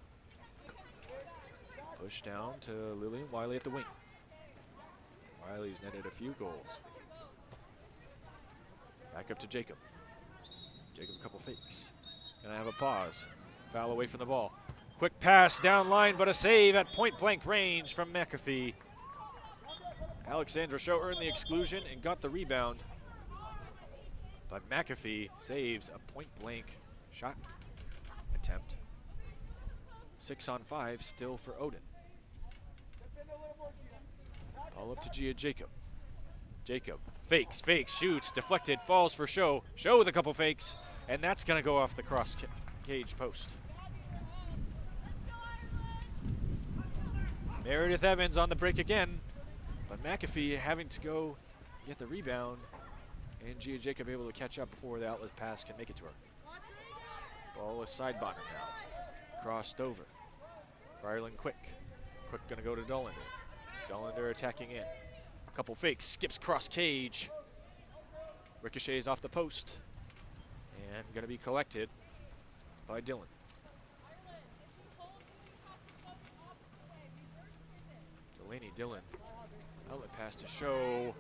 Push down to Lillian Wiley at the wing. Wiley's netted a few goals. Back up to Jacob. Jacob a couple fakes. Gonna have a pause. Foul away from the ball. Quick pass down line, but a save at point-blank range from McAfee. Alexandra Show earned the exclusion and got the rebound. But McAfee saves a point-blank shot attempt. 6-on-5 still for Odin. Ball up to Gia Jacob. Jacob fakes, shoots, deflected, falls for Show. Show with a couple fakes, and that's going to go off the cross cage post. Meredith Evans on the break again, but McAfee having to go get the rebound, and Gia Jacob able to catch up before the outlet pass can make it to her. Ball is side-bottom now. Crossed over. Ireland Quick. Quick gonna go to Dollander. Dollander attacking in. A couple fakes, skips cross cage. Ricochets off the post. And gonna be collected by Dylan. Delaney Dylan. Outlet pass to Show.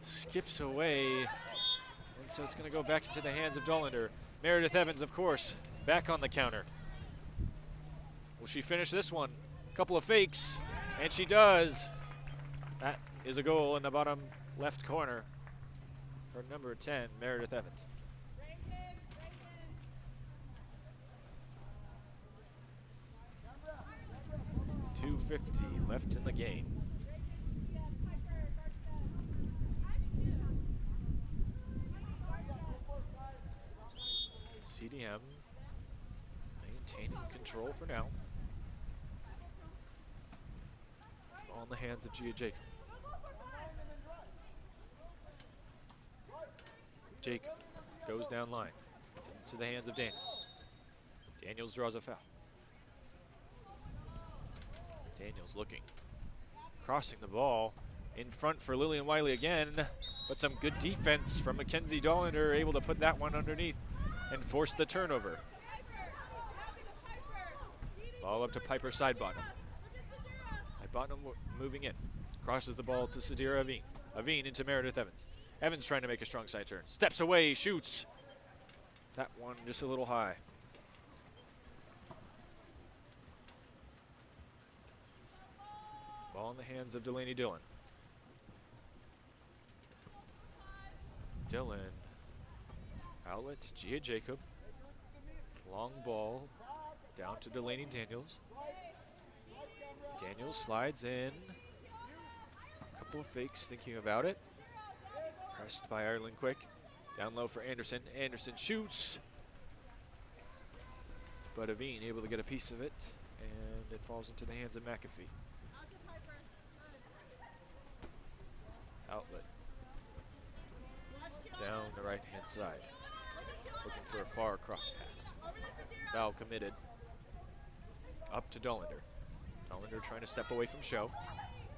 Skips away. And so it's gonna go back into the hands of Dollander. Meredith Evans, of course, back on the counter. Will she finish this one? A couple of fakes, and she does. That is a goal in the bottom left corner for number 10, Meredith Evans. .250 left in the game. CDM control for now. All in the hands of Gia Jacob. Jacob goes down line into the hands of Daniels. Daniels draws a foul. Daniels looking. Crossing the ball in front for Lillian Wiley again, but some good defense from Mackenzie Dollander, able to put that one underneath and force the turnover. Ball up to Piper Sidebottom. Sidebottom moving in. Crosses the ball to Sadira Aveen. Aveen into Meredith Evans. Evans trying to make a strong side turn. Steps away, shoots. That one just a little high. Ball in the hands of Delaney Dillon. Dillon. Outlet to Gia Jacob. Long ball down to Delaney Daniels. Daniels slides in. A couple of fakes thinking about it. Pressed by Ireland Quick. Down low for Anderson. Anderson shoots. But Aveen able to get a piece of it. And it falls into the hands of McAfee. Outlet. Down the right-hand side. Looking for a far cross pass. Foul committed. Up to Dollander. Dollander trying to step away from Show.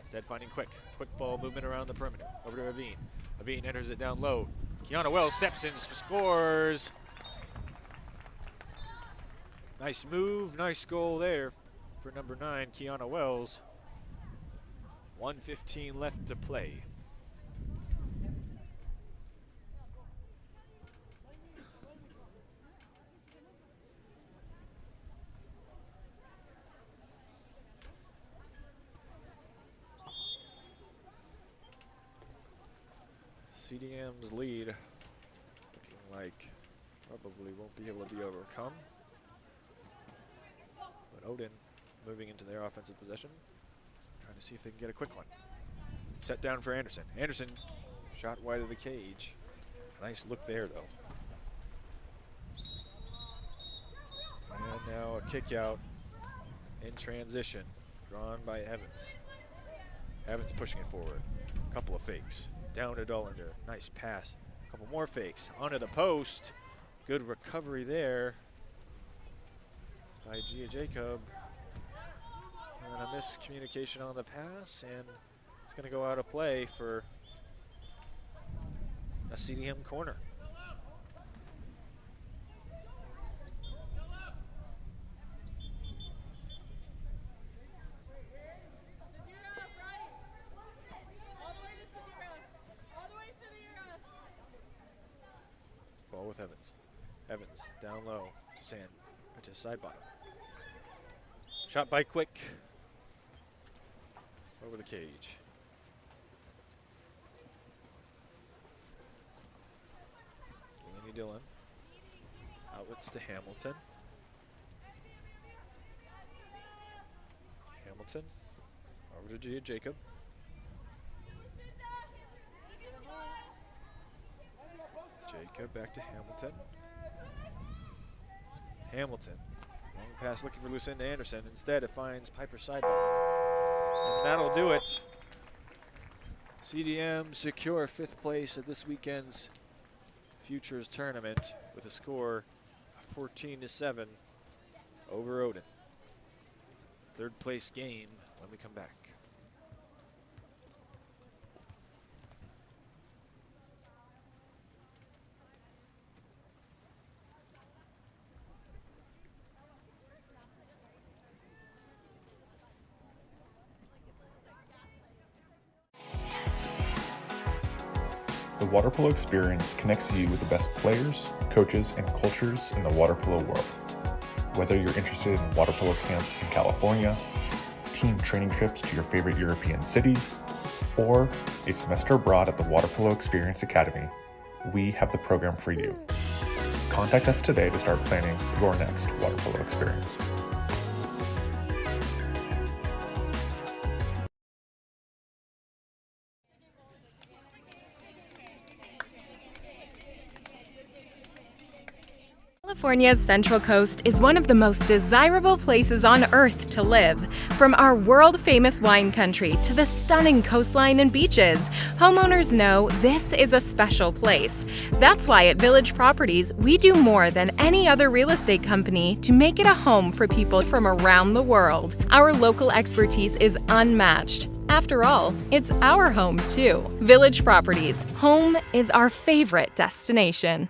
Instead finding Quick. Quick ball movement around the perimeter. Over to Aveen. Aveen enters it down low. Kiana Wells steps in, scores. Nice move, nice goal there for number 9, Kiana Wells. 1:15 left to play. CDM's lead looking like probably won't be able to be overcome. But Odin moving into their offensive possession, trying to see if they can get a quick one. Set down for Anderson. Anderson shot wide of the cage. Nice look there though. And now a kick out in transition, drawn by Evans. Evans pushing it forward. A couple of fakes. Down to Dollander. Nice pass. A couple more fakes. Onto the post. Good recovery there by Gia Jacob. And a miscommunication on the pass, and it's going to go out of play for a CDM corner. Ball with Evans. Evans down low to Sidebottom. Shot by Quick. Over the cage. Delaney Dillon. Outlets to Hamilton. Hamilton. Over to Gia Jacob. Jacob back to Hamilton. Hamilton. Long pass looking for Lucinda Anderson. Instead, it finds Piper Sidebottom. And that'll do it. CDM secure 5th place at this weekend's Futures Tournament with a score of 14-7 over Odin. 3rd place game when we come back. The water polo experience connects you with the best players, coaches, and cultures in the water polo world. Whether you're interested in water polo camps in California, team training trips to your favorite European cities, or a semester abroad at the Water Polo Experience Academy, we have the program for you. Contact us today to start planning your next water polo experience. California's Central Coast is one of the most desirable places on Earth to live. From our world-famous wine country to the stunning coastline and beaches, homeowners know this is a special place. That's why at Village Properties, we do more than any other real estate company to make it a home for people from around the world. Our local expertise is unmatched. After all, it's our home too. Village Properties, home is our favorite destination.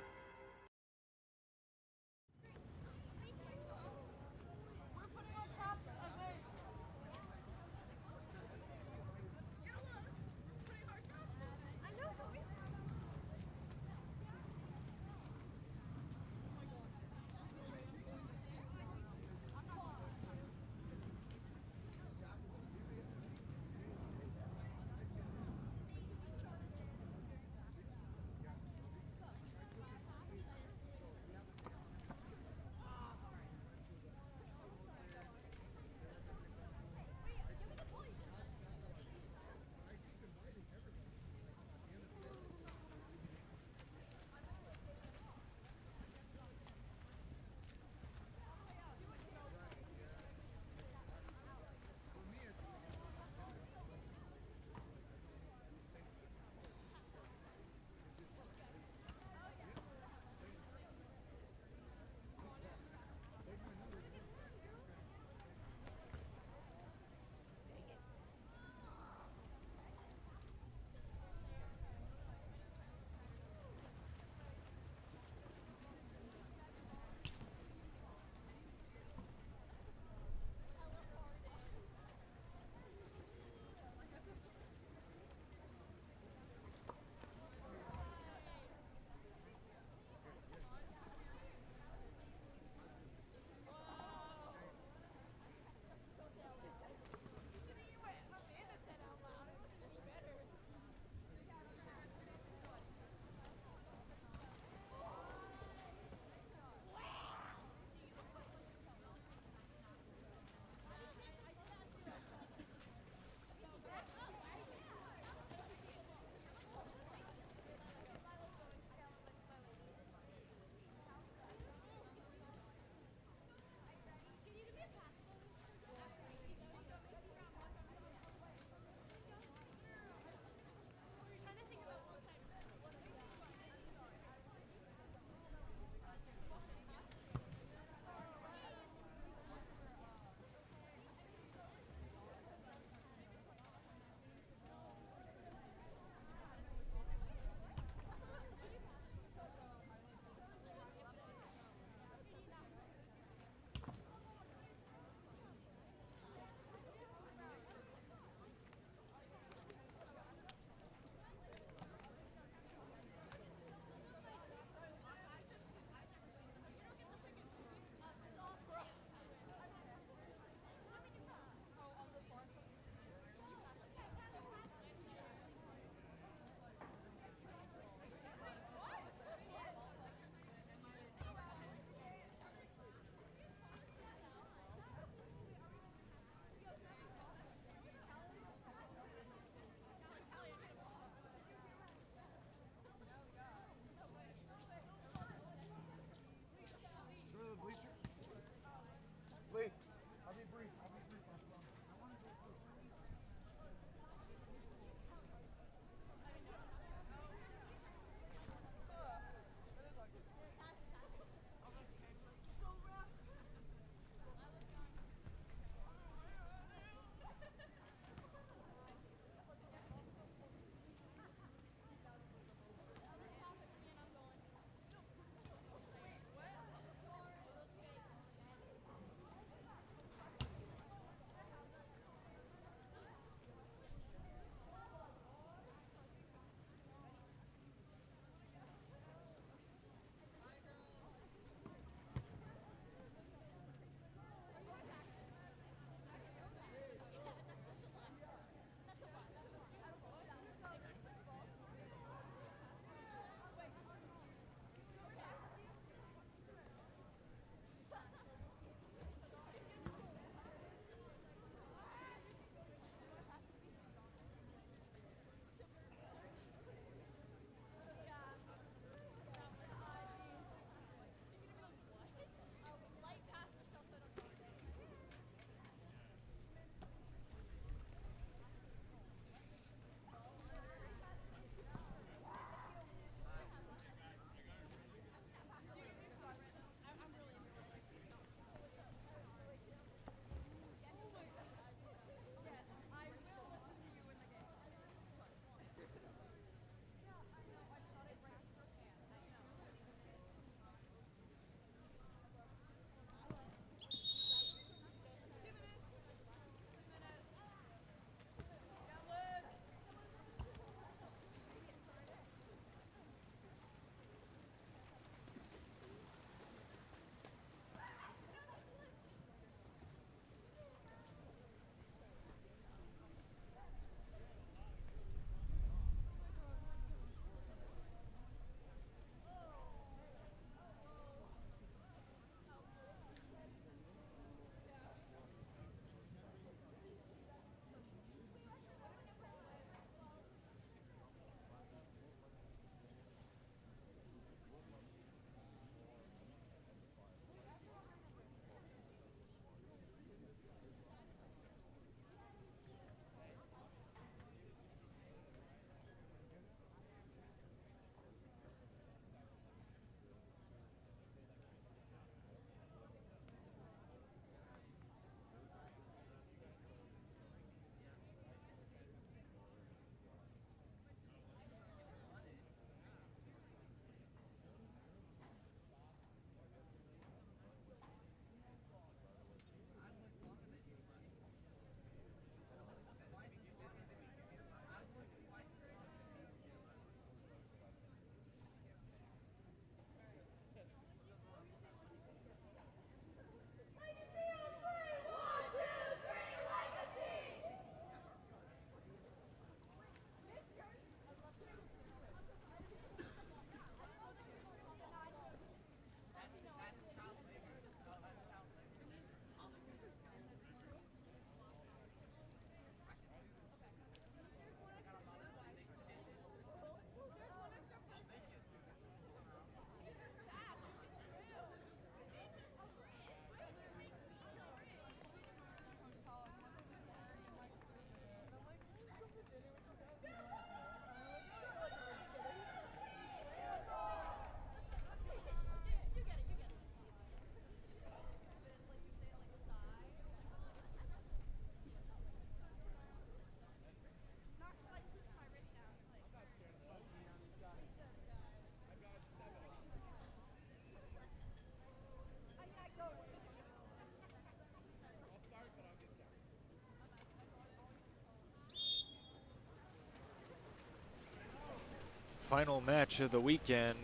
final match of the weekend.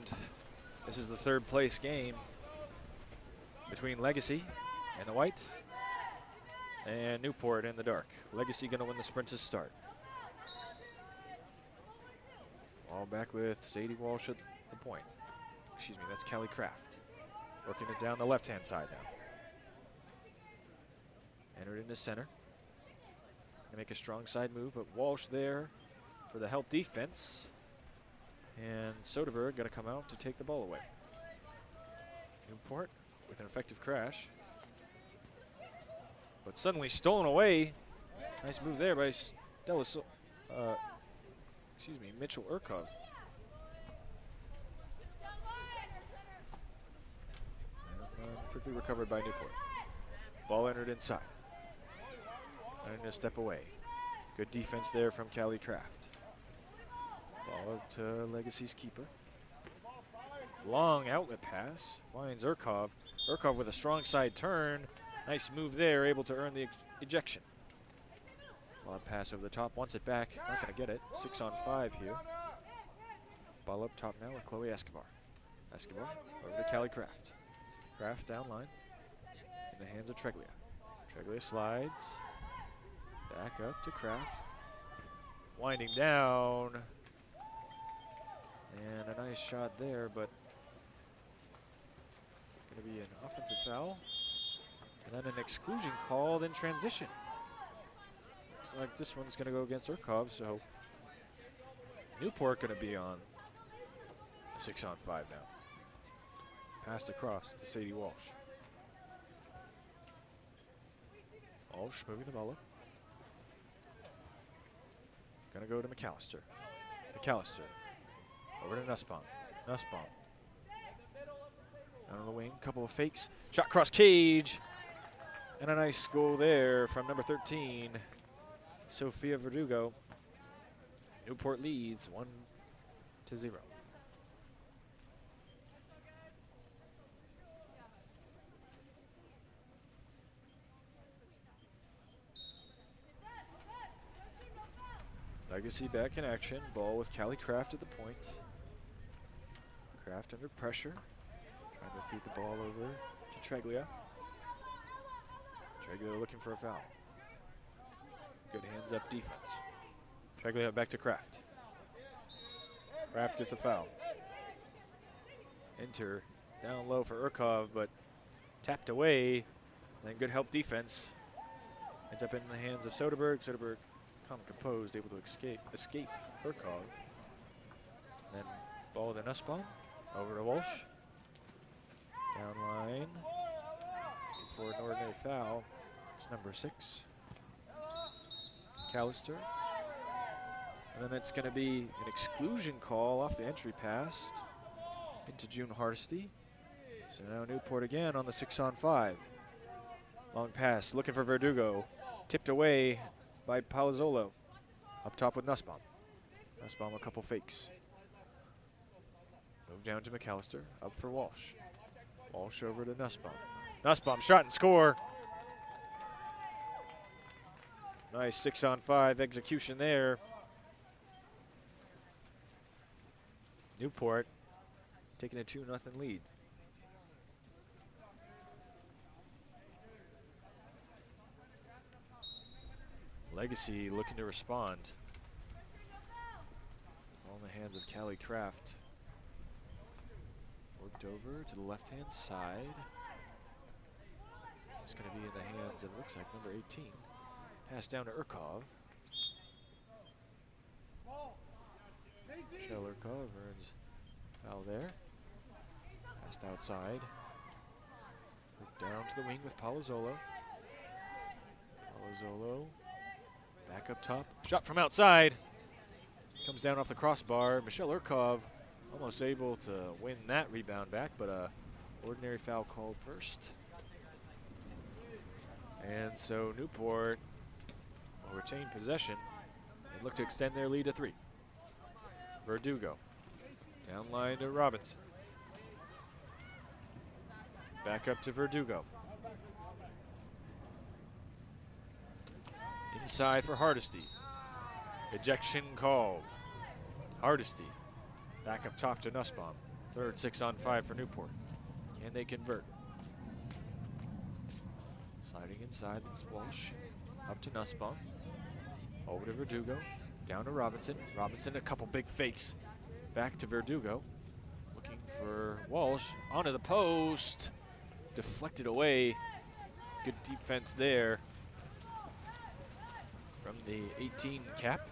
This is the third place game between Legacy in the white and Newport in the dark. Legacy going to win the sprint to start. All back with Sadie Walsh at the point. Excuse me, that's Kelly Kraft. Working it down the left-hand side now. Entered into center. Gonna make a strong side move, but Walsh there for the help defense. And Soderberg gonna come out to take the ball away. Newport with an effective crash. But suddenly stolen away. Nice move there by Mitchell Urkov. Quickly recovered by Newport. Ball entered inside. And a step away. Good defense there from Callie Kraft. Ball up to Legacy's keeper. Long outlet pass. Finds Urkov. Urkov with a strong side turn. Nice move there, able to earn the ejection. Lob pass over the top, wants it back, not gonna get it. 6-on-5 here. Ball up top now with Chloe Escobar. Escobar over to Callie Kraft. Kraft down line in the hands of Treglia. Treglia slides back up to Kraft. Winding down. And a nice shot there, but gonna be an offensive foul. And then an exclusion called in transition. Looks like this one's gonna go against Urkov, so Newport gonna be on a 6-on-5 now. Passed across to Sadie Walsh. Walsh moving the ball up. Gonna go to McAllister. McAllister over to Nussbaum. Nussbaum down on the wing, couple of fakes. Shot cross cage. And a nice goal there from number 13, Sofia Verdugo. Newport leads 1-0. Legacy back in action. Ball with Callie Kraft at the point. Kraft under pressure. Trying to feed the ball over to Treglia. Treglia looking for a foul. Good hands up defense. Treglia back to Kraft. Kraft gets a foul. Enter down low for Urkov, but tapped away. Then good help defense. Ends up in the hands of Soderberg. Soderberg calm and composed, able to escape Urkov. Then ball to Nussbaum. Over to Walsh. Down line. For an ordinary foul. It's number 6. Callister. And then it's going to be an exclusion call off the entry pass into June Hardesty. So now Newport again on the 6-on-5. Long pass, looking for Verdugo. Tipped away by Palazzolo. Up top with Nussbaum. Nussbaum a couple fakes. Move down to McAllister. Up for Walsh. Walsh over to Nussbaum. Nussbaum shot and score. Nice 6-on-5 execution there. Newport taking a 2-0 lead. Legacy looking to respond. All in the hands of Callie Kraft. Worked over to the left-hand side. It's going to be in the hands of, it looks like, number 18. Pass down to Urkov. Michelle Urkov earns foul there. Passed outside. Worked down to the wing with Palazzolo. Palazzolo back up top. Shot from outside. Comes down off the crossbar. Michelle Urkov almost able to win that rebound back, but a ordinary foul called first. And so Newport will retain possession and look to extend their lead to 3. Verdugo down line to Robinson. Back up to Verdugo. Inside for Hardesty. Ejection called. Hardesty Back up top to Nussbaum. Third 6-on-5 for Newport. Can they convert? Sliding inside, it's Walsh. Up to Nussbaum. Over to Verdugo. Down to Robinson. Robinson, a couple big fakes. Back to Verdugo. Looking for Walsh. Onto the post. Deflected away. Good defense there from the 18 cap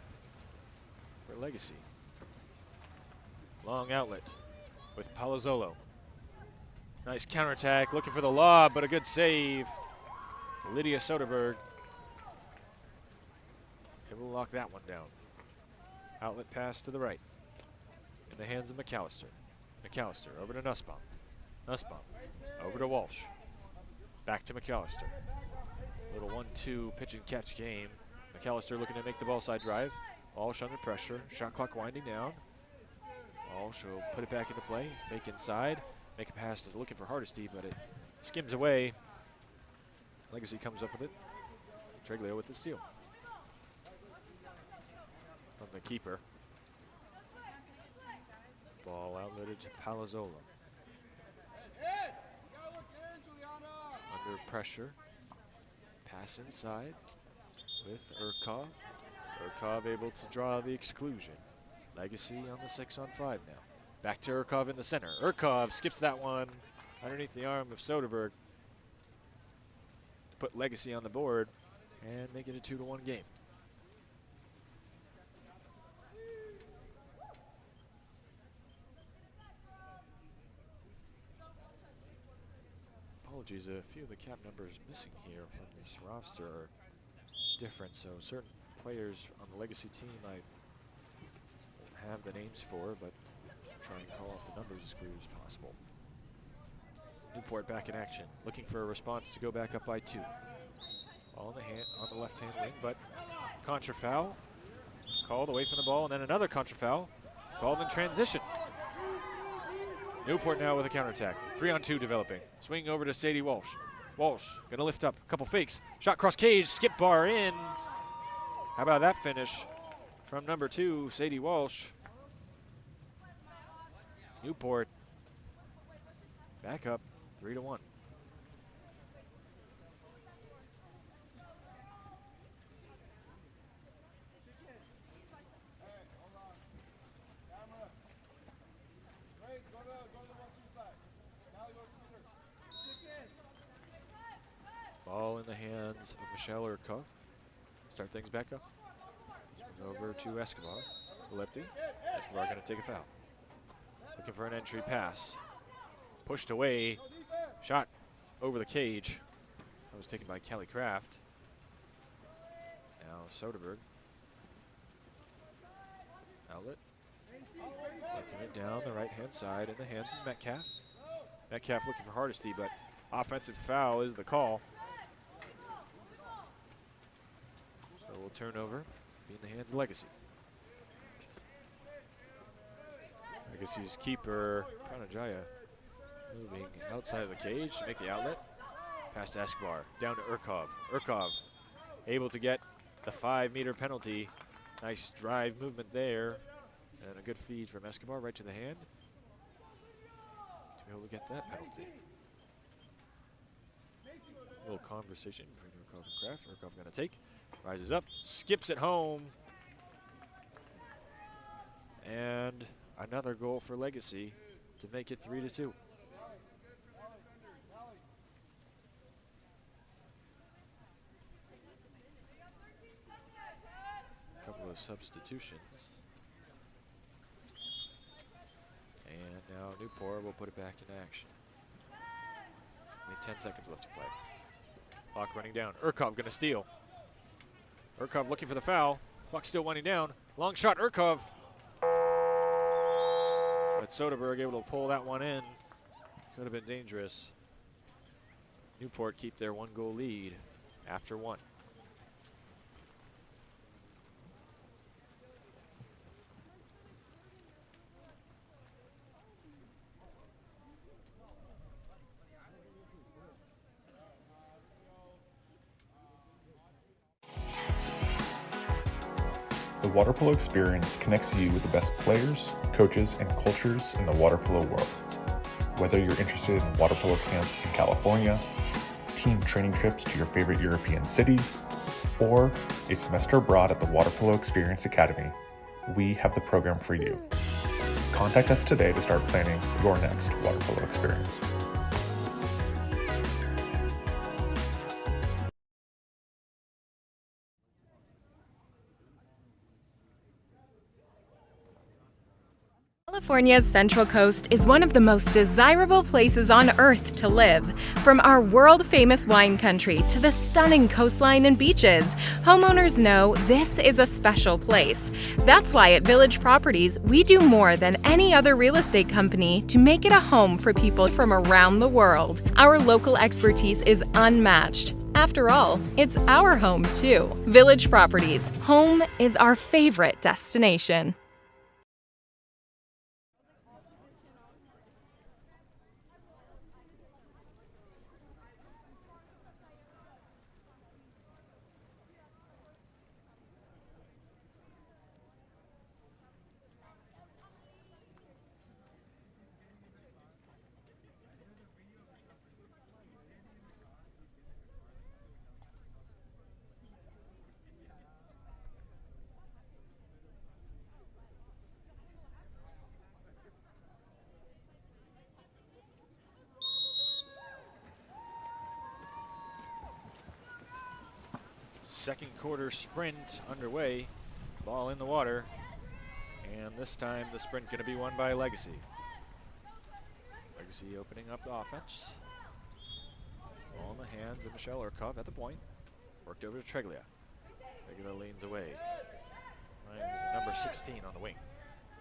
for Legacy. Long outlet with Palazzolo. Nice counterattack, looking for the lob, but a good save. Lydia Soderberg able to lock that one down. Outlet pass to the right. In the hands of McAllister. McAllister over to Nussbaum. Nussbaum over to Walsh. Back to McAllister. Little 1-2 pitch and catch game. McAllister looking to make the ball side drive. Walsh under pressure. Shot clock winding down. Walsh will put it back into play. Fake inside. Make a pass, looking for Hardesty, but it skims away. Legacy comes up with it. Treglio with the steal. From the keeper. Ball outletted to Palazzolo. Under pressure. Pass inside with Urkov. Urkov able to draw the exclusion. Legacy on the 6-on-5 now. Back to Urkov in the center. Urkov skips that one underneath the arm of Soderberg to put Legacy on the board and make it a 2-1 game. Apologies, a few of the cap numbers missing here from this roster are different, so certain players on the Legacy team I won't have the names for, but try and call off the numbers as clear as possible. Newport back in action, looking for a response to go back up by 2. Ball on the left-hand wing, but contra foul called away from the ball, and then another contra foul called in transition. Newport now with a counterattack. 3-on-2 developing. Swing over to Sadie Walsh. Walsh gonna lift up, a couple fakes. Shot cross cage, skip bar in. How about that finish from number 2, Sadie Walsh. Newport back up 3-1. Ball in the hands of Michelle Urkov. Start things back up. Over to Escobar, the lefty. Escobar gonna take a foul. Looking for an entry pass. Pushed away. Shot over the cage. That was taken by Kelly Kraft. Now Soderberg. Outlet. Looking it down the right-hand side in the hands of Metcalf. Metcalf looking for Hardesty, but offensive foul is the call. So we'll turn over. Be in the hands of Legacy. Legacy's keeper, Pranajaya, moving outside of the cage to make the outlet. Pass to Escobar, down to Urkov. Urkov able to get the 5-meter penalty. Nice drive movement there. And a good feed from Escobar right to the hand to be able to get that penalty. A little conversation between Urkov and Kraft. Urkov going to take, rises up, skips it home. And another goal for Legacy to make it 3-2. A couple of substitutions. And now Newport will put it back in action. Only 10 seconds left to play. Clock running down. Urkov gonna steal. Urkov looking for the foul. Clock still winding down. Long shot, Urkov. But Soderberg able to pull that one in. Could have been dangerous. Newport keep their 1-goal lead after 1. The water polo experience connects you with the best players, coaches, and cultures in the water polo world. Whether you're interested in water polo camps in California, team training trips to your favorite European cities, or a semester abroad at the Water Polo Experience Academy, we have the program for you. Contact us today to start planning your next water polo experience. California's Central Coast is one of the most desirable places on Earth to live. From our world-famous wine country to the stunning coastline and beaches, homeowners know this is a special place. That's why at Village Properties, we do more than any other real estate company to make it a home for people from around the world. Our local expertise is unmatched. After all, it's our home too. Village Properties, home is our favorite destination. Second quarter sprint underway, ball in the water, and this time the sprint going to be won by Legacy. Legacy opening up the offense. Ball in the hands of Michelle Urkov at the point. Worked over to Treglia. Treglia leans away. Finds number 16 on the wing.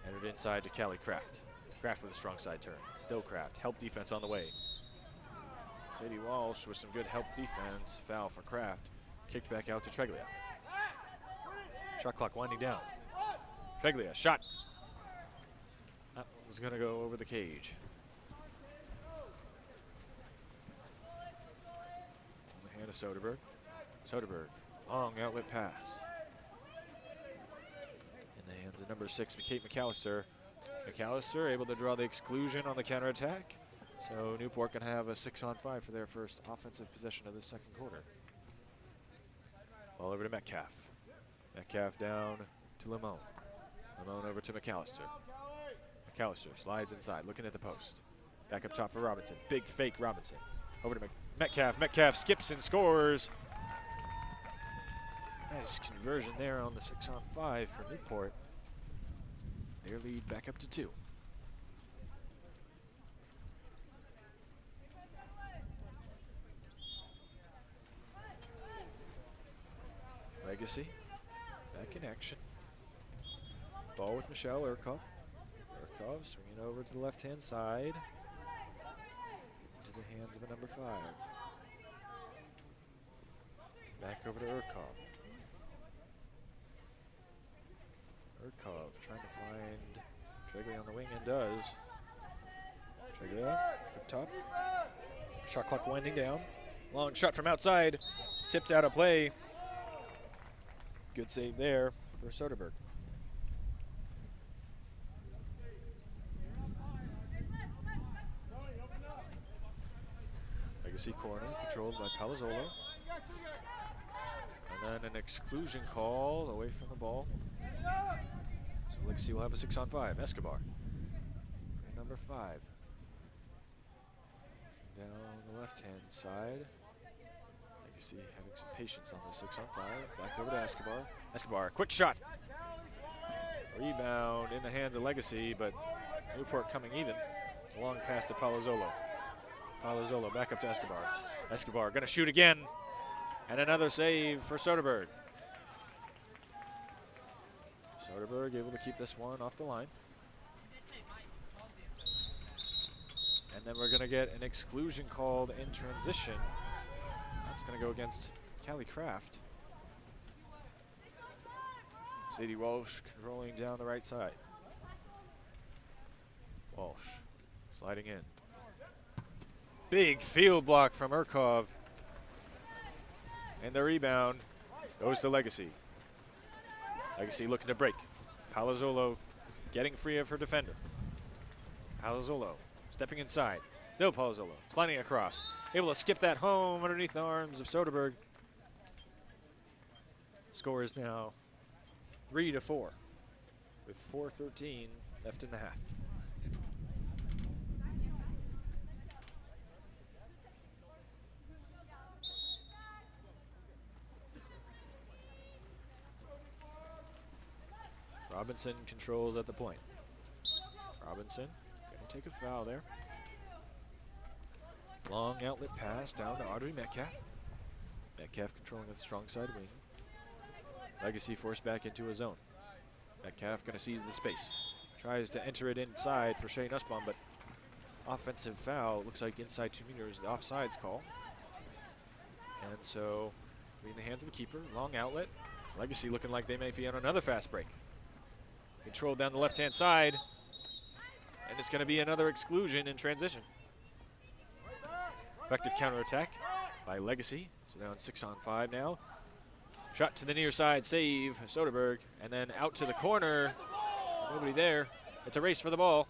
Entered inside to Callie Kraft. Kraft with a strong side turn. Still Kraft. Help defense on the way. Sadie Walsh with some good help defense. Foul for Kraft. Kicked back out to Treglia. Shot clock winding down. Treglia, shot. That was going to go over the cage. On the hand of Soderberg. Soderberg, long outlet pass. In the hands of number 6, Kate McAllister. McAllister able to draw the exclusion on the counterattack. So Newport can have a 6-on-5 for their first offensive possession of the second quarter. Ball over to Metcalf. Metcalf down to Limon. Limon over to McAllister. McAllister slides inside, looking at the post. Back up top for Robinson. Big fake Robinson. Over to Metcalf. Metcalf skips and scores. Nice conversion there on the 6-on-5 for Newport. Their lead back up to 2. Legacy, back in action. Ball with Michelle Urkov. Urkov swinging over to the left-hand side. Into the hands of a number 5. Back over to Urkov. Urkov trying to find Treglia on the wing and does. Treglia up top. Shot clock winding down. Long shot from outside. Tipped out of play. Good save there for Soderberg. Legacy corner controlled by Palazzolo. And then an exclusion call away from the ball. So Legacy will have a 6-on-5. Escobar for number 5. Down the left-hand side. Legacy having some patience on the 6-on-5. Back over to Escobar. Escobar, quick shot. Rebound in the hands of Legacy, but Newport coming even. Long pass to Palazzolo. Palazzolo back up to Escobar. Escobar gonna shoot again. And another save for Soderberg. Soderberg able to keep this one off the line. And then we're gonna get an exclusion called in transition. That's going to go against Callie Kraft. Sadie Walsh controlling down the right side. Walsh sliding in. Big field block from Urkov. And the rebound goes to Legacy. Legacy looking to break. Palazzolo getting free of her defender. Palazzolo stepping inside. Still Palazzolo sliding across. Able to skip that home underneath the arms of Soderberg. Score is now 3-4 with 4:13 left in the half. Robinson controls at the point. Robinson gonna take a foul there. Long outlet pass down to Audrey Metcalf. Metcalf controlling the strong side wing. Legacy forced back into his zone. Metcalf gonna seize the space. Tries to enter it inside for Shay Nussbaum, but offensive foul. Looks like inside 2 meters, the offsides call. And so, in the hands of the keeper, long outlet. Legacy looking like they might be on another fast break. Controlled down the left-hand side, and it's going to be another exclusion in transition. Effective counterattack by Legacy. So they're on 6-on-5 now. Shot to the near side, save Soderberg, and then out to the corner. Nobody there. It's a race for the ball.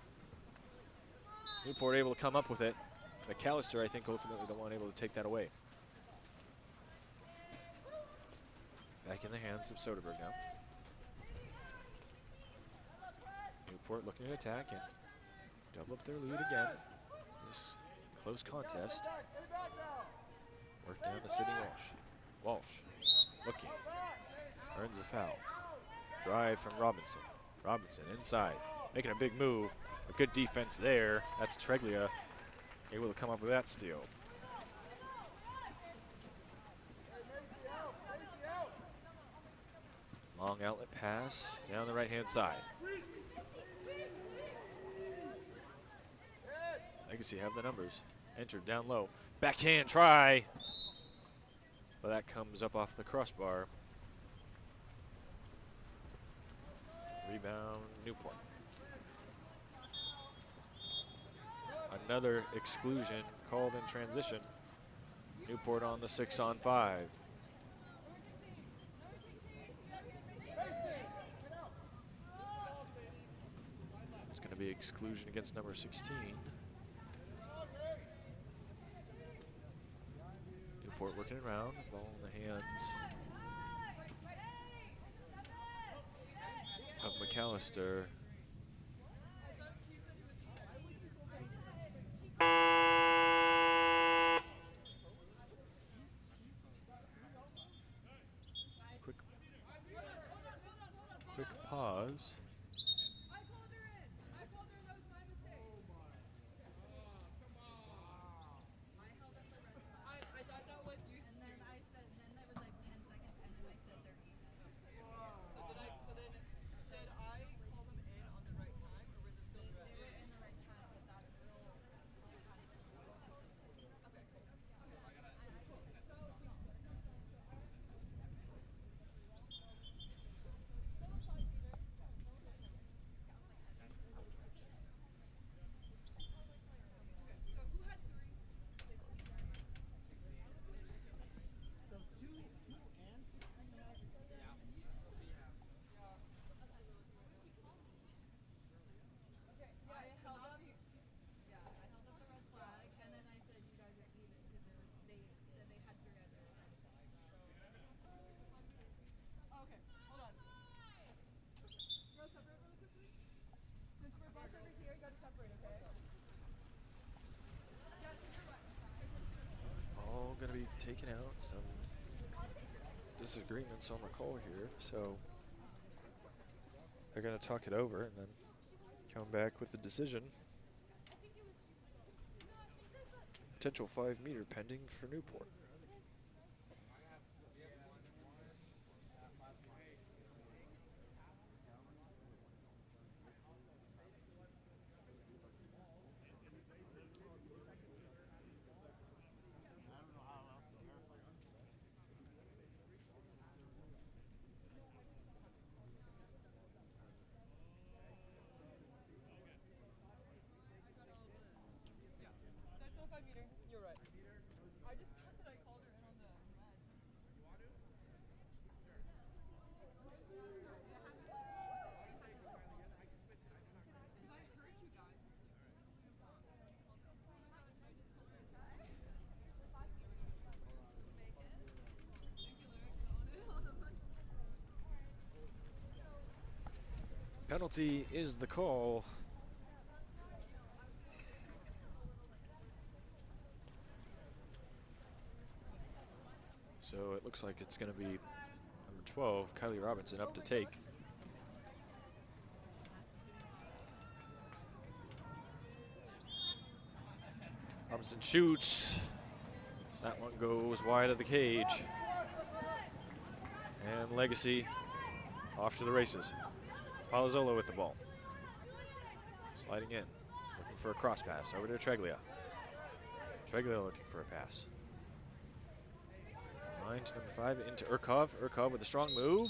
Newport able to come up with it. McAllister, I think, ultimately the one able to take that away. Back in the hands of Soderberg now. Newport looking to attack and double up their lead again. This close contest. Work down to Sydney Walsh. Walsh looking. Earns a foul. Drive from Robinson. Robinson inside. Making a big move. A good defense there. That's Treglia able to come up with that steal. Long outlet pass down the right-hand side. Legacy have the numbers. Entered down low. Backhand try. But that comes up off the crossbar. Rebound Newport. Another exclusion called in transition. Newport on the 6-on-5. It's going to be exclusion against number 16. Newport working around, ball in the hands of McAllister. Quick pause. All going to be taken out. Some disagreements on the call here, so they're going to talk it over and then come back with the decision. Potential 5-meter pending for Newport. You're right. I just thought that I called her in on the match. You want to? Penalty is the call. So it looks like it's going to be number 12, Kylie Robinson, up to take. Robinson shoots. That one goes wide of the cage. And Legacy off to the races. Palazzolo with the ball. Sliding in, looking for a cross pass over to Treglia. Treglia looking for a pass. Line to number 5 into Urkov. Urkov with a strong move.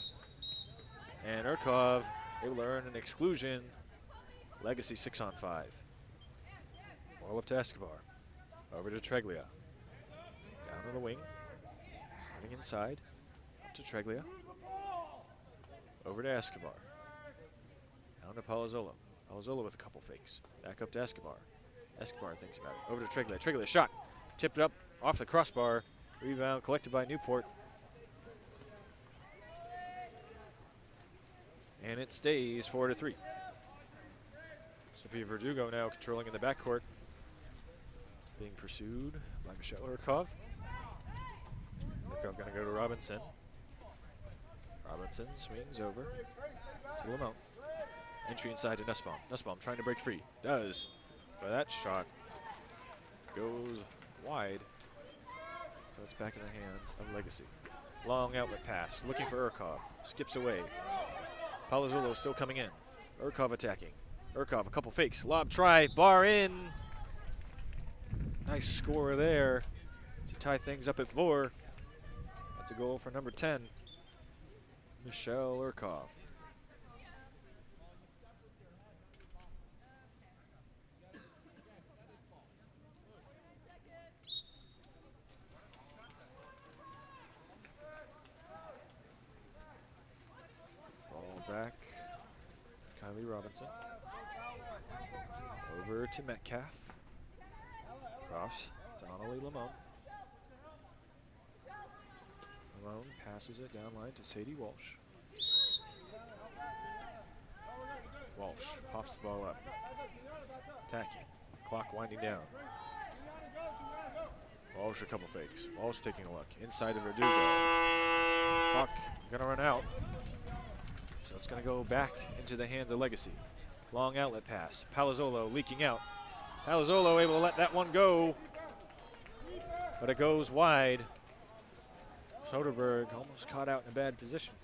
And Urkov able to earn an exclusion. Legacy 6-on-5. Ball up to Escobar. Over to Treglia. Down to the wing. Sliding inside. Up to Treglia. Over to Escobar. Down to Palazzolo. Palazzolo with a couple fakes. Back up to Escobar. Escobar thinks about it. Over to Treglia. Treglia shot. Tipped up off the crossbar. Rebound collected by Newport. And it stays 4-3. Sofia Verdugo now controlling in the backcourt. Being pursued by Michelle Urkov. Urkov going to go to Robinson. Robinson swings over to Lamont. Entry inside to Nussbaum. Nussbaum trying to break free. Does. But that shot goes wide. So it's back in the hands of Legacy. Long outlet pass. Looking for Urkov. Skips away. Palazzolo still coming in. Urkov attacking. Urkov, a couple fakes. Lob try. Bar in. Nice score there to tie things up at 4. That's a goal for number 10, Michelle Urkov. Ball back to Kylie Robinson. Over to Metcalf. Cross to Annalie Lamont. Lamont passes it down line to Sadie Walsh. Walsh pops the ball up. Attacking. Clock winding down. Walsh a couple fakes. Walsh taking a look. Inside of Verdugo. Clock gonna run out. So it's gonna go back into the hands of Legacy. Long outlet pass. Palazzolo leaking out. Palazzolo able to let that one go, but it goes wide. Soderberg almost caught out in a bad position.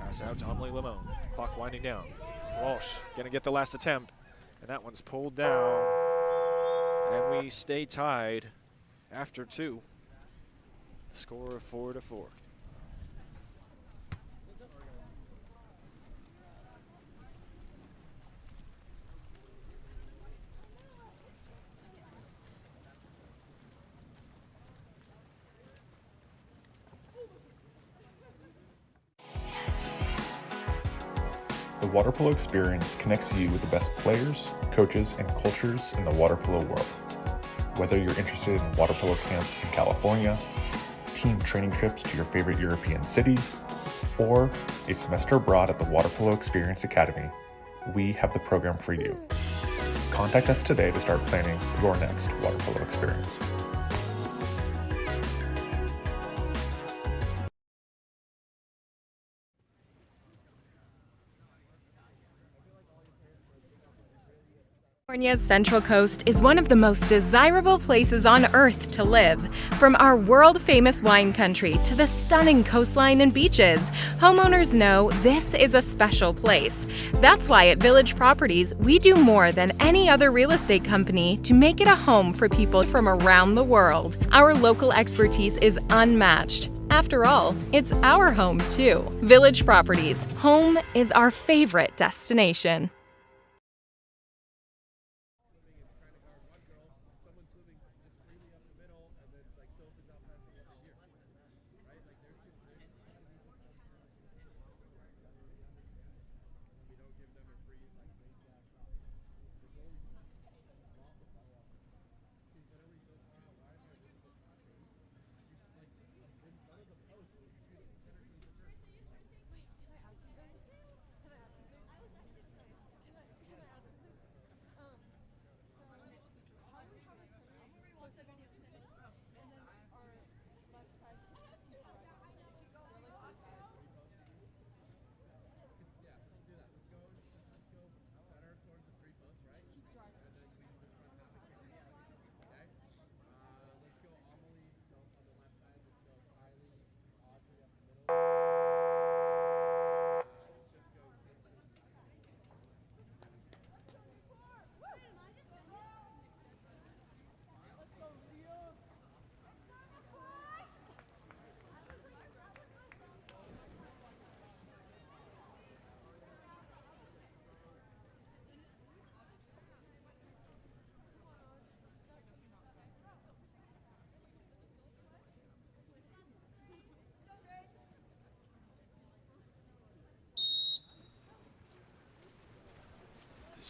Pass out to Amelie Lamont. Clock winding down. Walsh gonna get the last attempt, and that one's pulled down. And we stay tied after 2. Score of 4-4. The water polo experience connects you with the best players, coaches, and cultures in the water polo world. Whether you're interested in water polo camps in California, team training trips to your favorite European cities, or a semester abroad at the Water Polo Experience Academy, we have the program for you. Contact us today to start planning your next water polo experience. California's Central Coast is one of the most desirable places on Earth to live. From our world-famous wine country to the stunning coastline and beaches, homeowners know this is a special place. That's why at Village Properties, we do more than any other real estate company to make it a home for people from around the world. Our local expertise is unmatched. After all, it's our home too. Village Properties, home is our favorite destination.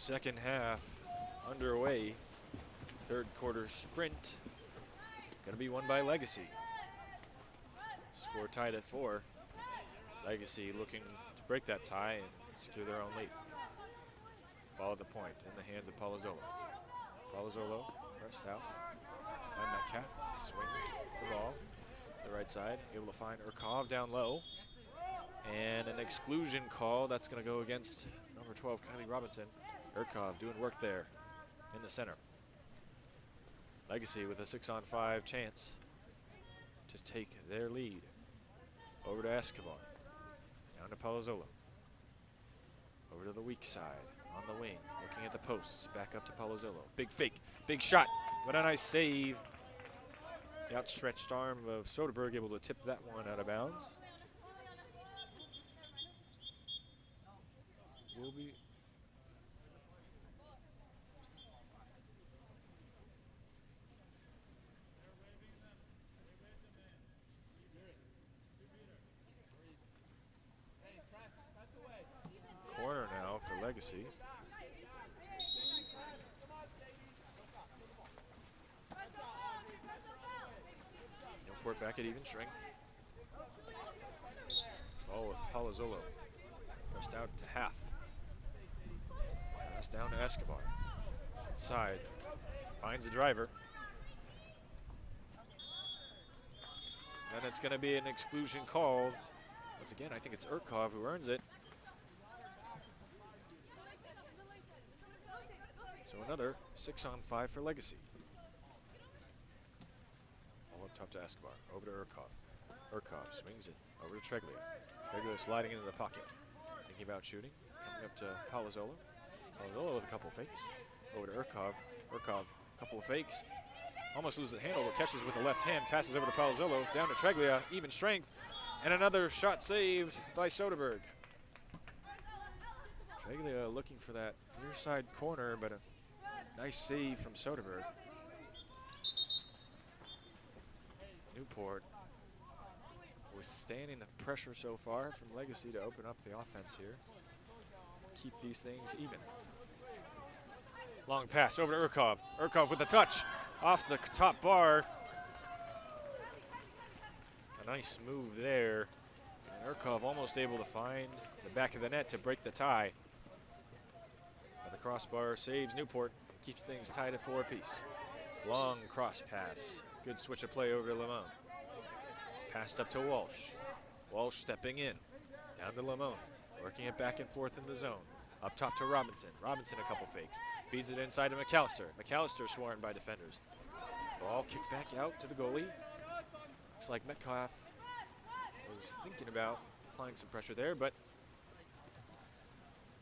Second half underway. Third quarter sprint. Gonna be won by Legacy. Score tied at 4. Legacy looking to break that tie and secure their own lead. Ball at the point in the hands of Palazzolo. Palazzolo pressed out. And Metcalf swings the ball to the right side, able to find Urkov down low. And an exclusion call that's going to go against number 12, Kylie Robinson. Urkov doing work there in the center. Legacy with a 6-on-5 chance to take their lead. Over to Escobar. Down to Palazzolo. Over to the weak side on the wing. Looking at the posts. Back up to Palazzolo. Big fake. Big shot. What a nice save. The outstretched arm of Soderberg able to tip that one out of bounds. Will be corner now for Legacy. Newport back at even strength. Ball with Palazzolo. Pressed out to half. Pass down to Escobar. Inside. Finds the driver. Then it's going to be an exclusion called. Once again, I think it's Urkov who earns it. So another 6-on-5 for Legacy. All up top to Escobar. Over to Urkov. Urkov swings it over to Treglia. Treglia sliding into the pocket. Thinking about shooting. Coming up to Palazzolo. Palazzolo with a couple fakes. Over to Urkov. Urkov, a couple of fakes. Almost loses the handle, but catches with the left hand. Passes over to Palazzolo. Down to Treglia. Even strength. And another shot saved by Soderberg. Treglia looking for that near side corner, but a nice save from Soderberg. Newport withstanding the pressure so far from Legacy to open up the offense here. Keep these things even. Long pass over to Urkov. Urkov with a touch off the top bar. A nice move there. And Urkov almost able to find the back of the net to break the tie. But the crossbar saves Newport. Keeps things tied at 4 apiece. Long cross pass. Good switch of play over to Limon. Passed up to Walsh. Walsh stepping in. Down to Limon. Working it back and forth in the zone. Up top to Robinson. Robinson a couple fakes. Feeds it inside to McAllister. McAllister swarmed by defenders. Ball kicked back out to the goalie. Looks like Metcalf was thinking about applying some pressure there, but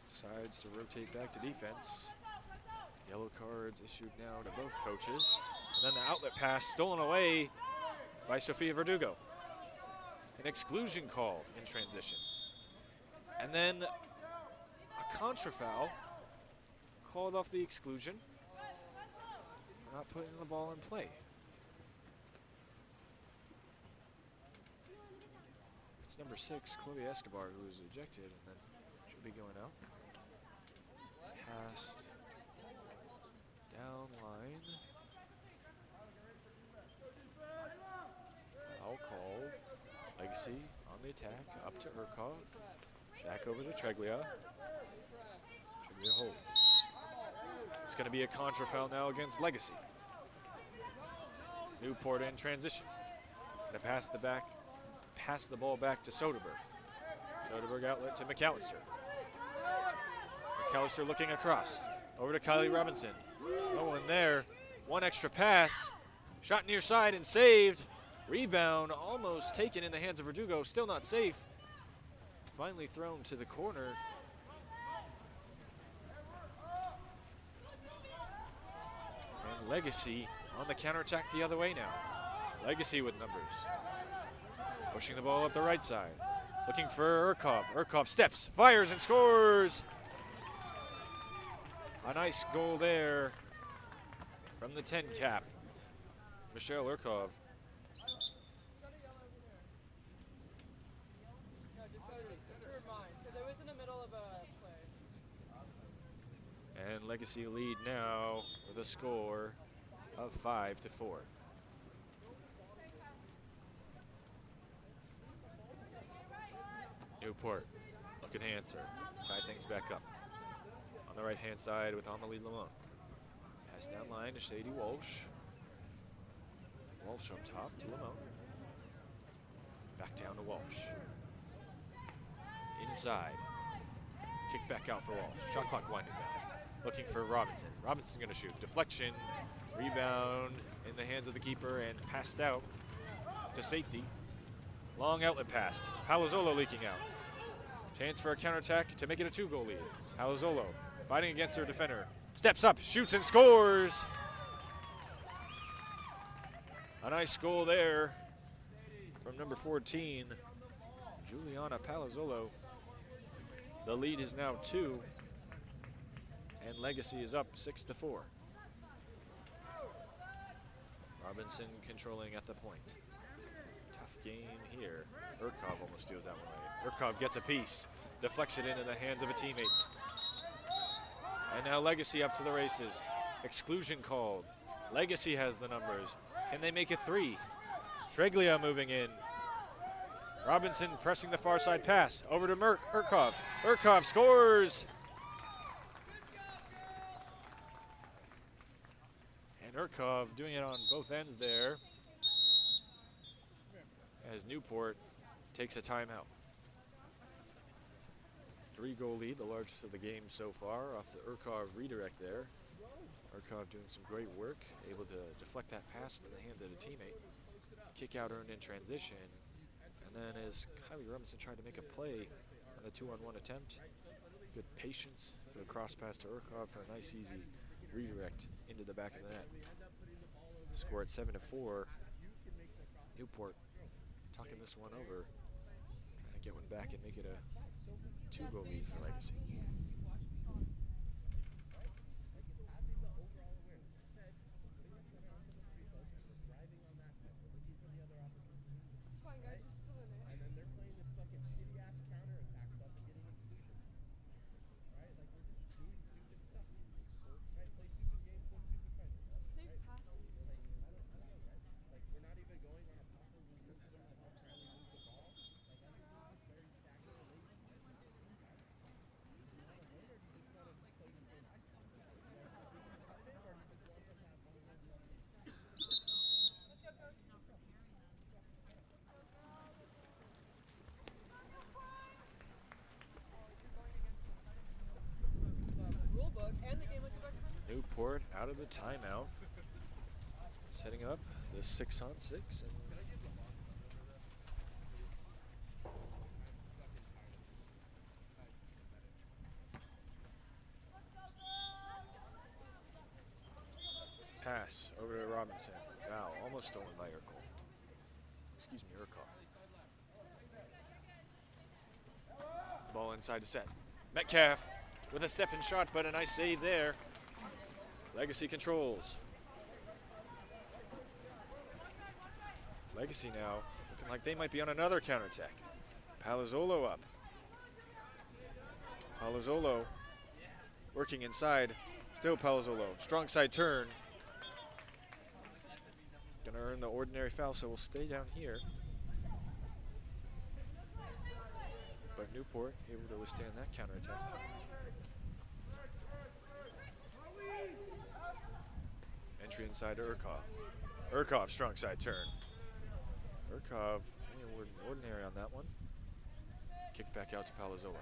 decides to rotate back to defense. Yellow cards issued now to both coaches. And then the outlet pass stolen away by Sofia Verdugo. An exclusion call in transition. And then a contra foul called off the exclusion. Not putting the ball in play. It's number 6, Chloe Escobar, who was ejected and then should be going out. Passed down line. Foul called. Legacy on the attack, up to Urkov. Back over to Treglia. Treglia holds. It's going to be a contra foul now against Legacy. Newport in transition. Going to pass the ball back to Soderberg. Soderberg outlet to McAllister. McAllister looking across. Over to Kylie Robinson. No one there. One extra pass. Shot near side and saved. Rebound almost taken in the hands of Verdugo. Still not safe. Finally thrown to the corner. And Legacy on the counterattack the other way now. Legacy with numbers. Pushing the ball up the right side. Looking for Urkov. Urkov steps, fires, and scores. A nice goal there from the 10 cap. Michelle Urkov. And Legacy lead now with a score of 5-4. Newport looking to answer. Tie things back up. On the right-hand side with Amelie Lamont. Pass down line to Shady Walsh. Walsh up top to Lamont. Back down to Walsh. Inside. Kick back out for Walsh. Shot clock winding down. Looking for Robinson. Robinson's going to shoot. Deflection. Rebound in the hands of the keeper and passed out to safety. Long outlet pass. Palazzolo leaking out. Chance for a counterattack to make it a 2-goal lead. Palazzolo fighting against her defender. Steps up, shoots and scores. A nice goal there from number 14, Juliana Palazzolo. The lead is now 2, and Legacy is up 6-4. Robinson controlling at the point. Tough game here. Urkov almost steals that one away. Urkov gets a piece, deflects it into the hands of a teammate. And now Legacy up to the races. Exclusion called. Legacy has the numbers. Can they make it 3? Treglia moving in. Robinson pressing the far side pass. Over to Urkov. Urkov scores! And Urkov doing it on both ends there as Newport takes a timeout. 3-goal lead, the largest of the game so far, off the Urkov redirect there. Urkov doing some great work, able to deflect that pass into the hands of a teammate. Kick out earned in transition. And then as Kylie Robinson tried to make a play on the 2-on-1 attempt, good patience for the cross pass to Urkov for a nice easy redirect into the back of the net. Score at 7-4. Newport talking this one over, trying to get one back and make it a 2-goal lead for Legacy. Newport out of the timeout, setting up the 6-on-6. And pass over to Robinson. Foul, almost stolen by Urkel. Excuse me, Urkel. Ball inside to set. Metcalf with a step-in shot, but a nice save there. Legacy controls. Legacy now looking like they might be on another counterattack. Palazzolo up. Palazzolo working inside. Still Palazzolo. Strong side turn. Gonna earn the ordinary foul, so we'll stay down here. But Newport able to withstand that counterattack. Entry inside to Urkov. Urkov, strong side turn. Urkov, ordinary on that one. Kick back out to Palazzolo.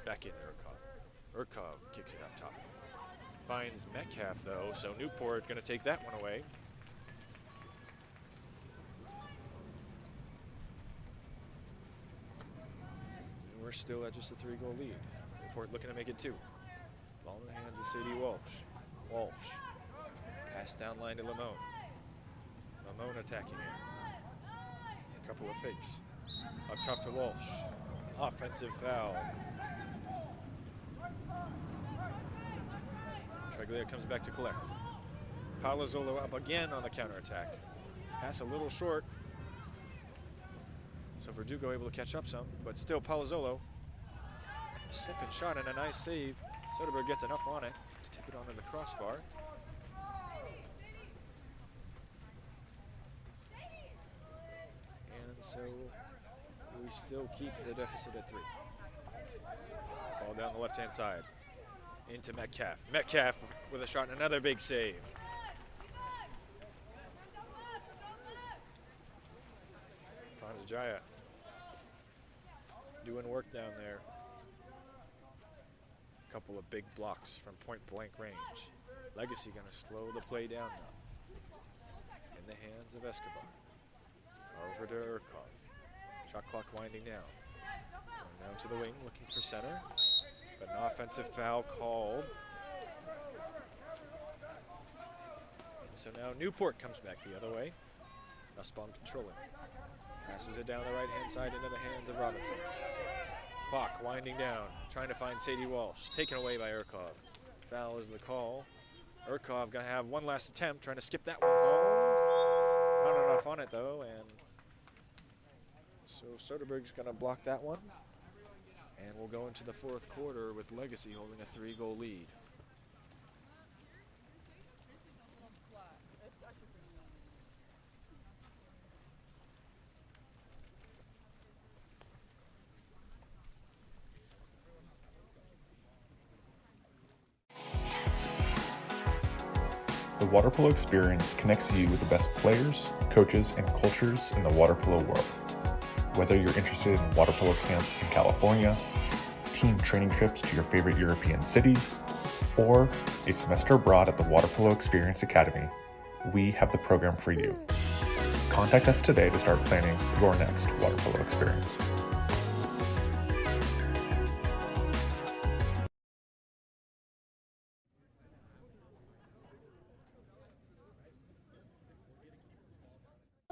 Back in Urkov. Urkov kicks it up top. Finds Metcalf though, so Newport gonna take that one away. And we're still at just a 3-goal lead. Newport looking to make it 2. Ball in the hands of Sadie Walsh. Walsh. Pass down line to Lamone. Lamone attacking it. A couple of fakes. Up top to Walsh. Offensive foul. Treglia comes back to collect. Palazzolo up again on the counterattack. Pass a little short. So Verdugo able to catch up some, but still Palazzolo. Step and shot and a nice save. Soderberg gets enough on it to tip it onto the crossbar. And so we still keep the deficit at 3. Ball down the left-hand side. Into Metcalf. Metcalf with a shot and another big save. Jaya doing work down there. A couple of big blocks from point-blank range. Legacy going to slow the play down now. In the hands of Escobar. Over to Urkov. Shot clock winding down. Going down to the wing, looking for center. But an offensive foul called. And so now Newport comes back the other way. Nussbaum controlling. Passes it down the right-hand side into the hands of Robinson. Clock winding down, trying to find Sadie Walsh. Taken away by Urkov. Foul is the call. Urkov going to have one last attempt, trying to skip that one home. Not enough on it, though, and so Soderberg's going to block that one. And we'll go into the fourth quarter with Legacy holding a 3-goal lead. The water polo experience connects you with the best players, coaches, and cultures in the water polo world. Whether you're interested in water polo camps in California, team training trips to your favorite European cities, or a semester abroad at the Water Polo Experience Academy, we have the program for you. Contact us today to start planning your next water polo experience.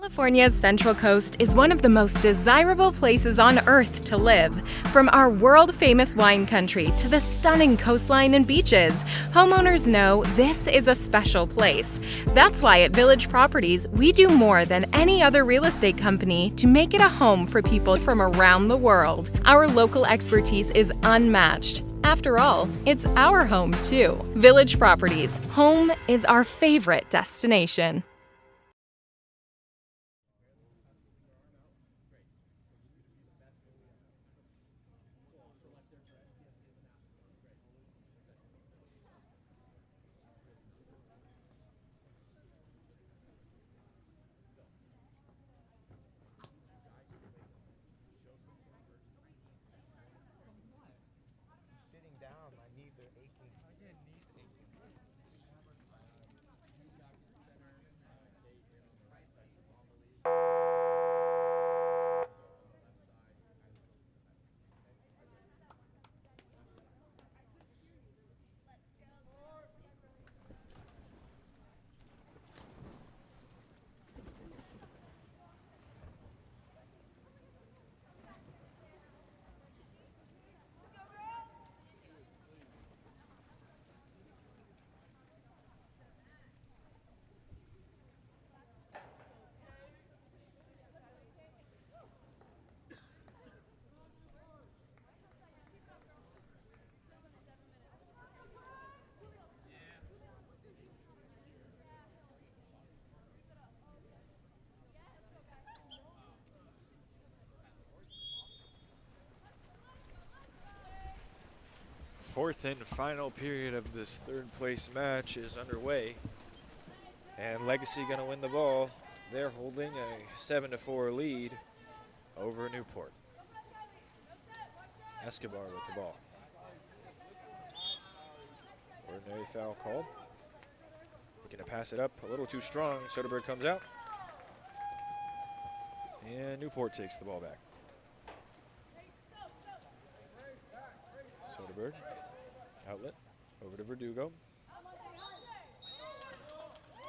California's Central Coast is one of the most desirable places on Earth to live. From our world-famous wine country to the stunning coastline and beaches, homeowners know this is a special place. That's why at Village Properties, we do more than any other real estate company to make it a home for people from around the world. Our local expertise is unmatched. After all, it's our home too. Village Properties, home is our favorite destination. Sitting down, my knees are aching. I get knees aching. Fourth and final period of this third place match is underway. And Legacy gonna win the ball. They're holding a 7-4 lead over Newport. Escobar with the ball. Ordinary foul called. We're gonna pass it up a little too strong. Soderberg comes out. And Newport takes the ball back. Soderberg. Outlet over to Verdugo.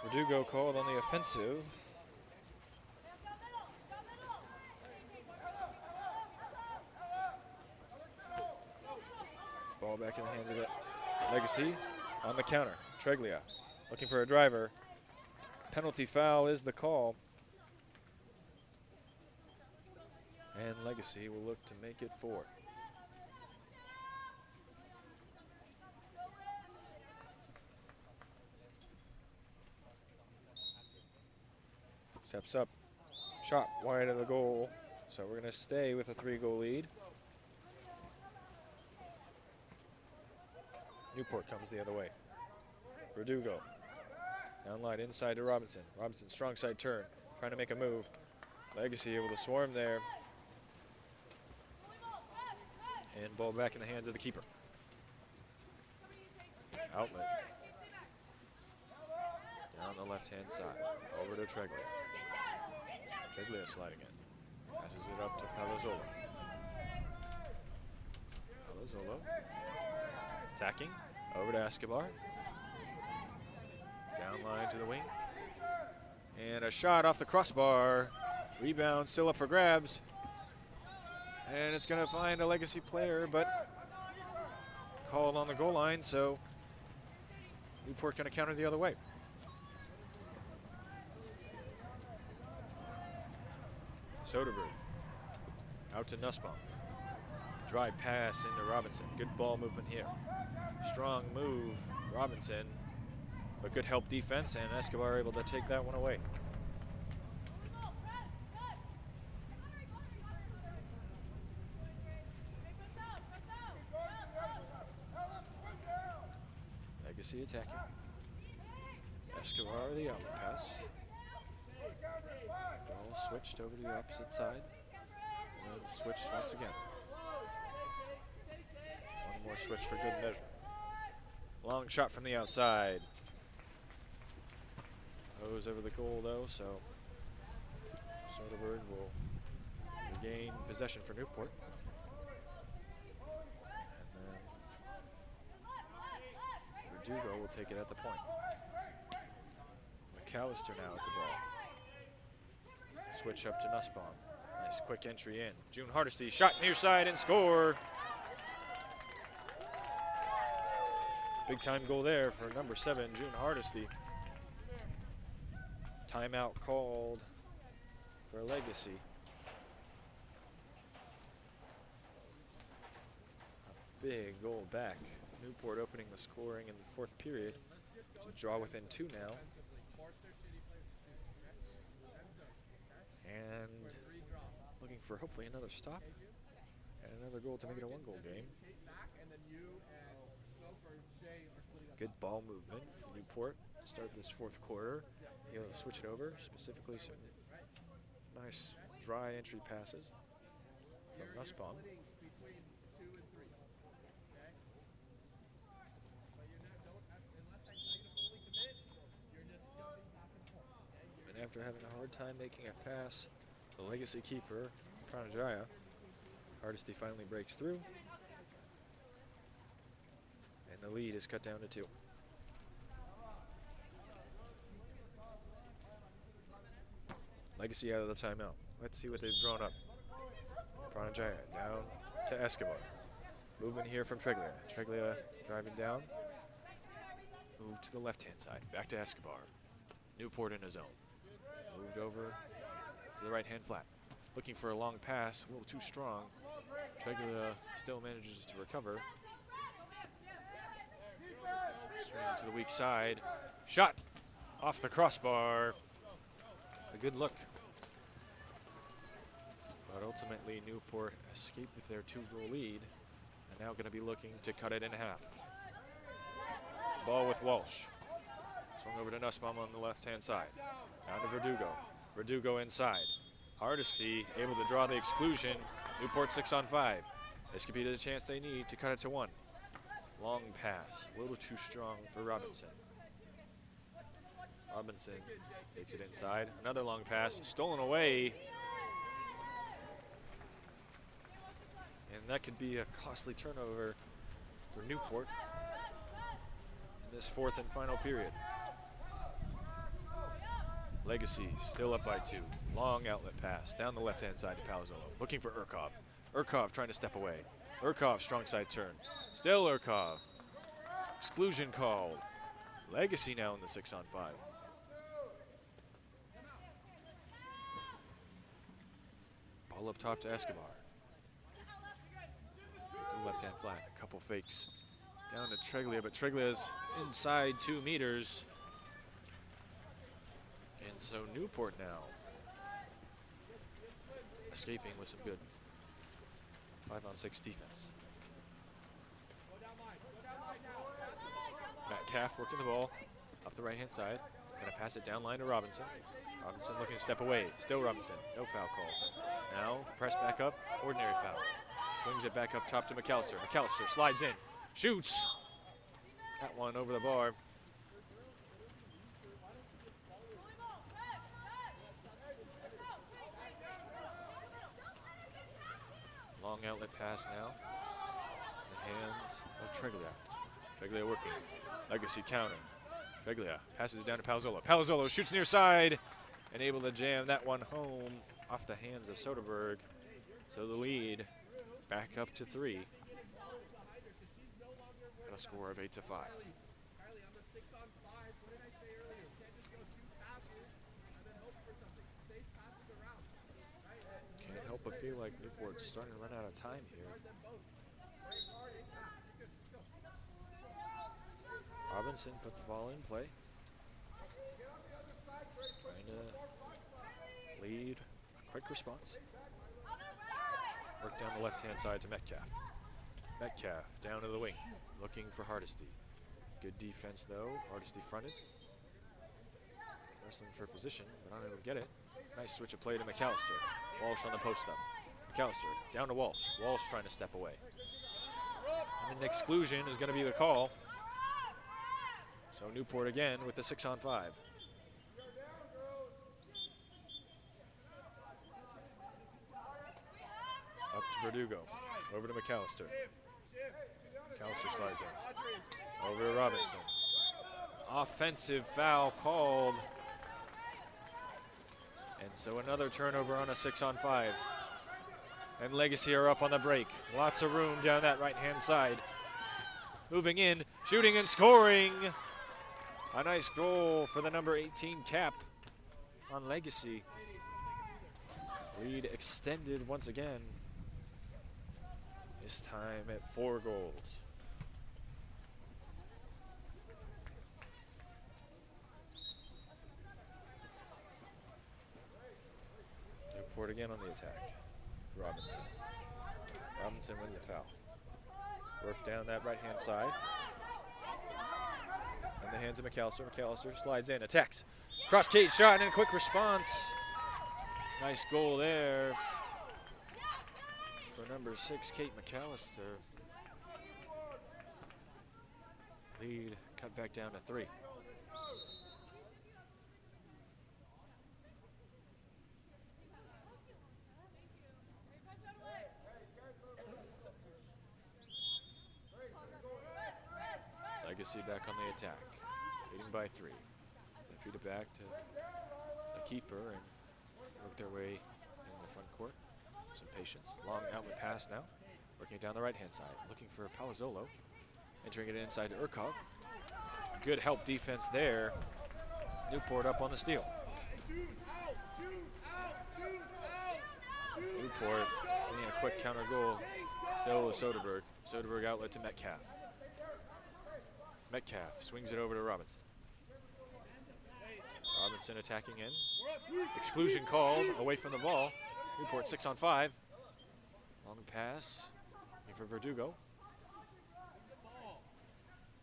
Verdugo called on the offensive. Ball back in the hands of it. Legacy on the counter. Treglia looking for a driver. Penalty foul is the call. And Legacy will look to make it 4. Steps up. Shot wide of the goal. So we're going to stay with a 3-goal lead. Newport comes the other way. Verdugo. Down line inside to Robinson. Robinson, strong side turn. Trying to make a move. Legacy able to swarm there. And ball back in the hands of the keeper. Outlet. Down the left-hand side. Over to Treglia. Treglia sliding in. Passes it up to Palazzolo. Palazzolo. Attacking. Over to Escobar. Down line to the wing. And a shot off the crossbar. Rebound still up for grabs. And it's going to find a Legacy player, but called on the goal line, so Newport going to counter the other way. Soderberg out to Nussbaum. Drive pass into Robinson. Good ball movement here. Strong move, Robinson, but good help defense, and Escobar able to take that one away. Legacy attacking. Escobar the outlet pass. Ball switched over to the opposite side. And then switched once again. One more switch for good measure. Long shot from the outside. Goes over the goal though, so Soderberg will regain possession for Newport. And then Verdugo will take it at the point. McAllister now at the ball. Switch up to Nussbaum. Nice quick entry in. June Hardesty shot near side and score. Big time goal there for number 7, June Hardesty. Timeout called for Legacy. A big goal back. Newport opening the scoring in the 4th period to draw within 2 now. And looking for hopefully another stop and another goal to make it a 1-goal game. Good ball movement from Newport to start this 4th quarter. Able to switch it over, specifically some nice dry entry passes from Nussbaum. And after having a hard time making a pass, the Legacy keeper, Pranajaya, Hardesty finally breaks through. And the lead is cut down to 2. Legacy out of the timeout. Let's see what they've drawn up. Pranajaya down to Escobar. Movement here from Treglia. Treglia driving down. Move to the left-hand side. Back to Escobar. Newport in his zone. Moved over to the right-hand flat. Looking for a long pass, a little too strong. Treglia still manages to recover. Swing to the weak side. Shot off the crossbar. A good look. But ultimately Newport escaped with their 2-goal lead and now going to be looking to cut it in half. Ball with Walsh. Swung over to Nussbaum on the left-hand side. Down to Verdugo. Verdugo inside. Hardesty able to draw the exclusion. Newport 6-on-5. This could be the chance they need to cut it to 1. Long pass, a little too strong for Robinson. Robinson takes it inside. Another long pass, stolen away. And that could be a costly turnover for Newport in this 4th and final period. Legacy still up by 2. Long outlet pass down the left-hand side to Palazzolo. Looking for Urkov. Urkov trying to step away. Urkov, strong side turn. Still Urkov. Exclusion called. Legacy now in the 6-on-5. Ball up top to Escobar. To the left-hand flat. A couple fakes. Down to Treglia, but Treglia's inside 2 meters. And so Newport now escaping with some good 5-on-6 defense. Matt Caff working the ball up the right-hand side. Gonna pass it down line to Robinson. Robinson looking to step away. Still Robinson. No foul call. Now press back up. Ordinary foul. Swings it back up top to McAllister. McAllister slides in. Shoots. That one over the bar. Long outlet pass now. The hands of Treglia. Treglia working. Legacy counter. Treglia passes down to Palazzolo. Palazzolo shoots near side and able to jam that one home off the hands of Soderberg. So the lead back up to 3. Got a score of 8-5. Can't help but feel like Newport's starting to run out of time here. Robinson puts the ball in play. Trying to lead. A quick response. Work down the left-hand side to Metcalf. Metcalf down to the wing, looking for Hardesty. Good defense though. Hardesty fronted. Wrestling for position, but unable to get it. Nice switch of play to McAllister. Walsh on the post up. McAllister down to Walsh. Walsh trying to step away. And an exclusion is going to be the call. So Newport again with the 6-on-5. Up to Verdugo. Over to McAllister. McAllister slides in. Over to Robinson. Offensive foul called. And so another turnover on a 6-on-5. And Legacy are up on the break. Lots of room down that right-hand side. Moving in, shooting and scoring. A nice goal for the number 18 cap on Legacy. Lead extended once again. This time at 4 goals. Newport again on the attack. Robinson. Robinson wins a foul. Work down that right-hand side. In the hands of McAllister. McAllister slides in, attacks. Cross cage shot and a quick response. Nice goal there for number 6, Kate McAllister. Lead cut back down to 3. Legacy back on the attack, leading by 3. They feed it back to the keeper and work their way in the front court. Some patience. Long outlet pass now. Working it down the right-hand side. Looking for Palazzolo. Entering it inside to Urkov. Good help defense there. Newport up on the steal. Newport getting a quick counter goal. Still with Soderberg. Soderberg outlet to Metcalf. Metcalf swings it over to Robinson. Robinson attacking in. Exclusion called away from the ball. Newport 6-on-5. Long pass. Looking for Verdugo.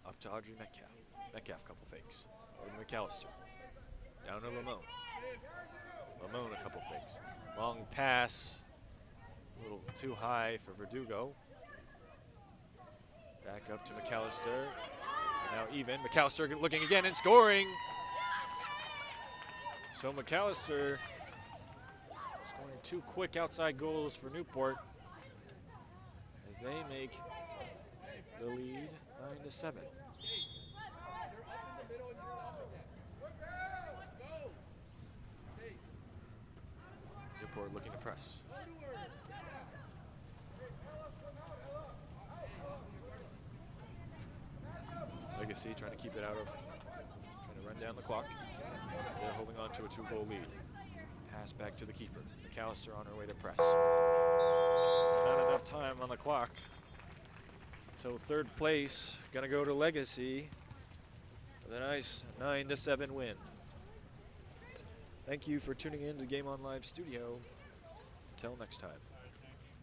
Up to Audrey Metcalf. Metcalf couple fakes. Over to McAllister. Down to Lamone. Lamone a couple fakes. Long pass. A little too high for Verdugo. Back up to McAllister. Now even. McAllister looking again and scoring. So McAllister scoring 2 quick outside goals for Newport as they make the lead 9-7. Newport looking to press. Legacy trying to keep it out of, trying to run down the clock. They're holding on to a 2-goal lead. Pass back to the keeper. McAllister on her way to press. Not enough time on the clock. So 3rd place gonna go to Legacy with a nice 9-7 win. Thank you for tuning in to Game On Live Studio. Until next time.